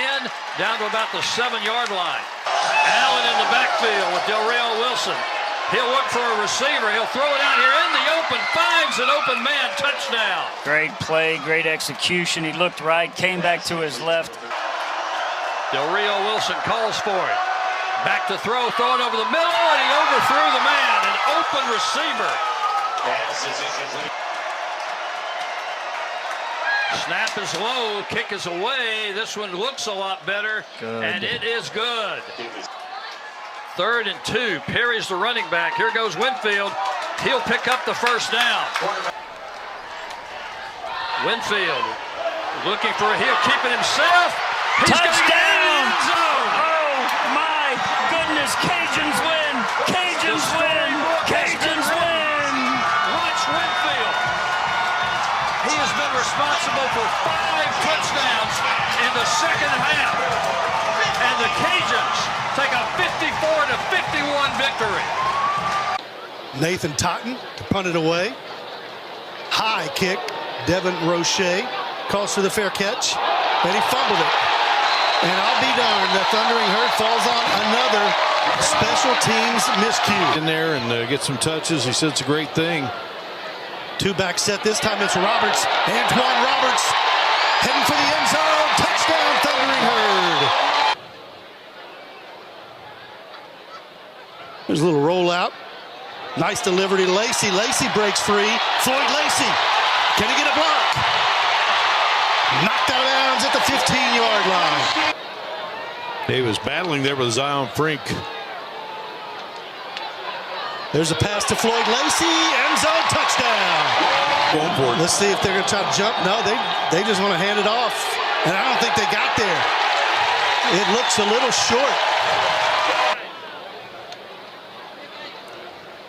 down to about the 7-yard line. Allen in the backfield with Del Rio Wilson. He'll look for a receiver. He'll throw it out here in the open. Finds an open man. Touchdown. Great play, great execution. He looked right, came back to his left. Del Rio Wilson calls for it. Back to throw, throw it over the middle, and he overthrew the man. An open receiver. Snap is low, kick is away. This one looks a lot better, and it is good. 3rd and 2. Perry's the running back. Here goes Winfield. He'll pick up the first down. Winfield looking for a heel, keeping himself. He's Touchdown! Oh my goodness! Cajuns win! Cajuns win! Cajuns win! Watch Winfield. He has been responsible for 5 touchdowns in the second half, and the Cajuns take a 54-51 victory. Nathan Totten to punt it away. High kick. Devin Roche calls for the fair catch, and he fumbled it. And I'll be darned, the Thundering Herd falls on another special teams miscue. In there and get some touches. He said it's a great thing. 2-back set. This time it's Roberts. Antoine Roberts heading for the end zone. Touchdown, Thundering Herd. There's a little rollout. Nice delivery to Lacey. Lacey breaks free. Floyd Lacey. Can he get a block? Knocked out of bounds at the 15-yard line. He was battling there with Zion Frink. There's a pass to Floyd Lacey. End zone touchdown. Going for it. Let's see if they're going to try to jump. No, they just want to hand it off. And I don't think they got there. It looks a little short.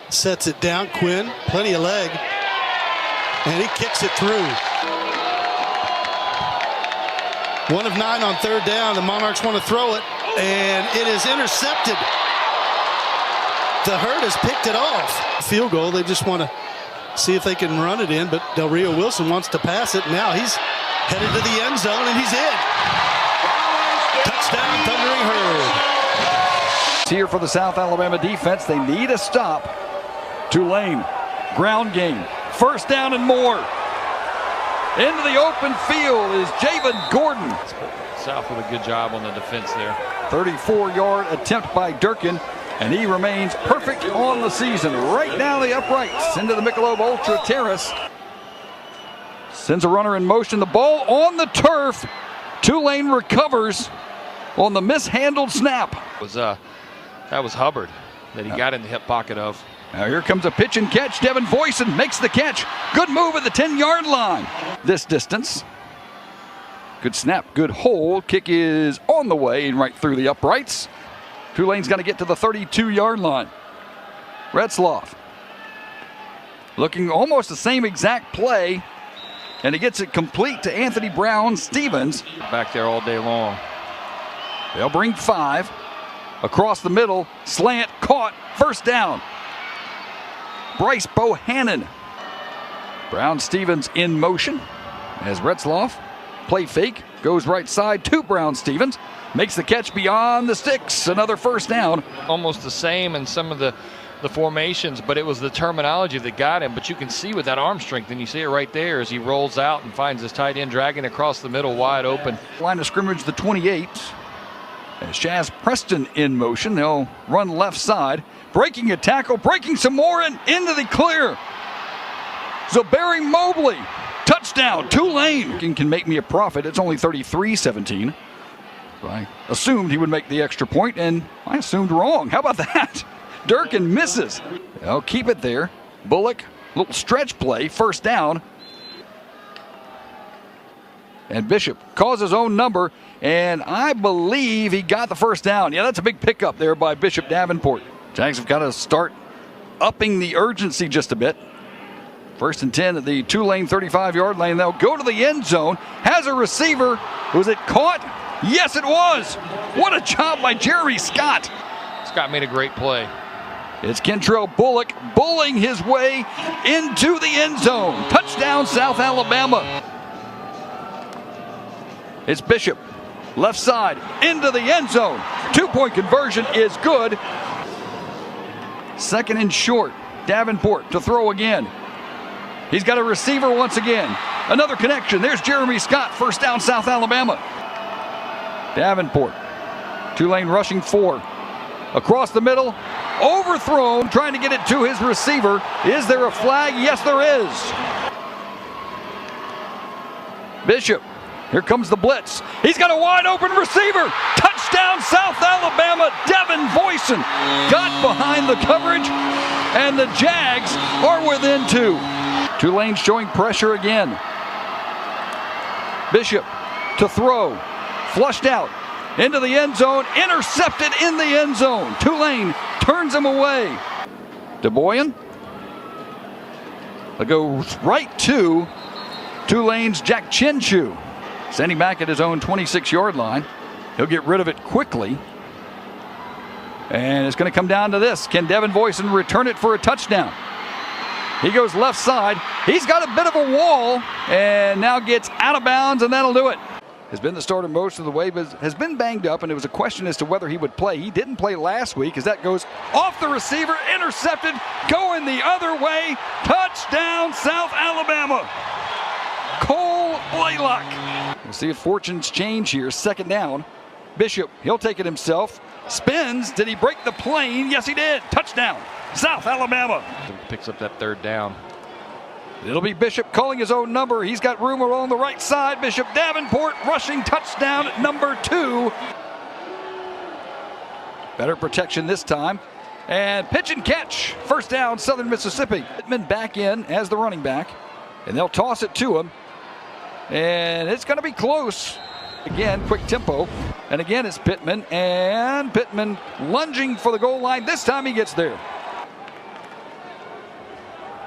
Sets it down. Quinn, plenty of leg. And he kicks it through. 1 of 9 on 3rd down. The Monarchs want to throw it, and it is intercepted. The Herd has picked it off. Field goal. They just want to see if they can run it in, but Del Rio Wilson wants to pass it. Now he's headed to the end zone, and he's in. Touchdown, Thundering Herd. Here for the South Alabama defense. They need a stop. Tulane, ground game. 1st down and more. Into the open field is Javen Gordon. South with a good job on the defense there. 34-yard attempt by Durkin, and he remains perfect on the season. Right down the uprights into the Michelob Ultra Terrace. Sends a runner in motion. The ball on the turf. Tulane recovers on the mishandled snap. That was Hubbard that he got in the hip pocket of. Now here comes a pitch and catch. Devin Voisin makes the catch. Good move at the 10-yard line. This distance. Good snap, good hold. Kick is on the way and right through the uprights. Tulane's got to get to the 32-yard line. Retzloff looking almost the same exact play, and he gets it complete to Anthony Brown Stevens. Back there all day long. They'll bring 5. Across the middle, slant, caught, 1st down. Bryce Bohannon. Brown Stevens in motion as Retzloff, play fake, goes right side to Brown Stevens, makes the catch beyond the sticks, another 1st down. Almost the same in some of the formations, but it was the terminology that got him. But you can see with that arm strength, and you see it right there as he rolls out and finds his tight end dragging across the middle wide open. Line of scrimmage, the 28. As Shaz Preston in motion, they'll run left side. Breaking a tackle, breaking some more, and into the clear. Zabari Mobley, touchdown, Tulane. Can make me a profit. It's only 33-17. So I assumed he would make the extra point, and I assumed wrong. How about that? Durkin misses. They'll keep it there. Bullock, little stretch play, 1st down. And Bishop calls his own number, and I believe he got the 1st down. Yeah, that's a big pickup there by Bishop Davenport. Jags have got to start upping the urgency just a bit. 1st and 10 at the Tulane 35-yard line. They'll go to the end zone. Has a receiver. Was it caught? Yes, it was. What a job by Jerry Scott. Scott made a great play. It's Kentrell Bullock bullying his way into the end zone. Touchdown, South Alabama. It's Bishop, left side, into the end zone. 2-point conversion is good. Second and short. Davenport to throw again. He's got a receiver once again. Another connection. There's Jeremy Scott. First down, South Alabama. Davenport. Tulane rushing 4. Across the middle. Overthrown. Trying to get it to his receiver. Is there a flag? Yes, there is. Bishop. Here comes the blitz. He's got a wide open receiver. Touchdown, South Alabama. Devin Boyson got behind the coverage, and the Jags are within 2. Tulane showing pressure again. Bishop to throw. Flushed out into the end zone. Intercepted in the end zone. Tulane turns him away. DeBoyan. It goes right to Tulane's Jack Chinchu. Standing back at his own 26-yard line. He'll get rid of it quickly. And it's going to come down to this. Can Devin Boyson return it for a touchdown? He goes left side. He's got a bit of a wall and now gets out of bounds, and that'll do it. Has been the starter most of the way, but has been banged up, and it was a question as to whether he would play. He didn't play last week as that goes off the receiver, intercepted, going the other way. Touchdown, South Alabama. Cole Blaylock. We'll see if fortunes change here. Second down. Bishop, he'll take it himself. Spins. Did he break the plane? Yes, he did. Touchdown, South Alabama. Picks up that third down. It'll be Bishop calling his own number. He's got room along the right side. Bishop Davenport rushing touchdown at number 2. Better protection this time. And pitch and catch. First down, Southern Mississippi. Pittman back in as the running back. And they'll toss it to him. And it's going to be close. Again, quick tempo. And again, it's Pittman. And Pittman lunging for the goal line. This time he gets there.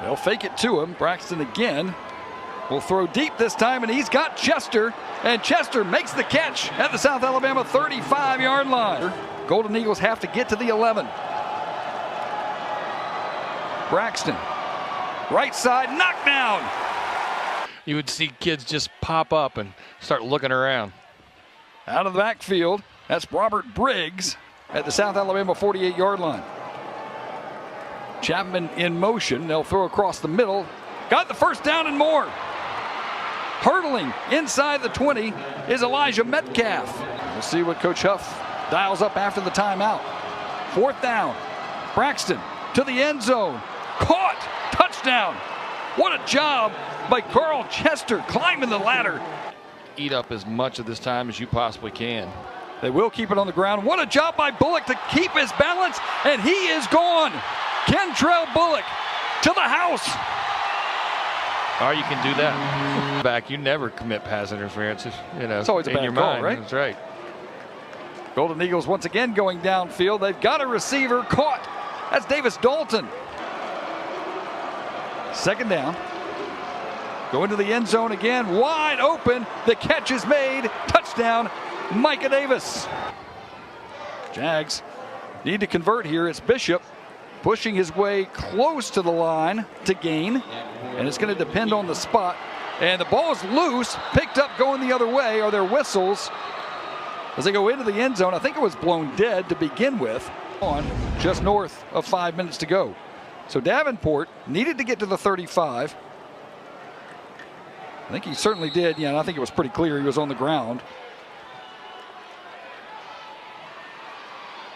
They'll fake it to him. Braxton again will throw deep this time, and he's got Chester. And Chester makes the catch at the South Alabama 35-yard line. Golden Eagles have to get to the 11. Braxton, right side, knockdown. You would see kids just pop up and start looking around. Out of the backfield, that's Robert Briggs at the South Alabama 48-yard line. Chapman in motion. They'll throw across the middle. Got the first down and more. Hurdling inside the 20 is Elijah Metcalf. We'll see what Coach Huff dials up after the timeout. Fourth down. Braxton to the end zone. Caught. Touchdown. What a job by Carl Chester climbing the ladder. Eat up as much of this time as you possibly can. They will keep it on the ground. What a job by Bullock to keep his balance, and he is gone. Kentrell Bullock to the house. Or you can do that. Back, you never commit pass interference. It's always a bad your call, mind. right? That's right. Golden Eagles once again going downfield. They've got a receiver caught. That's Davis Dalton. Second down. Go into the end zone again. Wide open. The catch is made. Touchdown, Micah Davis. Jags need to convert here. It's Bishop pushing his way close to the line to gain. And it's going to depend on the spot. And the ball is loose. Picked up going the other way. Are there whistles as they go into the end zone? I think it was blown dead to begin with. On just north of 5 minutes to go. So Davenport needed to get to the 35. I think he certainly did. Yeah, and I think it was pretty clear he was on the ground.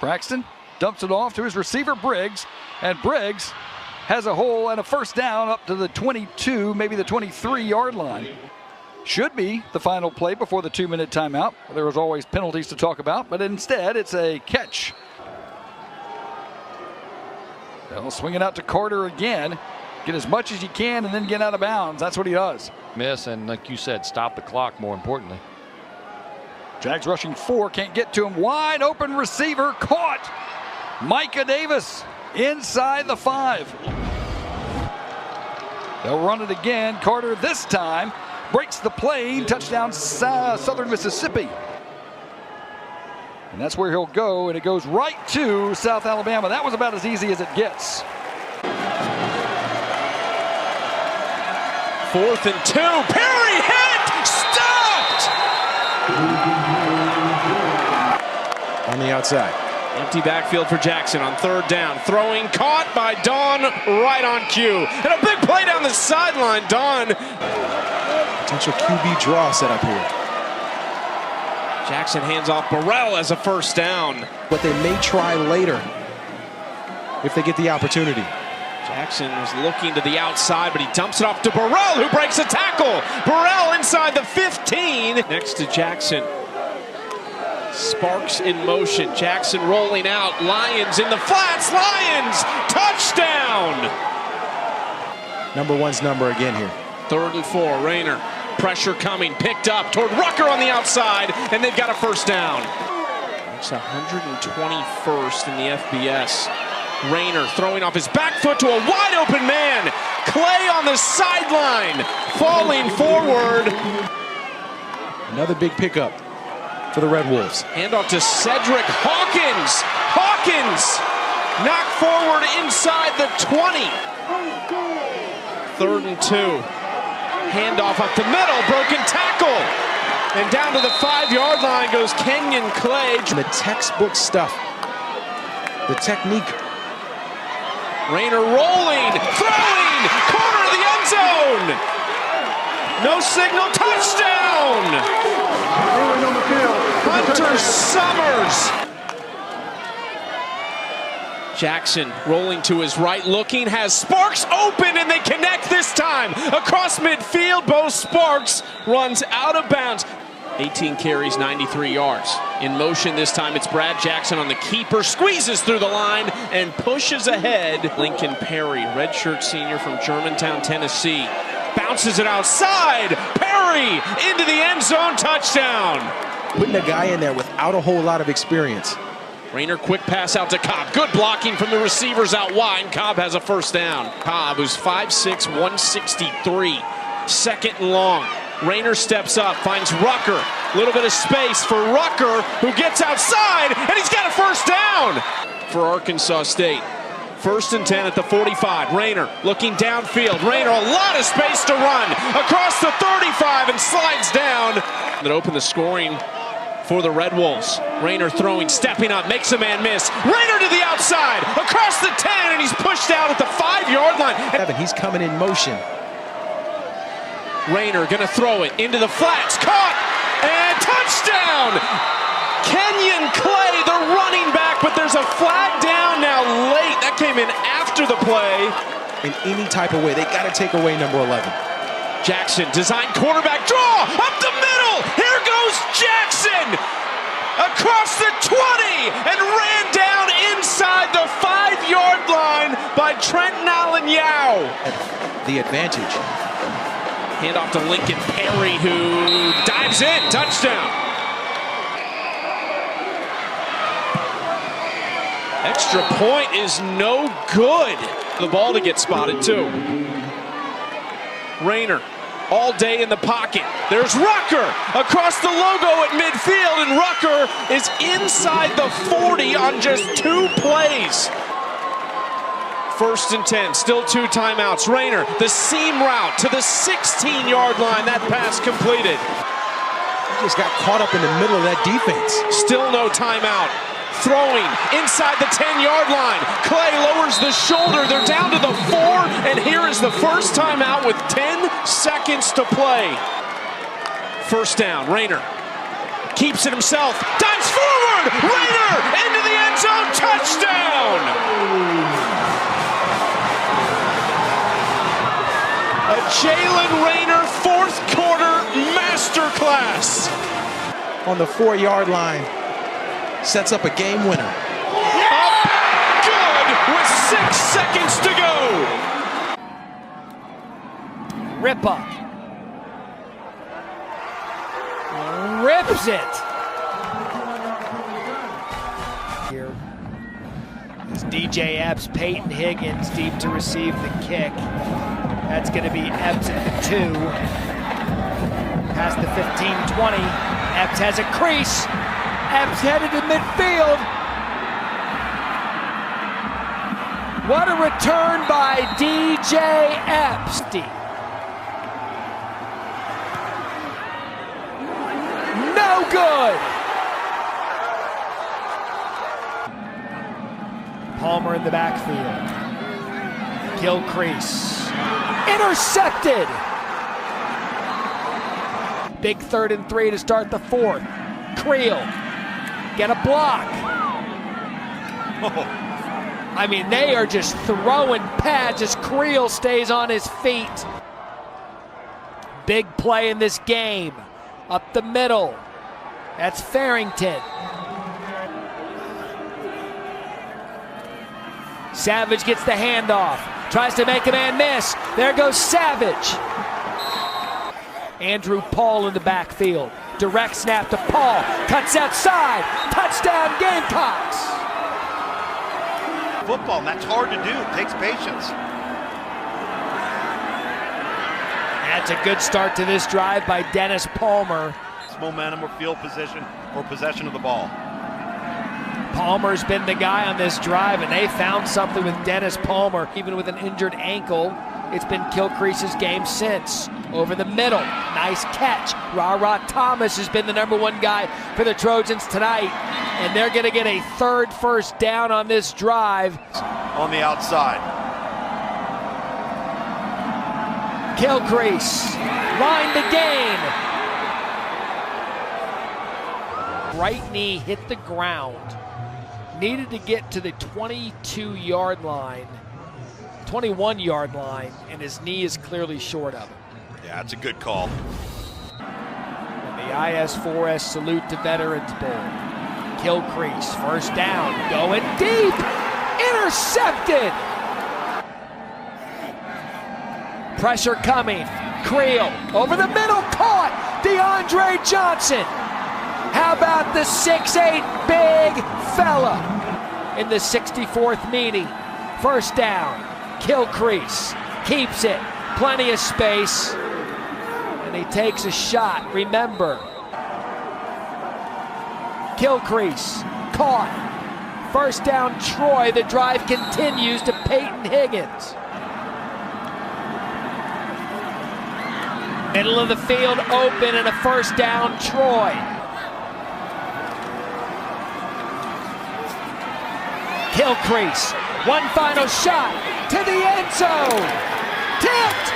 Braxton dumps it off to his receiver Briggs, and Briggs has a hole and a first down up to the 22, maybe the 23-yard line. Should be the final play before the 2-minute timeout. There was always penalties to talk about, but instead it's a catch. They'll swing it out to Carter again. Get as much as you can and then get out of bounds. That's what he does. Miss, and like you said, stop the clock more importantly. Jags rushing 4, can't get to him. Wide open receiver, caught. Micah Davis inside the 5. They'll run it again. Carter this time breaks the plane. Touchdown, Southern Mississippi. And that's where he'll go, and it goes right to South Alabama. That was about as easy as it gets. 4th and 2. Perry hit! Stopped! On the outside. Empty backfield for Jackson on third down. Throwing, caught by Don right on cue. And a big play down the sideline. Don. Potential QB draw set up here. Jackson hands off Burrell as a first down. What they may try later if they get the opportunity. Jackson was looking to the outside, but he dumps it off to Burrell, who breaks a tackle. Burrell inside the 15. Next to Jackson. Sparks in motion. Jackson rolling out. Lions in the flats. Lions! Touchdown! Number one's number again here. 3rd and 4. Rayner. Pressure coming. Picked up toward Rucker on the outside, and they've got a first down. It's 121st in the FBS. Rayner throwing off his back foot to a wide open man. Clay on the sideline, falling forward. Another big pickup for the Red Wolves. Handoff to Cedric Hawkins. Hawkins knocked forward inside the 20. 3rd and 2. Handoff up the middle, broken tackle. And down to the 5-yard line goes Kenyon Clay. The textbook stuff. The technique. Rayner rolling, throwing, corner of the end zone. No signal, touchdown. Hunter Summers. Jackson rolling to his right, looking, has Sparks open, and they connect this time. Across midfield, Bo Sparks runs out of bounds. 18 carries, 93 yards. In motion this time, it's Brad Jackson on the keeper, squeezes through the line and pushes ahead. Lincoln Perry, redshirt senior from Germantown, Tennessee, bounces it outside. Perry into the end zone, touchdown. Putting a guy in there without a whole lot of experience. Rayner, quick pass out to Cobb. Good blocking from the receivers out wide. Cobb has a first down. Cobb, who's 5'6", 163, 2nd and long. Rayner steps up, finds Rucker. A little bit of space for Rucker, who gets outside, and he's got a first down for Arkansas State. 1st and 10 at the 45. Rayner looking downfield. Rayner, a lot of space to run across the 35 and slides down. That opened the scoring for the Red Wolves. Rayner throwing, stepping up, makes a man miss. Rayner to the outside, across the 10, and he's pushed out at the 5-yard line. Evan, he's coming in motion. Rayner gonna throw it into the flats, caught, and touchdown! Kenyon Clay, the running back, but there's a flag down now late. That came in after the play. In any type of way, they gotta take away number 11. Jackson, design quarterback draw, up the middle, here goes Jackson! Across the 20, and ran down inside the 5-yard line by Trenton Allen-Yow. The advantage. Handoff to Lincoln Perry, who dives in, touchdown. Extra point is no good. The ball to get spotted too. Rayner, all day in the pocket. There's Rucker across the logo at midfield, and Rucker is inside the 40 on just 2 plays. 1st and 10, still 2 timeouts. Rayner, the seam route to the 16-yard line. That pass completed. He just got caught up in the middle of that defense. Still no timeout. Throwing inside the 10-yard line. Clay lowers the shoulder. They're down to the 4, and here is the first timeout with 10 seconds to play. First down, Rayner keeps it himself, dives forward. Rayner into the end zone, touchdown. A Jalen Rayner 4th quarter masterclass. On the 4-yard line, sets up a game winner. Up good with 6 seconds to go. Rip up. Rips it. Here is DJ Epps, Peyton Higgins deep to receive the kick. That's going to be Epps at the 2. Past the 15-20. Epps has a crease. Epps headed to midfield. What a return by DJ Epps. No good. Palmer in the backfield. Gilcrease. Intercepted! Big 3rd and 3 to start the 4th. Creel. Get a block. I mean, they are just throwing pads as Creel stays on his feet. Big play in this game. Up the middle. That's Farrington. Savage gets the handoff. Tries to make a man miss. There goes Savage. Andrew Paul in the backfield. Direct snap to Paul. Cuts outside. Touchdown Gamecocks. Football, and that's hard to do. It takes patience. That's a good start to this drive by Dennis Palmer. It's momentum or field position or possession of the ball. Palmer's been the guy on this drive, and they found something with Dennis Palmer. Even with an injured ankle, it's been Gilcrease's game since. Over the middle, nice catch. Ra Thomas has been the #1 guy for the Trojans tonight, and they're going to get a 3rd first down on this drive. On the outside. Gilcrease, line the gain. Right knee hit the ground. Needed to get to the 22-yard line, 21-yard line, and his knee is clearly short of it. Yeah, that's a good call. And the IS4S salute to Veterans Bowl. Gilcrease, first down, going deep, intercepted. Pressure coming, Creel over the middle, caught, DeAndre Johnson. How about the 6'8" big fella in the 64th meeting? First down, Gilcrease keeps it, plenty of space, and he takes a shot. Remember, Gilcrease caught. First down, Troy. The drive continues to Peyton Higgins. Middle of the field open and a first down, Troy. Gilcrease, one final shot to the end zone. Tipped.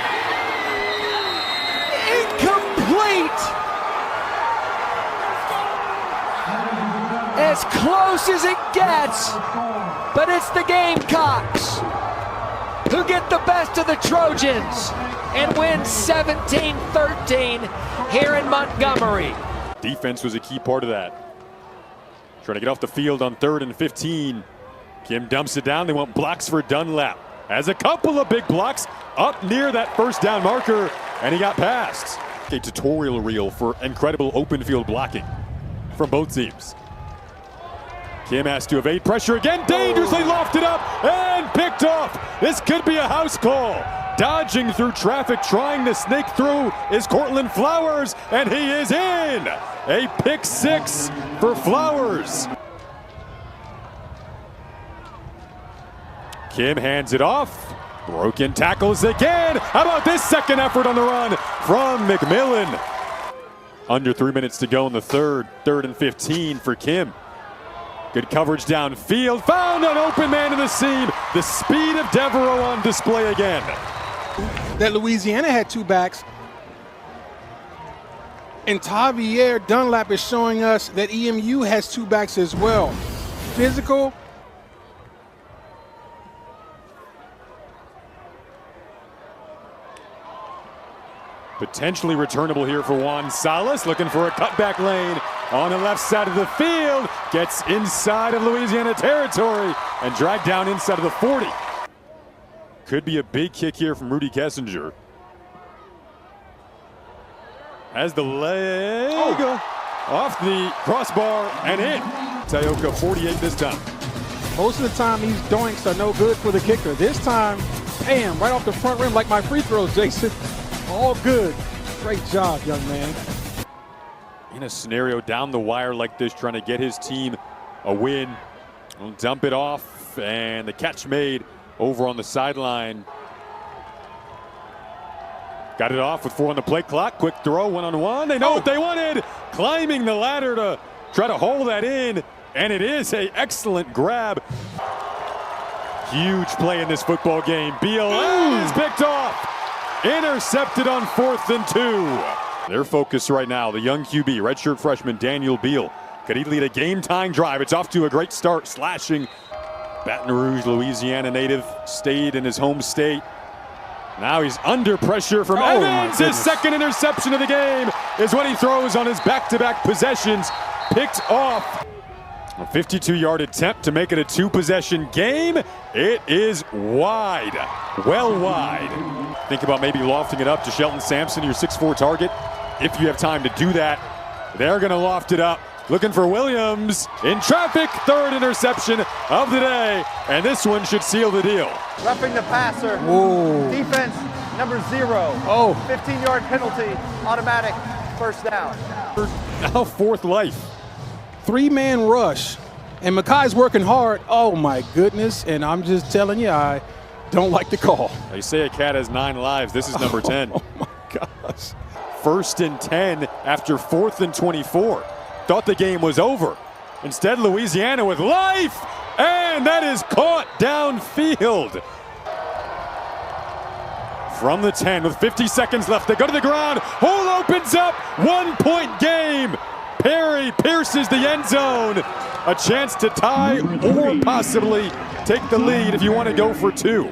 Incomplete. As close as it gets, but it's the Gamecocks who get the best of the Trojans and win 17-13 here in Montgomery. Defense was a key part of that. Trying to get off the field on 3rd and 15. Kim dumps it down. They want blocks for Dunlap. Has a couple of big blocks up near that first down marker, and he got past. A tutorial reel for incredible open field blocking from both teams. Kim has to evade pressure again. Dangerously lofted up and picked off. This could be a house call. Dodging through traffic, trying to snake through is Cortland Flowers, and he is in. A pick 6 for Flowers. Kim hands it off. Broken tackles again. How about this second effort on the run from McMillan? Under 3 minutes to go in the 3rd. 3rd and 15 for Kim. Good coverage downfield. Found an open man in the seam. The speed of Devereaux on display again. That Louisiana had 2 backs. And Tavier Dunlap is showing us that EMU has 2 backs as well. Physical. Potentially returnable here for Juan Salas, looking for a cutback lane on the left side of the field. Gets inside of Louisiana territory and dragged down inside of the 40. Could be a big kick here from Rudy Kessinger. Has the leg off the crossbar and in. Tioka 48 this time. Most of the time these doinks are no good for the kicker. This time, bam, right off the front rim like my free throws, Jason. All good. Great job, young man. In a scenario down the wire like this, trying to get his team a win. He'll dump it off, and the catch made over on the sideline. Got it off with 4 on the play clock. Quick throw, 1-on-1. They know what they wanted. Climbing the ladder to try to hold that in, and it is an excellent grab. Huge play in this football game. BLM is picked off. Intercepted on 4th and 2. Their focus right now, the young QB, redshirt freshman Daniel Beal. Could he lead a game-tying drive? It's off to a great start, slashing. Baton Rouge, Louisiana native, stayed in his home state. Now he's under pressure from Evans. His second interception of the game is when he throws on his back-to-back possessions. Picked off. A 52-yard attempt to make it a 2-possession game. It is wide, well wide. Think about maybe lofting it up to Shelton Sampson, your 6'4" target. If you have time to do that, they're going to loft it up. Looking for Williams in traffic. 3rd interception of the day, and this one should seal the deal. Roughing the passer. Whoa. Defense number 0. Oh. 15-yard penalty, automatic first down. Now 4th life. 3-man rush, and Makai's working hard. Oh my goodness, and I'm just telling you, I don't like the call. They say a cat has 9 lives. This is number 10. Oh my gosh. 1st and 10 after 4th and 24. Thought the game was over. Instead, Louisiana with life, and that is caught downfield. From the 10 with 50 seconds left, they go to the ground. Hole opens up, 1-point game. Perry pierces the end zone. A chance to tie or possibly take the lead if you want to go for 2.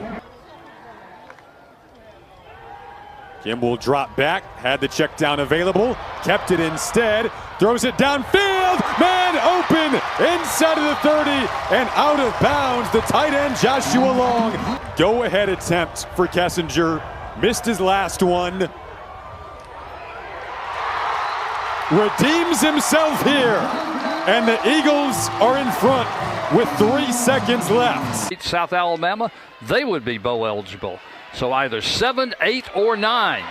Kim will drop back, had the check down available, kept it instead, throws it downfield, man open, inside of the 30 and out of bounds. The tight end Joshua Long. Go ahead attempt for Kessinger, missed his last one. Redeems himself here, and the Eagles are in front with 3 seconds left. South Alabama, they would be bowl eligible. So either 7, 8, or 9.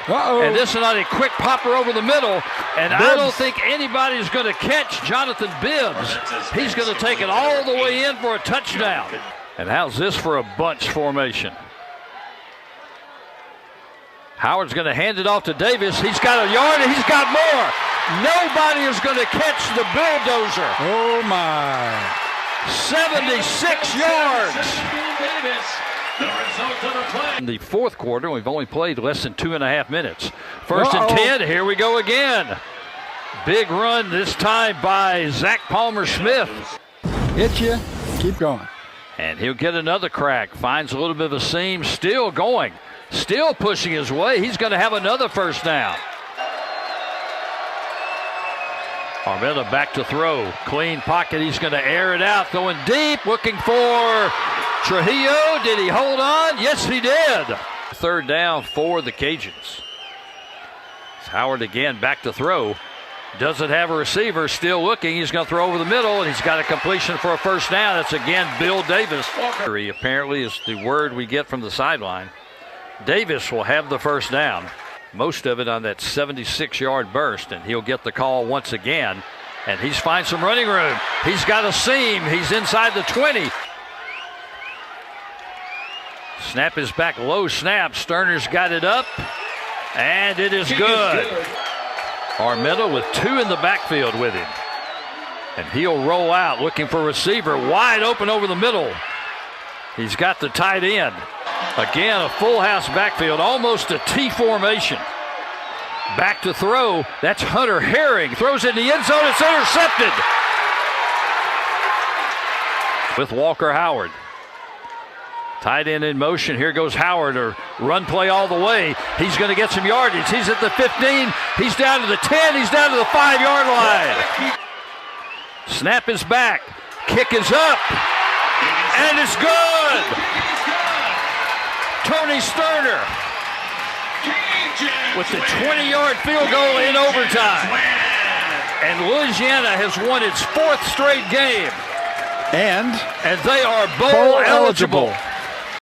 And this is not a quick popper over the middle, and Bibbs. I don't think anybody's going to catch Jonathan Bibbs. He's going to take it all the way in for a touchdown. And how's this for a bunch formation? Howard's going to hand it off to Davis. He's got a yard and he's got more. Nobody is going to catch the bulldozer. Oh my. 76 yards. In the 4th quarter, we've only played less than 2.5 minutes. 1st and 10, here we go again. Big run this time by Zach Palmer-Smith. Hit you, keep going. And he'll get another crack. Finds a little bit of a seam, still going. Still pushing his way. He's going to have another first down. Armetta back to throw. Clean pocket. He's going to air it out. Going deep. Looking for Trujillo. Did he hold on? Yes, he did. 3rd down for the Cajuns. It's Howard again back to throw. Doesn't have a receiver. Still looking. He's going to throw over the middle, and he's got a completion for a first down. That's again Bill Davis. Apparently is the word we get from the sideline. Davis will have the first down. Most of it on that 76-yard burst, and he'll get the call once again. And he's finds some running room. He's got a seam. He's inside the 20. Snap is back low snap. Sterner's got it up, and it is good. Armetta with 2 in the backfield with him. And he'll roll out looking for a receiver. Wide open over the middle. He's got the tight end. Again, a full house backfield, almost a T formation. Back to throw. That's Hunter Herring. Throws in the end zone. It's intercepted. With Walker Howard. Tight end in motion. Here goes Howard, or run play all the way. He's going to get some yardage. He's at the 15. He's down to the 10. He's down to the 5-yard line. Snap is back. Kick is up. And it's good. Tony Sterner with the 20-yard field goal in overtime. And Louisiana has won its 4th straight game. And they are bowl eligible.